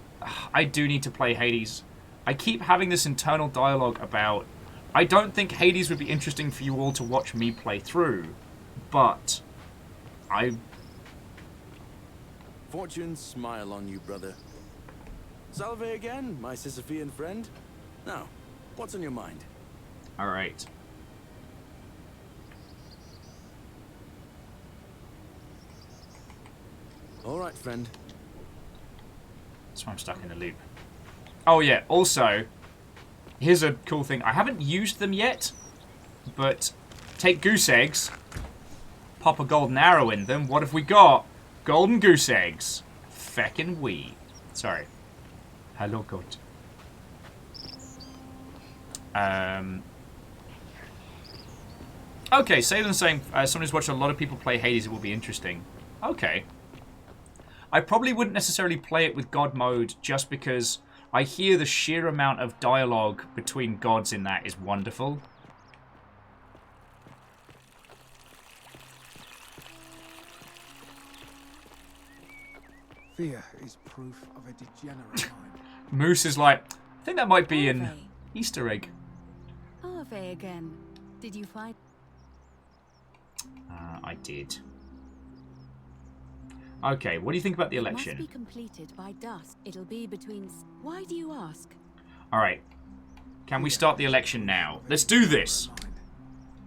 do need to play Hades. I keep having this internal dialogue about... I don't think Hades would be interesting for you all to watch me play through, but... Fortune smile on you, brother. Salve again, my Sisyphean friend. Now, what's on your mind? Alright. Alright, friend. That's why I'm stuck in the loop. Oh yeah, also, here's a cool thing. I haven't used them yet, but take goose eggs, pop a golden arrow in them. What have we got? Golden goose eggs. Feckin' we. Sorry. Hello, God. Okay, Salem's saying, someone who's watched a lot of people play Hades, it will be interesting. Okay. I probably wouldn't necessarily play it with God mode just because I hear the sheer amount of dialogue between gods in that is wonderful. Fear is proof of a degenerate mind. Moose is like, I think that might be an Easter egg. Arve again. Did you find... I did. Okay, what do you think about the It election? must be completed by dusk. It'll be between... Why do you ask? Alright. Can we start the election now? Let's do this!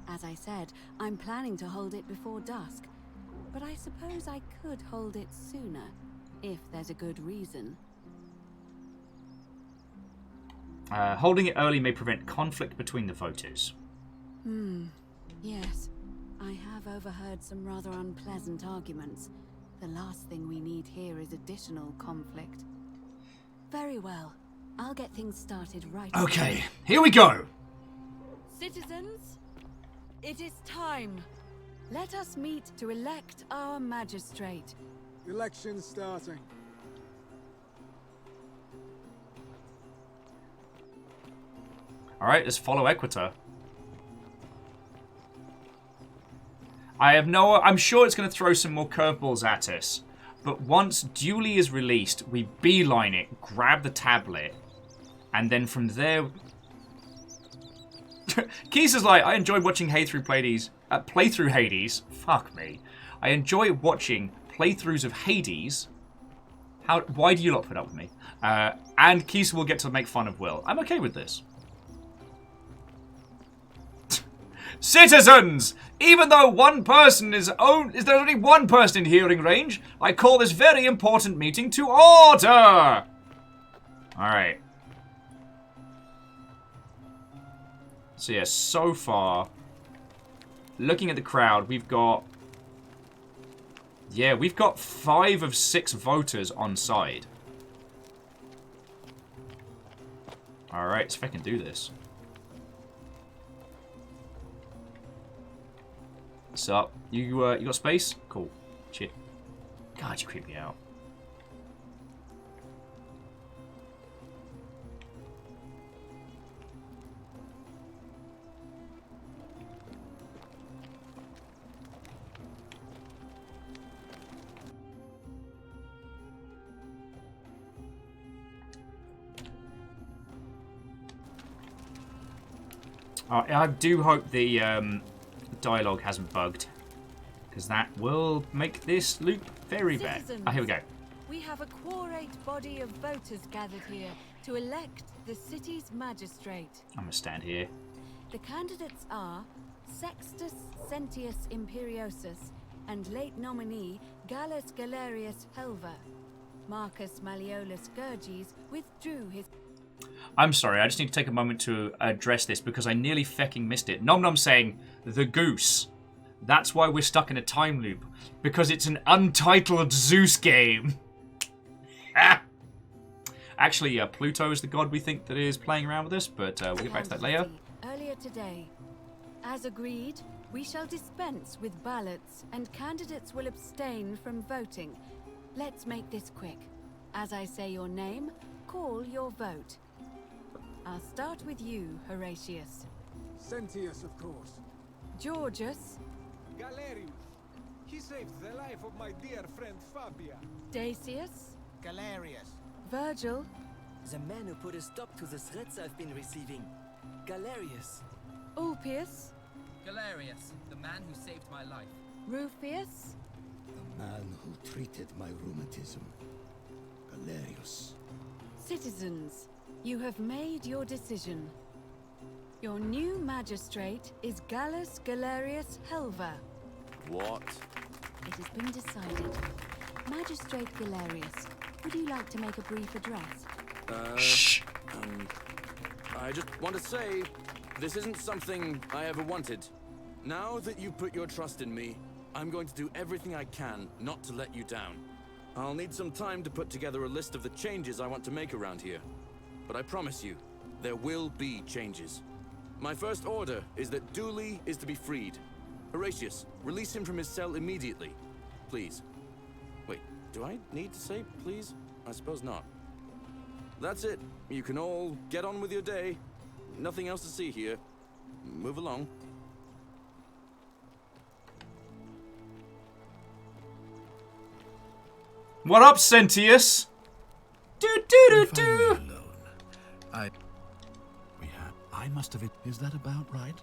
As I said, I'm planning to hold it before dusk. But I suppose I could hold it sooner, if there's a good reason. Holding it early may prevent conflict between the voters. Yes. I have overheard some rather unpleasant arguments. The last thing we need here is additional conflict. Very well. I'll get things started right away. Okay, here we go! Citizens, it is time. Let us meet to elect our magistrate. Election starting. Alright, let's follow Equator. I'm sure it's going to throw some more curveballs at us. But once Duly is released, we beeline it, grab the tablet, and then from there... Keys is like, I enjoyed watching playthrough Hades. Fuck me. I enjoy watching playthroughs of Hades. Why do you not put up with me? And Keys will get to make fun of Will. I'm okay with this. Citizens! Even though one person there's only one person in hearing range, I call this very important meeting to order! Alright. So yeah, so far, looking at the crowd, we've got 5 of 6 voters on side. Alright, let's fucking do this. What's up? You got space? Cool. Shit. God, you creep me out. I do hope the dialogue hasn't bugged, because that will make this loop very bad. Here we go. We have a quorate body of voters gathered here to elect the city's magistrate. I'm gonna stand here. The candidates are Sextus Sentius Imperiosus and late nominee Gallus Galerius Helver. Marcus Malleolus Gurges withdrew his... I'm sorry, I just need to take a moment to address this because I nearly fecking missed it. Nom Nom saying, the goose. That's why we're stuck in a time loop. Because it's an Untitled Zeus game. Actually, Pluto is the god we think that is playing around with us, but we'll get back to that later. Earlier today, as agreed, we shall dispense with ballots and candidates will abstain from voting. Let's make this quick. As I say your name, call your vote. I'll start with you, Horatius. Sentius, of course. Georgius. Galerius. He saved the life of my dear friend Fabia. Dacius. Galerius. Virgil. The man who put a stop to the threats I've been receiving. Galerius. Ulpius. Galerius, the man who saved my life. Rufius. The man who treated my rheumatism. Galerius. Citizens, you have made your decision. Your new magistrate is Gallus Galerius Helver. What? It has been decided. Magistrate Galerius, would you like to make a brief address? Shh. I just want to say, this isn't something I ever wanted. Now that you put your trust in me, I'm going to do everything I can not to let you down. I'll need some time to put together a list of the changes I want to make around here. But I promise you, there will be changes. My first order is that Dooley is to be freed. Horatius, release him from his cell immediately. Please. Wait, do I need to say please? I suppose not. That's it. You can all get on with your day. Nothing else to see here. Move along. What up, Sentius? Do do do do. I must have... Is that about right?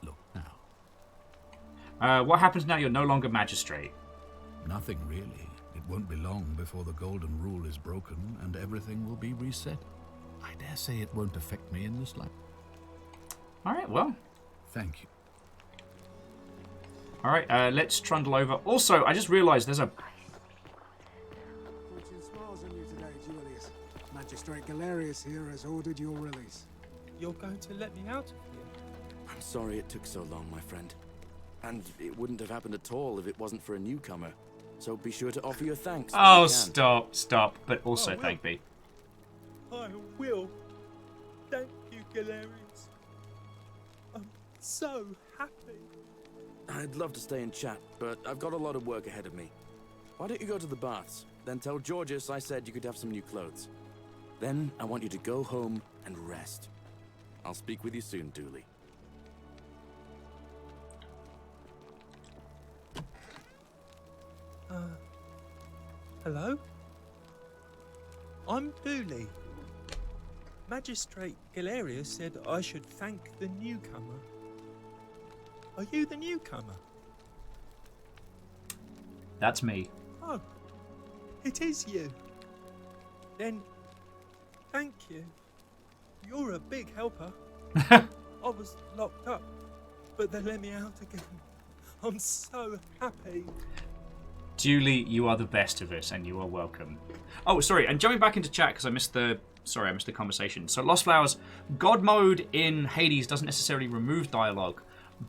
Look now. What happens now you're no longer magistrate? Nothing really. It won't be long before the golden rule is broken and everything will be reset. I dare say it won't affect me in this life. Alright, well. Thank you. Alright, let's trundle over. Also, I just realised there's a... Fortune smiles on you today, Julius. Magistrate Galerius here has ordered your release. You're going to let me out of here? I'm sorry it took so long, my friend. And it wouldn't have happened at all if it wasn't for a newcomer. So be sure to offer your thanks. Oh, stop. But also thank me. I will. Thank you, Galerius. I'm so happy. I'd love to stay and chat, but I've got a lot of work ahead of me. Why don't you go to the baths? Then tell Georgius I said you could have some new clothes. Then I want you to go home and rest. I'll speak with you soon, Dooley. Hello? I'm Dooley. Magistrate Galerius said I should thank the newcomer. Are you the newcomer? That's me. Oh, it is you. Then, thank you. You're a big helper. I was locked up, but they let me out again. I'm so happy. Julie, you are the best of us, and you are welcome. Oh, sorry, and jumping back into chat because I missed the conversation. So, Lost Flowers, God mode in Hades doesn't necessarily remove dialogue,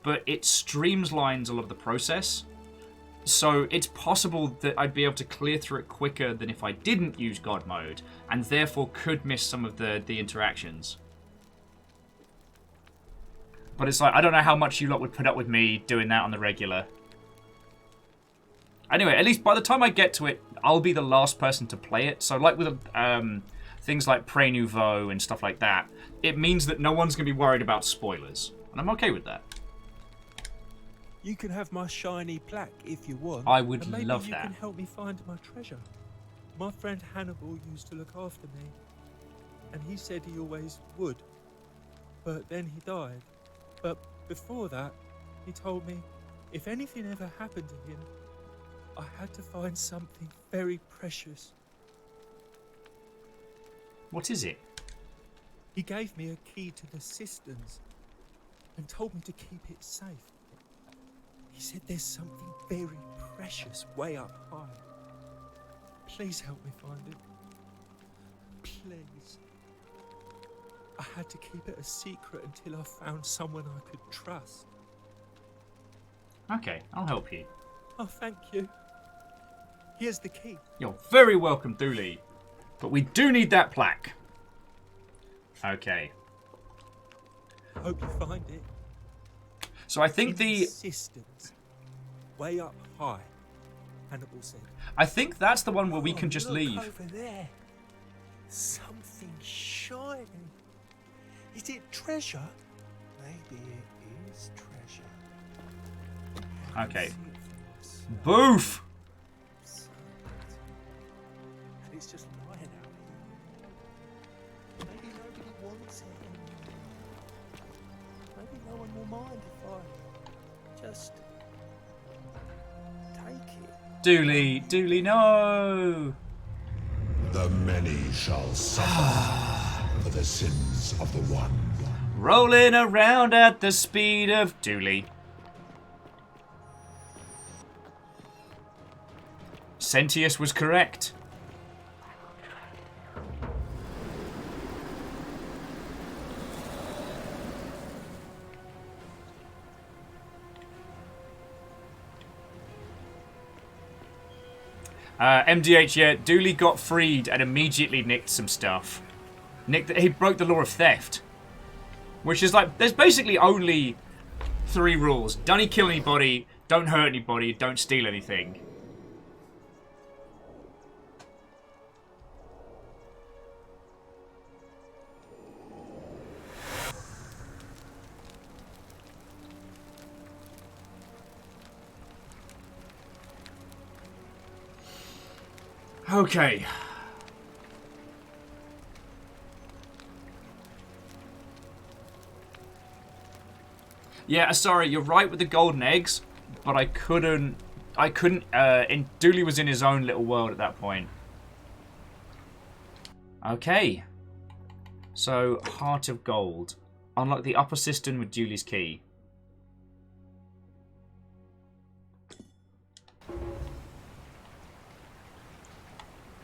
but it streamlines a lot of the process. So it's possible that I'd be able to clear through it quicker than if I didn't use God mode, and therefore could miss some of the interactions. But it's like, I don't know how much you lot would put up with me doing that on the regular. Anyway, at least by the time I get to it, I'll be the last person to play it. So like with things like Pré Nouveau and stuff like that, it means that no one's going to be worried about spoilers. And I'm okay with that. You can have my shiny plaque if you want. I would and maybe love you that. can help me find my treasure. My friend Hannibal used to look after me, and he said he always would. But then he died. But before that, he told me if anything ever happened to him, I had to find something very precious. What is it? He gave me a key to the cisterns and told me to keep it safe. He said there's something very precious way up high. Please help me find it. Please. I had to keep it a secret until I found someone I could trust. Okay, I'll help you. Oh, thank you. Here's the key. You're very welcome, Dooley. But we do need that plaque. Okay. Hope you find it. So I think In the cisterns, way up high, Hannibal said. I think that's the one where we can just look leave. Over there. Something shining. Is it treasure? Maybe it is treasure. Okay. Boof! And it's just lying out here. Maybe nobody wants it anymore. Maybe no one will mind if I just take it. Dooley, no! The many shall suffer for the sins of the one. Rolling around at the speed of Dooley. Sentius was correct. MDH, yeah, Dooley got freed and immediately nicked some stuff. He broke the law of theft. Which is like, there's basically only 3 rules. Don't kill anybody, don't hurt anybody, don't steal anything. Okay. Yeah, sorry, you're right with the golden eggs, but I couldn't, Dooley was in his own little world at that point. Okay. So, Heart of Gold. Unlock the upper cistern with Dooley's key.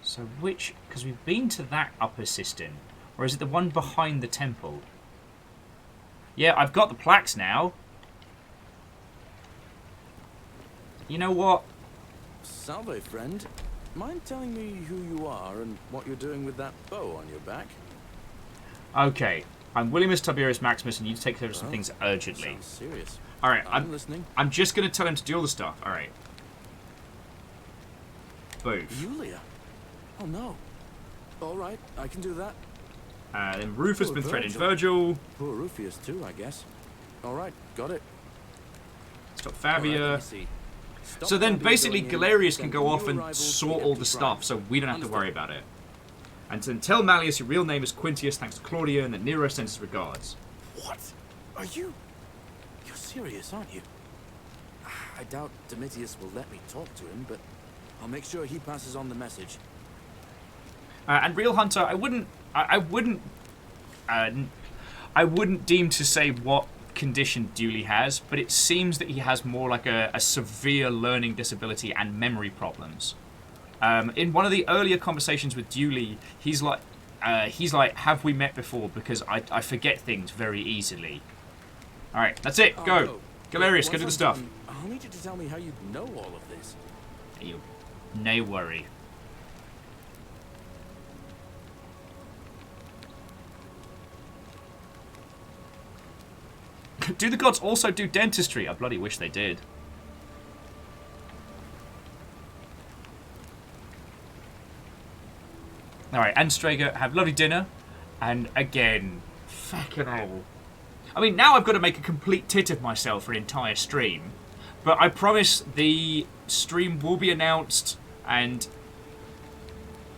So which, because we've been to that upper cistern, or is it the one behind the temple? Yeah, I've got the plaques now. You know what? Salve, friend. Mind telling me who you are and what you're doing with that bow on your back? Okay, I'm Williamus Tiberius Maximus, and you need to take care of some things urgently. Sounds serious. All right, I'm listening. I'm just going to tell him to do all the stuff. All right. Booth. Julia. Oh no. All right, I can do that. Then Rufus has been threatening Virgil. Poor Rufius too, I guess. All right, got it. Stop Fabia. Right, so then basically Galerius can go off and sort all the stuff, so we don't have to worry about it. And then tell Malleus your real name is Quintius, thanks to Claudia, and that Nero sends his regards. What? Are you? You're serious, aren't you? I doubt Domitius will let me talk to him, but I'll make sure he passes on the message. And Real Hunter, I wouldn't deem to say what condition Dooley has, but it seems that he has more like a severe learning disability and memory problems. In one of the earlier conversations with Dooley, he's like, have we met before? Because I forget things very easily. All right, that's it. Go. No. Galerius, go do the stuff. I'll need you to tell me how you know all of this. You, no worry. Do the gods also do dentistry? I bloody wish they did. Alright, and Strager, have lovely dinner. And again, fucking hell. I mean, now I've got to make a complete tit of myself for an entire stream. But I promise the stream will be announced, and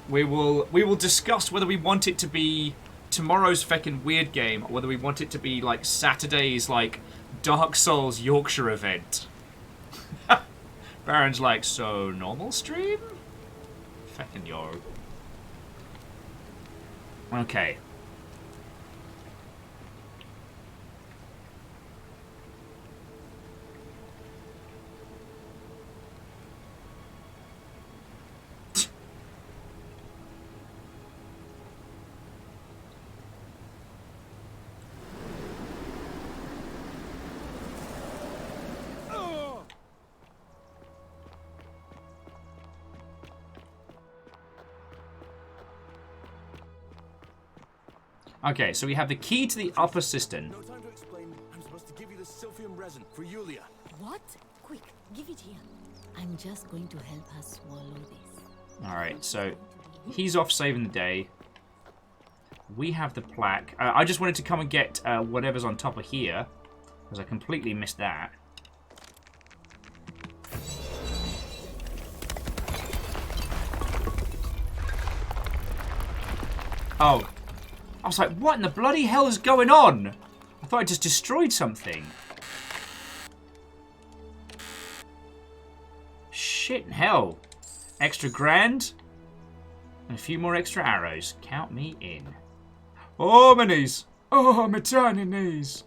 we will discuss whether we want it to be tomorrow's feckin' weird game, or whether we want it to be like Saturday's like Dark Souls Yorkshire event. Baron's like, so normal stream? Feckin' yo. Okay. Okay, so we have the key to the upper cistern. No time to explain. I'm supposed to give you the Silphium resin for Julia. What? Quick, give it here. I'm just going to help her swallow this. Alright, so he's off saving the day. We have the plaque. I just wanted to come and get whatever's on top of here, because I completely missed that. Oh. I was like, what in the bloody hell is going on? I thought I just destroyed something. Shit in hell. Extra grand. And a few more extra arrows. Count me in. Oh, my knees. Oh, my tiny knees.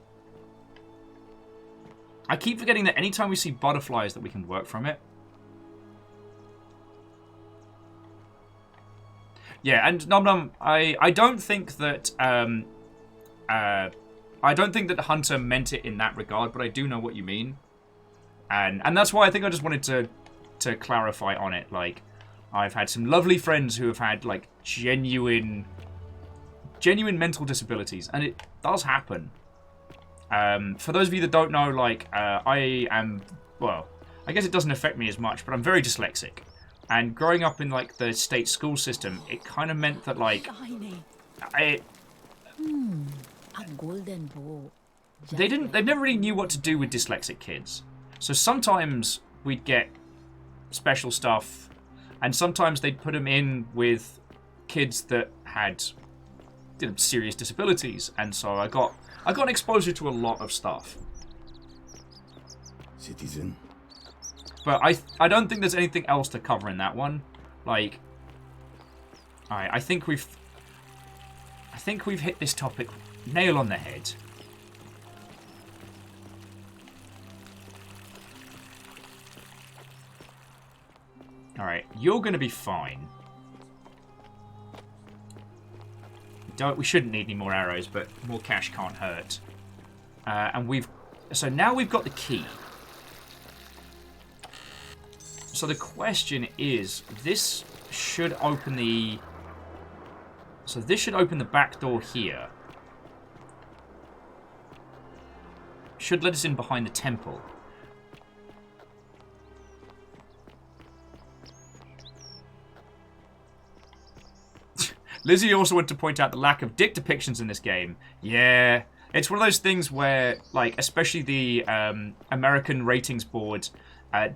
I keep forgetting that anytime we see butterflies that we can work from it. Yeah, and Nom Nom, I don't think that I don't think that Hunter meant it in that regard, but I do know what you mean, and that's why I think I just wanted to clarify on it. Like, I've had some lovely friends who have had like genuine mental disabilities, and it does happen. For those of you that don't know, like I am, well, I guess it doesn't affect me as much, but I'm very dyslexic. And growing up in like the state school system, it kind of meant that like A golden bow. they never really knew what to do with dyslexic kids. So sometimes we'd get special stuff, and sometimes they'd put them in with kids that had serious disabilities, and so I got an exposure to a lot of stuff. citizen. But I don't think there's anything else to cover in that one. Like, alright, I think we've hit this topic nail on the head. Alright, you're gonna be fine. We shouldn't need any more arrows, but more cash can't hurt. So now we've got the key. So the question is, this should open the... So this should open the back door here. Should let us in behind the temple. Lizzie also wanted to point out the lack of dick depictions in this game. Yeah, it's one of those things where, like, especially the American ratings board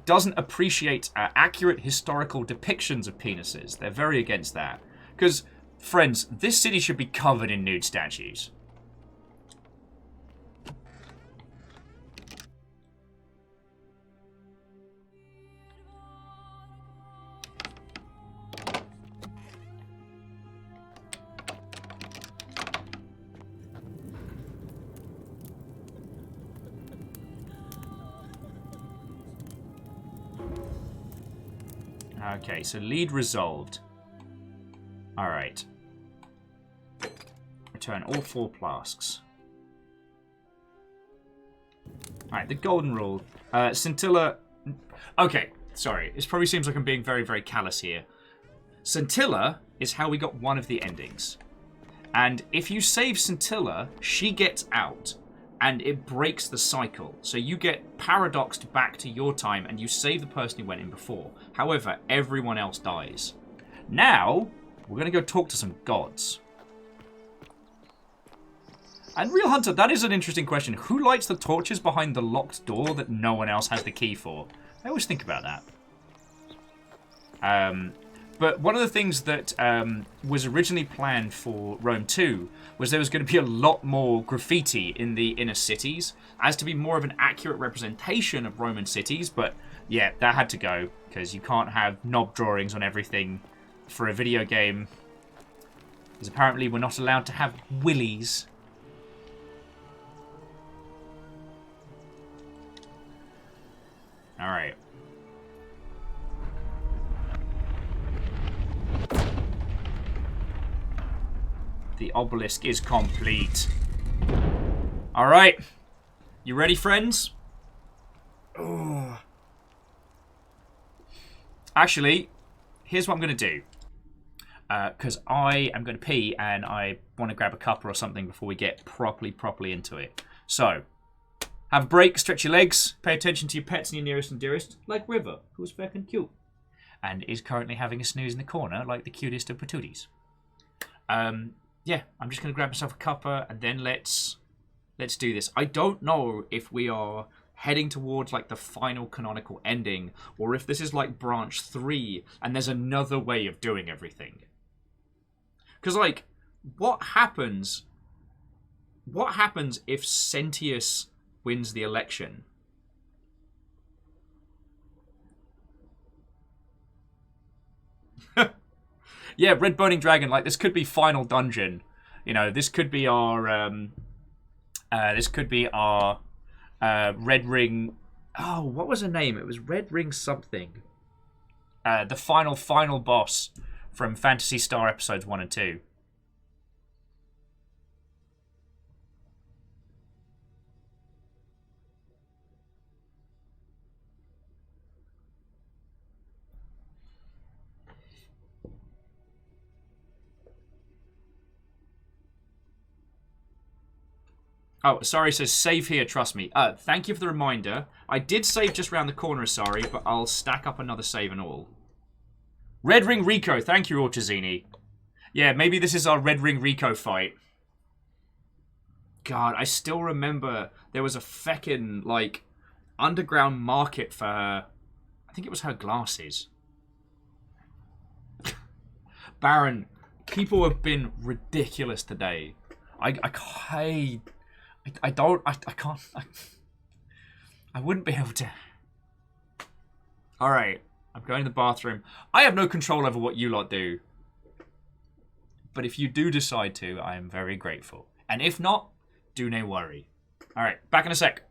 doesn't appreciate accurate historical depictions of penises. They're very against that. Because, friends, this city should be covered in nude statues. Okay, so lead resolved. Alright. Return all 4 flasks. Alright, the golden rule. Scintilla... Okay, sorry. This probably seems like I'm being very, very callous here. Scintilla is how we got one of the endings. And if you save Scintilla, she gets out. And it breaks the cycle. So you get paradoxed back to your time and you save the person who went in before. However, everyone else dies. Now, we're going to go talk to some gods. And Real Hunter, that is an interesting question. Who lights the torches behind the locked door that no one else has the key for? I always think about that. But one of the things that was originally planned for Rome 2 was there was going to be a lot more graffiti in the inner cities as to be more of an accurate representation of Roman cities. But yeah, that had to go because you can't have knob drawings on everything for a video game. Because apparently we're not allowed to have willies. Alright. The obelisk is complete. Alright. You ready, friends? Oh. Actually, here's what I'm going to do. Because I am going to pee and I want to grab a cuppa or something before we get properly into it. So, have a break, stretch your legs, pay attention to your pets and your nearest and dearest, like River, who's fucking cute. And is currently having a snooze in the corner like the cutest of patooties. Yeah, I'm just going to grab myself a cuppa and then let's do this. I don't know if we are heading towards like the final canonical ending or if this is like branch 3 and there's another way of doing everything. Because like, what happens if Sentius wins the election? Yeah, Red Burning Dragon, like, this could be Final Dungeon. You know, this could be our, Red Ring... Oh, what was her name? It was Red Ring something. The final boss from Phantasy Star episodes 1 and 2. Oh, Asari says, save here, trust me. Thank you for the reminder. I did save just round the corner, Asari, but I'll stack up another save and all. Red Ring Rico, thank you, Orchazini. Yeah, maybe this is our Red Ring Rico fight. God, I still remember there was a feckin', like, underground market for her. I think it was her glasses. Baron, people have been ridiculous today. I can't. I wouldn't be able to. Alright, I'm going to the bathroom. I have no control over what you lot do. But if you do decide to, I am very grateful. And if not, do no worry. Alright, back in a sec.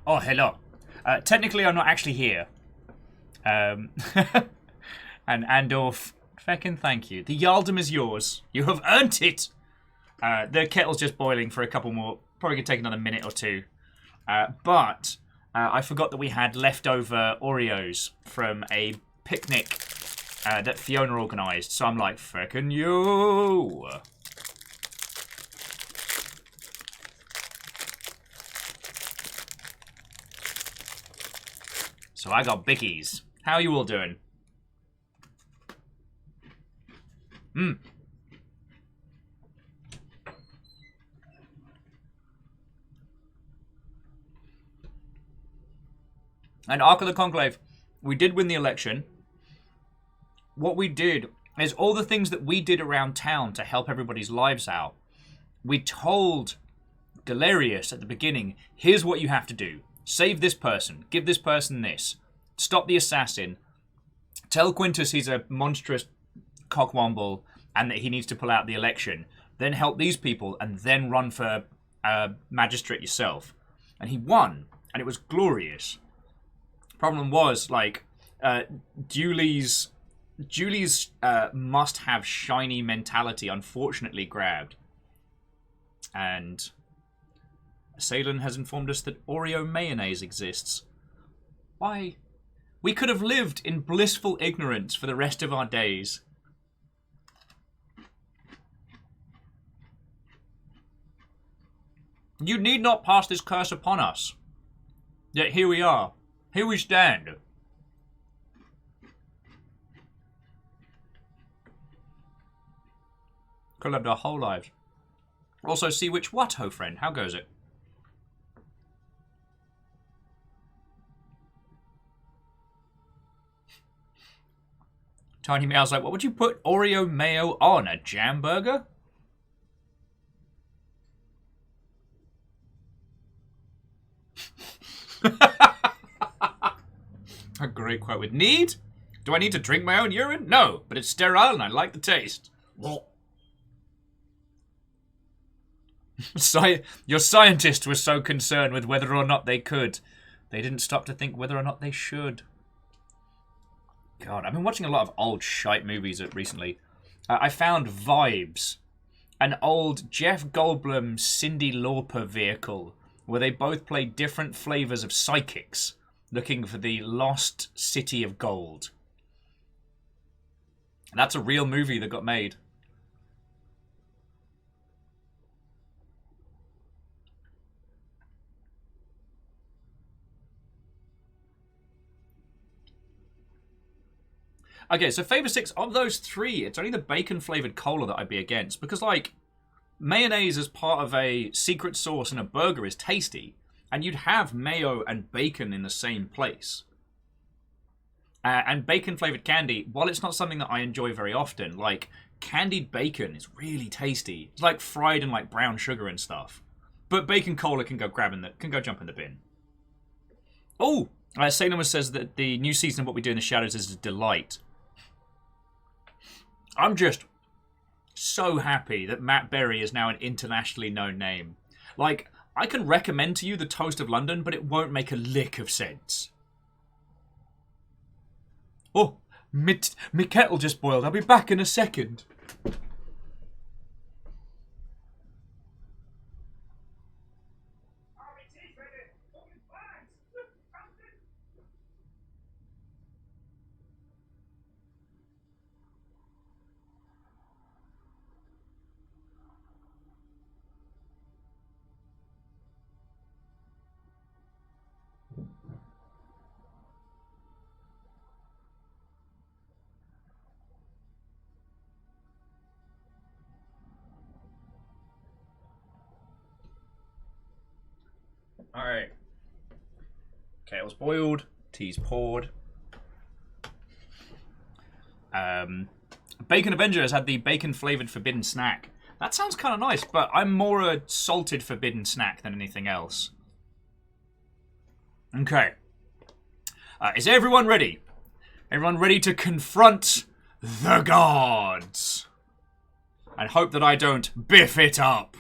Oh, hello. Technically, I'm not actually here. And Andorf Feckin' thank you. The Yaldom is yours. You have earned it. The kettle's just boiling for a couple more. Probably gonna take another minute or two. But I forgot that we had leftover Oreos from a picnic that Fiona organised. So I'm like, feckin' you. So I got bickies. How are you all doing? And Ark of the Conclave, we did win the election. What we did is all the things that we did around town to help everybody's lives out. We told Galerius at the beginning, here's what you have to do. Save this person. Give this person this. Stop the assassin. Tell Quintus he's a monstrous cockwomble and that he needs to pull out the election. Then help these people and then run for magistrate yourself. And he won. And it was glorious. Problem was, like, Julie's must-have shiny mentality unfortunately grabbed. And Salem has informed us that Oreo mayonnaise exists. Why? We could have lived in blissful ignorance for the rest of our days. You need not pass this curse upon us. Yet here we are. Here we stand. Could have lived our whole lives. Also, see which what, ho friend? How goes it? Tiny Meow's like, what would you put Oreo mayo on? A jam burger? A great quote with need? Do I need to drink my own urine? No, but it's sterile and I like the taste. Your scientists were so concerned with whether or not they could. They didn't stop to think whether or not they should. God, I've been watching a lot of old shite movies recently. I found Vibes, an old Jeff Goldblum, Cyndi Lauper vehicle where they both play different flavors of psychics looking for the lost city of gold. That's a real movie that got made. Okay, so Favour 6, of those three, it's only the bacon-flavoured cola that I'd be against. Because, like, mayonnaise as part of a secret sauce in a burger is tasty. And you'd have mayo and bacon in the same place. And bacon-flavoured candy, while it's not something that I enjoy very often, like, candied bacon is really tasty. It's like fried in, like, brown sugar and stuff. But bacon cola can go jump in the bin. Oh! Salem says that the new season of What We Do in the Shadows is a delight. I'm just so happy that Matt Berry is now an internationally known name. Like, I can recommend to you The Toast of London, but it won't make a lick of sense. Oh, me kettle just boiled. I'll be back in a second. Alright. Kettle's boiled. Tea's poured. Bacon Avenger has had the bacon-flavoured forbidden snack. That sounds kind of nice, but I'm more a salted forbidden snack than anything else. Okay. Is everyone ready? Everyone ready to confront the gods? And hope that I don't biff it up.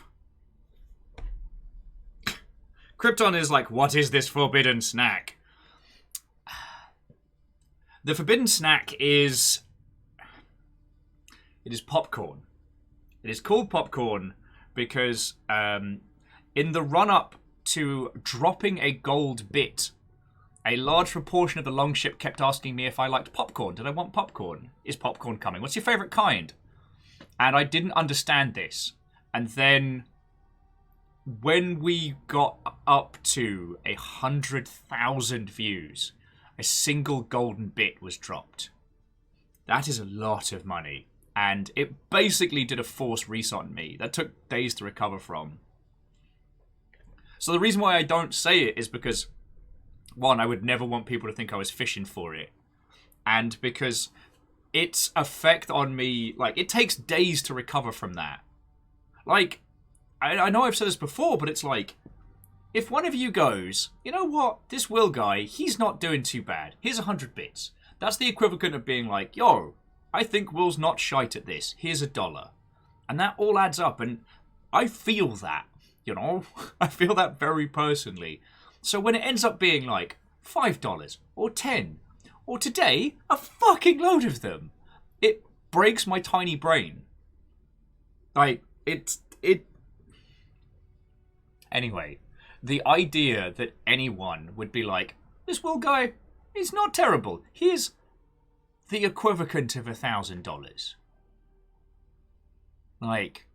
Krypton is like, what is this forbidden snack? The forbidden snack is It is popcorn. It is called popcorn because in the run-up to dropping a gold bit, a large proportion of the longship kept asking me if I liked popcorn. Did I want popcorn? Is popcorn coming? What's your favourite kind? And I didn't understand this. And then when we got up to 100,000 views, a single golden bit was dropped. That is a lot of money. And it basically did a forced reset on me. That took days to recover from. So the reason why I don't say it is because, one, I would never want people to think I was fishing for it. And because its effect on me, like, it takes days to recover from that. Like, I know I've said this before, but it's like, if one of you goes, you know what, this Will guy, he's not doing too bad. Here's 100 bits. That's the equivalent of being like, yo, I think Will's not shite at this. Here's $1. And that all adds up, and I feel that, you know? I feel that very personally. So when it ends up being like $5 or 10 or today, a fucking load of them, it breaks my tiny brain. Like, Anyway, the idea that anyone would be like, this Will guy, he's not terrible. Here's the equivalent of $1,000. Like,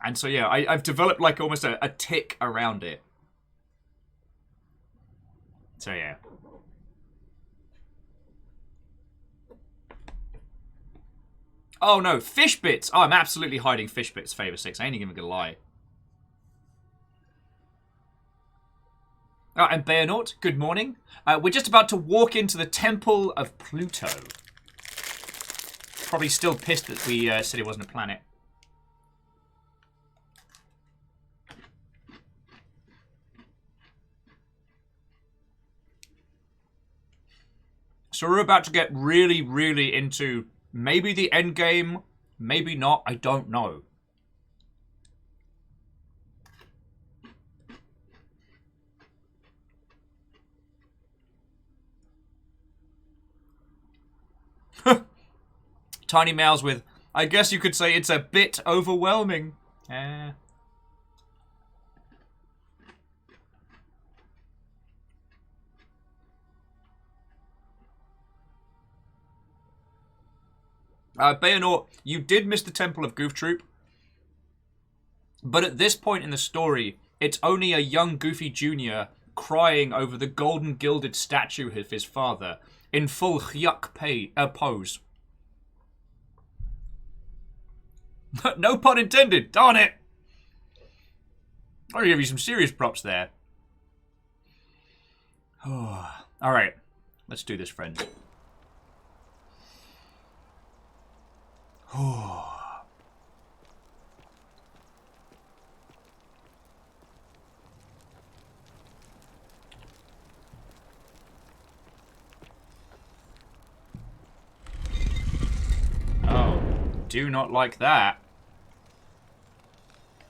and so yeah, I've developed like almost a tick around it. So yeah. Oh no, fish bits! Oh, I'm absolutely hiding fish bits, Favor 6. I ain't even gonna lie. Oh, and Bayonort, good morning. We're just about to walk into the Temple of Pluto. Probably still pissed that we said it wasn't a planet. So we're about to get really, really into maybe the end game, maybe not, I don't know. Tiny Mouse with, I guess you could say it's a bit overwhelming. Bayonort, you did miss the Temple of Goof Troop. But at this point in the story, it's only a young Goofy Jr. crying over the golden gilded statue of his father in full hyuk pose. No pun intended, darn it! I'll give you some serious props there. Alright, let's do this, friends. Oh, do not like that.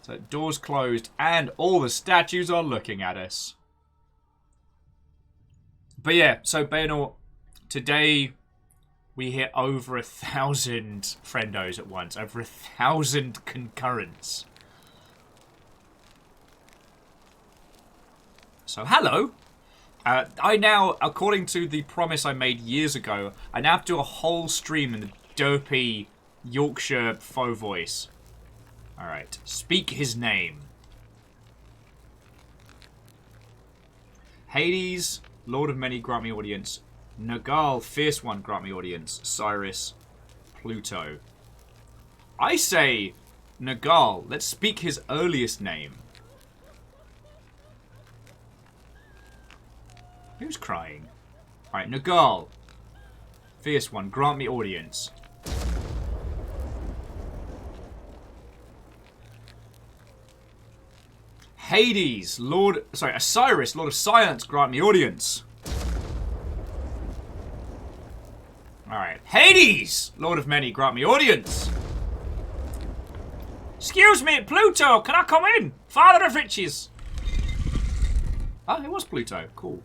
So doors closed and all the statues are looking at us. But yeah, so Bayonort, today we hit over 1,000 friendos at once. Over 1,000 concurrents. So hello. I now, according to the promise I made years ago, I now have to do a whole stream in the dopey Yorkshire faux voice. Alright. Speak his name. Hades, Lord of Many, grant me audience. Nagal, Fierce One, grant me audience. Cyrus, Pluto. I say, Nagal, let's speak his earliest name. Who's crying? Alright, Nagal. Fierce One, grant me audience. Hades, Osiris, Lord of Silence, grant me audience. Alright. Hades, Lord of Many, grant me audience. Excuse me, Pluto, can I come in? Father of Riches. Oh, it was Pluto. Cool.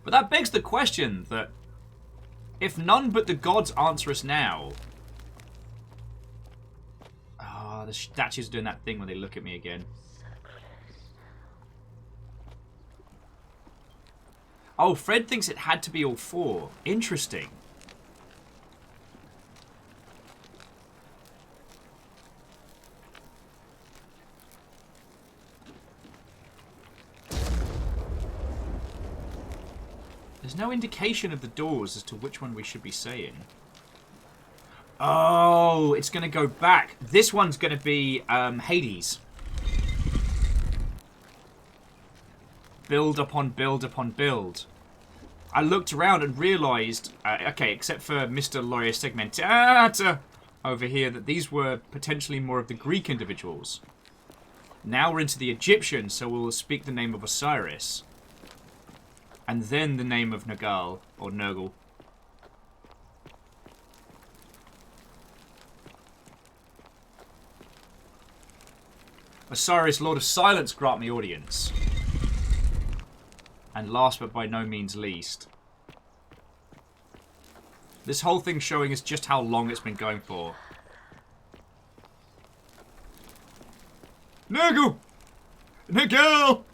But that begs the question that If none but the gods answer us now... Ah, the statues are doing that thing when they look at me again. Oh, Fred thinks it had to be all 4. Interesting. There's no indication of the doors as to which one we should be saying. Oh, it's going to go back. This one's going to be Hades. Build upon build upon build. I looked around and realised, okay, except for Mr. Laurea Segmentata over here, that these were potentially more of the Greek individuals. Now we're into the Egyptian, so we'll speak the name of Osiris. And then the name of Nagal, or Nergal. Osiris, Lord of Silence, grant me audience. And last but by no means least. This whole thing's showing us just how long it's been going for. Nergal! Nagal!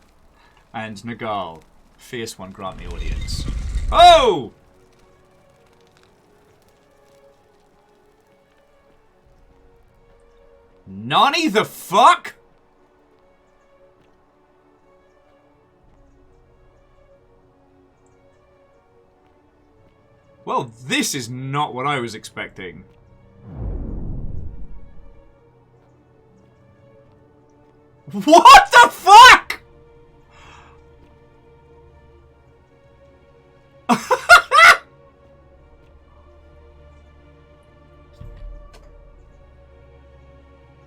And Nagal. Fierce one, grant me audience. Oh! Nani the fuck? Well, this is not what I was expecting. What the fuck?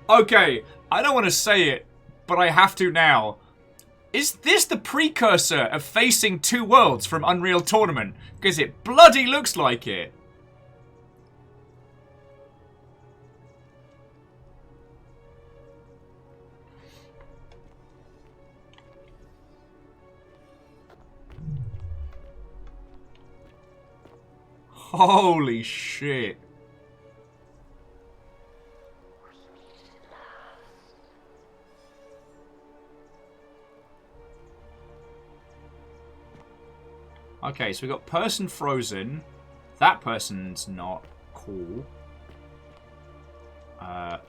Okay, I don't want to say it, but I have to now. Is this the precursor of Facing Two Worlds from Unreal Tournament? Because it bloody looks like it. Holy shit. Okay, so we got person frozen. That person's not cool. And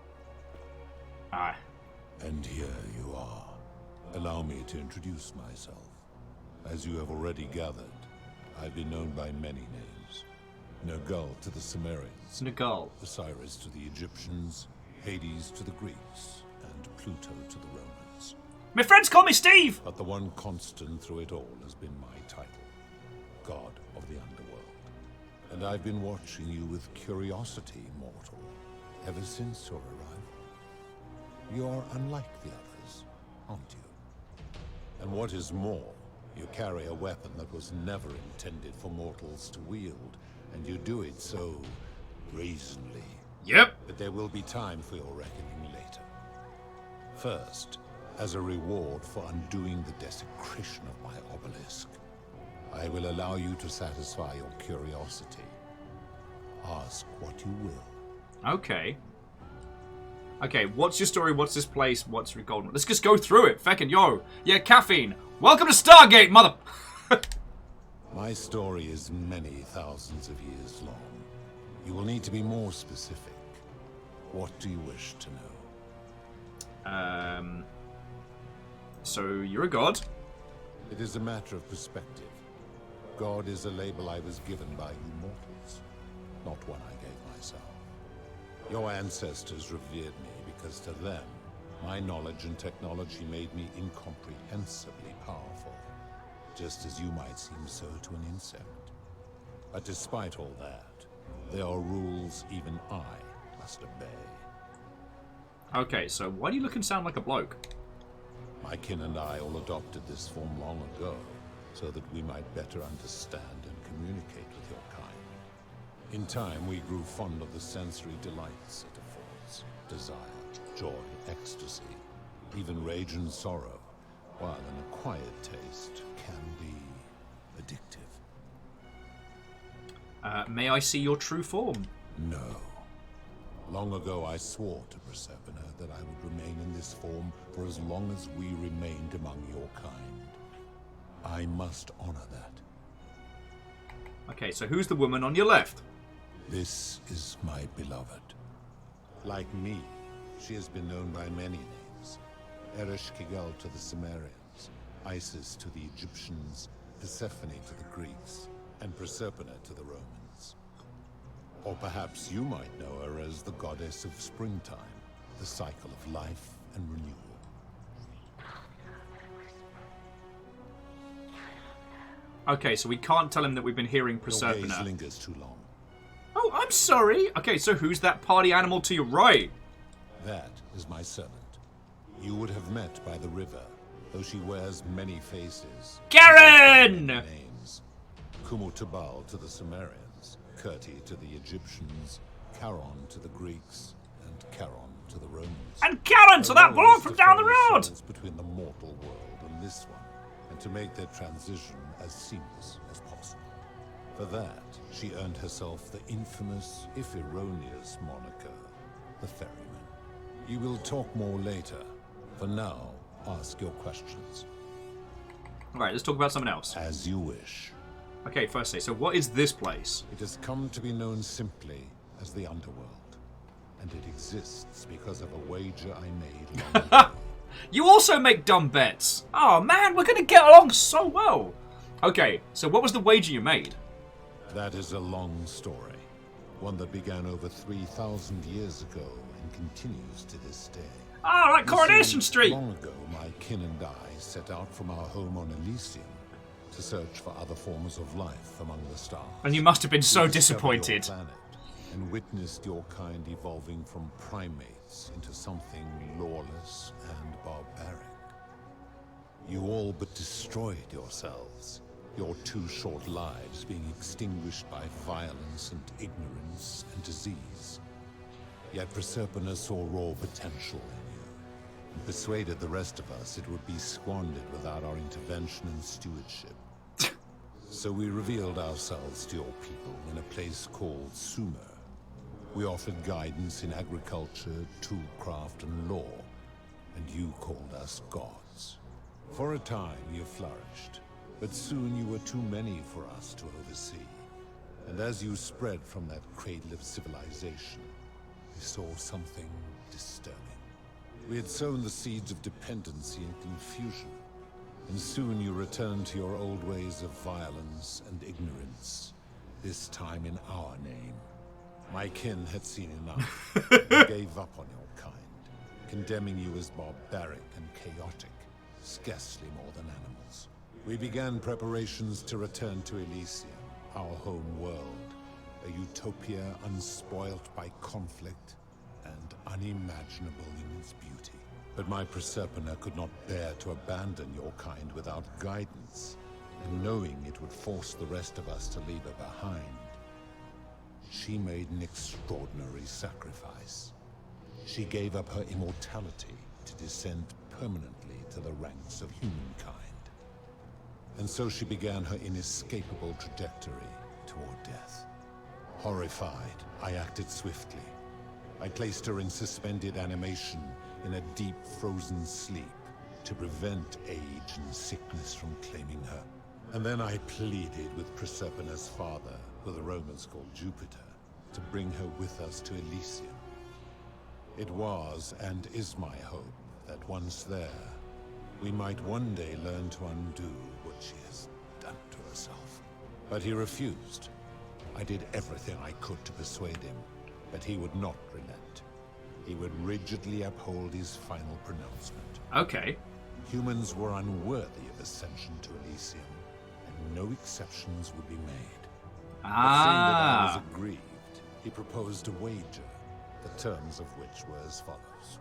here you are. Allow me to introduce myself. As you have already gathered, I've been known by many names. Nergal to the Sumerians. Nergal. Osiris to the Egyptians. Hades to the Greeks. And Pluto to the Romans. My friends call me Steve! But the one constant through it all has been my title. God of the Underworld. And I've been watching you with curiosity, mortal, ever since your arrival. You are unlike the others, aren't you? And what is more, you carry a weapon that was never intended for mortals to wield, and you do it so brazenly. Yep. But there will be time for your reckoning later. First, as a reward for undoing the desecration of my obelisk, I will allow you to satisfy your curiosity. Ask what you will. Okay. Okay, what's your story? What's this place? What's your golden... Let's just go through it. Feckin' yo. Yeah, caffeine. Welcome to Stargate, mother... My story is many thousands of years long. You will need to be more specific. What do you wish to know? So you're a god? It is a matter of perspective. God is a label I was given by you mortals, not one I gave myself. Your ancestors revered me because to them, my knowledge and technology made me incomprehensibly powerful, just as you might seem so to an insect. But despite all that, there are rules even I must obey. Okay, so why do you look and sound like a bloke? My kin and I all adopted this form long ago, so that we might better understand and communicate with your kind. In time, we grew fond of the sensory delights it affords. Desire, joy, ecstasy, even rage and sorrow, while an acquired taste can be addictive. May I see your true form? No. Long ago I swore to Proserpina that I would remain in this form for as long as we remained among your kind. I must honor that. Okay, so who's the woman on your left? This is my beloved. Like me, she has been known by many names. Ereshkigal to the Sumerians, Isis to the Egyptians, Persephone to the Greeks, and Proserpina to the Romans. Or perhaps you might know her as the goddess of springtime, the cycle of life and renewal. Okay, so we can't tell him that we've been hearing Your gaze Proserpina. lingers too long. Oh, I'm sorry. Okay, so who's that party animal to your right? That is my servant. You would have met by the river, though she wears many faces. Garen! Names. Kumutabal to the Sumerians, Kirti to the Egyptians, Charon to the Greeks, and Charon to the Romans. And Charon to that bloke from down the road! Between the mortal world and this one, and to make their transition as seamless as possible. For that, she earned herself the infamous, if erroneous, moniker, the Ferryman. You will talk more later. For now, ask your questions. Alright, let's talk about something else. As you wish. Okay, firstly, so what is this place? It has come to be known simply as the Underworld. And it exists because of a wager I made long ago. You also make dumb bets. Oh man, we're going to get along so well. Okay, so what was the wager you made? That is a long story. One that began over 3,000 years ago and continues to this day. Ah, like Coronation Street! Long ago, my kin and I set out from our home on Elysium to search for other forms of life among the stars. And you must have been so We discovered disappointed. your planet and witnessed your kind evolving from primates into something lawless and barbaric. You all but destroyed yourselves, your 2 short lives being extinguished by violence and ignorance and disease. Yet Proserpina saw raw potential in you, and persuaded the rest of us it would be squandered without our intervention and stewardship. So we revealed ourselves to your people in a place called Sumer. We offered guidance in agriculture, toolcraft, and law, and you called us gods. For a time you flourished, but soon you were too many for us to oversee. And as you spread from that cradle of civilization, we saw something disturbing. We had sown the seeds of dependency and confusion, and soon you returned to your old ways of violence and ignorance, this time in our name. My kin had seen enough, and gave up on your kind, condemning you as barbaric and chaotic, scarcely more than animals. We began preparations to return to Elysium, our home world, a utopia unspoilt by conflict and unimaginable in its beauty. But my Proserpina could not bear to abandon your kind without guidance, and knowing it would force the rest of us to leave her behind, she made an extraordinary sacrifice. She gave up her immortality to descend permanently to the ranks of humankind. And so she began her inescapable trajectory toward death. Horrified, I acted swiftly. I placed her in suspended animation in a deep frozen sleep to prevent age and sickness from claiming her. And then I pleaded with Proserpina's father, who the Romans called Jupiter, to bring her with us to Elysium. It was and is my hope that once there, we might one day learn to undo what she has done to herself. But he refused. I did everything I could to persuade him, but he would not relent. He would rigidly uphold his final pronouncement. Okay. Humans were unworthy of ascension to Elysium, and no exceptions would be made. But seeing that I was aggrieved, he proposed a wager, the terms of which were as follows.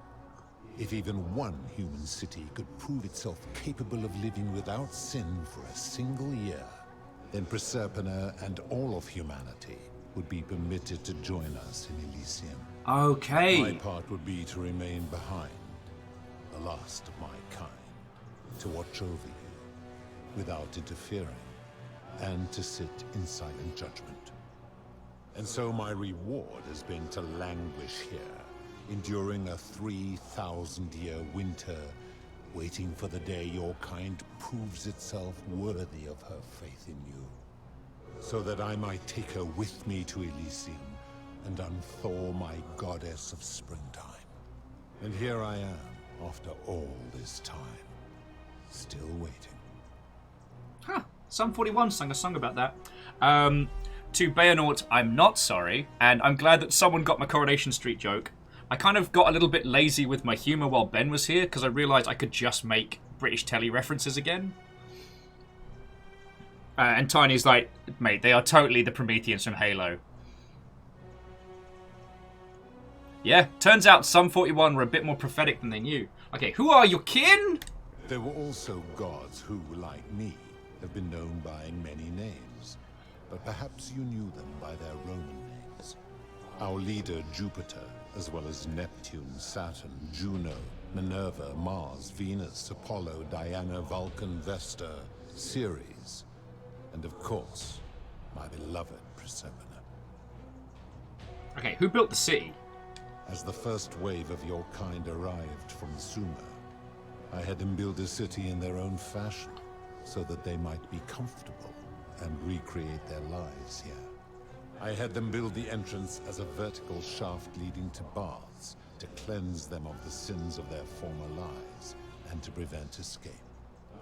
If even one human city could prove itself capable of living without sin for a single year, then Proserpina and all of humanity would be permitted to join us in Elysium. Okay. My part would be to remain behind, the last of my kind, to watch over you without interfering, and to sit in silent judgment. And so my reward has been to languish here, enduring a 3,000-year winter, waiting for the day your kind proves itself worthy of her faith in you, so that I might take her with me to Elysium and unthaw my goddess of springtime. And here I am, after all this time, still waiting. Huh. Sum 41 sang a song about that. To Bayonort, I'm not sorry, and I'm glad that someone got my Coronation Street joke. I kind of got a little bit lazy with my humour while Ben was here, because I realised I could just make British telly references again. And Tiny's like, mate, they are totally the Prometheans from Halo. Yeah, turns out Sum 41 were a bit more prophetic than they knew. Okay, who are your kin? There were also gods who, like me, have been known by many names, but perhaps you knew them by their Roman names. Our leader, Jupiter, as well as Neptune, Saturn, Juno, Minerva, Mars, Venus, Apollo, Diana, Vulcan, Vesta, Ceres, and of course, my beloved Persephone. Okay, who built the city? As the first wave of your kind arrived from Sumer, I had them build a city in their own fashion, so that they might be comfortable and recreate their lives here. I had them build the entrance as a vertical shaft leading to baths, to cleanse them of the sins of their former lives, and to prevent escape.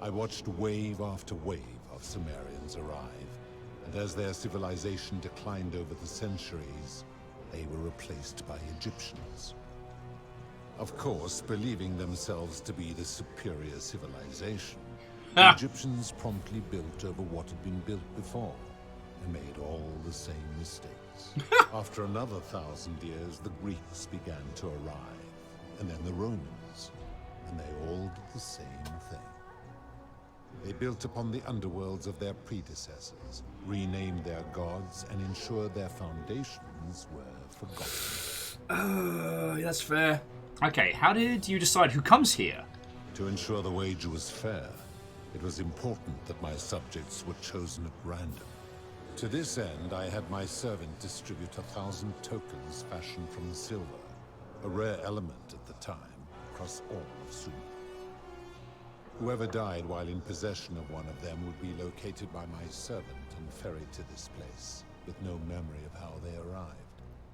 I watched wave after wave of Sumerians arrive, and as their civilization declined over the centuries, they were replaced by Egyptians. Of course, believing themselves to be the superior civilization, the Egyptians promptly built over what had been built before, and made all the same mistakes. After another 1,000 years, the Greeks began to arrive, and then the Romans, and they all did the same thing. They built upon the underworlds of their predecessors, renamed their gods, and ensured their foundations were forgotten. That's fair. Okay, how did you decide who comes here? To ensure the wager was fair, it was important that my subjects were chosen at random. To this end, I had my servant distribute 1,000 tokens fashioned from silver, a rare element at the time, across all of Sumer. Whoever died while in possession of one of them would be located by my servant and ferried to this place, with no memory of how they arrived.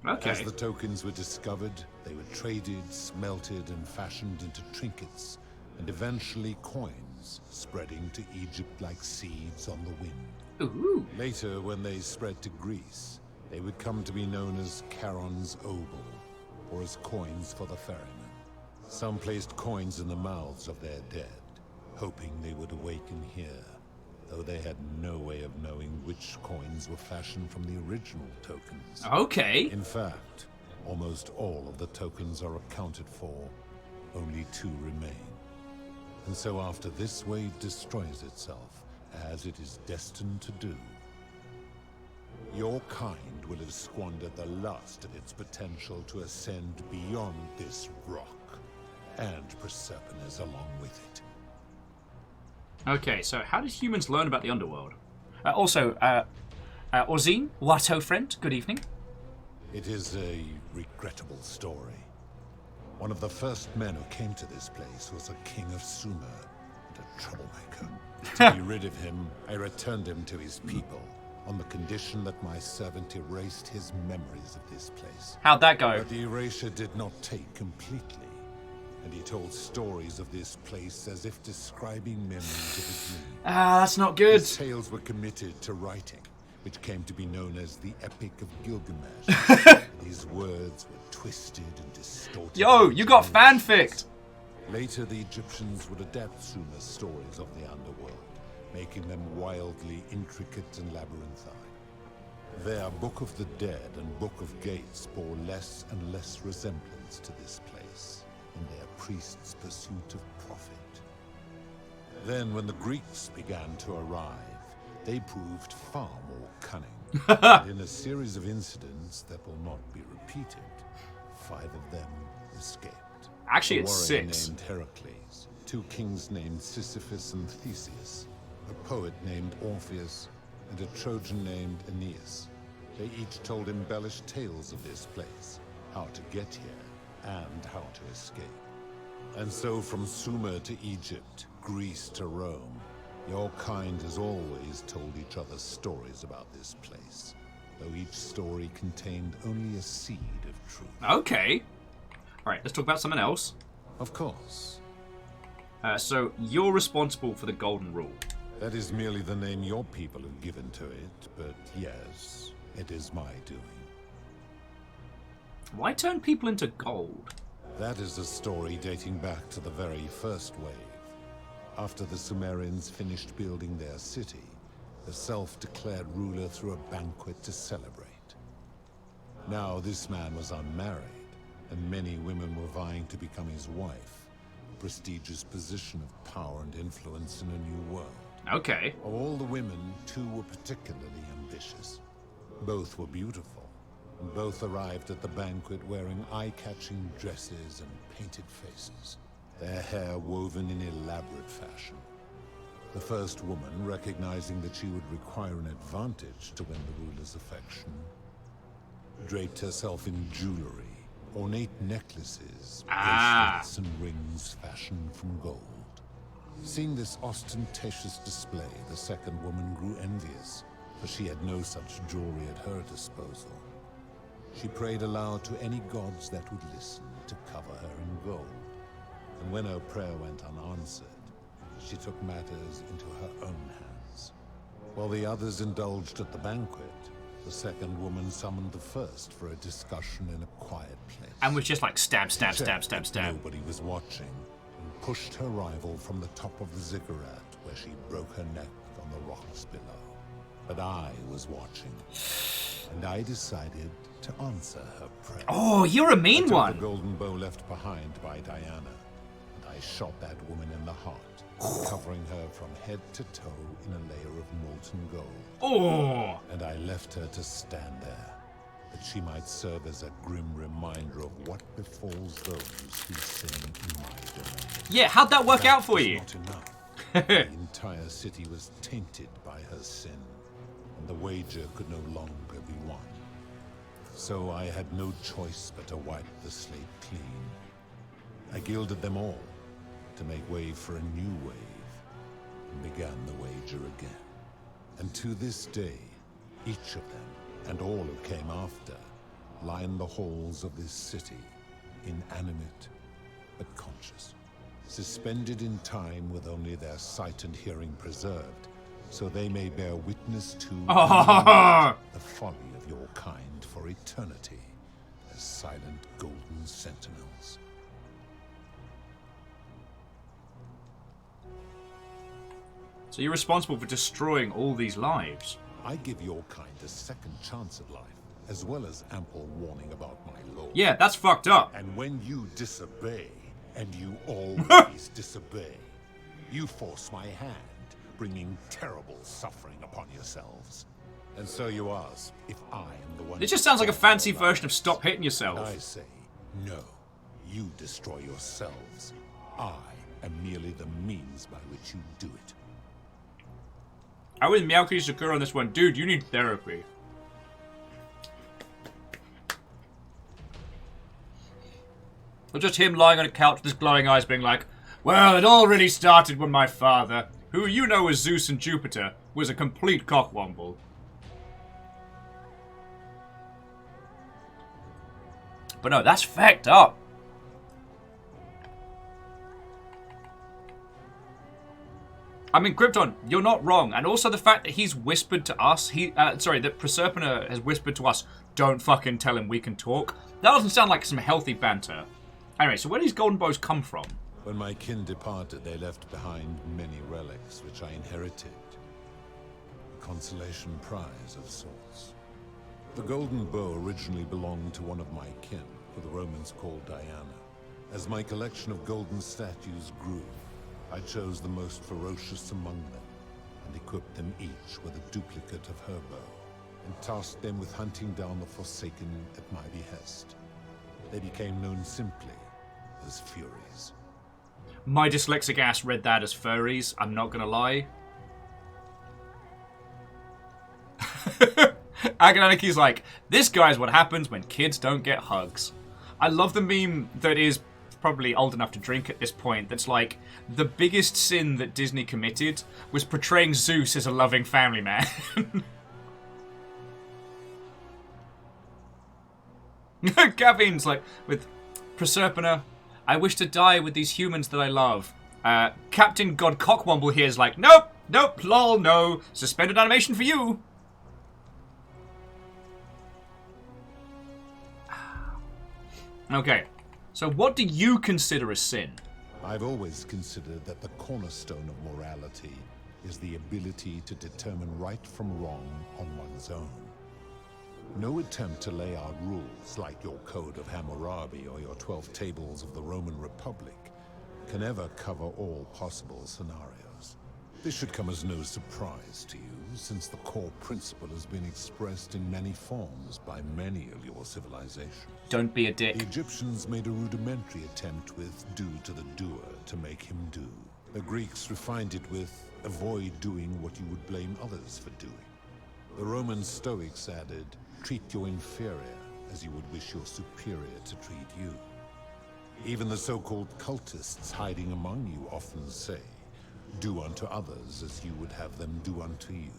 Okay. As the tokens were discovered, they were traded, smelted, and fashioned into trinkets, and eventually coins, spreading to Egypt like seeds on the wind. Ooh. Later, when they spread to Greece, they would come to be known as Charon's Obol, or as coins for the ferrymen. Some placed coins in the mouths of their dead, hoping they would awaken here, though they had no way of knowing which coins were fashioned from the original tokens. Okay. In fact, almost all of the tokens are accounted for, only 2 remain. And so after this wave destroys itself, as it is destined to do, your kind will have squandered the last of its potential to ascend beyond this rock, and Persephone's along with it. Okay, so how did humans learn about the underworld? Also, Orzine, Watto friend, good evening. It is a regrettable story. One of the first men who came to this place was a king of Sumer, and a troublemaker. To be rid of him, I returned him to his people, on the condition that my servant erased his memories of this place. How'd that go? But the erasure did not take completely, and he told stories of this place as if describing memories of a dream. Ah, that's not good. His tales were committed to writing, which came to be known as the Epic of Gilgamesh. These words were twisted and distorted. Yo, you got fanfic! Later, the Egyptians would adapt Sumer's stories of the underworld, making them wildly intricate and labyrinthine. Their Book of the Dead and Book of Gates bore less and less resemblance to this place in their priests' pursuit of profit. Then, when the Greeks began to arrive, they proved far more cunning. And in a series of incidents that will not be repeated, 5 of them escaped. Actually, a it's warrior 6. named Heracles, 2 kings named Sisyphus and Theseus, a poet named Orpheus, and a Trojan named Aeneas. They each told embellished tales of this place, how to get here, and how to escape. And so from Sumer to Egypt, Greece to Rome, your kind has always told each other stories about this place, though each story contained only a seed of truth. Okay. Alright, let's talk about something else. Of course. So, you're responsible for the Golden Rule. That is merely the name your people have given to it, but yes, it is my doing. Why turn people into gold? That is a story dating back to the very first wave. After the Sumerians finished building their city, the self-declared ruler threw a banquet to celebrate. Now this man was unmarried, and many women were vying to become his wife, a prestigious position of power and influence in a new world. Okay. Of all the women, two were particularly ambitious. Both were beautiful, and both arrived at the banquet wearing eye-catching dresses and painted faces, their hair woven in elaborate fashion. The first woman, recognizing that she would require an advantage to win the ruler's affection, draped herself in jewelry, ornate necklaces, bracelets, and rings fashioned from gold. Seeing this ostentatious display, the second woman grew envious, for she had no such jewelry at her disposal. She prayed aloud to any gods that would listen to cover her in gold. And when her prayer went unanswered, she took matters into her own hands. While the others indulged at the banquet, the second woman summoned the first for a discussion in a quiet place. And was just like stab, stab, stab, stab, stab. Nobody was watching, and pushed her rival from the top of the ziggurat, where she broke her neck on the rocks below. But I was watching, and I decided to answer her prayer. Oh, you're a mean I took one. the golden bow left behind by Diana, and I shot that woman in the heart, covering her from head to toe in a layer of molten gold. Oh! And I left her to stand there, that she might serve as a grim reminder of what befalls those who sin in my domain. Yeah, how'd that work out for you? Not enough. The entire city was tainted by her sin, and the wager could no longer be won. So I had no choice but to wipe the slate clean. I gilded them all to make way for a new wave, and began the wager again. And to this day, each of them, and all who came after, line the halls of this city, inanimate but conscious, suspended in time with only their sight and hearing preserved, so they may bear witness to the folly of your kind for eternity, as silent golden sentinels. So you're responsible for destroying all these lives. I give your kind a second chance at life, as well as ample warning about my law. Yeah, that's fucked up. And when you disobey, and you always disobey, you force my hand, bringing terrible suffering upon yourselves. And so you ask if I am the one... It just sounds like a fancy version of Stop Hitting Yourself. I say, no. You destroy yourselves. I am merely the means by which you do it. I was Meowki Sakura on this one. Dude, you need therapy. Or just him lying on a couch with his glowing eyes being like, well, it all really started when my father, who you know as Zeus and Jupiter, was a complete cockwomble. But no, that's fucked up. I mean, Krypton, you're not wrong. And also the fact that he's whispered to us, that Proserpina has whispered to us, don't fucking tell him we can talk. That doesn't sound like some healthy banter. Anyway, so where do these golden bows come from? When my kin departed, they left behind many relics, which I inherited. A consolation prize of sorts. The golden bow originally belonged to one of my kin, who the Romans called Diana. As my collection of golden statues grew, I chose the most ferocious among them, and equipped them each with a duplicate of her bow, and tasked them with hunting down the Forsaken at my behest. They became known simply as Furies. My dyslexic ass read that as furries, I'm not gonna lie. Agananiki's like, this guy's what happens when kids don't get hugs. I love the meme that is probably old enough to drink at this point. That's like, the biggest sin that Disney committed was portraying Zeus as a loving family man. Gavin's like, with Proserpina, I wish to die with these humans that I love. Captain God Cockwomble here is like, nope, nope, lol, no. Suspended animation for you. Okay, so what do you consider a sin? I've always considered that the cornerstone of morality is the ability to determine right from wrong on one's own. No attempt to lay out rules like your Code of Hammurabi or your 12 Tables of the Roman Republic can ever cover all possible scenarios. This should come as no surprise to you, since the core principle has been expressed in many forms by many of your civilizations. Don't be a dick. The Egyptians made a rudimentary attempt with do to the doer to make him do. The Greeks refined it with avoid doing what you would blame others for doing. The Roman Stoics added, treat your inferior as you would wish your superior to treat you. Even the so-called cultists hiding among you often say, do unto others as you would have them do unto you.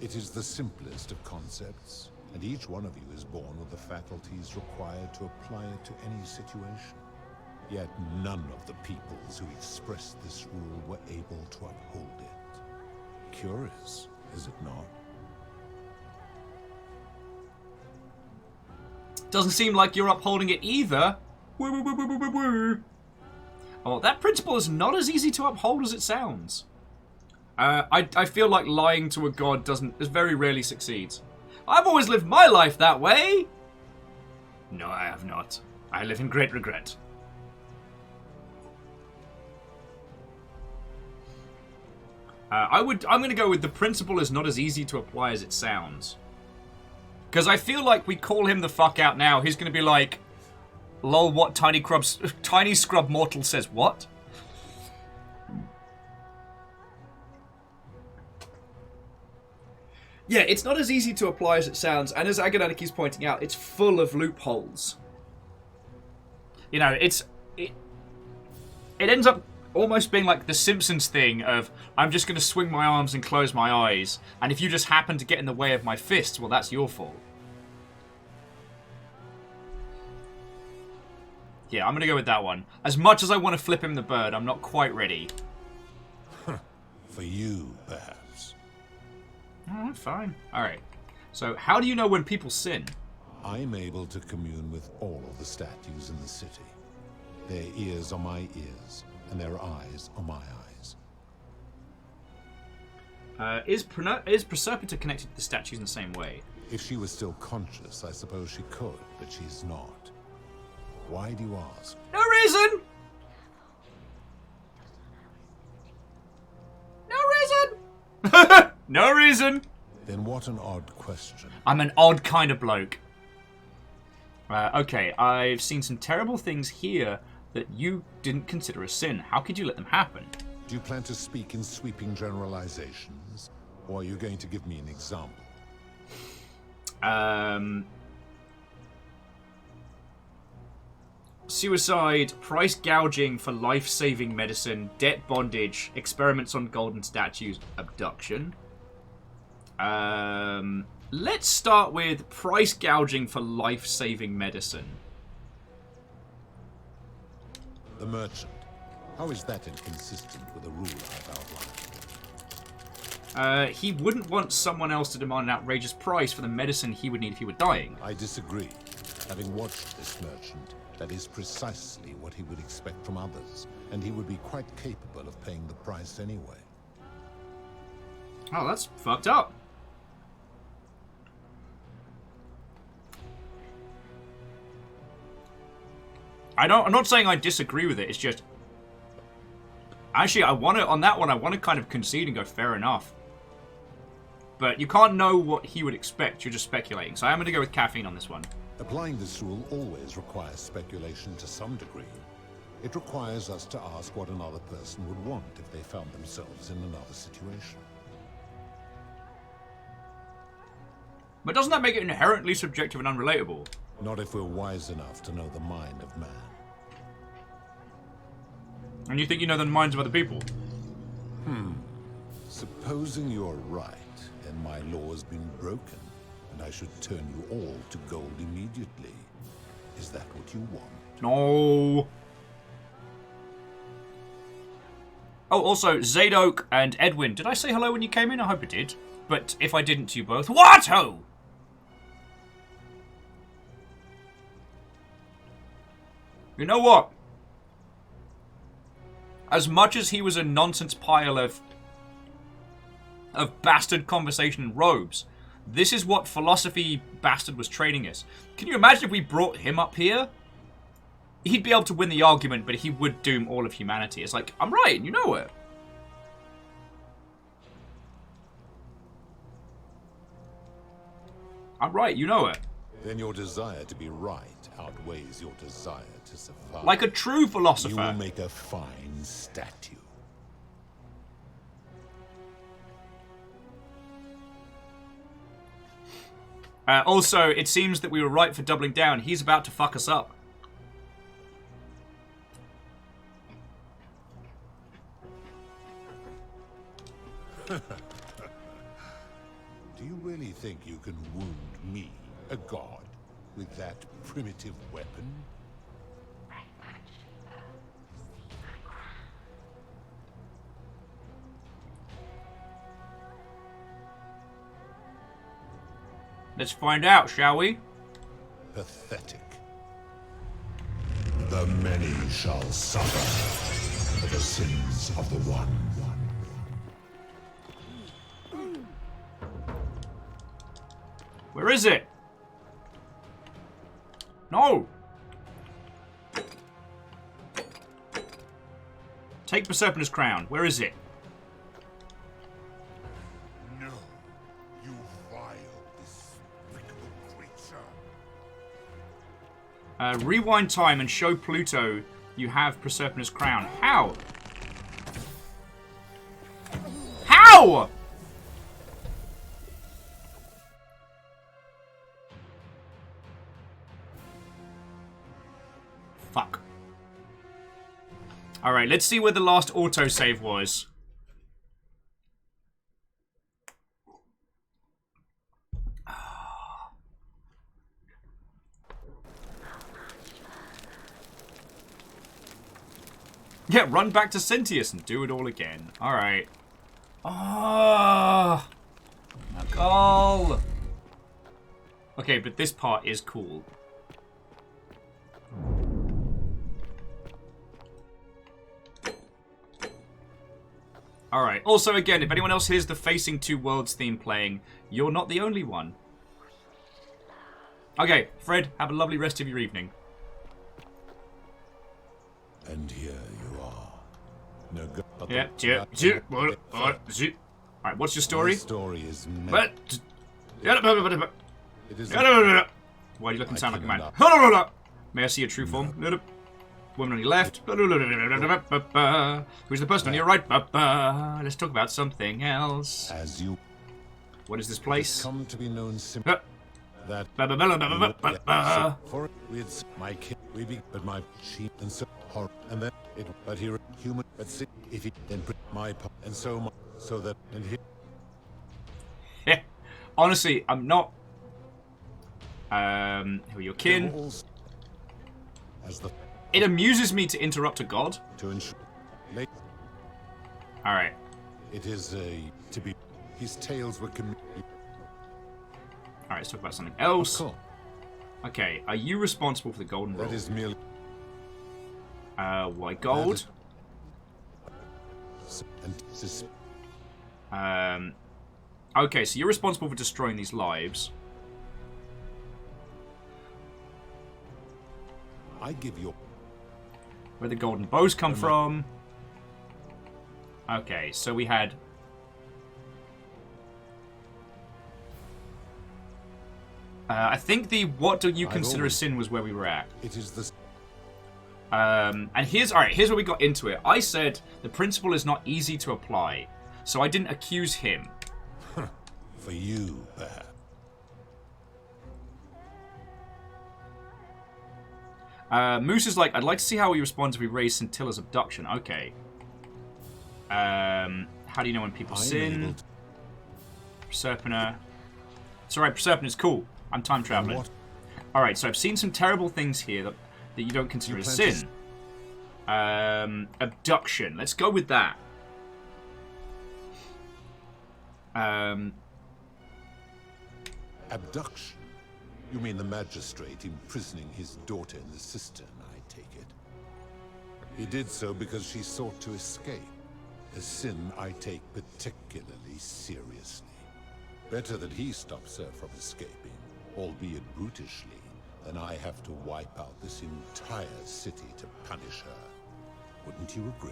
It is the simplest of concepts, and each one of you is born with the faculties required to apply it to any situation. Yet none of the peoples who expressed this rule were able to uphold it. Curious, is it not? Doesn't seem like you're upholding it either. Oh, that principle is not as easy to uphold as it sounds. I feel like lying to a god very rarely succeeds. I've always lived my life that way. No, I have not. I live in great regret. I'm going to go with the principle is not as easy to apply as it sounds. Because I feel like we call him the fuck out now, he's going to be like, lol, what tiny scrub mortal says what? Yeah, it's not as easy to apply as it sounds, and as Agananiki's pointing out, it's full of loopholes. You know, it ends up almost being like the Simpsons thing of, I'm just going to swing my arms and close my eyes, and if you just happen to get in the way of my fists, well, that's your fault. Yeah, I'm going to go with that one. As much as I want to flip him the bird, I'm not quite ready. For you, perhaps. Oh, fine. Alright. So, how do you know when people sin? I'm able to commune with all of the statues in the city. Their ears are my ears, and their eyes are my eyes. Is Proserpina connected to the statues in the same way? If she was still conscious, I suppose she could, but she's not. Why do you ask? No reason! No reason! No reason! Then what an odd question. I'm an odd kind of bloke. Okay, I've seen some terrible things here that you didn't consider a sin. How could you let them happen? Do you plan to speak in sweeping generalizations, or are you going to give me an example? Suicide, price gouging for life-saving medicine, debt bondage, experiments on golden statues, abduction. Let's start with price gouging for life-saving medicine. The merchant. How is that inconsistent with the rule I've outlined? He wouldn't want someone else to demand an outrageous price for the medicine he would need if he were dying. I disagree. Having watched this merchant, that is precisely what he would expect from others, and he would be quite capable of paying the price anyway. Oh, that's fucked up. I'm not saying I disagree with it, it's just... Actually, on that one, I want to kind of concede and go, fair enough. But you can't know what he would expect, you're just speculating. So I am going to go with caffeine on this one. Applying this rule always requires speculation to some degree. It requires us to ask what another person would want if they found themselves in another situation. But doesn't that make it inherently subjective and unrelatable? Not if we're wise enough to know the mind of man. And you think you know the minds of other people? Supposing you're right, and my law has been broken, and I should turn you all to gold immediately. Is that what you want? No. Oh, also, Zadok and Edwin. Did I say hello when you came in? I hope I did. But if I didn't to you both, what ho! You know what? As much as he was a nonsense pile of bastard conversation in robes, this is what philosophy bastard was training us. Can you imagine if we brought him up here? He'd be able to win the argument, but he would doom all of humanity. It's like, I'm right, you know it. I'm right, you know it. Then your desire to be right outweighs your desire to survive. Like a true philosopher. You will make a fine statue. Also, it seems that we were right for doubling down. He's about to fuck us up. Do you really think you can wound me, a god, with that primitive weapon? Let's find out, shall we? Pathetic. The many shall suffer for the sins of the one. Where is it? No! Take Persepolis crown. Where is it? No, you vile, despicable creature. Rewind time and show Pluto you have Persepolis crown. How? How? Fuck. Alright, let's see where the last autosave was. Yeah, run back to Centius and do it all again. Alright. Oh, Nicole. Okay, but this part is cool. Alright, also again, if anyone else hears the Facing Two Worlds theme playing, you're not the only one. Okay, Fred, have a lovely rest of your evening. And here you are. No go Alright, what's your story? My story is Why do you look and sound like a man? May I see your true form? Woman on your left. Who's the person on your right? Let's talk about something else. As you. What is this place? Come to be known that for it's my kid we be but my sheep and so horror and then it but here human but see if it then my and so my, so that and here. Honestly, I'm not. Who are your kin? As the. It amuses me to interrupt a god. To ensure. Alright. It is to be. His tales were Alright, let's talk about something else. Cool. Okay, are you responsible for the golden rule? That is merely. Why gold? Okay, so you're responsible for destroying these lives. I give you. Where the golden bows come from. Okay, so we had. I think the what do you consider a sin was where we were at. It is the. And here's where we got into it. I said the principle is not easy to apply, so I didn't accuse him. For you, perhaps. Moose is like, I'd like to see how he responds if we raise Scintilla's abduction. Okay. How do you know when people sin? Proserpina. It's alright, Proserpina's cool. I'm time traveling. Alright, so I've seen some terrible things here that you don't consider a sin. Abduction. Let's go with that. Abduction? You mean the magistrate imprisoning his daughter in the cistern, I take it? He did so because she sought to escape. A sin I take particularly seriously. Better that he stops her from escaping, albeit brutishly, than I have to wipe out this entire city to punish her. Wouldn't you agree?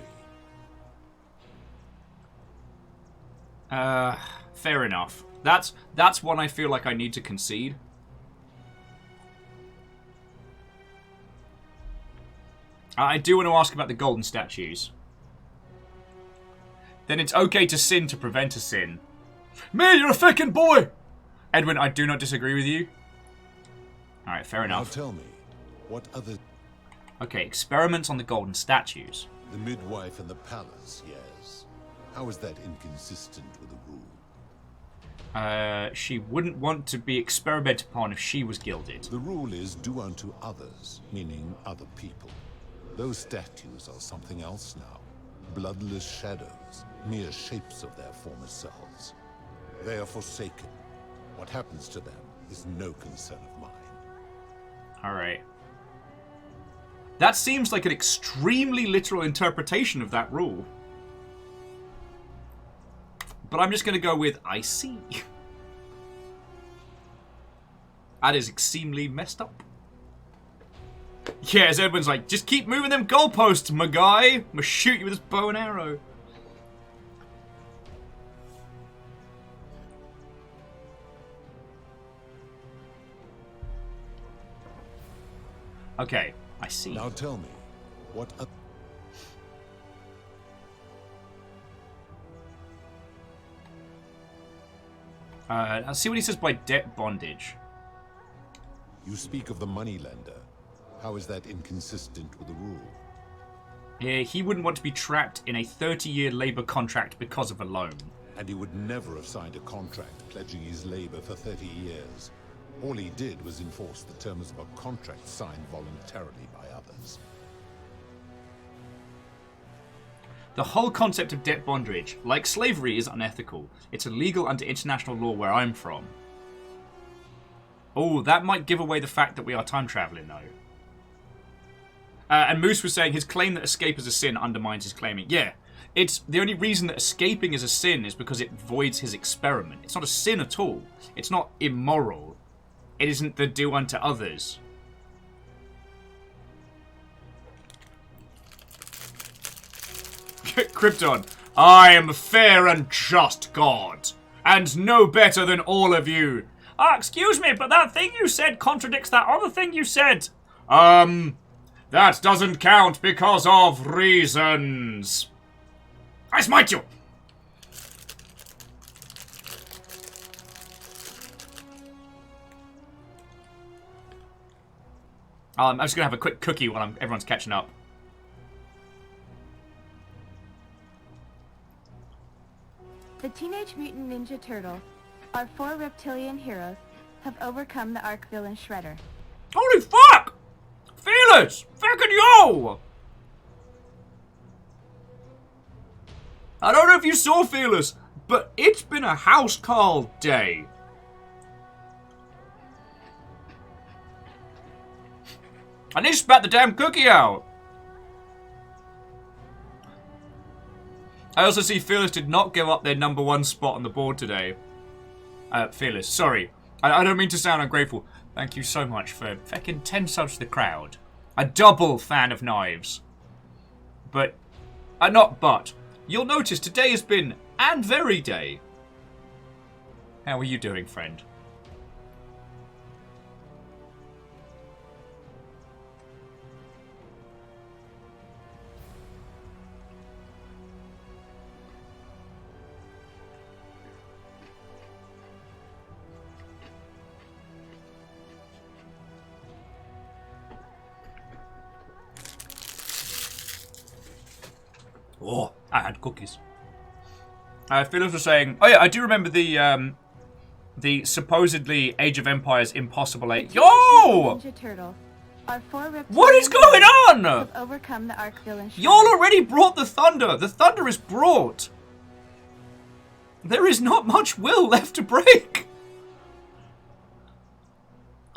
Fair enough. That's one I feel like I need to concede. I do want to ask about the golden statues. Then it's okay to sin to prevent a sin. Me, you're a fucking boy! Edwin, I do not disagree with you. Alright, fair enough. Now tell me, what other... Okay, experiments on the golden statues. The midwife in the palace, yes. How is that inconsistent with the rule? She wouldn't want to be experimented upon if she was gilded. The rule is do unto others, meaning other people. Those statues are something else now. Bloodless shadows, mere shapes of their former selves. They are forsaken. What happens to them is no concern of mine. Alright. That seems like an extremely literal interpretation of that rule. But I'm just going to go with, I see. That is extremely messed up. Yeah, as Edwin's like, just keep moving them goalposts, my guy. I'm going to shoot you with this bow and arrow. Okay, I see. Now tell me, what... I'll see what he says by debt bondage. You speak of the moneylender. How is that inconsistent with the rule? He wouldn't want to be trapped in a 30-year labor contract because of a loan. And he would never have signed a contract pledging his labor for 30 years. All he did was enforce the terms of a contract signed voluntarily by others. The whole concept of debt bondage, like slavery, is unethical. It's illegal under international law where I'm from. Oh, that might give away the fact that we are time traveling, though. And Moose was saying his claim that escape is a sin undermines his claiming. Yeah, it's the only reason that escaping is a sin is because it voids his experiment. It's not a sin at all. It's not immoral. It isn't the do unto others. Krypton, I am a fair and just God, and no better than all of you. Excuse me, but that thing you said contradicts that other thing you said. That doesn't count because of reasons. I smite you! I'm just going to have a quick cookie while everyone's catching up. The Teenage Mutant Ninja Turtle, our 4 reptilian heroes, have overcome the Ark villain Shredder. Holy fuck! Feelers! Fucking yo! I don't know if you saw Feelers, but it's been a house call day. I need to spat the damn cookie out. I also see Fearless did not give up their #1 spot on the board today. Fearless, sorry. I don't mean to sound ungrateful. Thank you so much for fucking 10 subs to the crowd. A double fan of knives. But, not but. You'll notice today has been and very day. How are you doing, friend? Cookies. Phillips was saying, oh yeah, I do remember the supposedly Age of Empires Impossible 8. Yo! Ninja Turtle. Our 4 What is going on? have overcome the Arkville and Y'all already brought the thunder. The thunder is brought. There is not much will left to break.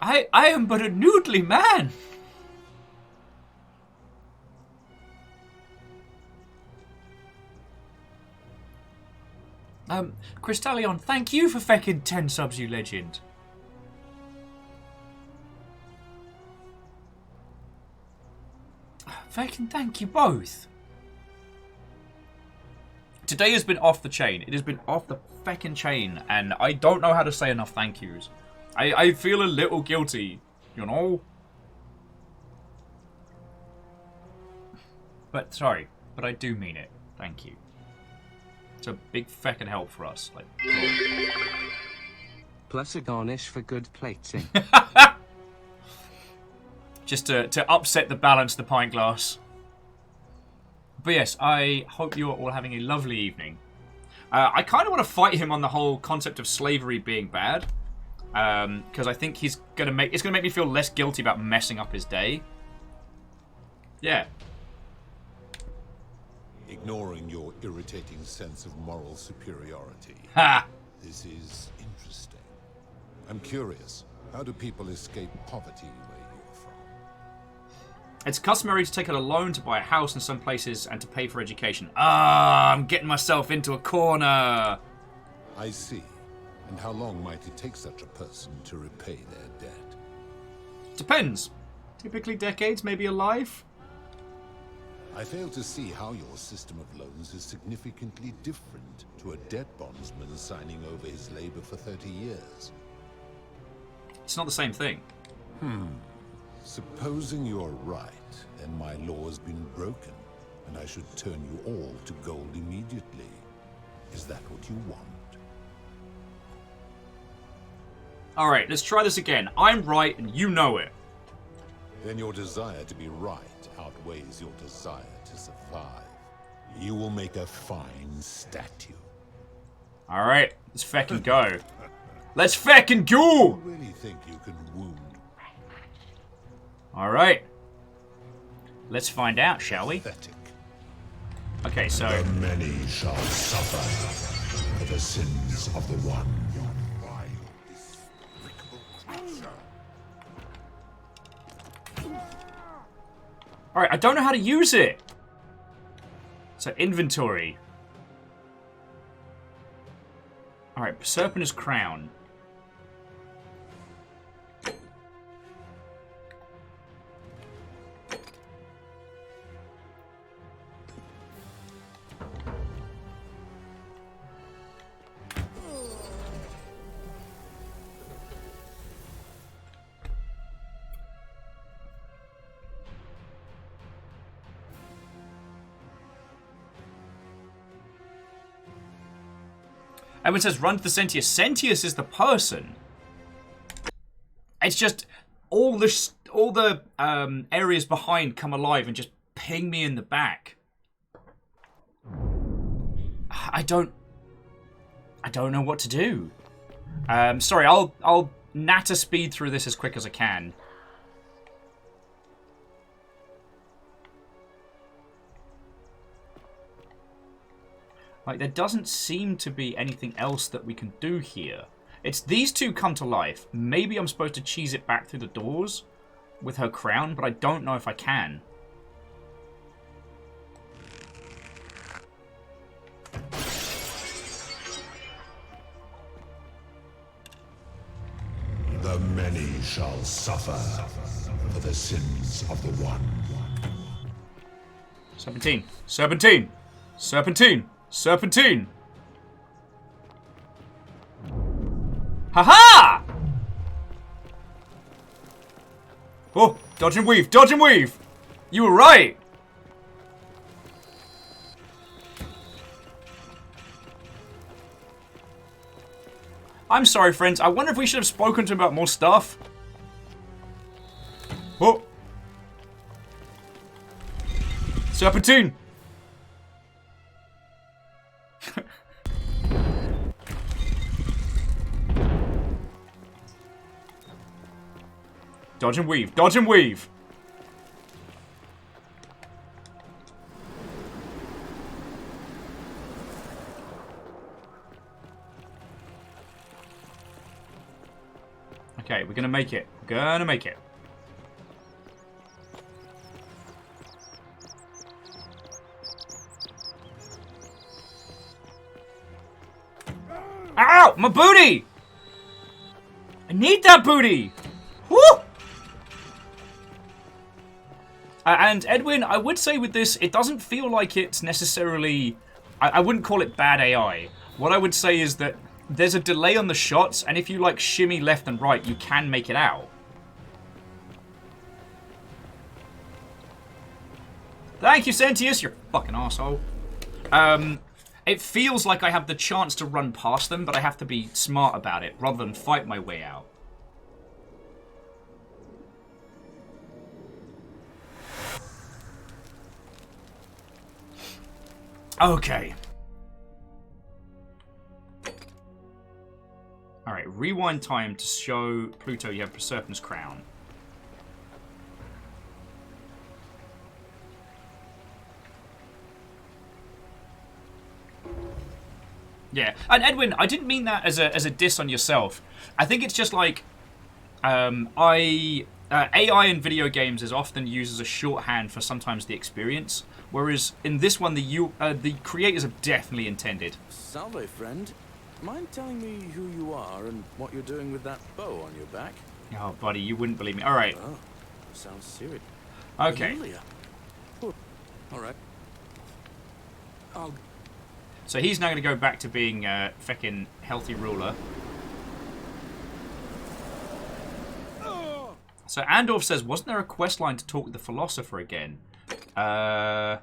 I am but a noodly man. Crystallion, thank you for fecking 10 subs, you legend. Fecking thank you both. Today has been off the chain. It has been off the fecking chain, and I don't know how to say enough thank yous. I feel a little guilty, you know? But, sorry, but I do mean it. Thank you. It's a big feckin' help for us. Like, Plus a garnish for good plating. just to upset the balance of the pint glass. But yes, I hope you are all having a lovely evening. I kind of want to fight him on the whole concept of slavery being bad. Because I think it's gonna make me feel less guilty about messing up his day. Yeah. Ignoring your irritating sense of moral superiority. Ha! This is interesting. I'm curious. How do people escape poverty where you're from? It's customary to take out a loan to buy a house in some places and to pay for education. Ah, I'm getting myself into a corner. I see. And how long might it take such a person to repay their debt? Depends. Typically decades, maybe a life. I fail to see how your system of loans is significantly different to a debt bondsman signing over his labor for 30 years. It's not the same thing. Supposing you're right, then my law has been broken, and I should turn you all to gold immediately. Is that what you want? Alright, let's try this again. I'm right and you know it. Then your desire to be right outweighs your desire to survive. You will make a fine statue. Alright, let's feckin' go. Let's feckin' go! You really think you can wound? Alright. Let's find out, shall we? Pathetic. Okay, so... The many shall suffer for the sins of the one. Alright, I don't know how to use it. So, inventory. Alright, Serpenter's Crown. Everyone says run to the Sentius. Sentius is the person. It's just all the areas behind come alive and just ping me in the back. I don't know what to do. Sorry, I'll natter speed through this as quick as I can. Like, there doesn't seem to be anything else that we can do here. It's these two come to life. Maybe I'm supposed to cheese it back through the doors with her crown, but I don't know if I can. The many shall suffer for the sins of the one. Serpentine. Serpentine. Serpentine. Serpentine! Haha! Oh, dodge and weave, dodge and weave! You were right! I'm sorry, friends. I wonder if we should have spoken to him about more stuff. Oh! Serpentine! Dodge and weave. Dodge and weave. Okay, we're gonna make it. Gonna make it. Ow! My booty! I need that booty! Woo! And Edwin, I would say with this, it doesn't feel like it's necessarily... I wouldn't call it bad AI. What I would say is that there's a delay on the shots, and if you, like, shimmy left and right, you can make it out. Thank you, Sentius, you're a fucking asshole. It feels like I have the chance to run past them, but I have to be smart about it, rather than fight my way out. Okay. Alright, rewind time to show Pluto you have Proserpina's crown. Yeah, and Edwin, I didn't mean that as a diss on yourself. I think it's just like, AI in video games is often used as a shorthand for sometimes the experience, whereas in this one, the creators have definitely intended. Salve, friend. Mind telling me who you are and what you're doing with that bow on your back? Oh, buddy, you wouldn't believe me. All right. Oh, sounds serious. Okay. All right. So he's now going to go back to being feckin' healthy ruler. So Andorf says, wasn't there a quest line to talk with the philosopher again? No,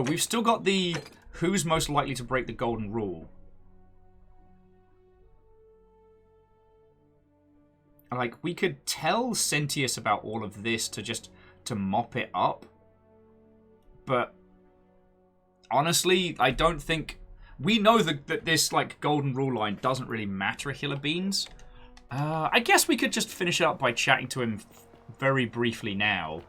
we've still got the who's most likely to break the golden rule. Like, we could tell Sentius about all of this to mop it up. But honestly, I don't think... We know that this, like, golden rule line doesn't really matter a hill of beans. I guess we could just finish it up by chatting to him very briefly now.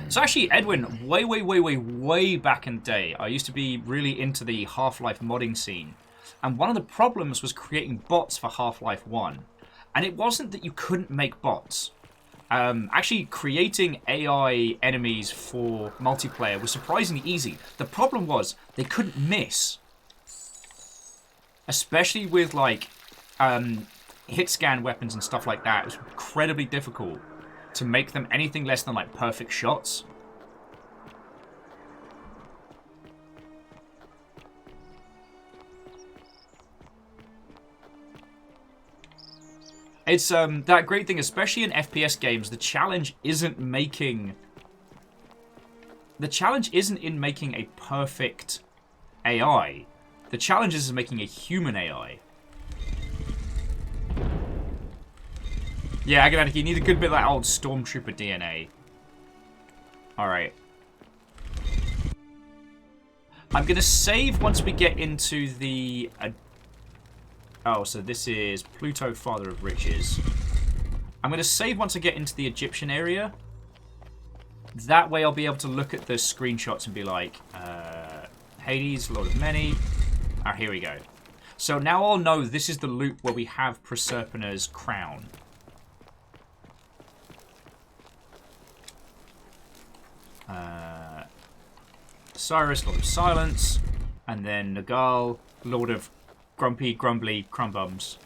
So actually, Edwin, way back in the day, I used to be really into the Half-Life modding scene. And one of the problems was creating bots for Half-Life 1. And it wasn't that you couldn't make bots. Actually, creating AI enemies for multiplayer was surprisingly easy. The problem was, they couldn't miss. Especially with, like, hit scan weapons and stuff like that. It was incredibly difficult to make them anything less than, like, perfect shots. It's that great thing, especially in FPS games, the challenge isn't in making a perfect AI. The challenge is in making a human AI. Yeah, Aganatic, you need a good bit of that old Stormtrooper DNA. Alright. I'm gonna save once we get into the... oh, so this is Pluto, Father of Riches. I'm gonna save once I get into the Egyptian area. That way I'll be able to look at the screenshots and be like, Hades, Lord of Many. Ah, here we go. So now I'll know this is the loop where we have Proserpina's crown. Cyrus, Lord of Silence, and then Nagal, Lord of Grumpy, Grumbly, Crumbums.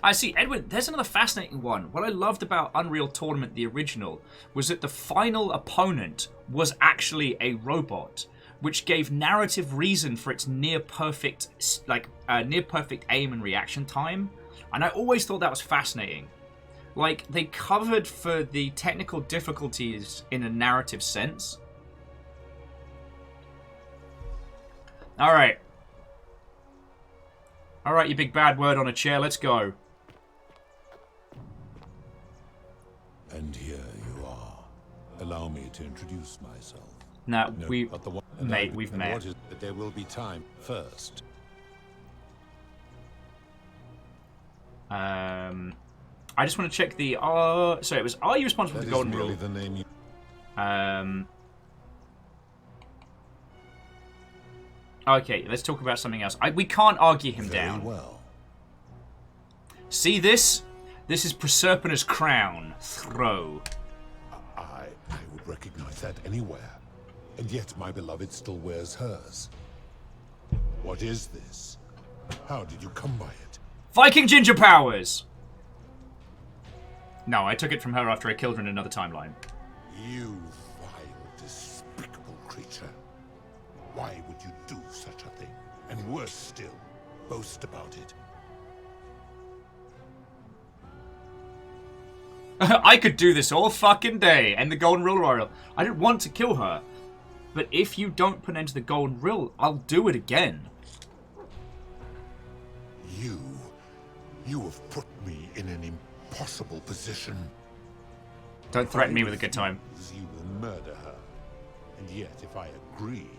I see, Edwin, there's another fascinating one. What I loved about Unreal Tournament, the original, was that the final opponent was actually a robot, which gave narrative reason for its near-perfect aim and reaction time. And I always thought that was fascinating. Like, they covered for the technical difficulties in a narrative sense. Alright. Alright, you big bad word on a chair. Let's go. And here you are. Allow me to introduce myself. Nah, No, we... but the one- Mate, we've and met. What is that there will be time first. I just want to check the... sorry, it was... Are you responsible for the golden rule? The name you... Okay, let's talk about something else. We can't argue him down. Well. See this? This is Proserpina's crown. Throw. I would recognize that anywhere. And yet my beloved still wears hers. What is this? How did you come by it? Viking ginger powers! No, I took it from her after I killed her in another timeline. You vile, despicable creature. Why would you do such a thing? And worse still, boast about it. I could do this all fucking day, and the golden rule royal. I didn't want to kill her. But if you don't put an end to the golden rule, I'll do it again. You have put me in an impossible position. Don't threaten me with a good time. You will murder her. And yet, if I agree,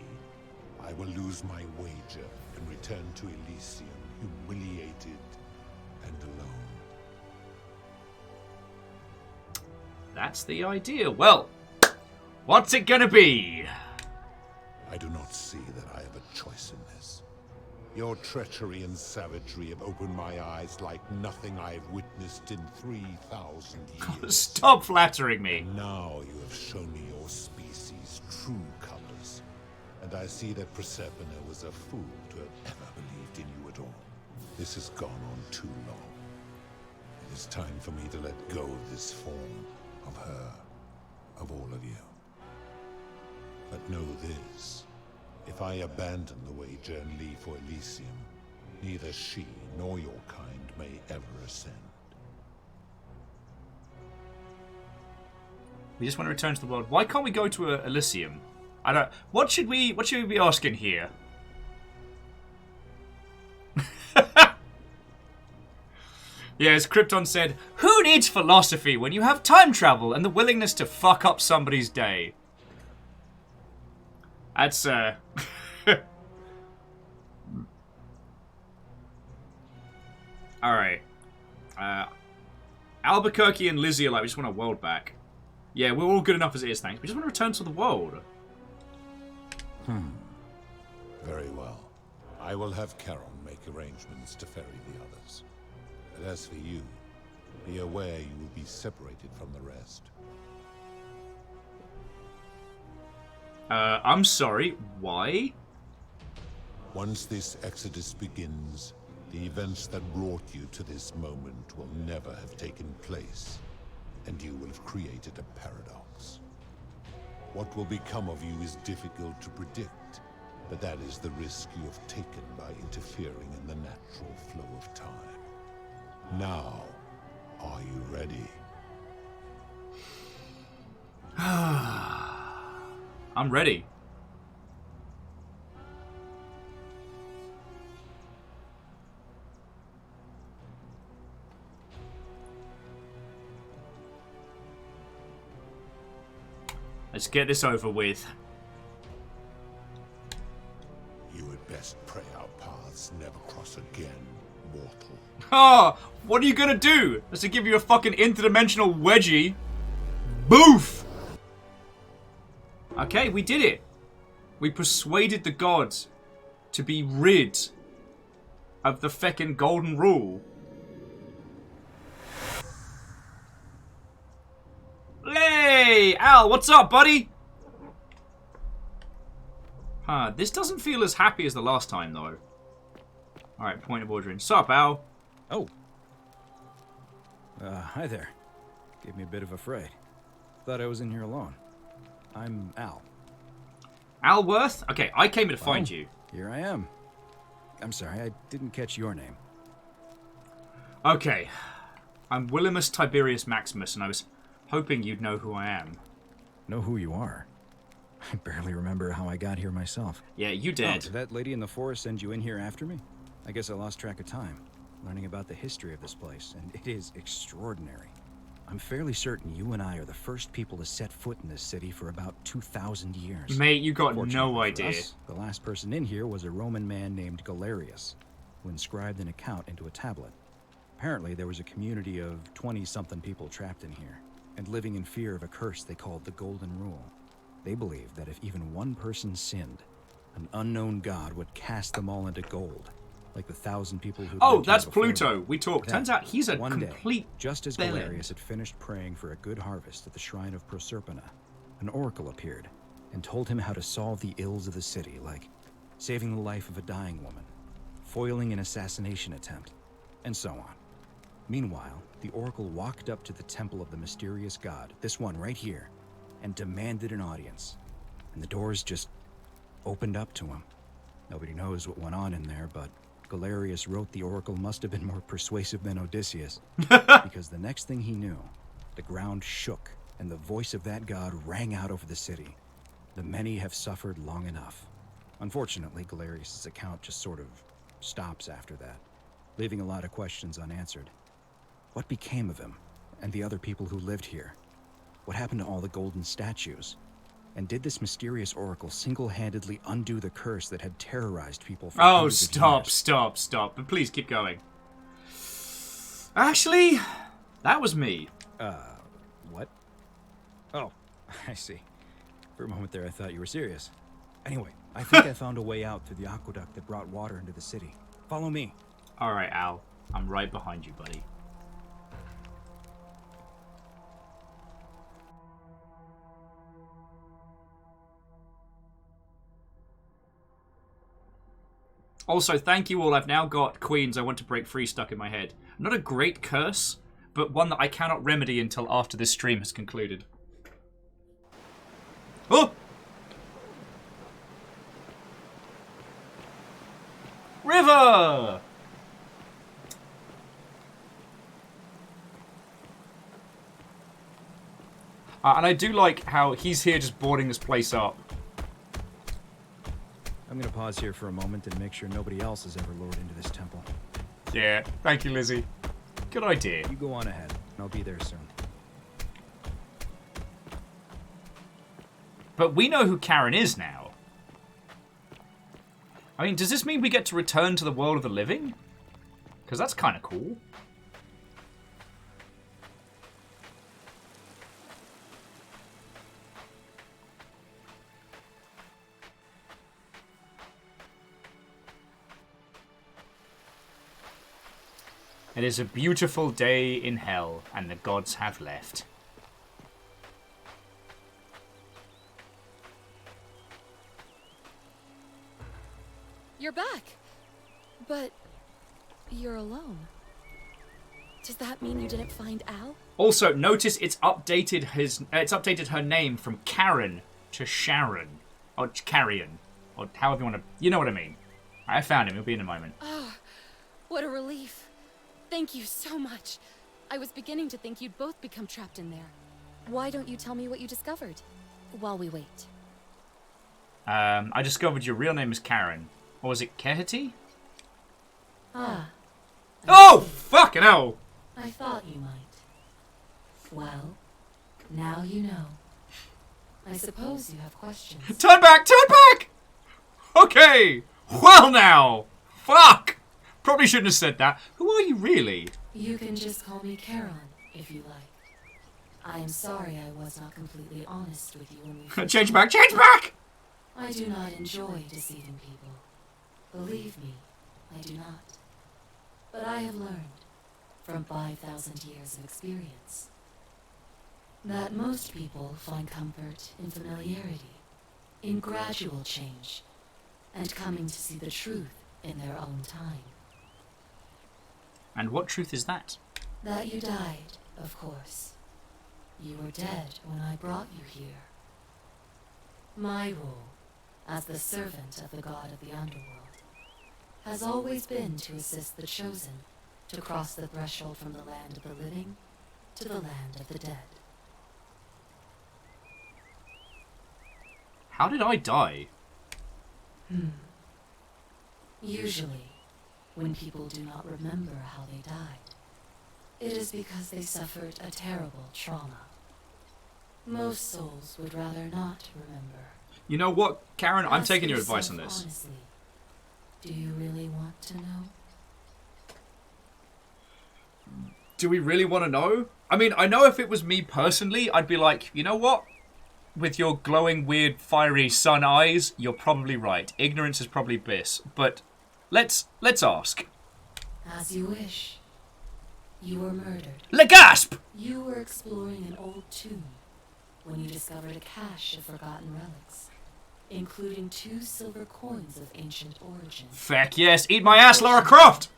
I will lose my wager and return to Elysium, humiliated and alone. That's the idea. Well, what's it gonna be? I do not see that I have a choice in this. Your treachery and savagery have opened my eyes like nothing I have witnessed in 3,000 years. Stop flattering me. And now you have shown me your species' true colors. And I see that Proserpina was a fool to have ever believed in you at all. This has gone on too long. It is time for me to let go of this form, of her, of all of you. But know this. If I abandon the wager and leave for Elysium, neither she nor your kind may ever ascend. We just want to return to the world. Why can't we go to Elysium? I don't... What should we be asking here? Yeah, as Krypton said, who needs philosophy when you have time travel and the willingness to fuck up somebody's day? That's, Alright. Albuquerque and Lizzie are like, we just want a world back. Yeah, we're all good enough as it is, thanks. We just want to return to the world. Very well. I will have Charon make arrangements to ferry the others. But as for you, be aware you will be separated from the rest. I'm sorry, why? Once this exodus begins, the events that brought you to this moment will never have taken place, and you will have created a paradox. What will become of you is difficult to predict, but that is the risk you have taken by interfering in the natural flow of time. Now, are you ready? I'm ready. Let's get this over with. You had best pray our paths never cross again, mortal. Ah, what are you gonna do? Does it give you a fucking interdimensional wedgie? Boof! Okay, we did it. We persuaded the gods to be rid of the feckin' golden rule. Hey, Al, what's up, buddy? Huh, this doesn't feel as happy as the last time, though. Alright, point of ordering. Sup, Al? Oh. Hi there. Gave me a bit of a fright. Thought I was in here alone. I'm Al. Al Worth? Okay, I came here to find you. Here I am. I'm sorry, I didn't catch your name. Okay. I'm Willimus Tiberius Maximus, and I was hoping you'd know who I am. Know who you are? I barely remember how I got here myself. Yeah, you Oh, did. did that lady in the forest send you in here after me? I guess I lost track of time, learning about the history of this place, and it is extraordinary. I'm fairly certain you and I are the first people to set foot in this city for about 2,000 years. Mate, you got Fortunately no for idea. us, the last person in here was a Roman man named Galerius, who inscribed an account into a tablet. Apparently, there was a community of 20-something people trapped in here, and living in fear of a curse they called the Golden Rule. They believed that if even one person sinned, an unknown god would cast them all into gold, like the 1,000 people who. Oh, that's Pluto. We talked. Turns out he's a one complete day, just as bellend. Galerius had finished praying for a good harvest at the shrine of Proserpina, an oracle appeared and told him how to solve the ills of the city, like saving the life of a dying woman, foiling an assassination attempt, and so on. Meanwhile, the oracle walked up to the temple of the mysterious god, this one right here, and demanded an audience. And the doors just opened up to him. Nobody knows what went on in there, but Galerius wrote the oracle must have been more persuasive than Odysseus. Because the next thing he knew, the ground shook, and the voice of that god rang out over the city. The many have suffered long enough. Unfortunately, Galerius' account just sort of stops after that, leaving a lot of questions unanswered. What became of him, and the other people who lived here? What happened to all the golden statues? And did this mysterious oracle single-handedly undo the curse that had terrorized people for Oh, hundreds of years? stop. But please keep going. Actually, that was me. What? Oh, I see. For a moment there, I thought you were serious. Anyway, I think I found a way out through the aqueduct that brought water into the city. Follow me. All right, Al. I'm right behind you, buddy. Also, thank you all. I've now got Queens I Want to Break Free stuck in my head. Not a great curse, but one that I cannot remedy until after this stream has concluded. Oh! River! And I do like how he's here just boarding this place up. I'm gonna pause here for a moment and make sure nobody else has ever lured into this temple. Yeah, thank you, Lizzie. Good idea. You go on ahead. I'll be there soon. But we know who Karen is now. I mean, does this mean we get to return to the world of the living? Because that's kind of cool. It is a beautiful day in hell, and the gods have left. You're back. But you're alone. Does that mean you didn't find Al? Also, notice it's updated her name from Karen to Sharon. Or Carrion. Or however you want to... You know what I mean. I found him. He'll be in a moment. Oh, what a relief. Thank you so much. I was beginning to think you'd both become trapped in there. Why don't you tell me what you discovered while we wait? I discovered your real name is Karen. Or was it Kehati? Ah. Oh, fucking hell! I thought you might. Well, now you know. I suppose you have questions. Turn back! Turn back! Okay! Well now! Fuck! Probably shouldn't have said that. Who are you really? You can just call me Caroline, if you like. I am sorry I was not completely honest with you when we first Change back! Change back! I do not enjoy deceiving people. Believe me, I do not. But I have learned, from 5,000 years of experience, that most people find comfort in familiarity, in gradual change, and coming to see the truth in their own time. And what truth is that? That you died, of course. You were dead when I brought you here. My role, as the servant of the god of the underworld, has always been to assist the chosen to cross the threshold from the land of the living to the land of the dead. How did I die? Usually, when people do not remember how they died, it is because they suffered a terrible trauma. Most souls would rather not remember. You know what, Karen? I'm Ask taking your advice on yourself this. honestly, do you really want to know? Do we really want to know? I mean, I know if it was me personally, I'd be like, you know what? With your glowing, weird, fiery sun eyes, you're probably right. Ignorance is probably bliss. But let's ask. As you wish. You were murdered. Le gasp! You were exploring an old tomb when you discovered a cache of forgotten relics, including 2 silver coins of ancient origin. Feck yes, eat my ass, Lara Croft!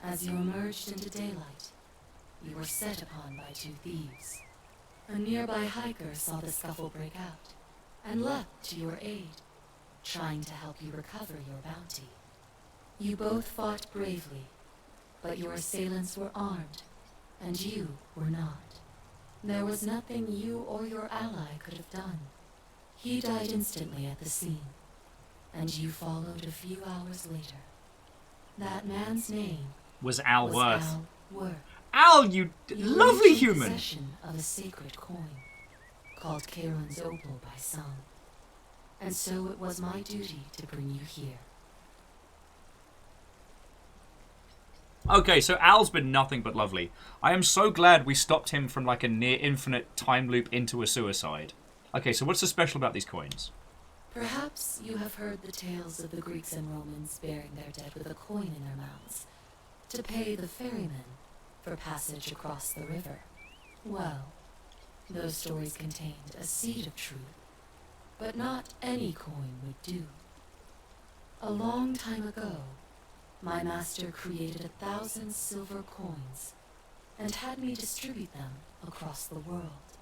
As you emerged into daylight, you were set upon by 2 thieves. A nearby hiker saw the scuffle break out and leapt to your aid, trying to help you recover your bounty. You both fought bravely, but your assailants were armed, and you were not. There was nothing you or your ally could have done. He died instantly at the scene, and you followed a few hours later. That man's name Was Al Worth. Al Worth. Al, you lovely were in human! possession of a sacred coin, called Charon's Opal by some. And so it was my duty to bring you here. Okay, so Al's been nothing but lovely. I am so glad we stopped him from like a near infinite time loop into a suicide. Okay, so what's so special about these coins? Perhaps you have heard the tales of the Greeks and Romans burying their dead with a coin in their mouths to pay the ferrymen for passage across the river. Well, those stories contained a seed of truth, but not any coin would do. A long time ago, my master created 1,000 silver coins and had me distribute them across the world.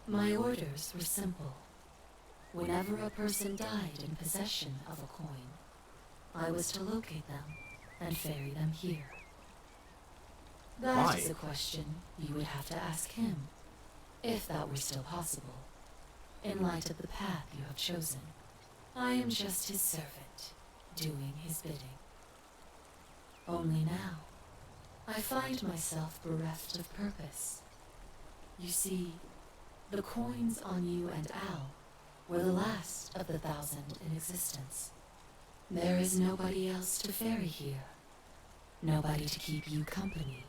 My orders were simple. Whenever a person died in possession of a coin, I was to locate them and ferry them here. That is a question you would have to ask him, if that were still possible, in light of the path you have chosen. I am just his servant, doing his bidding. Only now, I find myself bereft of purpose. You see, the coins on you and Al were the last of the 1,000 in existence. There is nobody else to ferry here. Nobody to keep you company.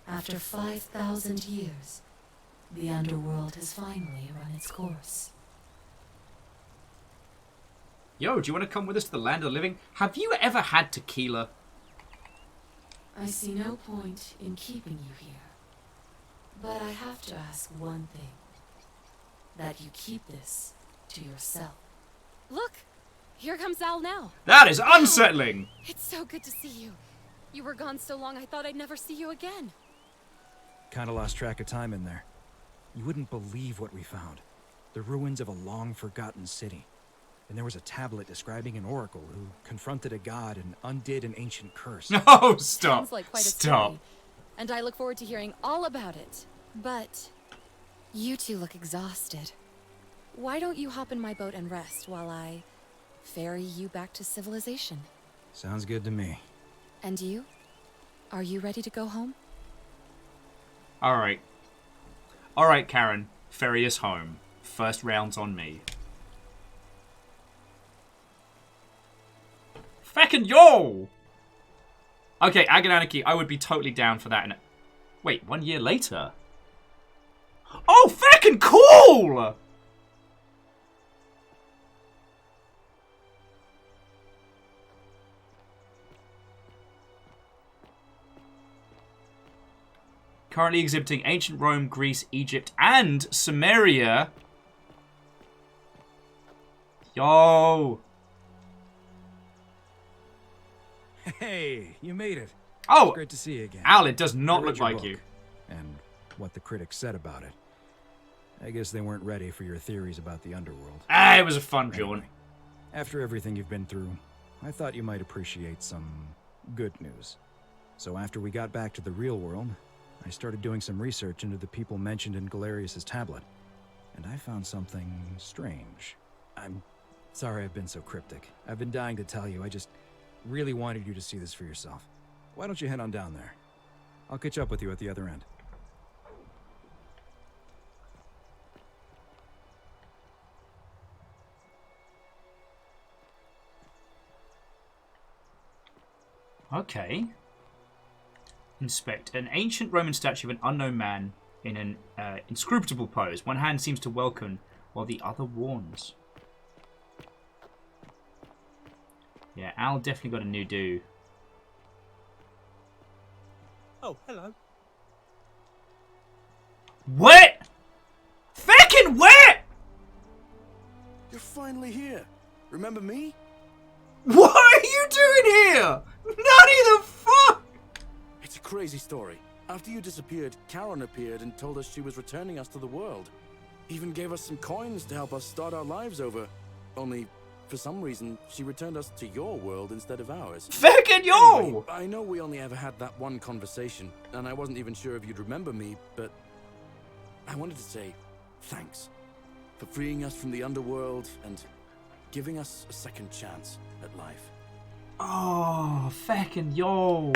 After 5,000 years, the underworld has finally run its course. Yo, do you want to come with us to the land of the living? Have you ever had tequila? I see no point in keeping you here. But I have to ask one thing. That you keep this to yourself. Look! Here comes Al now. That is unsettling! It's so good to see you. You were gone so long I thought I'd never see you again. Kinda lost track of time in there. You wouldn't believe what we found. The ruins of a long-forgotten city. And there was a tablet describing an oracle who confronted a god and undid an ancient curse. No, stop. Sounds like quite a Stop. story, and I look forward to hearing all about it. But you two look exhausted. Why don't you hop in my boat and rest while I ferry you back to civilization? Sounds good to me. And you? Are you ready to go home? Alright. Alright, Karen. Ferry us home. First round's on me. Feckin' yo! Okay, Agonanarchy, I would be totally down for that. Wait, 1 year later? Oh, feckin' cool! Currently exhibiting ancient Rome, Greece, Egypt, and Sumeria. Yo! Hey, you made it. Oh! It's great to see you again. Al, it does not I read look your like book, you. And what the critics said about it. I guess they weren't ready for your theories about the underworld. Ah, it was a fun jaunt. Anyway, after everything you've been through, I thought you might appreciate some good news. So after we got back to the real world, I started doing some research into the people mentioned in Galerius's tablet. And I found something strange. I'm sorry I've been so cryptic. I've been dying to tell you. I just really wanted you to see this for yourself. Why don't you head on down there? I'll catch up with you at the other end. Okay. Inspect. An ancient Roman statue of an unknown man in an inscrutable pose. One hand seems to welcome while the other warns. Yeah, Al definitely got a new do. Oh, hello. What? Fucking what? You're finally here. Remember me? What are you doing here? Nutty the fuck? It's a crazy story. After you disappeared, Charon appeared and told us she was returning us to the world. Even gave us some coins to help us start our lives over. Only, for some reason, she returned us to your world instead of ours. Fucking yo! Anyway, I know we only ever had that one conversation, and I wasn't even sure if you'd remember me, but I wanted to say thanks for freeing us from the underworld and giving us a second chance at life. Oh, fucking yo.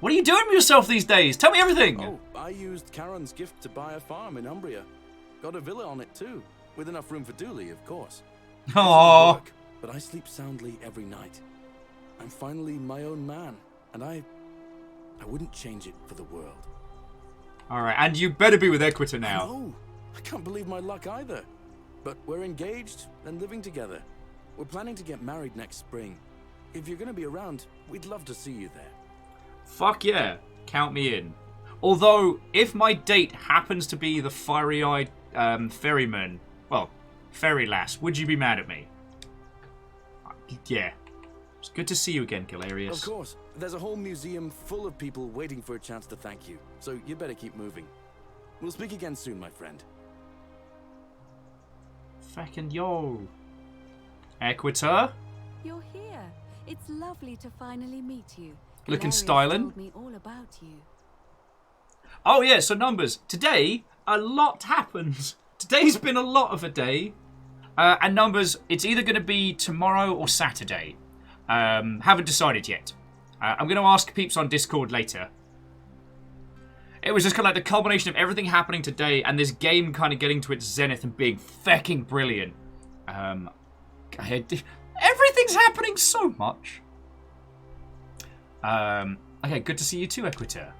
What are you doing with yourself these days? Tell me everything. Oh, I used Charon's gift to buy a farm in Umbria. Got a villa on it too, with enough room for Dooley, of course. Aww. But I sleep soundly every night. I'm finally my own man, and I wouldn't change it for the world. Alright, and you better be with Equita now. No, I can't believe my luck either. But we're engaged and living together. We're planning to get married next spring. If you're going to be around, we'd love to see you there. Fuck yeah, count me in. Although, if my date happens to be the fiery-eyed ferryman, well, ferry lass, would you be mad at me? Yeah. It's good to see you again, Galerius. Of course. There's a whole museum full of people waiting for a chance to thank you. So you better keep moving. We'll speak again soon, my friend. Fucking yo. Equita? You're here. It's lovely to finally meet you. Looking Galerius styling. told me all about you. Oh yeah, so numbers. Today, a lot happened. Today's been a lot of a day. And numbers, it's either going to be tomorrow or Saturday. Haven't decided yet. I'm going to ask peeps on Discord later. It was just kind of like the culmination of everything happening today and this game kind of getting to its zenith and being fucking brilliant. Everything's happening so much. Okay, good to see you too, Equita.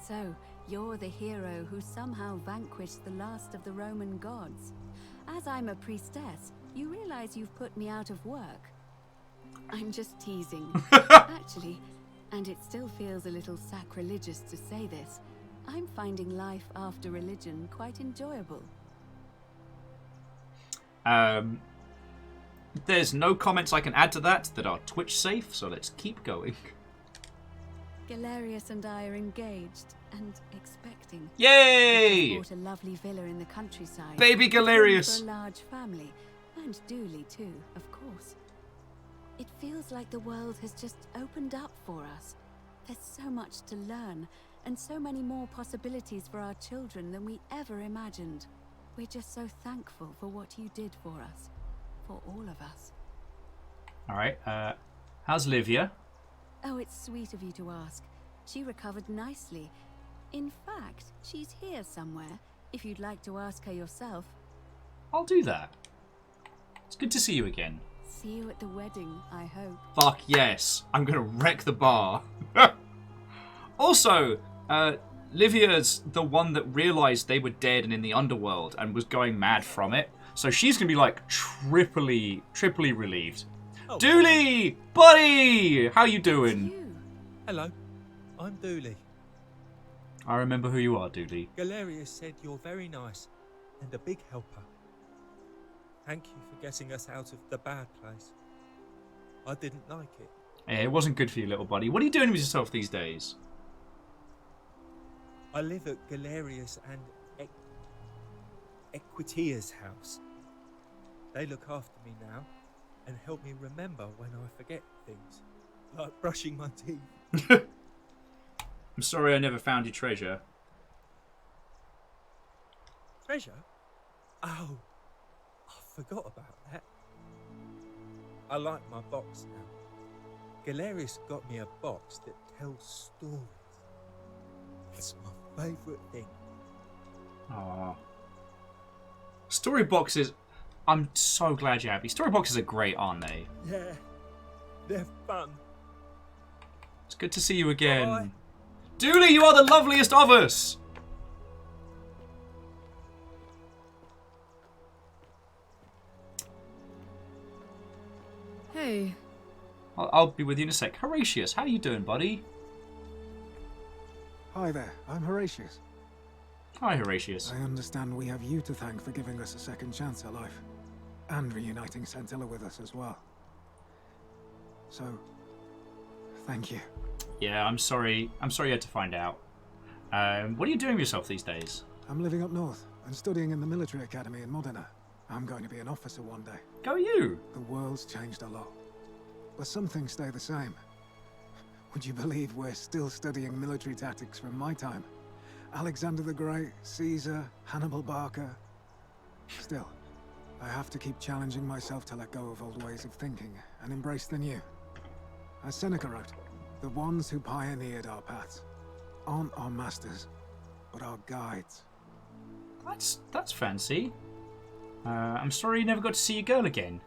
So, you're the hero who somehow vanquished the last of the Roman gods. As I'm a priestess, you realize you've put me out of work. I'm just teasing. Actually, and it still feels a little sacrilegious to say this, I'm finding life after religion quite enjoyable. There's no comments I can add to that are Twitch safe, so let's keep going. Galerius and I are engaged and expecting. Yay! We bought a lovely villa in the countryside. Baby Galerius! For a large family, and Dooley too, of course. It feels like the world has just opened up for us. There's so much to learn, and so many more possibilities for our children than we ever imagined. We're just so thankful for what you did for us. For all of us. Alright, how's Livia? Oh, it's sweet of you to ask. She recovered nicely. In fact, she's here somewhere, if you'd like to ask her yourself. I'll do that. It's good to see you again. See you at the wedding, I hope. Fuck yes. I'm gonna wreck the bar. Also, Livia's the one that realized they were dead and in the underworld and was going mad from it. So she's gonna be like triply relieved. Oh, Dooley! Buddy! How you doing? Hello, I'm Dooley. I remember who you are, Dooley. Galerius said you're very nice and a big helper. Thank you for getting us out of the bad place. I didn't like it. Yeah, it wasn't good for you, little buddy. What are you doing with yourself these days? I live at Galerius and Equitia's house. They look after me now and help me remember when I forget things, like brushing my teeth. I'm sorry I never found your treasure. Treasure? Oh, I forgot about that. I like my box now. Galerius got me a box that tells stories. It's my favourite thing. Aww. Story boxes. I'm so glad you're happy. Story boxes are great, aren't they? Yeah, they're fun. It's good to see you again. Bye. Dooley, you are the loveliest of us! Hey. I'll be with you in a sec. Horatius, how you doing, buddy? Hi there, I'm Horatius. Hi, Horatius. I understand we have you to thank for giving us a second chance at life. And reuniting Centilla with us as well. So, thank you. Yeah, I'm sorry. I'm sorry you had to find out. What are you doing with yourself these days? I'm living up north and studying in the military academy in Modena. I'm going to be an officer one day. Go you! The world's changed a lot. But some things stay the same. Would you believe we're still studying military tactics from my time? Alexander the Great, Caesar, Hannibal Barca. Still, I have to keep challenging myself to let go of old ways of thinking and embrace the new. As Seneca wrote, the ones who pioneered our paths aren't our masters, but our guides. That's fancy. I'm sorry you never got to see your girl again.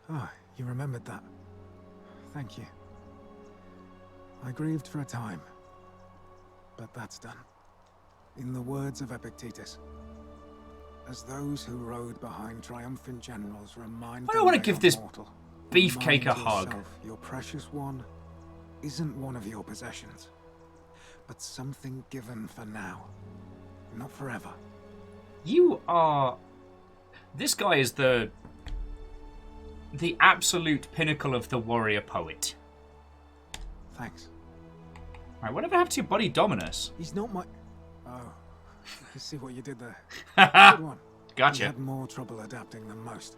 Ah, you remembered that. Thank you. I grieved for a time, but that's done. In the words of Epictetus, as those who rode behind triumphant generals remind I don't want to give this mortal, beefcake a remind hug. yourself your precious one isn't one of your possessions, but something given for now, not forever. You are... This guy is the absolute pinnacle of the warrior poet. Thanks. Alright, whatever happened to your buddy Dominus? He's not my... Oh, I see what you did there. Good one. Gotcha. He had more trouble adapting than most.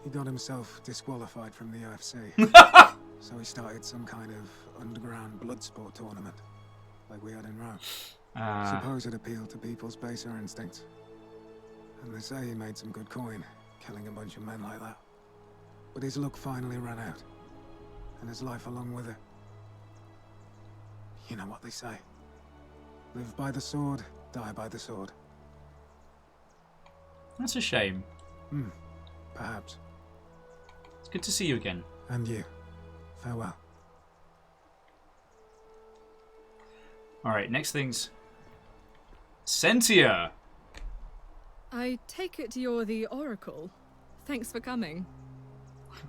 He got himself disqualified from the UFC. So he started some kind of underground blood sport tournament, like we had in Rome. Suppose it appealed to people's baser instincts. And they say he made some good coin, killing a bunch of men like that. But his luck finally ran out, and his life along with it. You know what they say. Live by the sword, die by the sword. That's a shame. Perhaps. It's good to see you again. And you. Farewell. Alright, next thing's... Cynthia! I take it you're the Oracle. Thanks for coming.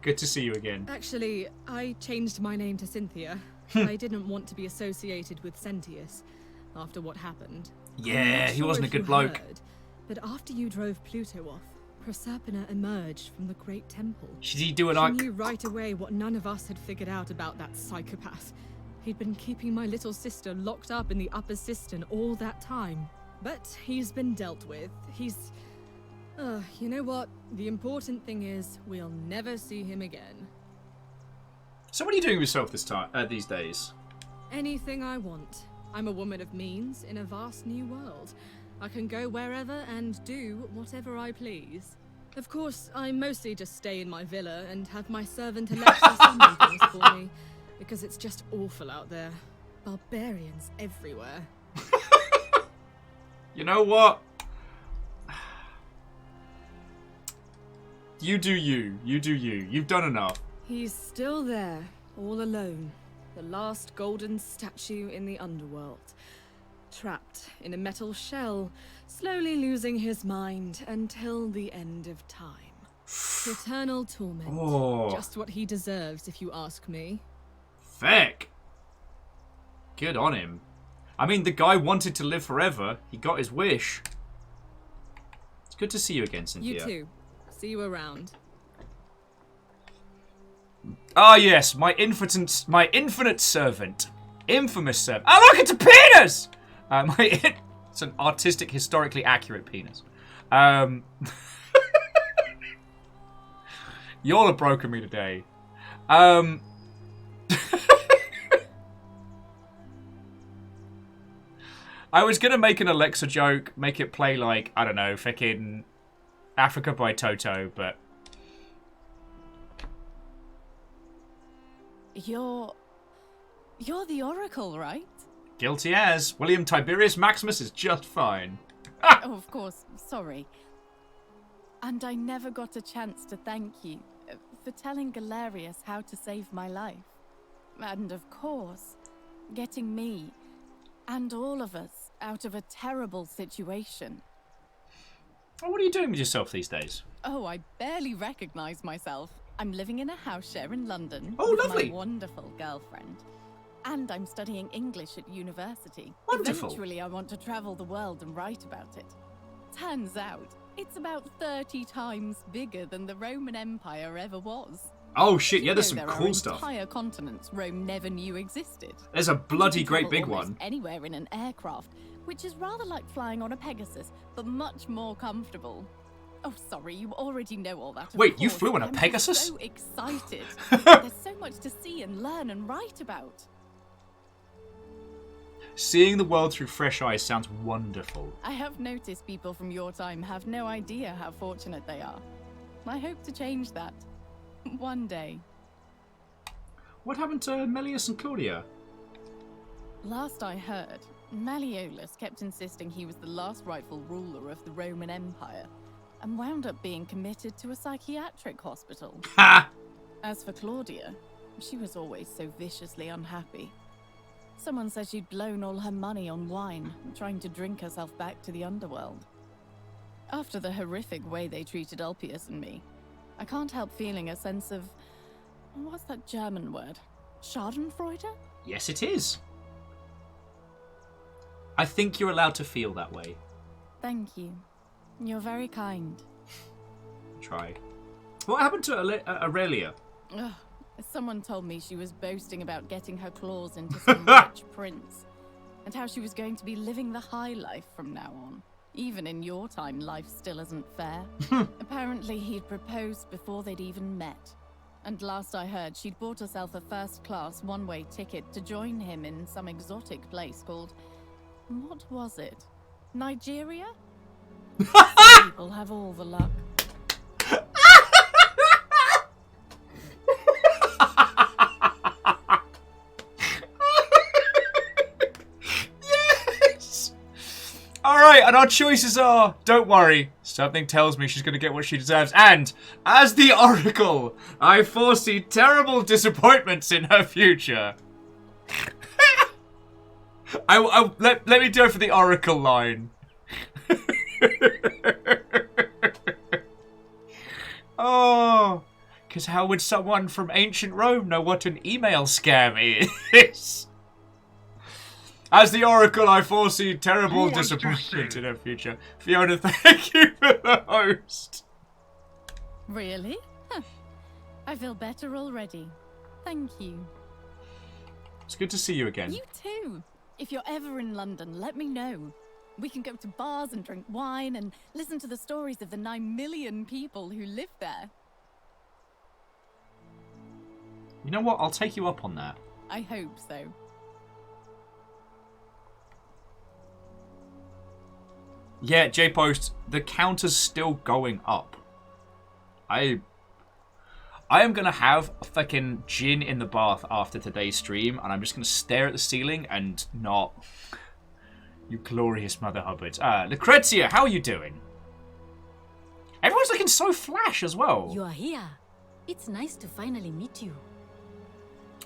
Good to see you again. Actually, I changed my name to Cynthia. I didn't want to be associated with Sentius after what happened. Yeah, he wasn't a good bloke. But after you drove Pluto off, Proserpina emerged from the Great Temple. Did he do it She like... knew right away what none of us had figured out about that psychopath. He'd been keeping my little sister locked up in the upper cistern all that time. But he's been dealt with. He's... you know what? The important thing is, we'll never see him again. So what are you doing with yourself these days? Anything I want. I'm a woman of means in a vast new world. I can go wherever and do whatever I please. Of course, I mostly just stay in my villa and have my servant Alexa summon things for me, because it's just awful out there. Barbarians everywhere. You know what? You do you. You do you. You've done enough. He's still there, all alone. The last golden statue in the underworld. Trapped in a metal shell, slowly losing his mind until the end of time. Eternal torment. Oh. Just what he deserves, if you ask me. Feck. Good on him. I mean, the guy wanted to live forever. He got his wish. It's good to see you again, Cynthia. You too. See you around. Ah, yes, my infinite servant. Infamous servant. Oh, look, it's a penis! It's an artistic, historically accurate penis. Y'all have broken me today. I was gonna make an Alexa joke, make it play like, I don't know, fucking Africa by Toto, but... You're the Oracle, right? Guilty as. William Tiberius Maximus is just fine. Oh, of course. Sorry. And I never got a chance to thank you for telling Galerius how to save my life. And of course, getting me and all of us out of a terrible situation. Oh, what are you doing with yourself these days? Oh, I barely recognize myself. I'm living in a house share in London Oh, with lovely. my wonderful girlfriend. And I'm studying English at university. Wonderful. Eventually, I want to travel the world and write about it. Turns out, it's about 30 times bigger than the Roman Empire ever was. Oh shit, yeah, You there's know some there cool are stuff. Entire continents Rome never knew existed. There's a bloody You can great travel big almost one. Anywhere in an aircraft, which is rather like flying on a Pegasus, but much more comfortable. Oh, sorry, you already know all that. of Wait, you course. flew on a I'm just Pegasus? so excited. There's so much to see and learn and write about. Seeing the world through fresh eyes sounds wonderful. I have noticed people from your time have no idea how fortunate they are. I hope to change that. One day. What happened to Melius and Claudia? Last I heard, Malleolus kept insisting he was the last rightful ruler of the Roman Empire, and wound up being committed to a psychiatric hospital. Ha! As for Claudia, she was always so viciously unhappy. Someone said she'd blown all her money on wine, trying to drink herself back to the underworld. After the horrific way they treated Ulpius and me, I can't help feeling a sense of... what's that German word? Schadenfreude? Yes, it is. I think you're allowed to feel that way. Thank you. You're very kind. Try. What happened to Aurelia? Ugh. Someone told me she was boasting about getting her claws into some rich prince, and how she was going to be living the high life from now on. Even in your time, life still isn't fair. Apparently, he'd proposed before they'd even met. And last I heard, she'd bought herself a first-class one-way ticket to join him in some exotic place called... what was it? Nigeria? Some people have all the luck. Yes! Alright, and our choices are, don't worry, something tells me she's going to get what she deserves. And, as the Oracle, I foresee terrible disappointments in her future. Let me do it for the Oracle line. Oh, because how would someone from ancient Rome know what an email scam is? As the Oracle, I foresee terrible disappointment in her future. Fiona, thank you for the host. Really? Huh. I feel better already. Thank you. It's good to see you again. You too. If you're ever in London, let me know. We can go to bars and drink wine and listen to the stories of the 9 million people who live there. You know what? I'll take you up on that. I hope so. Yeah, J-Post, the counter's still going up. I am going to have a fucking gin in the bath after today's stream, and I'm just going to stare at the ceiling and not... You glorious Mother Hubbard. Lucretia, how are you doing? Everyone's looking so flash as well. You are here. It's nice to finally meet you.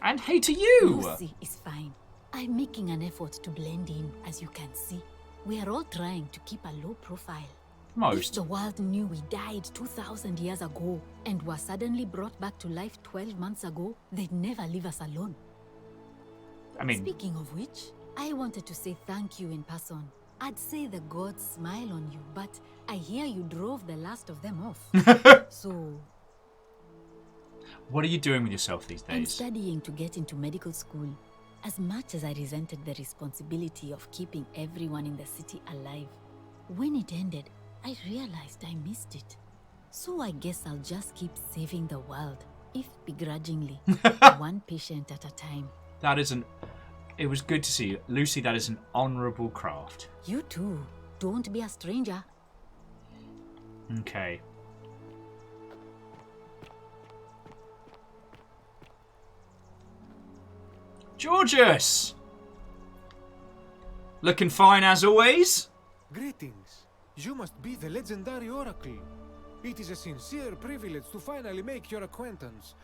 And hey to you! Lucy is fine. I'm making an effort to blend in, as you can see. We are all trying to keep a low profile. Most. If the world knew we died 2,000 years ago and were suddenly brought back to life 12 months ago, they'd never leave us alone. I mean... Speaking of which, I wanted to say thank you in person. I'd say the gods smile on you, but I hear you drove the last of them off. So... What are you doing with yourself these days? I'm studying to get into medical school. As much as I resented the responsibility of keeping everyone in the city alive, when it ended, I realized I missed it. So I guess I'll just keep saving the world, if begrudgingly, one patient at a time. That is an... It was good to see you. Lucy, that is an honourable craft. You too. Don't be a stranger. Okay. Georgius! Looking fine as always. Greetings. You must be the legendary oracle. It is a sincere privilege to finally make your acquaintance.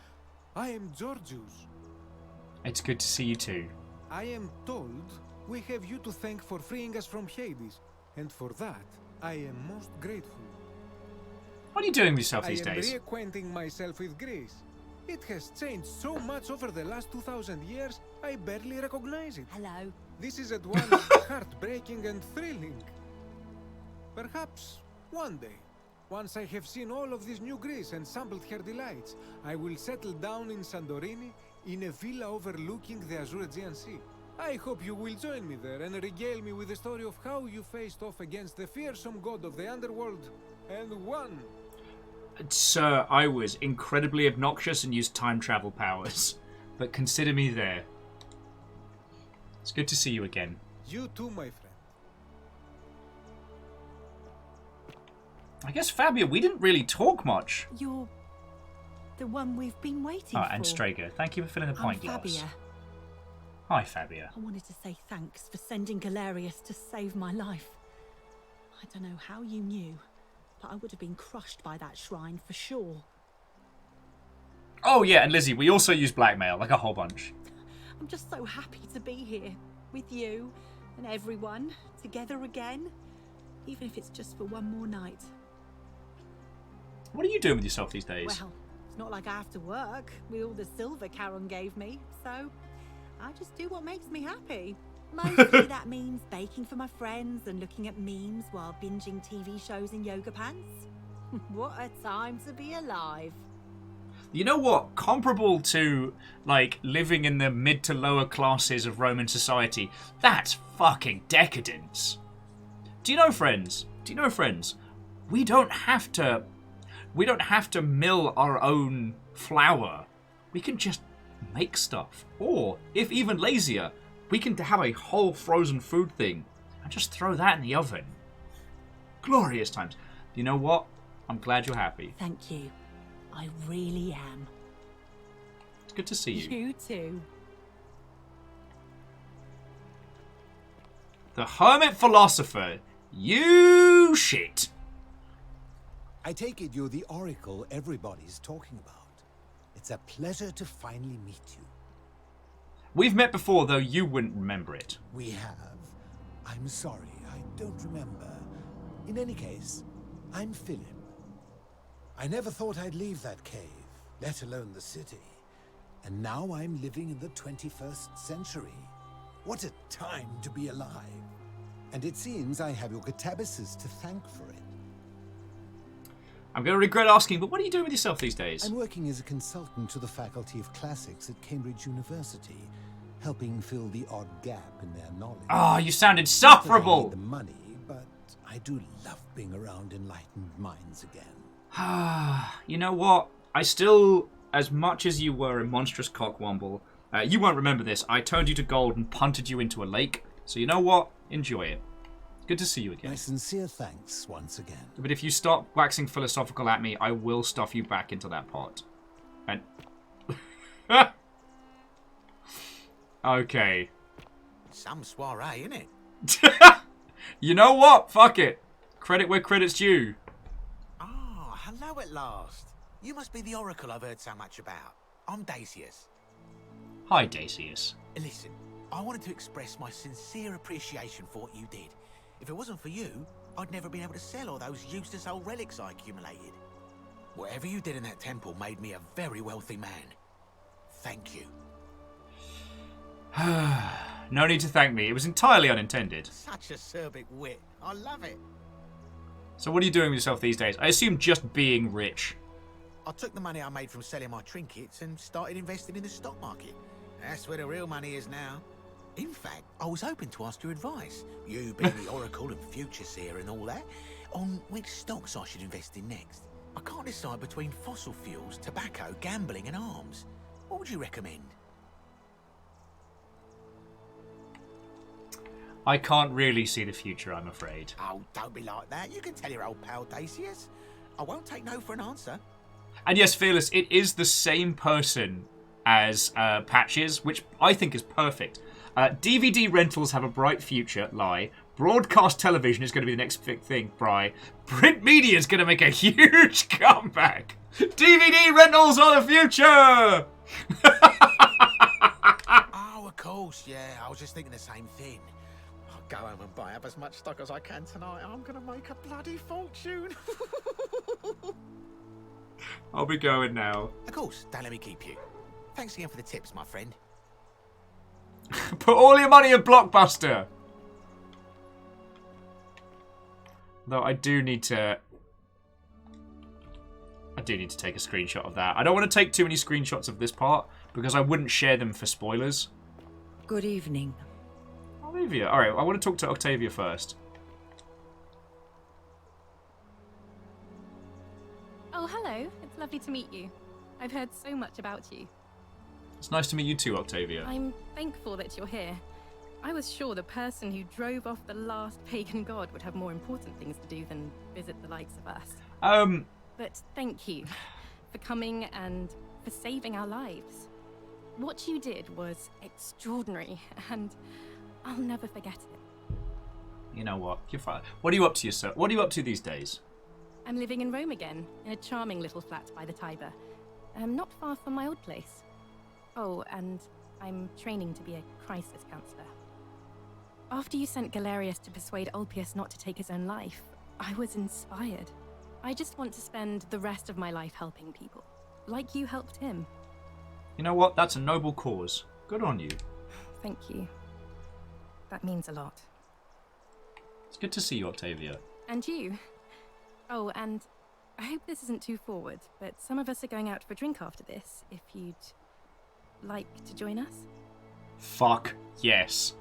I am Georgius. It's good to see you too. I am told we have you to thank for freeing us from Hades, and for that, I am most grateful. What are you doing with yourself these I am days? reacquainting myself with Greece. It has changed so much over the last 2,000 years, I barely recognize it. Hello. This is at once heartbreaking and thrilling. Perhaps one day, once I have seen all of this new Greece and sampled her delights, I will settle down in Santorini in a villa overlooking the Azure Aegean Sea. I hope you will join me there and regale me with the story of how you faced off against the fearsome god of the underworld and won. Sir, I was incredibly obnoxious and used time travel powers. But consider me there. It's good to see you again. You too, my friend. I guess, Fabia, we didn't really talk much. You're the one we've been waiting for. And Strager, thank you for filling the pint glass. Fabia. Hi, Fabia. I wanted to say thanks for sending Galerius to save my life. I don't know how you knew, but I would have been crushed by that shrine for sure. Oh, yeah, and Lizzie, we also use blackmail, like a whole bunch. I'm just so happy to be here with you and everyone together again, even if it's just for one more night. What are you doing with yourself these days? Well, it's not like I have to work with all the silver Charon gave me, so I just do what makes me happy. Mostly that means baking for my friends and looking at memes while binging TV shows in yoga pants. What a time to be alive. You know what? Comparable to, like, living in the mid to lower classes of Roman society, that's fucking decadence. Do you know, friends? We don't have to mill our own flour. We can just make stuff. Or, if even lazier, we can have a whole frozen food thing and just throw that in the oven. Glorious times. You know what? I'm glad you're happy. Thank you. I really am. It's good to see you. You too. The Hermit Philosopher. You shit. I take it you're the oracle everybody's talking about. It's a pleasure to finally meet you. We've met before, though you wouldn't remember it. We have. I'm sorry, I don't remember. In any case, I'm Philip. I never thought I'd leave that cave, let alone the city. And now I'm living in the 21st century. What a time to be alive. And it seems I have your Catabasis to thank for it. I'm going to regret asking, but what are you doing with yourself these days? I'm working as a consultant to the Faculty of Classics at Cambridge University, helping fill the odd gap in their knowledge. Ah, you sound insufferable! I need the money, but I do love being around enlightened minds again. You know what? I still, as much as you were a monstrous cockwomble, you won't remember this. I turned you to gold and punted you into a lake. So you know what? Enjoy it. Good to see you again. My sincere thanks once again. But if you stop waxing philosophical at me, I will stuff you back into that pot. And... Okay. Some soiree, innit? You know what? Fuck it. Credit where credit's due. Ah, hello at last. You must be the oracle I've heard so much about. I'm Dacius. Hi, Dacius. Listen, I wanted to express my sincere appreciation for what you did. If it wasn't for you, I'd never been able to sell all those useless old relics I accumulated. Whatever you did in that temple made me a very wealthy man. Thank you. No need to thank me. It was entirely unintended. Such acerbic wit. I love it. So what are you doing with yourself these days? I assume just being rich. I took the money I made from selling my trinkets and started investing in the stock market. That's where the real money is now. In fact, I was hoping to ask your advice, you being the oracle and future seer and all that, on which stocks I should invest in next. I can't decide between fossil fuels, tobacco, gambling and arms. What would you recommend? I can't really see the future, I'm afraid. Oh, don't be like that. You can tell your old pal Dacius. I won't take no for an answer. And yes, Fearless, it is the same person as Patches, which I think is perfect. DVD rentals have a bright future, lie. Broadcast television is going to be the next big thing, Bri. Print media is going to make a huge comeback. DVD rentals are the future! Oh, of course, yeah. I was just thinking the same thing. I'll go home and buy up as much stock as I can tonight. I'm going to make a bloody fortune. I'll be going now. Of course, don't let me keep you. Thanks again for the tips, my friend. Put all your money in Blockbuster! Though I do need to take a screenshot of that. I don't want to take too many screenshots of this part because I wouldn't share them for spoilers. Good evening. Octavia. Alright, I want to talk to Octavia first. Oh, hello. It's lovely to meet you. I've heard so much about you. It's nice to meet you too, Octavia. I'm thankful that you're here. I was sure the person who drove off the last pagan god would have more important things to do than visit the likes of us. But thank you for coming and for saving our lives. What you did was extraordinary, and I'll never forget it. You know what? You're fine. What are you up to yourself? What are you up to these days? I'm living in Rome again, in a charming little flat by the Tiber. Not far from my old place. Oh, and I'm training to be a crisis counselor. After you sent Galerius to persuade Ulpius not to take his own life, I was inspired. I just want to spend the rest of my life helping people, like you helped him. You know what? That's a noble cause. Good on you. Thank you. That means a lot. It's good to see you, Octavia. And you. Oh, and I hope this isn't too forward, but some of us are going out for a drink after this, if you'd like to join us. Fuck yes.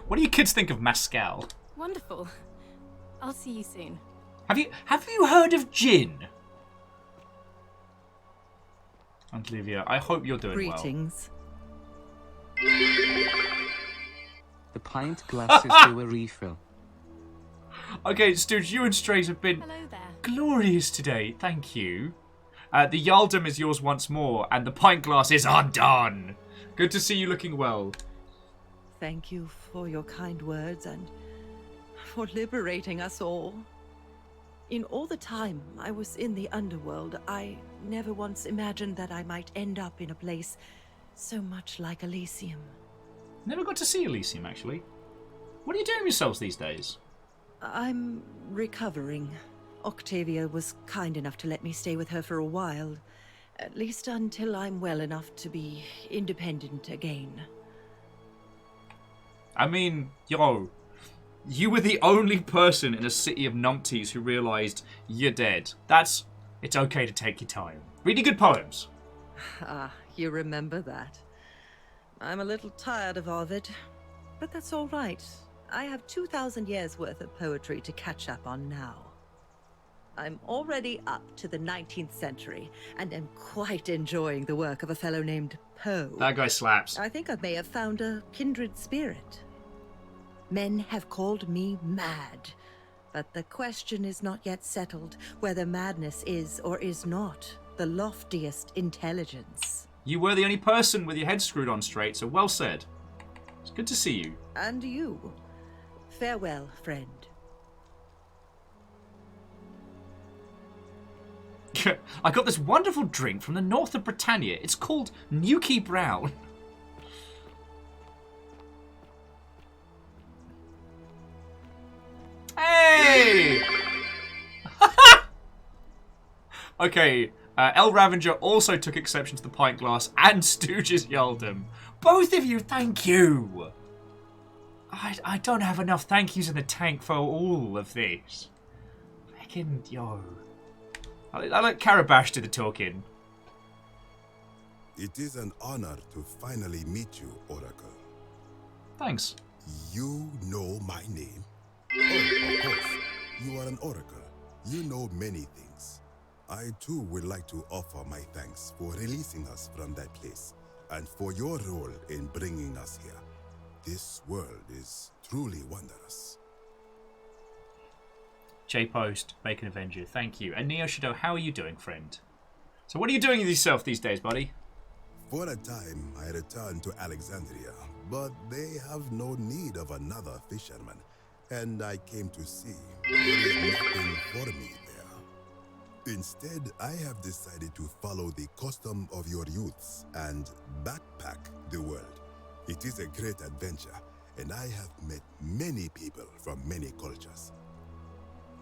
What do you kids think of Mascal? Wonderful. I'll see you soon. Have you heard of gin? Octavia, I hope you're doing Greetings. The pint glasses do a refill. Okay, Stooge, you and Strays have been glorious today. Thank you. The Yaldum is yours once more, and the pint glasses are done. Good to see you looking well. Thank you for your kind words and for liberating us all. In all the time I was in the underworld, I never once imagined that I might end up in a place so much like Elysium. Never got to see Elysium, actually. What are you doing with yourselves these days? I'm recovering. Octavia was kind enough to let me stay with her for a while. At least until I'm well enough to be independent again. I mean, yo, you were the only person in a city of numpties who realised you're dead. It's okay to take your time. Really good poems. Ah, you remember that. I'm a little tired of Ovid, but that's all right. I have 2,000 years worth of poetry to catch up on now. I'm already up to the 19th century, and am quite enjoying the work of a fellow named Poe. That guy slaps. I think I may have found a kindred spirit. Men have called me mad, but the question is not yet settled whether madness is or is not the loftiest intelligence. You were the only person with your head screwed on straight, so well said. It's good to see you. And you. Farewell, friend. I got this wonderful drink from the north of Britannia. It's called Nuki Brown. Hey! Okay, El Ravenger also took exception to the pint glass and Stooges Yaldum. Both of you, thank you! I don't have enough thank yous in the tank for all of this. Fucking yo. I let Karabash do the talking. It is an honor to finally meet you, Oracle. Thanks. You know my name? Oh, of course. You are an Oracle. You know many things. I too would like to offer my thanks for releasing us from that place, and for your role in bringing us here. This world is truly wondrous. J-Post, Bacon Avenger, thank you. And Neo Shadow, how are you doing, friend? So what are you doing with yourself these days, buddy? For a time, I returned to Alexandria, but they have no need of another fisherman, and I came to see there is nothing for me there. Instead, I have decided to follow the custom of your youths and backpack the world. It is a great adventure, and I have met many people from many cultures.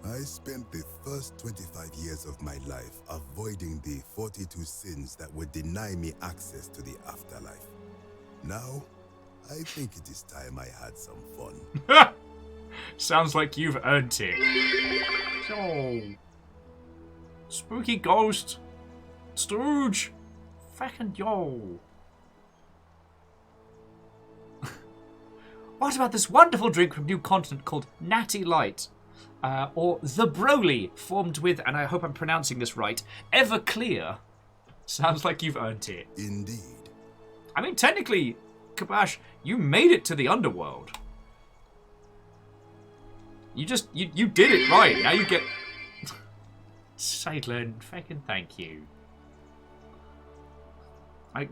I spent the first 25 years of my life avoiding the 42 sins that would deny me access to the afterlife. Now, I think it is time I had some fun. Sounds like you've earned it. So, spooky ghost, Stooge, fucking yo. What about this wonderful drink from New Continent called Natty Light? Or the Broly, formed with, and I hope I'm pronouncing this right, Everclear. Sounds like you've earned it. Indeed. I mean, technically, Kabash, you made it to the underworld. You did it right. Now you get... Saidlin, fucking thank you.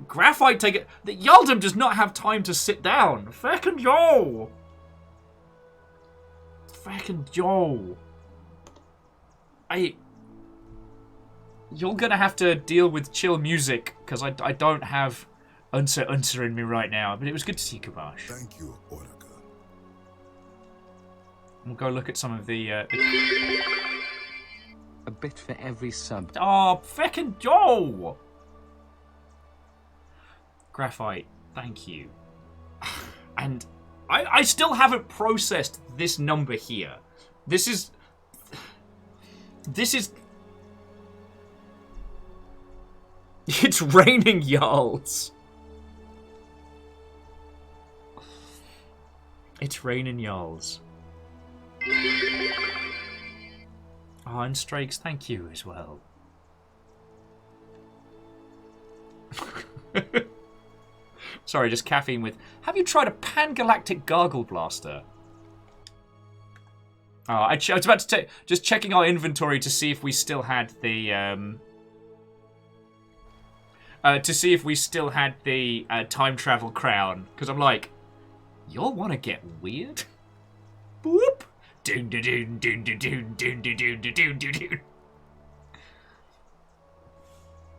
Graphite, take it... The Yaldum does not have time to sit down. Fucking yo! Fucking yo! You're gonna have to deal with chill music, because I don't have Unser in me right now. But it was good to see you, Kabash. Thank you, Oracle. We'll go look at some of the... A bit for every sub. Oh, fucking yo! Graphite, thank you. And I still haven't processed this number here. This is... It's raining Jarls. It's raining Jarls. Oh, and Strakes, thank you as well. Sorry, just caffeine with... Have you tried a Pan-Galactic Gargle Blaster? Oh, I was about to just checking our inventory to see if we still had the... time travel crown. Because I'm like, y'all want to get weird? Boop! Doon doon doon doon doon doon doon doon doon doon doon.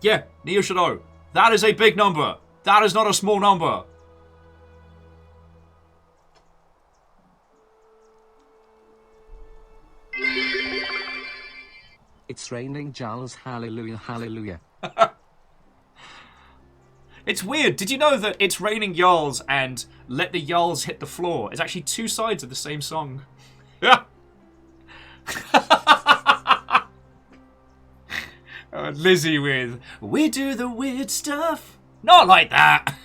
Yeah, Neo Shadow. That is a big number. That is not a small number. It's raining Jarls, hallelujah, hallelujah. It's weird. Did you know that It's Raining Jarls and Let the Jarls Hit the Floor is actually two sides of the same song? Yeah. Lizzie with, we do the weird stuff. Not like that. I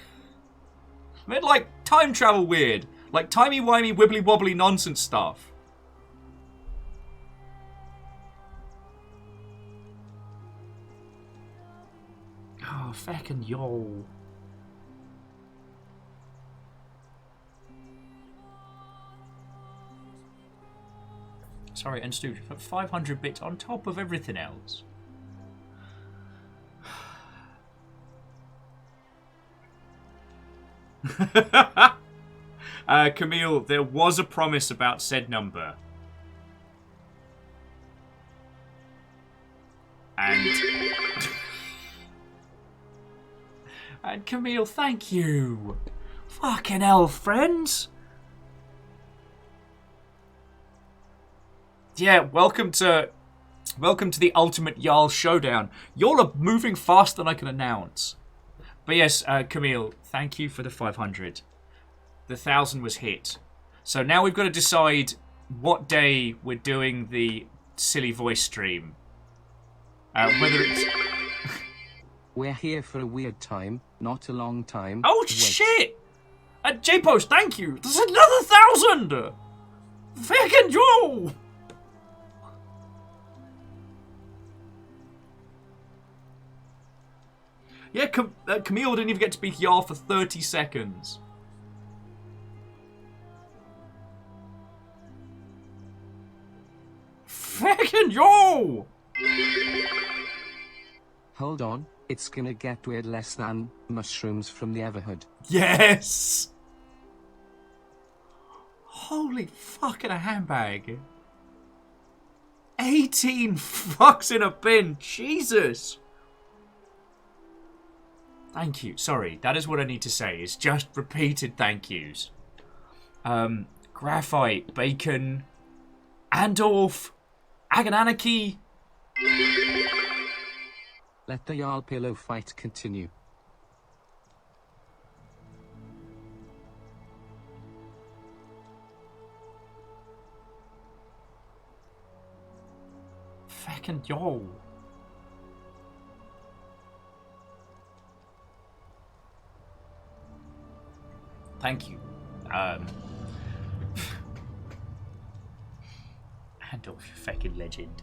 meant like time travel weird. Like timey-wimey, wibbly-wobbly nonsense stuff. Oh, feckin' yo. Sorry, and Stu, put 500 bits on top of everything else. Camille, there was a promise about said number. And... and Camille, thank you. Fucking hell, friends. Yeah, welcome to the Ultimate Jarl Showdown. Y'all are moving faster than I can announce. But yes, Camille, thank you for the 500. The 1,000 was hit. So now we've got to decide what day we're doing the silly voice stream. Whether it's... We're here for a weird time, not a long time. Oh, Wait. shit! J-Post, thank you! There's another 1,000! Fucking yo! Yeah, Camille didn't even get to speak Jarl for 30 seconds. Fucking yo! Hold on, it's gonna get weird. Less than mushrooms from the Everhood. Yes! Holy fucking a handbag. 18 fucks in a bin. Jesus. Thank you. Sorry, that is what I need to say. It's just repeated thank yous. Graphite, Bacon, Andorf, Agananarchy. Let the Jarl pillow fight continue. Fucking yo. Thank you. Andorf, fucking legend.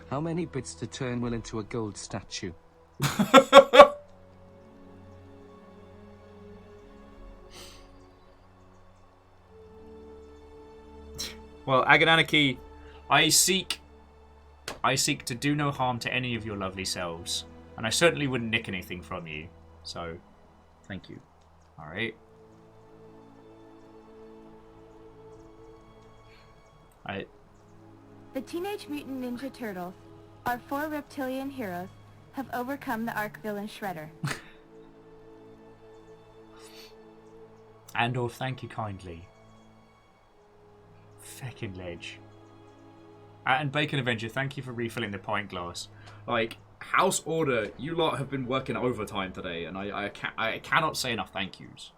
How many bits to turn Will into a gold statue? Well, Agananarchy, I seek to do no harm to any of your lovely selves, and I certainly wouldn't nick anything from you. So, thank you. All right. The Teenage Mutant Ninja Turtles, our 4 reptilian heroes, have overcome the arch villain Shredder. Andorf, thank you kindly. Feckin' ledge. And Bacon Avenger, thank you for refilling the pint glass. Like, House Order, you lot have been working overtime today, and I cannot say enough thank yous.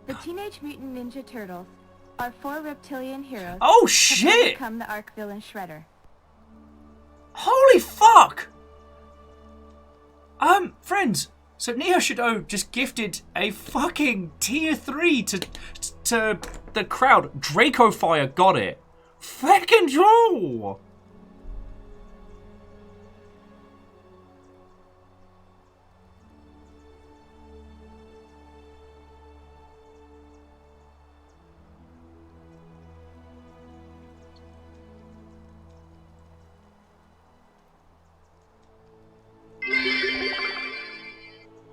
The Teenage Mutant Ninja Turtles, our 4 reptilian heroes, Oh have shit! overcome the arch villain Shredder. Holy fuck! Friends, so Neo Shadow just gifted a fucking tier 3 to the crowd. Draco Fire got it. Fucking draw!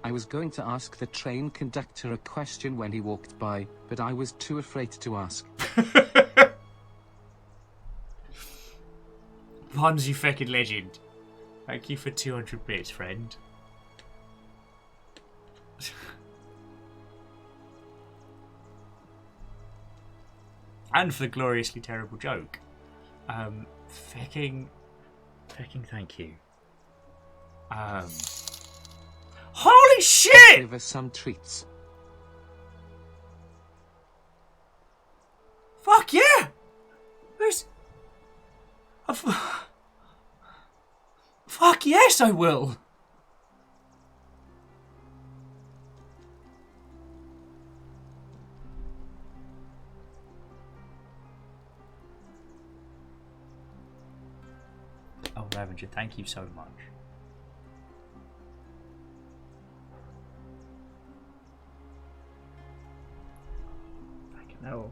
I was going to ask the train conductor a question when he walked by, but I was too afraid to ask. Vons, you fucking legend. Thank you for 200 bits, friend. And for the gloriously terrible joke. Fucking thank you. Holy shit! Give us some treats. Fuck yeah! There's... Fuck yes, I will! Oh, Ravager, thank you so much. No.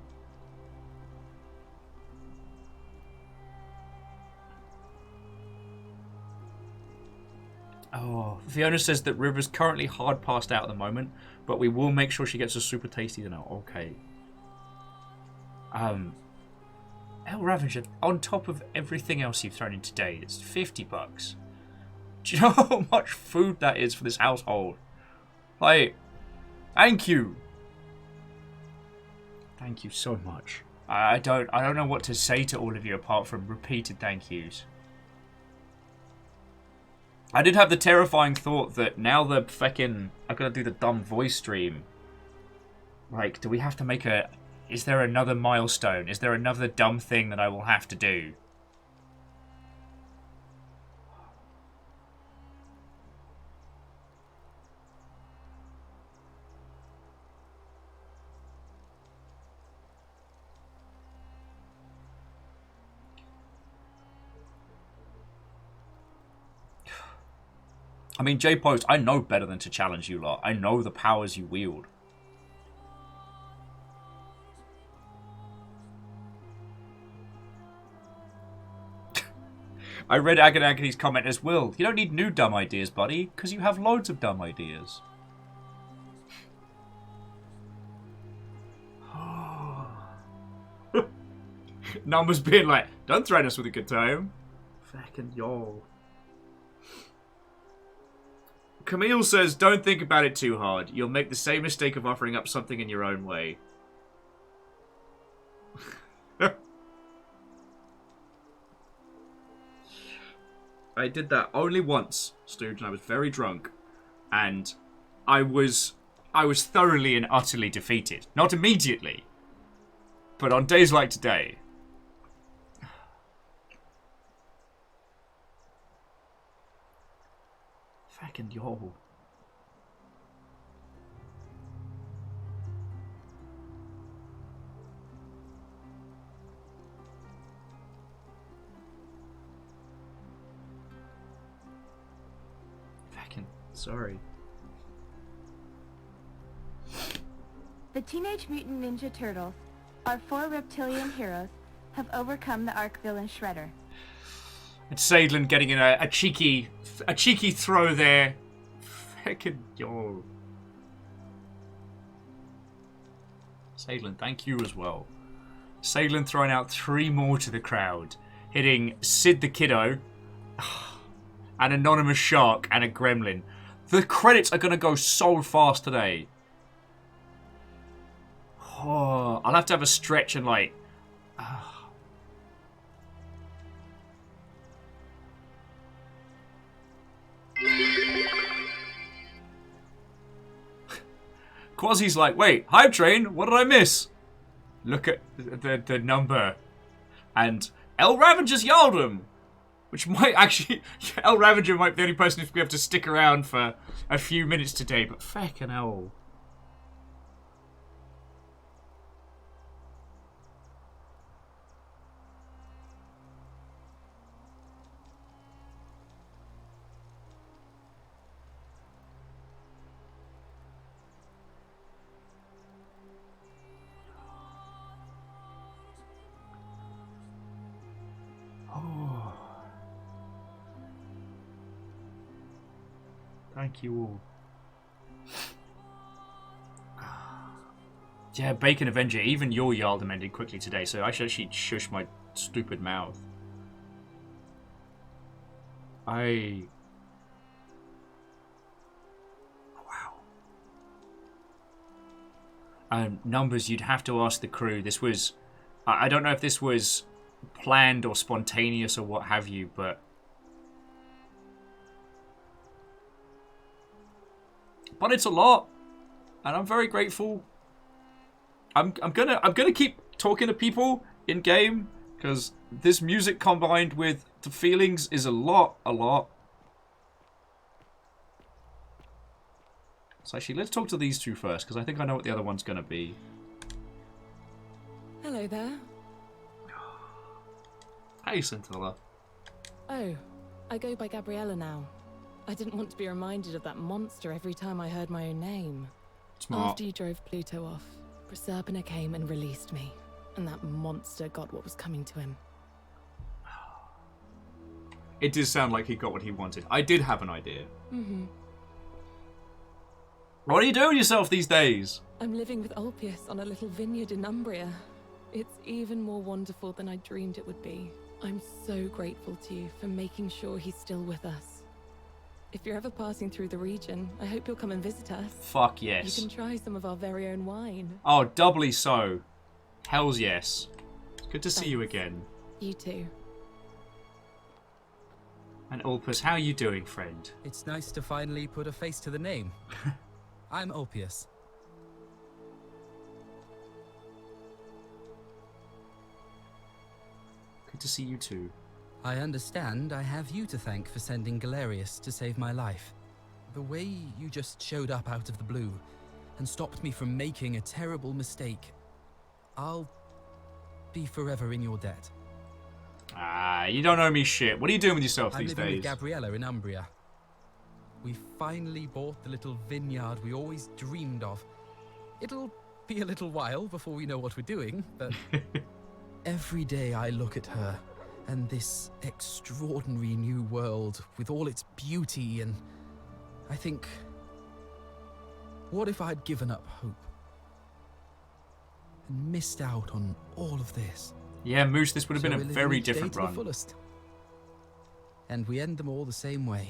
Oh, Fiona says that River's currently hard passed out at the moment, but we will make sure she gets a super tasty dinner. Okay. El Ravager, on top of everything else you've thrown in today, it's $50. Do you know how much food that is for this household? Like, thank you. Thank you so much. I don't know what to say to all of you apart from repeated thank yous. I did have the terrifying thought that now the feckin' I gotta do the dumb voice stream. Like, do we have to make a... Is there another milestone? Is there another dumb thing that I will have to do? I mean, J-Post, I know better than to challenge you lot. I know the powers you wield. I read Agony's comment as well. You don't need new dumb ideas, buddy, because you have loads of dumb ideas. Numbers being like, don't threaten us with a good time. Fucking yo. Camille says, don't think about it too hard. You'll make the same mistake of offering up something in your own way. I did that only once, Stooge, and I was very drunk. And I was thoroughly and utterly defeated. Not immediately. But on days like today. Fucking yo. Fucking sorry. The Teenage Mutant Ninja Turtles, our 4 reptilian heroes, have overcome the Ark villain Shredder. And Sadlin getting in a cheeky throw there. Fucking yo. Sadlin, thank you as well. Sadlin throwing out 3 more to the crowd, hitting Sid the Kiddo, an anonymous shark, and a gremlin. The credits are going to go so fast today. Oh, I'll have to have a stretch and like... Quasi's like, wait, Hype Train? What did I miss? Look at the number. And El Ravager's Yaldum. Which might actually... El Ravager might be the only person who's be able to stick around for a few minutes today. But fucking hell. Thank you all. Yeah, Bacon Avenger, even your Yaldum ended quickly today, so I should actually shush my stupid mouth. Wow. Numbers, you'd have to ask the crew. This was... I don't know if this was planned or spontaneous or what have you, but... But it's a lot, and I'm very grateful. I'm gonna keep talking to people in game because this music combined with the feelings is a lot. So actually, let's talk to these two first because I think I know what the other one's gonna be. Hello there. Hey, Scintilla. Oh, I go by Gabriella now. I didn't want to be reminded of that monster every time I heard my own name. Smart. After you drove Pluto off, Proserpina came and released me, and that monster got what was coming to him. It did sound like he got what he wanted. I did have an idea. Mm-hmm. What are you doing with yourself these days? I'm living with Ulpius on a little vineyard in Umbria. It's even more wonderful than I dreamed it would be. I'm so grateful to you for making sure he's still with us. If you're ever passing through the region, I hope you'll come and visit us. Fuck yes. You can try some of our very own wine. Oh, doubly so. Hells yes. It's good to see you again. You too. And Ulpus, how are you doing, friend? It's nice to finally put a face to the name. I'm Ulpius. Good to see you too. I understand I have you to thank for sending Galerius to save my life. The way you just showed up out of the blue and stopped me from making a terrible mistake. I'll be forever in your debt. Ah, you don't owe me shit. What are you doing with yourself I'm these living days? with Gabriella in Umbria. We finally bought the little vineyard we always dreamed of. It'll be a little while before we know what we're doing, but every day I look at her and this extraordinary new world with all its beauty, and I think, what if I'd given up hope and missed out on all of this? Yeah, Moose, this would have been a we're living very each day different to the run. fullest. And we end them all the same way,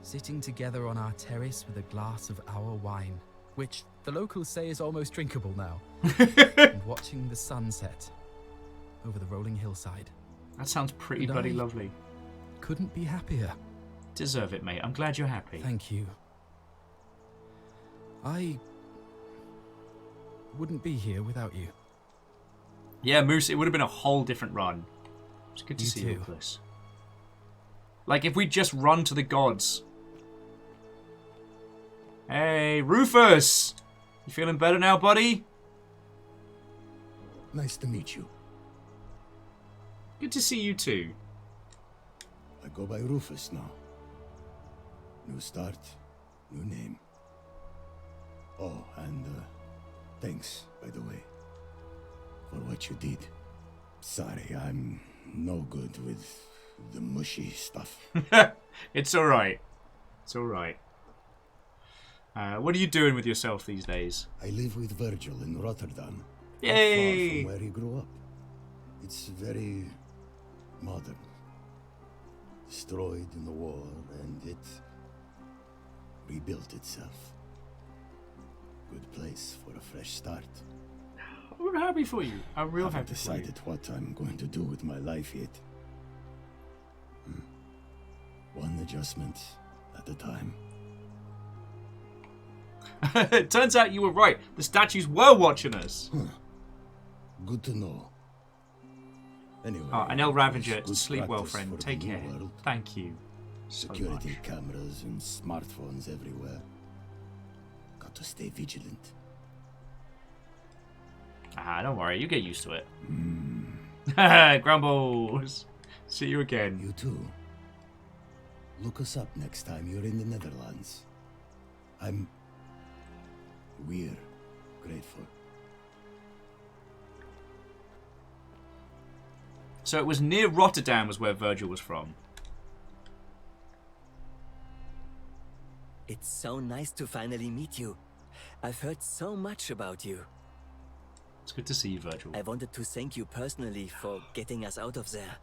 sitting together on our terrace with a glass of our wine, which the locals say is almost drinkable now, and watching the sunset over the rolling hillside. That sounds pretty And bloody I lovely. Couldn't be happier. Deserve it, mate. I'm glad you're happy. Thank you. I wouldn't be here without you. Yeah, Moose, it would have been a whole different run. It's good to You see too. you, Rufus. Like, if we just run to the gods. Hey, Rufus! You feeling better now, buddy? Nice to meet you. Good to see you too. I go by Rufus now. New start, new name. Oh, and thanks, by the way, for what you did. Sorry, I'm no good with the mushy stuff. It's alright. It's alright. What are you doing with yourself these days? I live with Virgil in Rotterdam. Yay! Not far from where he grew up. It's very modern. Destroyed in the war, and it rebuilt itself. Good place for a fresh start. I'm happy for you. I'm real Haven't happy for you. decided what I'm going to do with my life yet. One adjustment at a time. It turns out you were right. The statues were watching us. Good to know. Anyway, and El Ravager, it's good sleep well, practice friend. for Take the new care. world. Thank you. so Security much. cameras and smartphones everywhere. Got to stay vigilant. Don't worry. You get used to it. Grumbles. See you again. You too. Look us up next time you're in the Netherlands. We're grateful. So it was near Rotterdam was where Virgil was from. It's so nice to finally meet you. I've heard so much about you. It's good to see you, Virgil. I wanted to thank you personally for getting us out of there.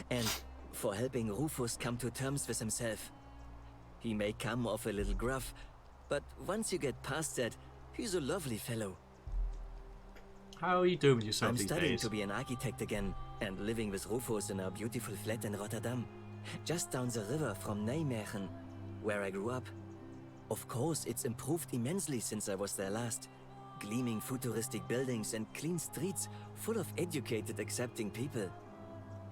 And for helping Rufus come to terms with himself. He may come off a little gruff, but once you get past that, he's a lovely fellow. How are you doing with yourself I'm these studying days? to be an architect again, and living with Rufus in our beautiful flat in Rotterdam, just down the river from Nijmegen, where I grew up. Of course, it's improved immensely since I was there last. Gleaming futuristic buildings and clean streets full of educated, accepting people.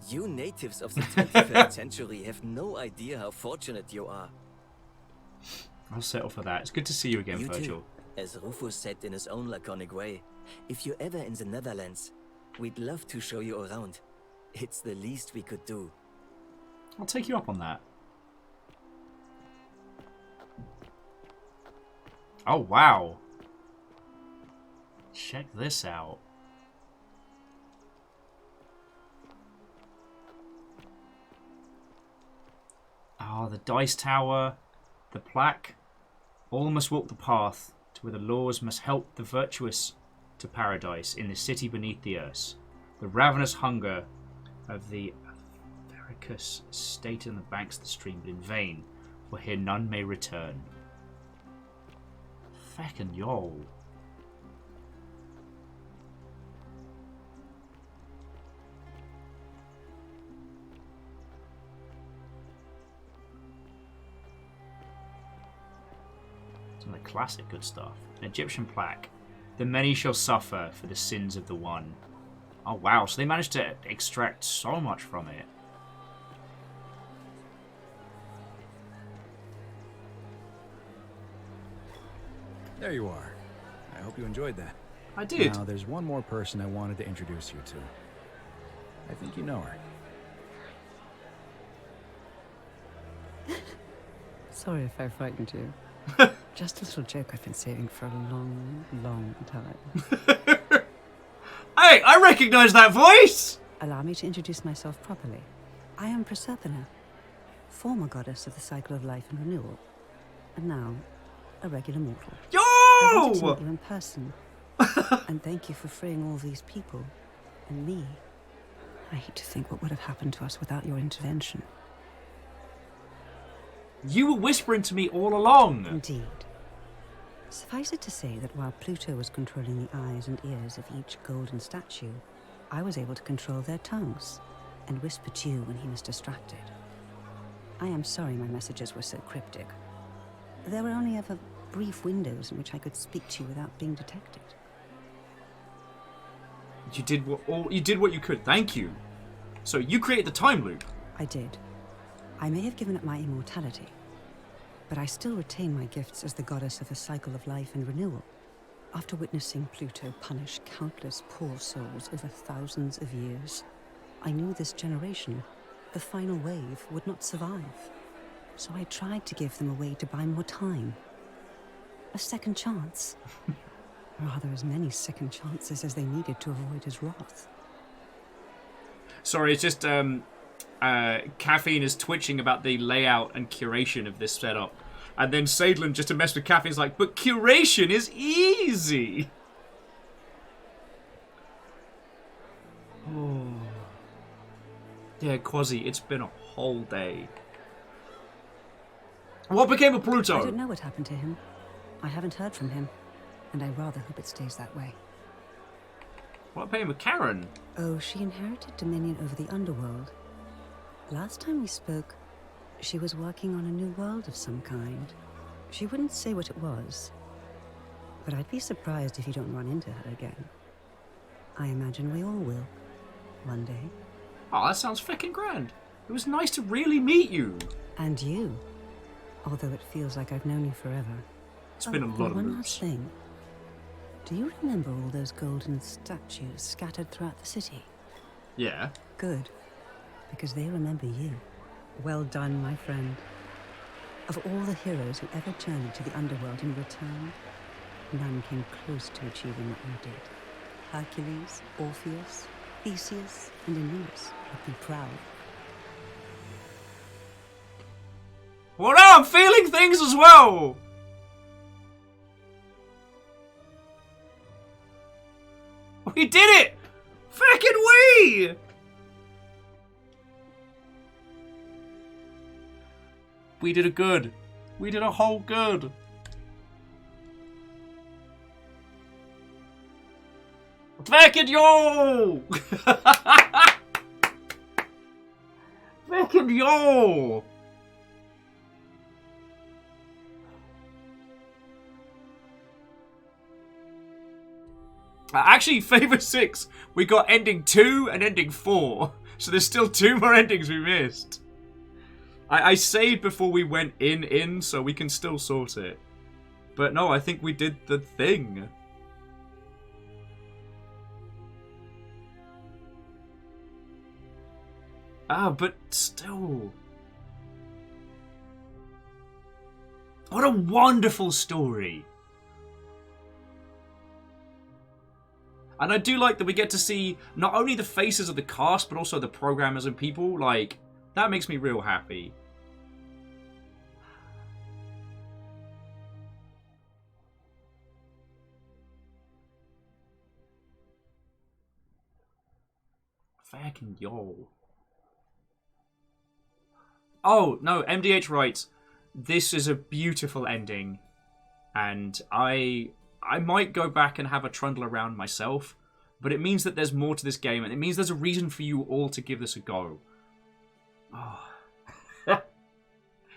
You natives of the 21st century have no idea how fortunate you are. I'll settle for that. It's good to see you again, You Virgil. too. As Rufus said in his own laconic way, if you're ever in the Netherlands, we'd love to show you around. It's the least we could do. I'll take you up on that. Oh, wow. Check this out. The dice tower, the plaque. All must walk the path to where the laws must help the virtuous to paradise in the city beneath the earth. The ravenous hunger of the avaricious state in the banks of the stream, but in vain, for here none may return. Feckin' yo. Some of the classic good stuff. An Egyptian plaque. The many shall suffer for the sins of the one. Oh wow, so they managed to extract so much from it. There you are. I hope you enjoyed that. I did. Now, there's one more person I wanted to introduce you to. I think you know her. sorry if I frightened you. Just a little joke I've been saving for a long, long time. Hey, I recognize that voice! Allow me to introduce myself properly. I am Proserpina, former goddess of the cycle of life and renewal, and now a regular mortal. Yo! I wanted to meet you in person, and thank you for freeing all these people, and me. I hate to think what would have happened to us without your intervention. You were whispering to me all along. Indeed. Suffice it to say that while Pluto was controlling the eyes and ears of each golden statue, I was able to control their tongues and whisper to you when he was distracted. I am sorry my messages were so cryptic. There were only ever brief windows in which I could speak to you without being detected. You did what you could. Thank you. So you created the time loop. I did. I may have given up my immortality, but I still retain my gifts as the goddess of the cycle of life and renewal. After witnessing Pluto punish countless poor souls over thousands of years, I knew this generation, the final wave, would not survive. So I tried to give them a way to buy more time. A second chance. Rather, as many second chances as they needed to avoid his wrath. Sorry, it's just Caffeine is twitching about the layout and curation of this setup. And then Sadlin, just to mess with Caffeine, is like, but curation is easy. Oh. Yeah, Quasi, it's been a whole day. What became of Pluto? I don't know what happened to him. I haven't heard from him, and I rather hope it stays that way. What became of Karen? Oh, she inherited dominion over the underworld. Last time we spoke, she was working on a new world of some kind. She wouldn't say what it was, but I'd be surprised if you don't run into her again. I imagine we all will, one day. Oh, that sounds fucking grand. It was nice to really meet you. And you, although it feels like I've known you forever. It's been a lot of one moves. last thing. Do you remember all those golden statues scattered throughout the city? Yeah. Good, because they remember you. Well done, my friend. Of all the heroes who ever journeyed to the underworld in return, none came close to achieving what you did. Hercules, Orpheus, Theseus, and Aeneas would be proud. Well, now I'm feeling things as well. We did it! Fucking we! We did a good. We did a whole good. Fucking yo! Fucking yo! Actually, Favor 6, we got ending 2 and ending 4. So there's still 2 more endings we missed. I saved before we went in, so we can still sort it. But no, I think we did the thing. But still. What a wonderful story. And I do like that we get to see not only the faces of the cast, but also the programmers and people. Like, that makes me real happy. Fucking yo. Oh, no, MDH writes, this is a beautiful ending. And I might go back and have a trundle around myself, but it means that there's more to this game, and it means there's a reason for you all to give this a go. Oh.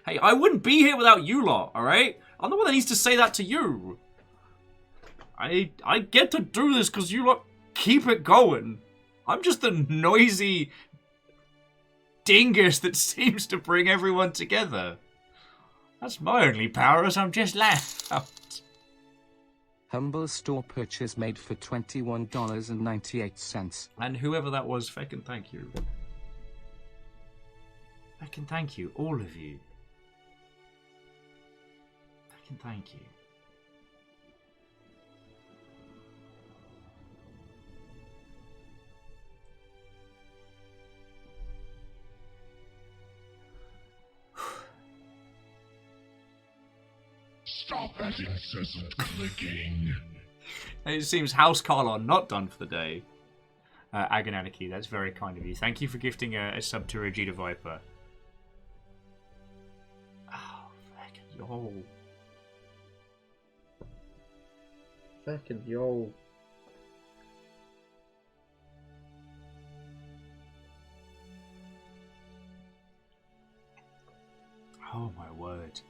Hey, I wouldn't be here without you lot, alright? I'm the one that needs to say that to you. I get to do this because you lot keep it going. I'm just the noisy dingus that seems to bring everyone together. That's my only power, as I'm just loud. Humble store purchase made for $21.98. And whoever that was, feckin' thank you. Feckin' thank you, all of you. Fucking thank you. Stop that incessant clicking. It seems House Carlon not done for the day. Agonaniki, that's very kind of you. Thank you for gifting a sub to Regina Viper. Oh, fucking yo. Fucking yo. Oh my word.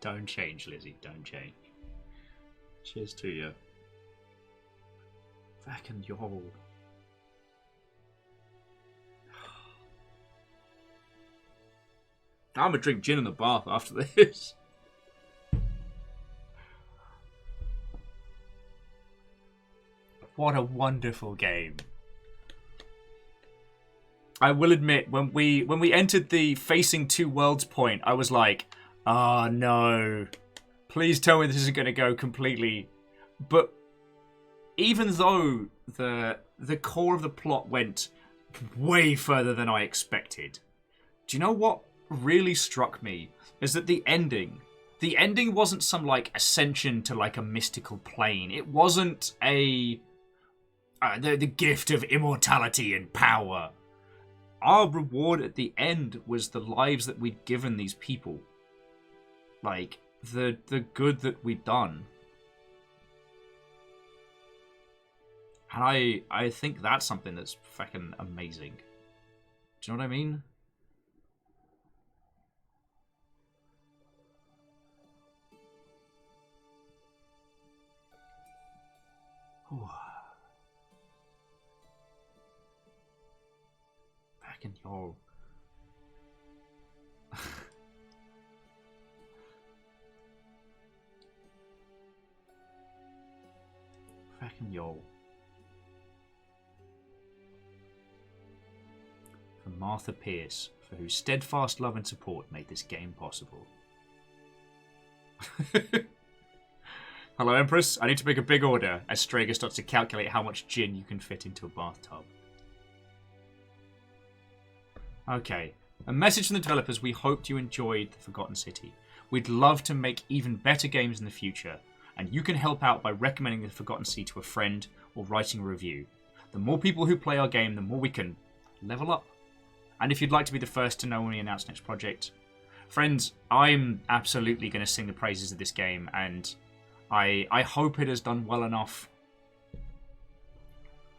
Don't change, Lizzie. Don't change. Cheers to you. Fucking yo. I'm gonna drink gin in the bath after this. What a wonderful game. I will admit, when we entered the facing two worlds point, I was like, oh no. Please tell me this isn't going to go completely. But even though the core of the plot went way further than I expected, do you know what really struck me? Is that the ending wasn't some like ascension to like a mystical plane. It wasn't the gift of immortality and power. Our reward at the end was the lives that we'd given these people. Like, the good that we'd done. And I think that's something that's fucking amazing. Do you know what I mean? Ooh. Fucking yo. Fucking yo. For Martha Pierce, for whose steadfast love and support made this game possible. Hello, Empress. I need to make a big order as Strager starts to calculate how much gin you can fit into a bathtub. Okay. A message from the developers. We hoped you enjoyed The Forgotten City. We'd love to make even better games in the future, and you can help out by recommending The Forgotten City to a friend or writing a review. The more people who play our game, the more we can level up. And if you'd like to be the first to know when we announce next project, friends, I'm absolutely going to sing the praises of this game, and I hope it has done well enough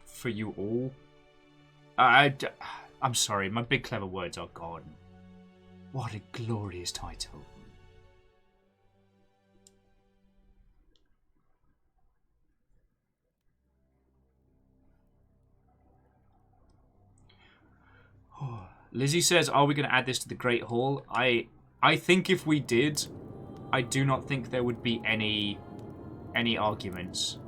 for you all. I'm sorry, my big clever words are gone. What a glorious title. Lizzie says, are we going to add this to the Great Hall? I think if we did, I do not think there would be any arguments.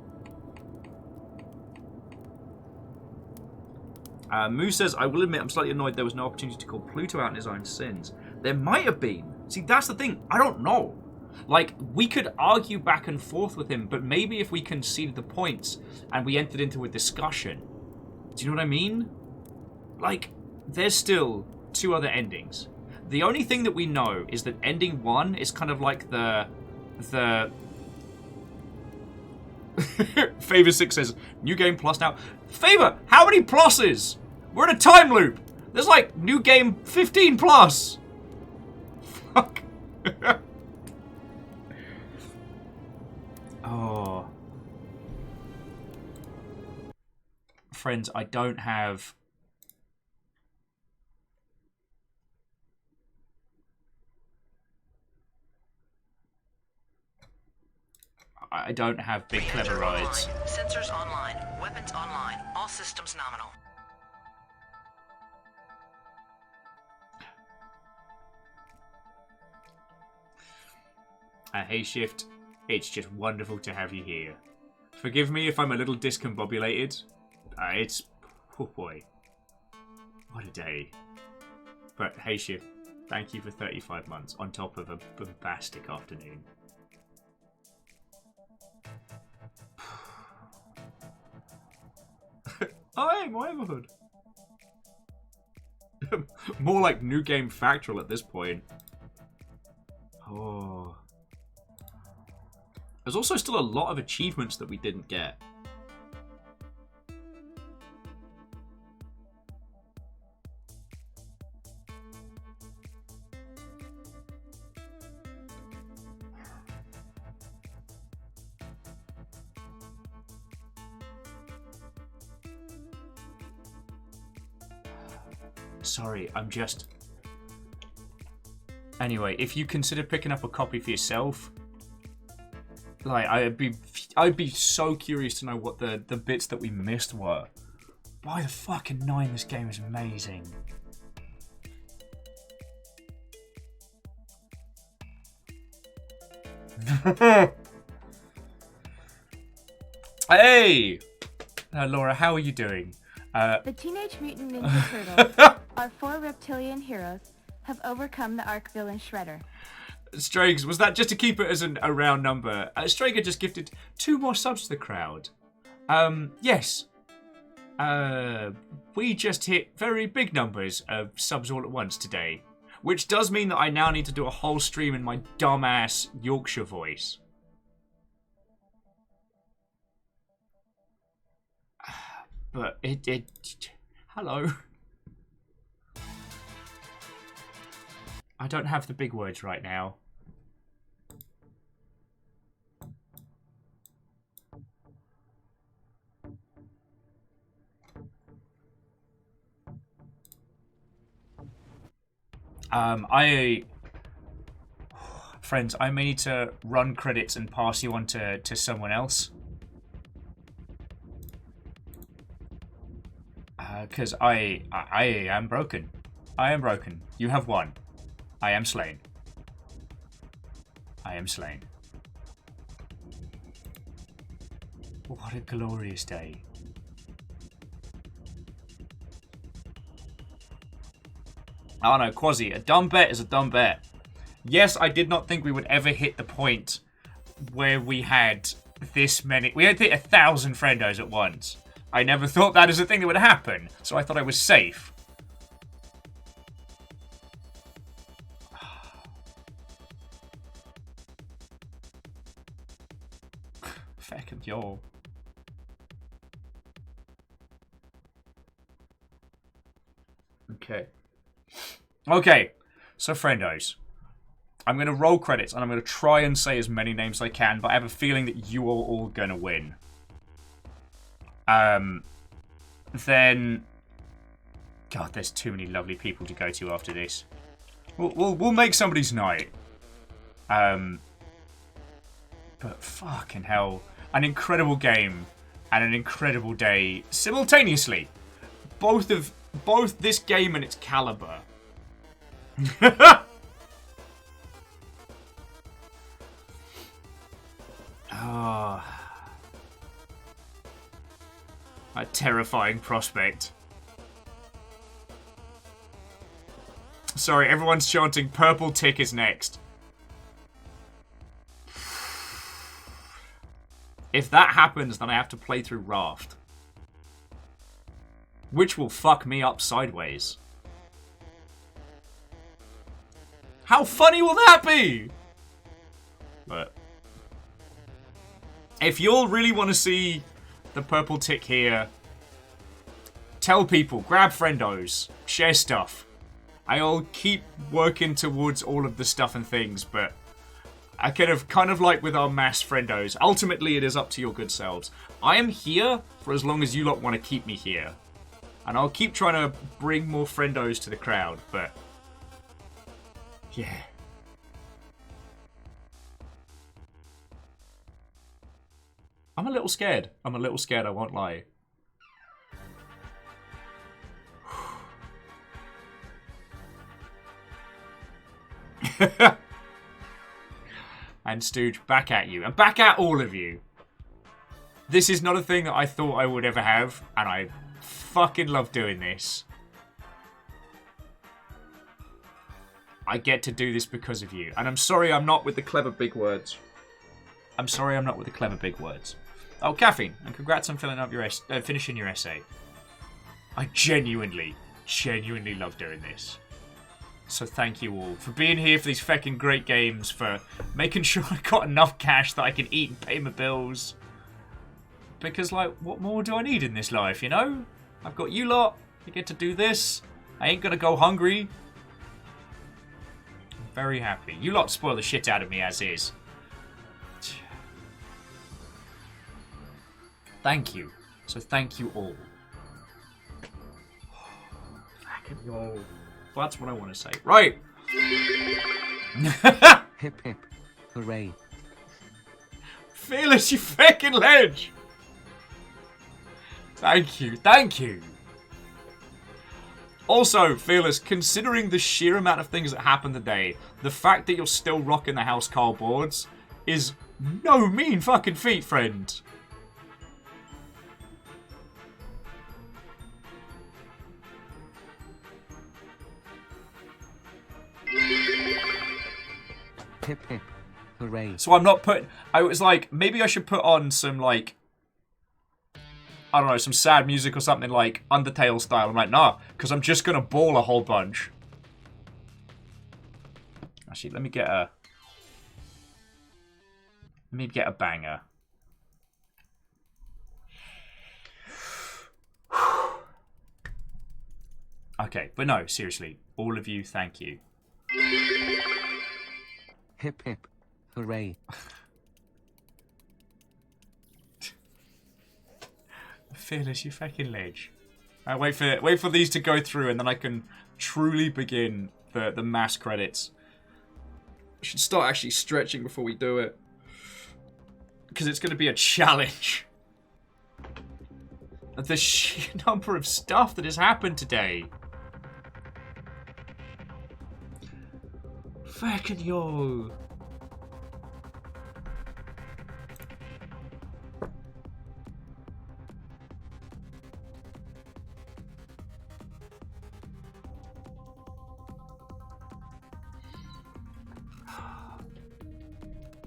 Moo says, I will admit I'm slightly annoyed there was no opportunity to call Pluto out in his own sins. There might have been. See, that's the thing. I don't know. Like, we could argue back and forth with him, but maybe if we conceded the points and we entered into a discussion. Do you know what I mean? Like, there's still two other endings. The only thing that we know is that ending 1 is kind of like the Favor 6 says, new game plus now. Favor, how many pluses? We're in a time loop. There's like new game 15 plus. Fuck. Oh. Friends, I don't have I don't have big clever rides. Sensors online. Weapons online. All systems nominal. Hey Shift, it's just wonderful to have you here. Forgive me if I'm a little discombobulated. It's... oh boy. What a day. But hey Shift, thank you for 35 months on top of a bombastic afternoon. Oh hey, my neighborhood. More like New Game Factual at this point. Oh... There's also still a lot of achievements that we didn't get. Sorry, I'm just... Anyway, if you consider picking up a copy for yourself... Like, I'd be so curious to know what the bits that we missed were. By the fucking 9, this game is amazing. Hey! Laura, how are you doing? The Teenage Mutant Ninja Turtles, our 4 reptilian heroes, have overcome the Ark villain Shredder. Strags, was that just to keep it as a round number? Strager just gifted 2 more subs to the crowd. Yes. We just hit very big numbers of subs all at once today. Which does mean that I now need to do a whole stream in my dumbass Yorkshire voice. But hello. I don't have the big words right now. Friends, I may need to run credits and pass you on to someone else. Because I am broken. I am broken. You have won. I am slain. I am slain. What a glorious day. Oh no, Quasi, a dumb bet is a dumb bet. Yes, I did not think we would ever hit the point where we had this many... We had hit 1,000 friendos at once. I never thought that is a thing that would happen, so I thought I was safe. Fucking yo. Okay. Okay, so friendos. I'm going to roll credits, and I'm going to try and say as many names as I can, but I have a feeling that you are all going to win. Then... God, there's too many lovely people to go to after this. We'll make somebody's night. But fucking hell. An incredible game and an incredible day simultaneously. Both this game and its caliber. Oh, a terrifying prospect. Sorry, everyone's chanting purple tick is next. If that happens, then I have to play through Raft. Which will fuck me up sideways. How funny will that be? But if you all really want to see the purple tick here, tell people, grab friendos, share stuff. I'll keep working towards all of the stuff and things, but I kind of like with our mass friendos, ultimately it is up to your good selves. I am here for as long as you lot want to keep me here. And I'll keep trying to bring more friendos to the crowd, but yeah. I'm a little scared. I'm a little scared, I won't lie. And Stooge, back at you. And back at all of you. This is not a thing that I thought I would ever have. And I fucking love doing this. I get to do this because of you. And I'm sorry I'm not with the clever big words. I'm sorry I'm not with the clever big words. Oh, Caffeine. And congrats on filling up your finishing your essay. I genuinely love doing this. So thank you all for being here for these fucking great games, for making sure I got enough cash that I can eat and pay my bills. Because, like, what more do I need in this life, you know? I've got you lot. I get to do this. I ain't gonna go hungry. I'm very happy. You lot spoil the shit out of me as is. Thank you. So thank you all. Fucking yo. That's what I want to say. Right. Hip hip. Hooray. Fearless, you fucking ledge. Thank you. Thank you. Also, Fearless, considering the sheer amount of things that happened today, the fact that you're still rocking the housecarl boards is no mean fucking feat, friend. Hip hip. Hooray. So I'm not putting... I was like, maybe I should put on some, like... I don't know, some sad music or something like Undertale style. I'm like, nah, because I'm just going to bawl a whole bunch. Actually, let me get a banger. Okay, but no, seriously. All of you, thank you. Hip hip. Hooray. Fearless, you fucking ledge. Wait for these to go through and then I can truly begin the mass credits. I should start actually stretching before we do it. Because it's going to be a challenge. The sheer number of stuff that has happened today. Fucking yo.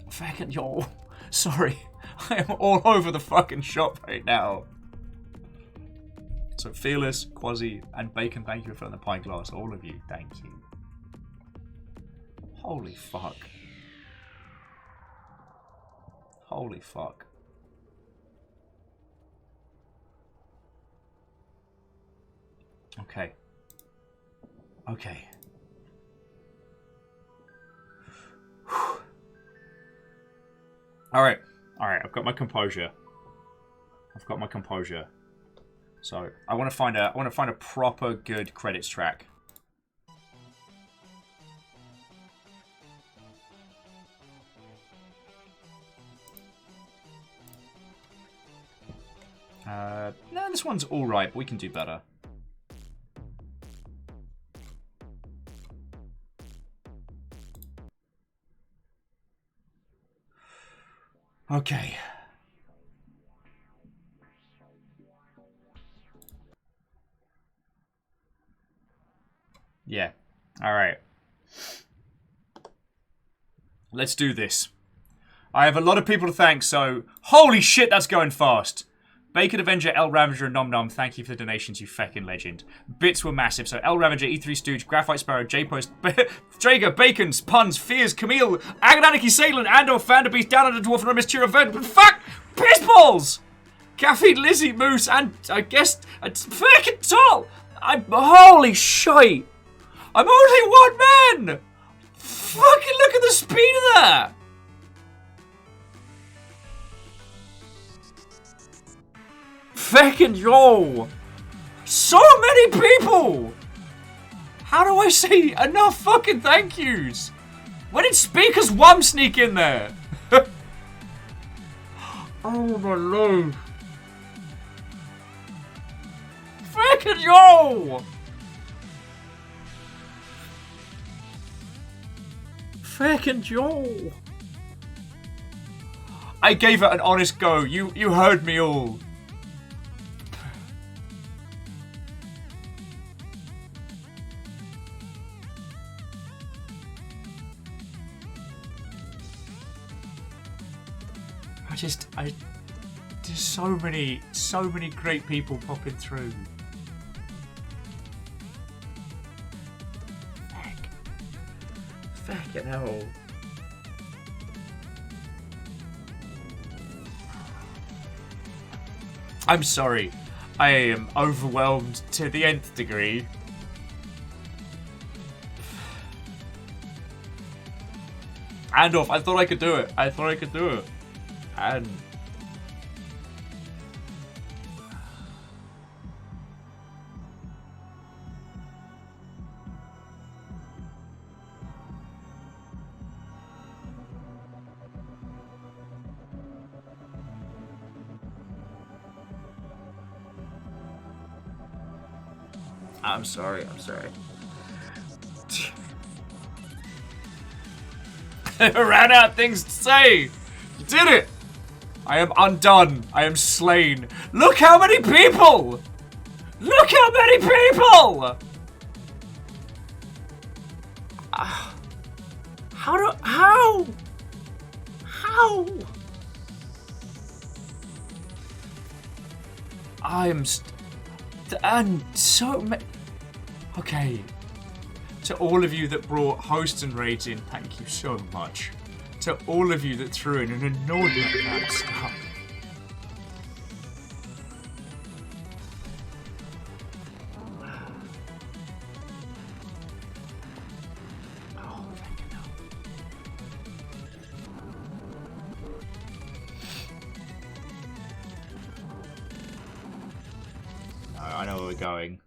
Fucking yo. Sorry. I am all over the fucking shop right now. So Fearless, Quasi, and Bacon, thank you for filling the pint glass. All of you, thank you. Holy fuck. Holy fuck. Okay. Okay. Alright. Alright, I've got my composure. So I want to find a proper good credits track. No, this one's alright, but we can do better. Okay. Yeah. Alright. Let's do this. I have a lot of people to thank, so... Holy shit, that's going fast! Bacon Avenger, L Ravager, and Nom Nom, thank you for the donations, you feckin' legend. Bits were massive, so L Ravager, E3 Stooge, Graphite Sparrow, J-Post, Drager, Bacons, Puns, Fears, Camille, Agonanicky Salin, Andor, Vanderbeast, Down Under Dwarf, and Miss Cheer Event, but fuck! Pissballs! Caffeine, Lizzie, Moose, and I guess, it's fucking tall! Holy shite! I'm only one man! Fucking look at the speed of that! Fucking yo! So many people! How do I say enough fucking thank yous? When did Speakers Wum sneak in there? Oh my lord. Fucking yo! Fucking yo! I gave it an honest go. You heard me all. There's so many great people popping through. Fucking hell. I'm sorry. I am overwhelmed to the nth degree. And off. I thought I could do it. And I'm sorry. I ran out of things to say. You did it. I am undone. I am slain. Look how many people! Look how many people! How? And so many. Okay. To all of you that brought host and raids in, thank you so much. To all of you that threw in an inordinate amount of stuff. Oh, thank you. I know where we're going.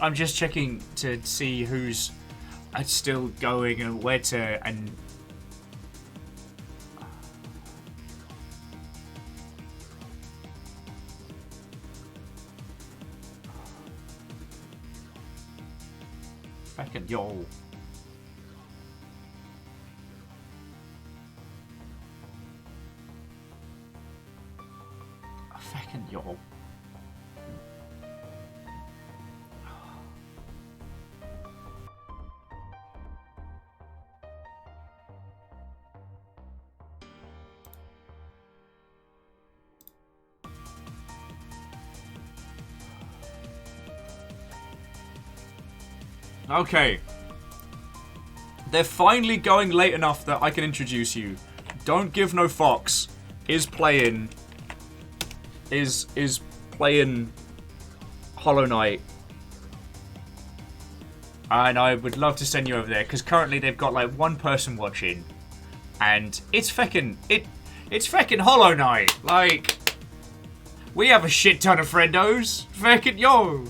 I'm just checking to see who's still going and where to and fucking yo. Fucking yo. Okay. They're finally going late enough that I can introduce you. Don't Give No Fox is playing Hollow Knight. And I would love to send you over there because currently they've got like one person watching and it's feckin' Hollow Knight. Like, we have a shit ton of friendos. Feckin' yo.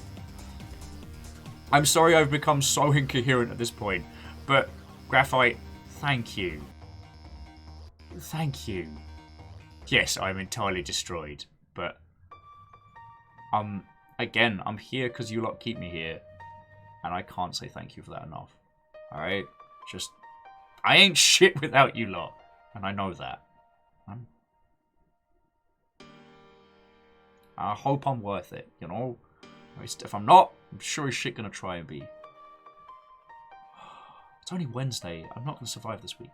I'm sorry I've become so incoherent at this point, but Graphite, thank you. Thank you. Yes, I'm entirely destroyed, but again, I'm here because you lot keep me here, and I can't say thank you for that enough. Alright? Just, I ain't shit without you lot, and I know that. I hope I'm worth it, you know? If I'm not, I'm sure as shit gonna try and be. It's only Wednesday. I'm not gonna survive this week.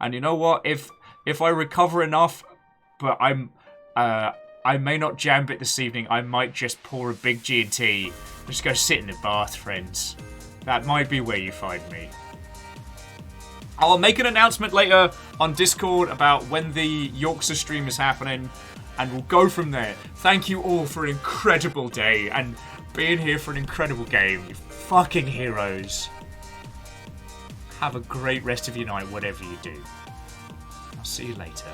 And you know what? If I recover enough, but I may not jam it this evening. I might just pour a big G&T. Just go sit in the bath, friends. That might be where you find me. I'll make an announcement later on Discord about when the Yorkshire stream is happening. And we'll go from there. Thank you all for an incredible day. And being here for an incredible game. You fucking heroes. Have a great rest of your night, whatever you do. I'll see you later.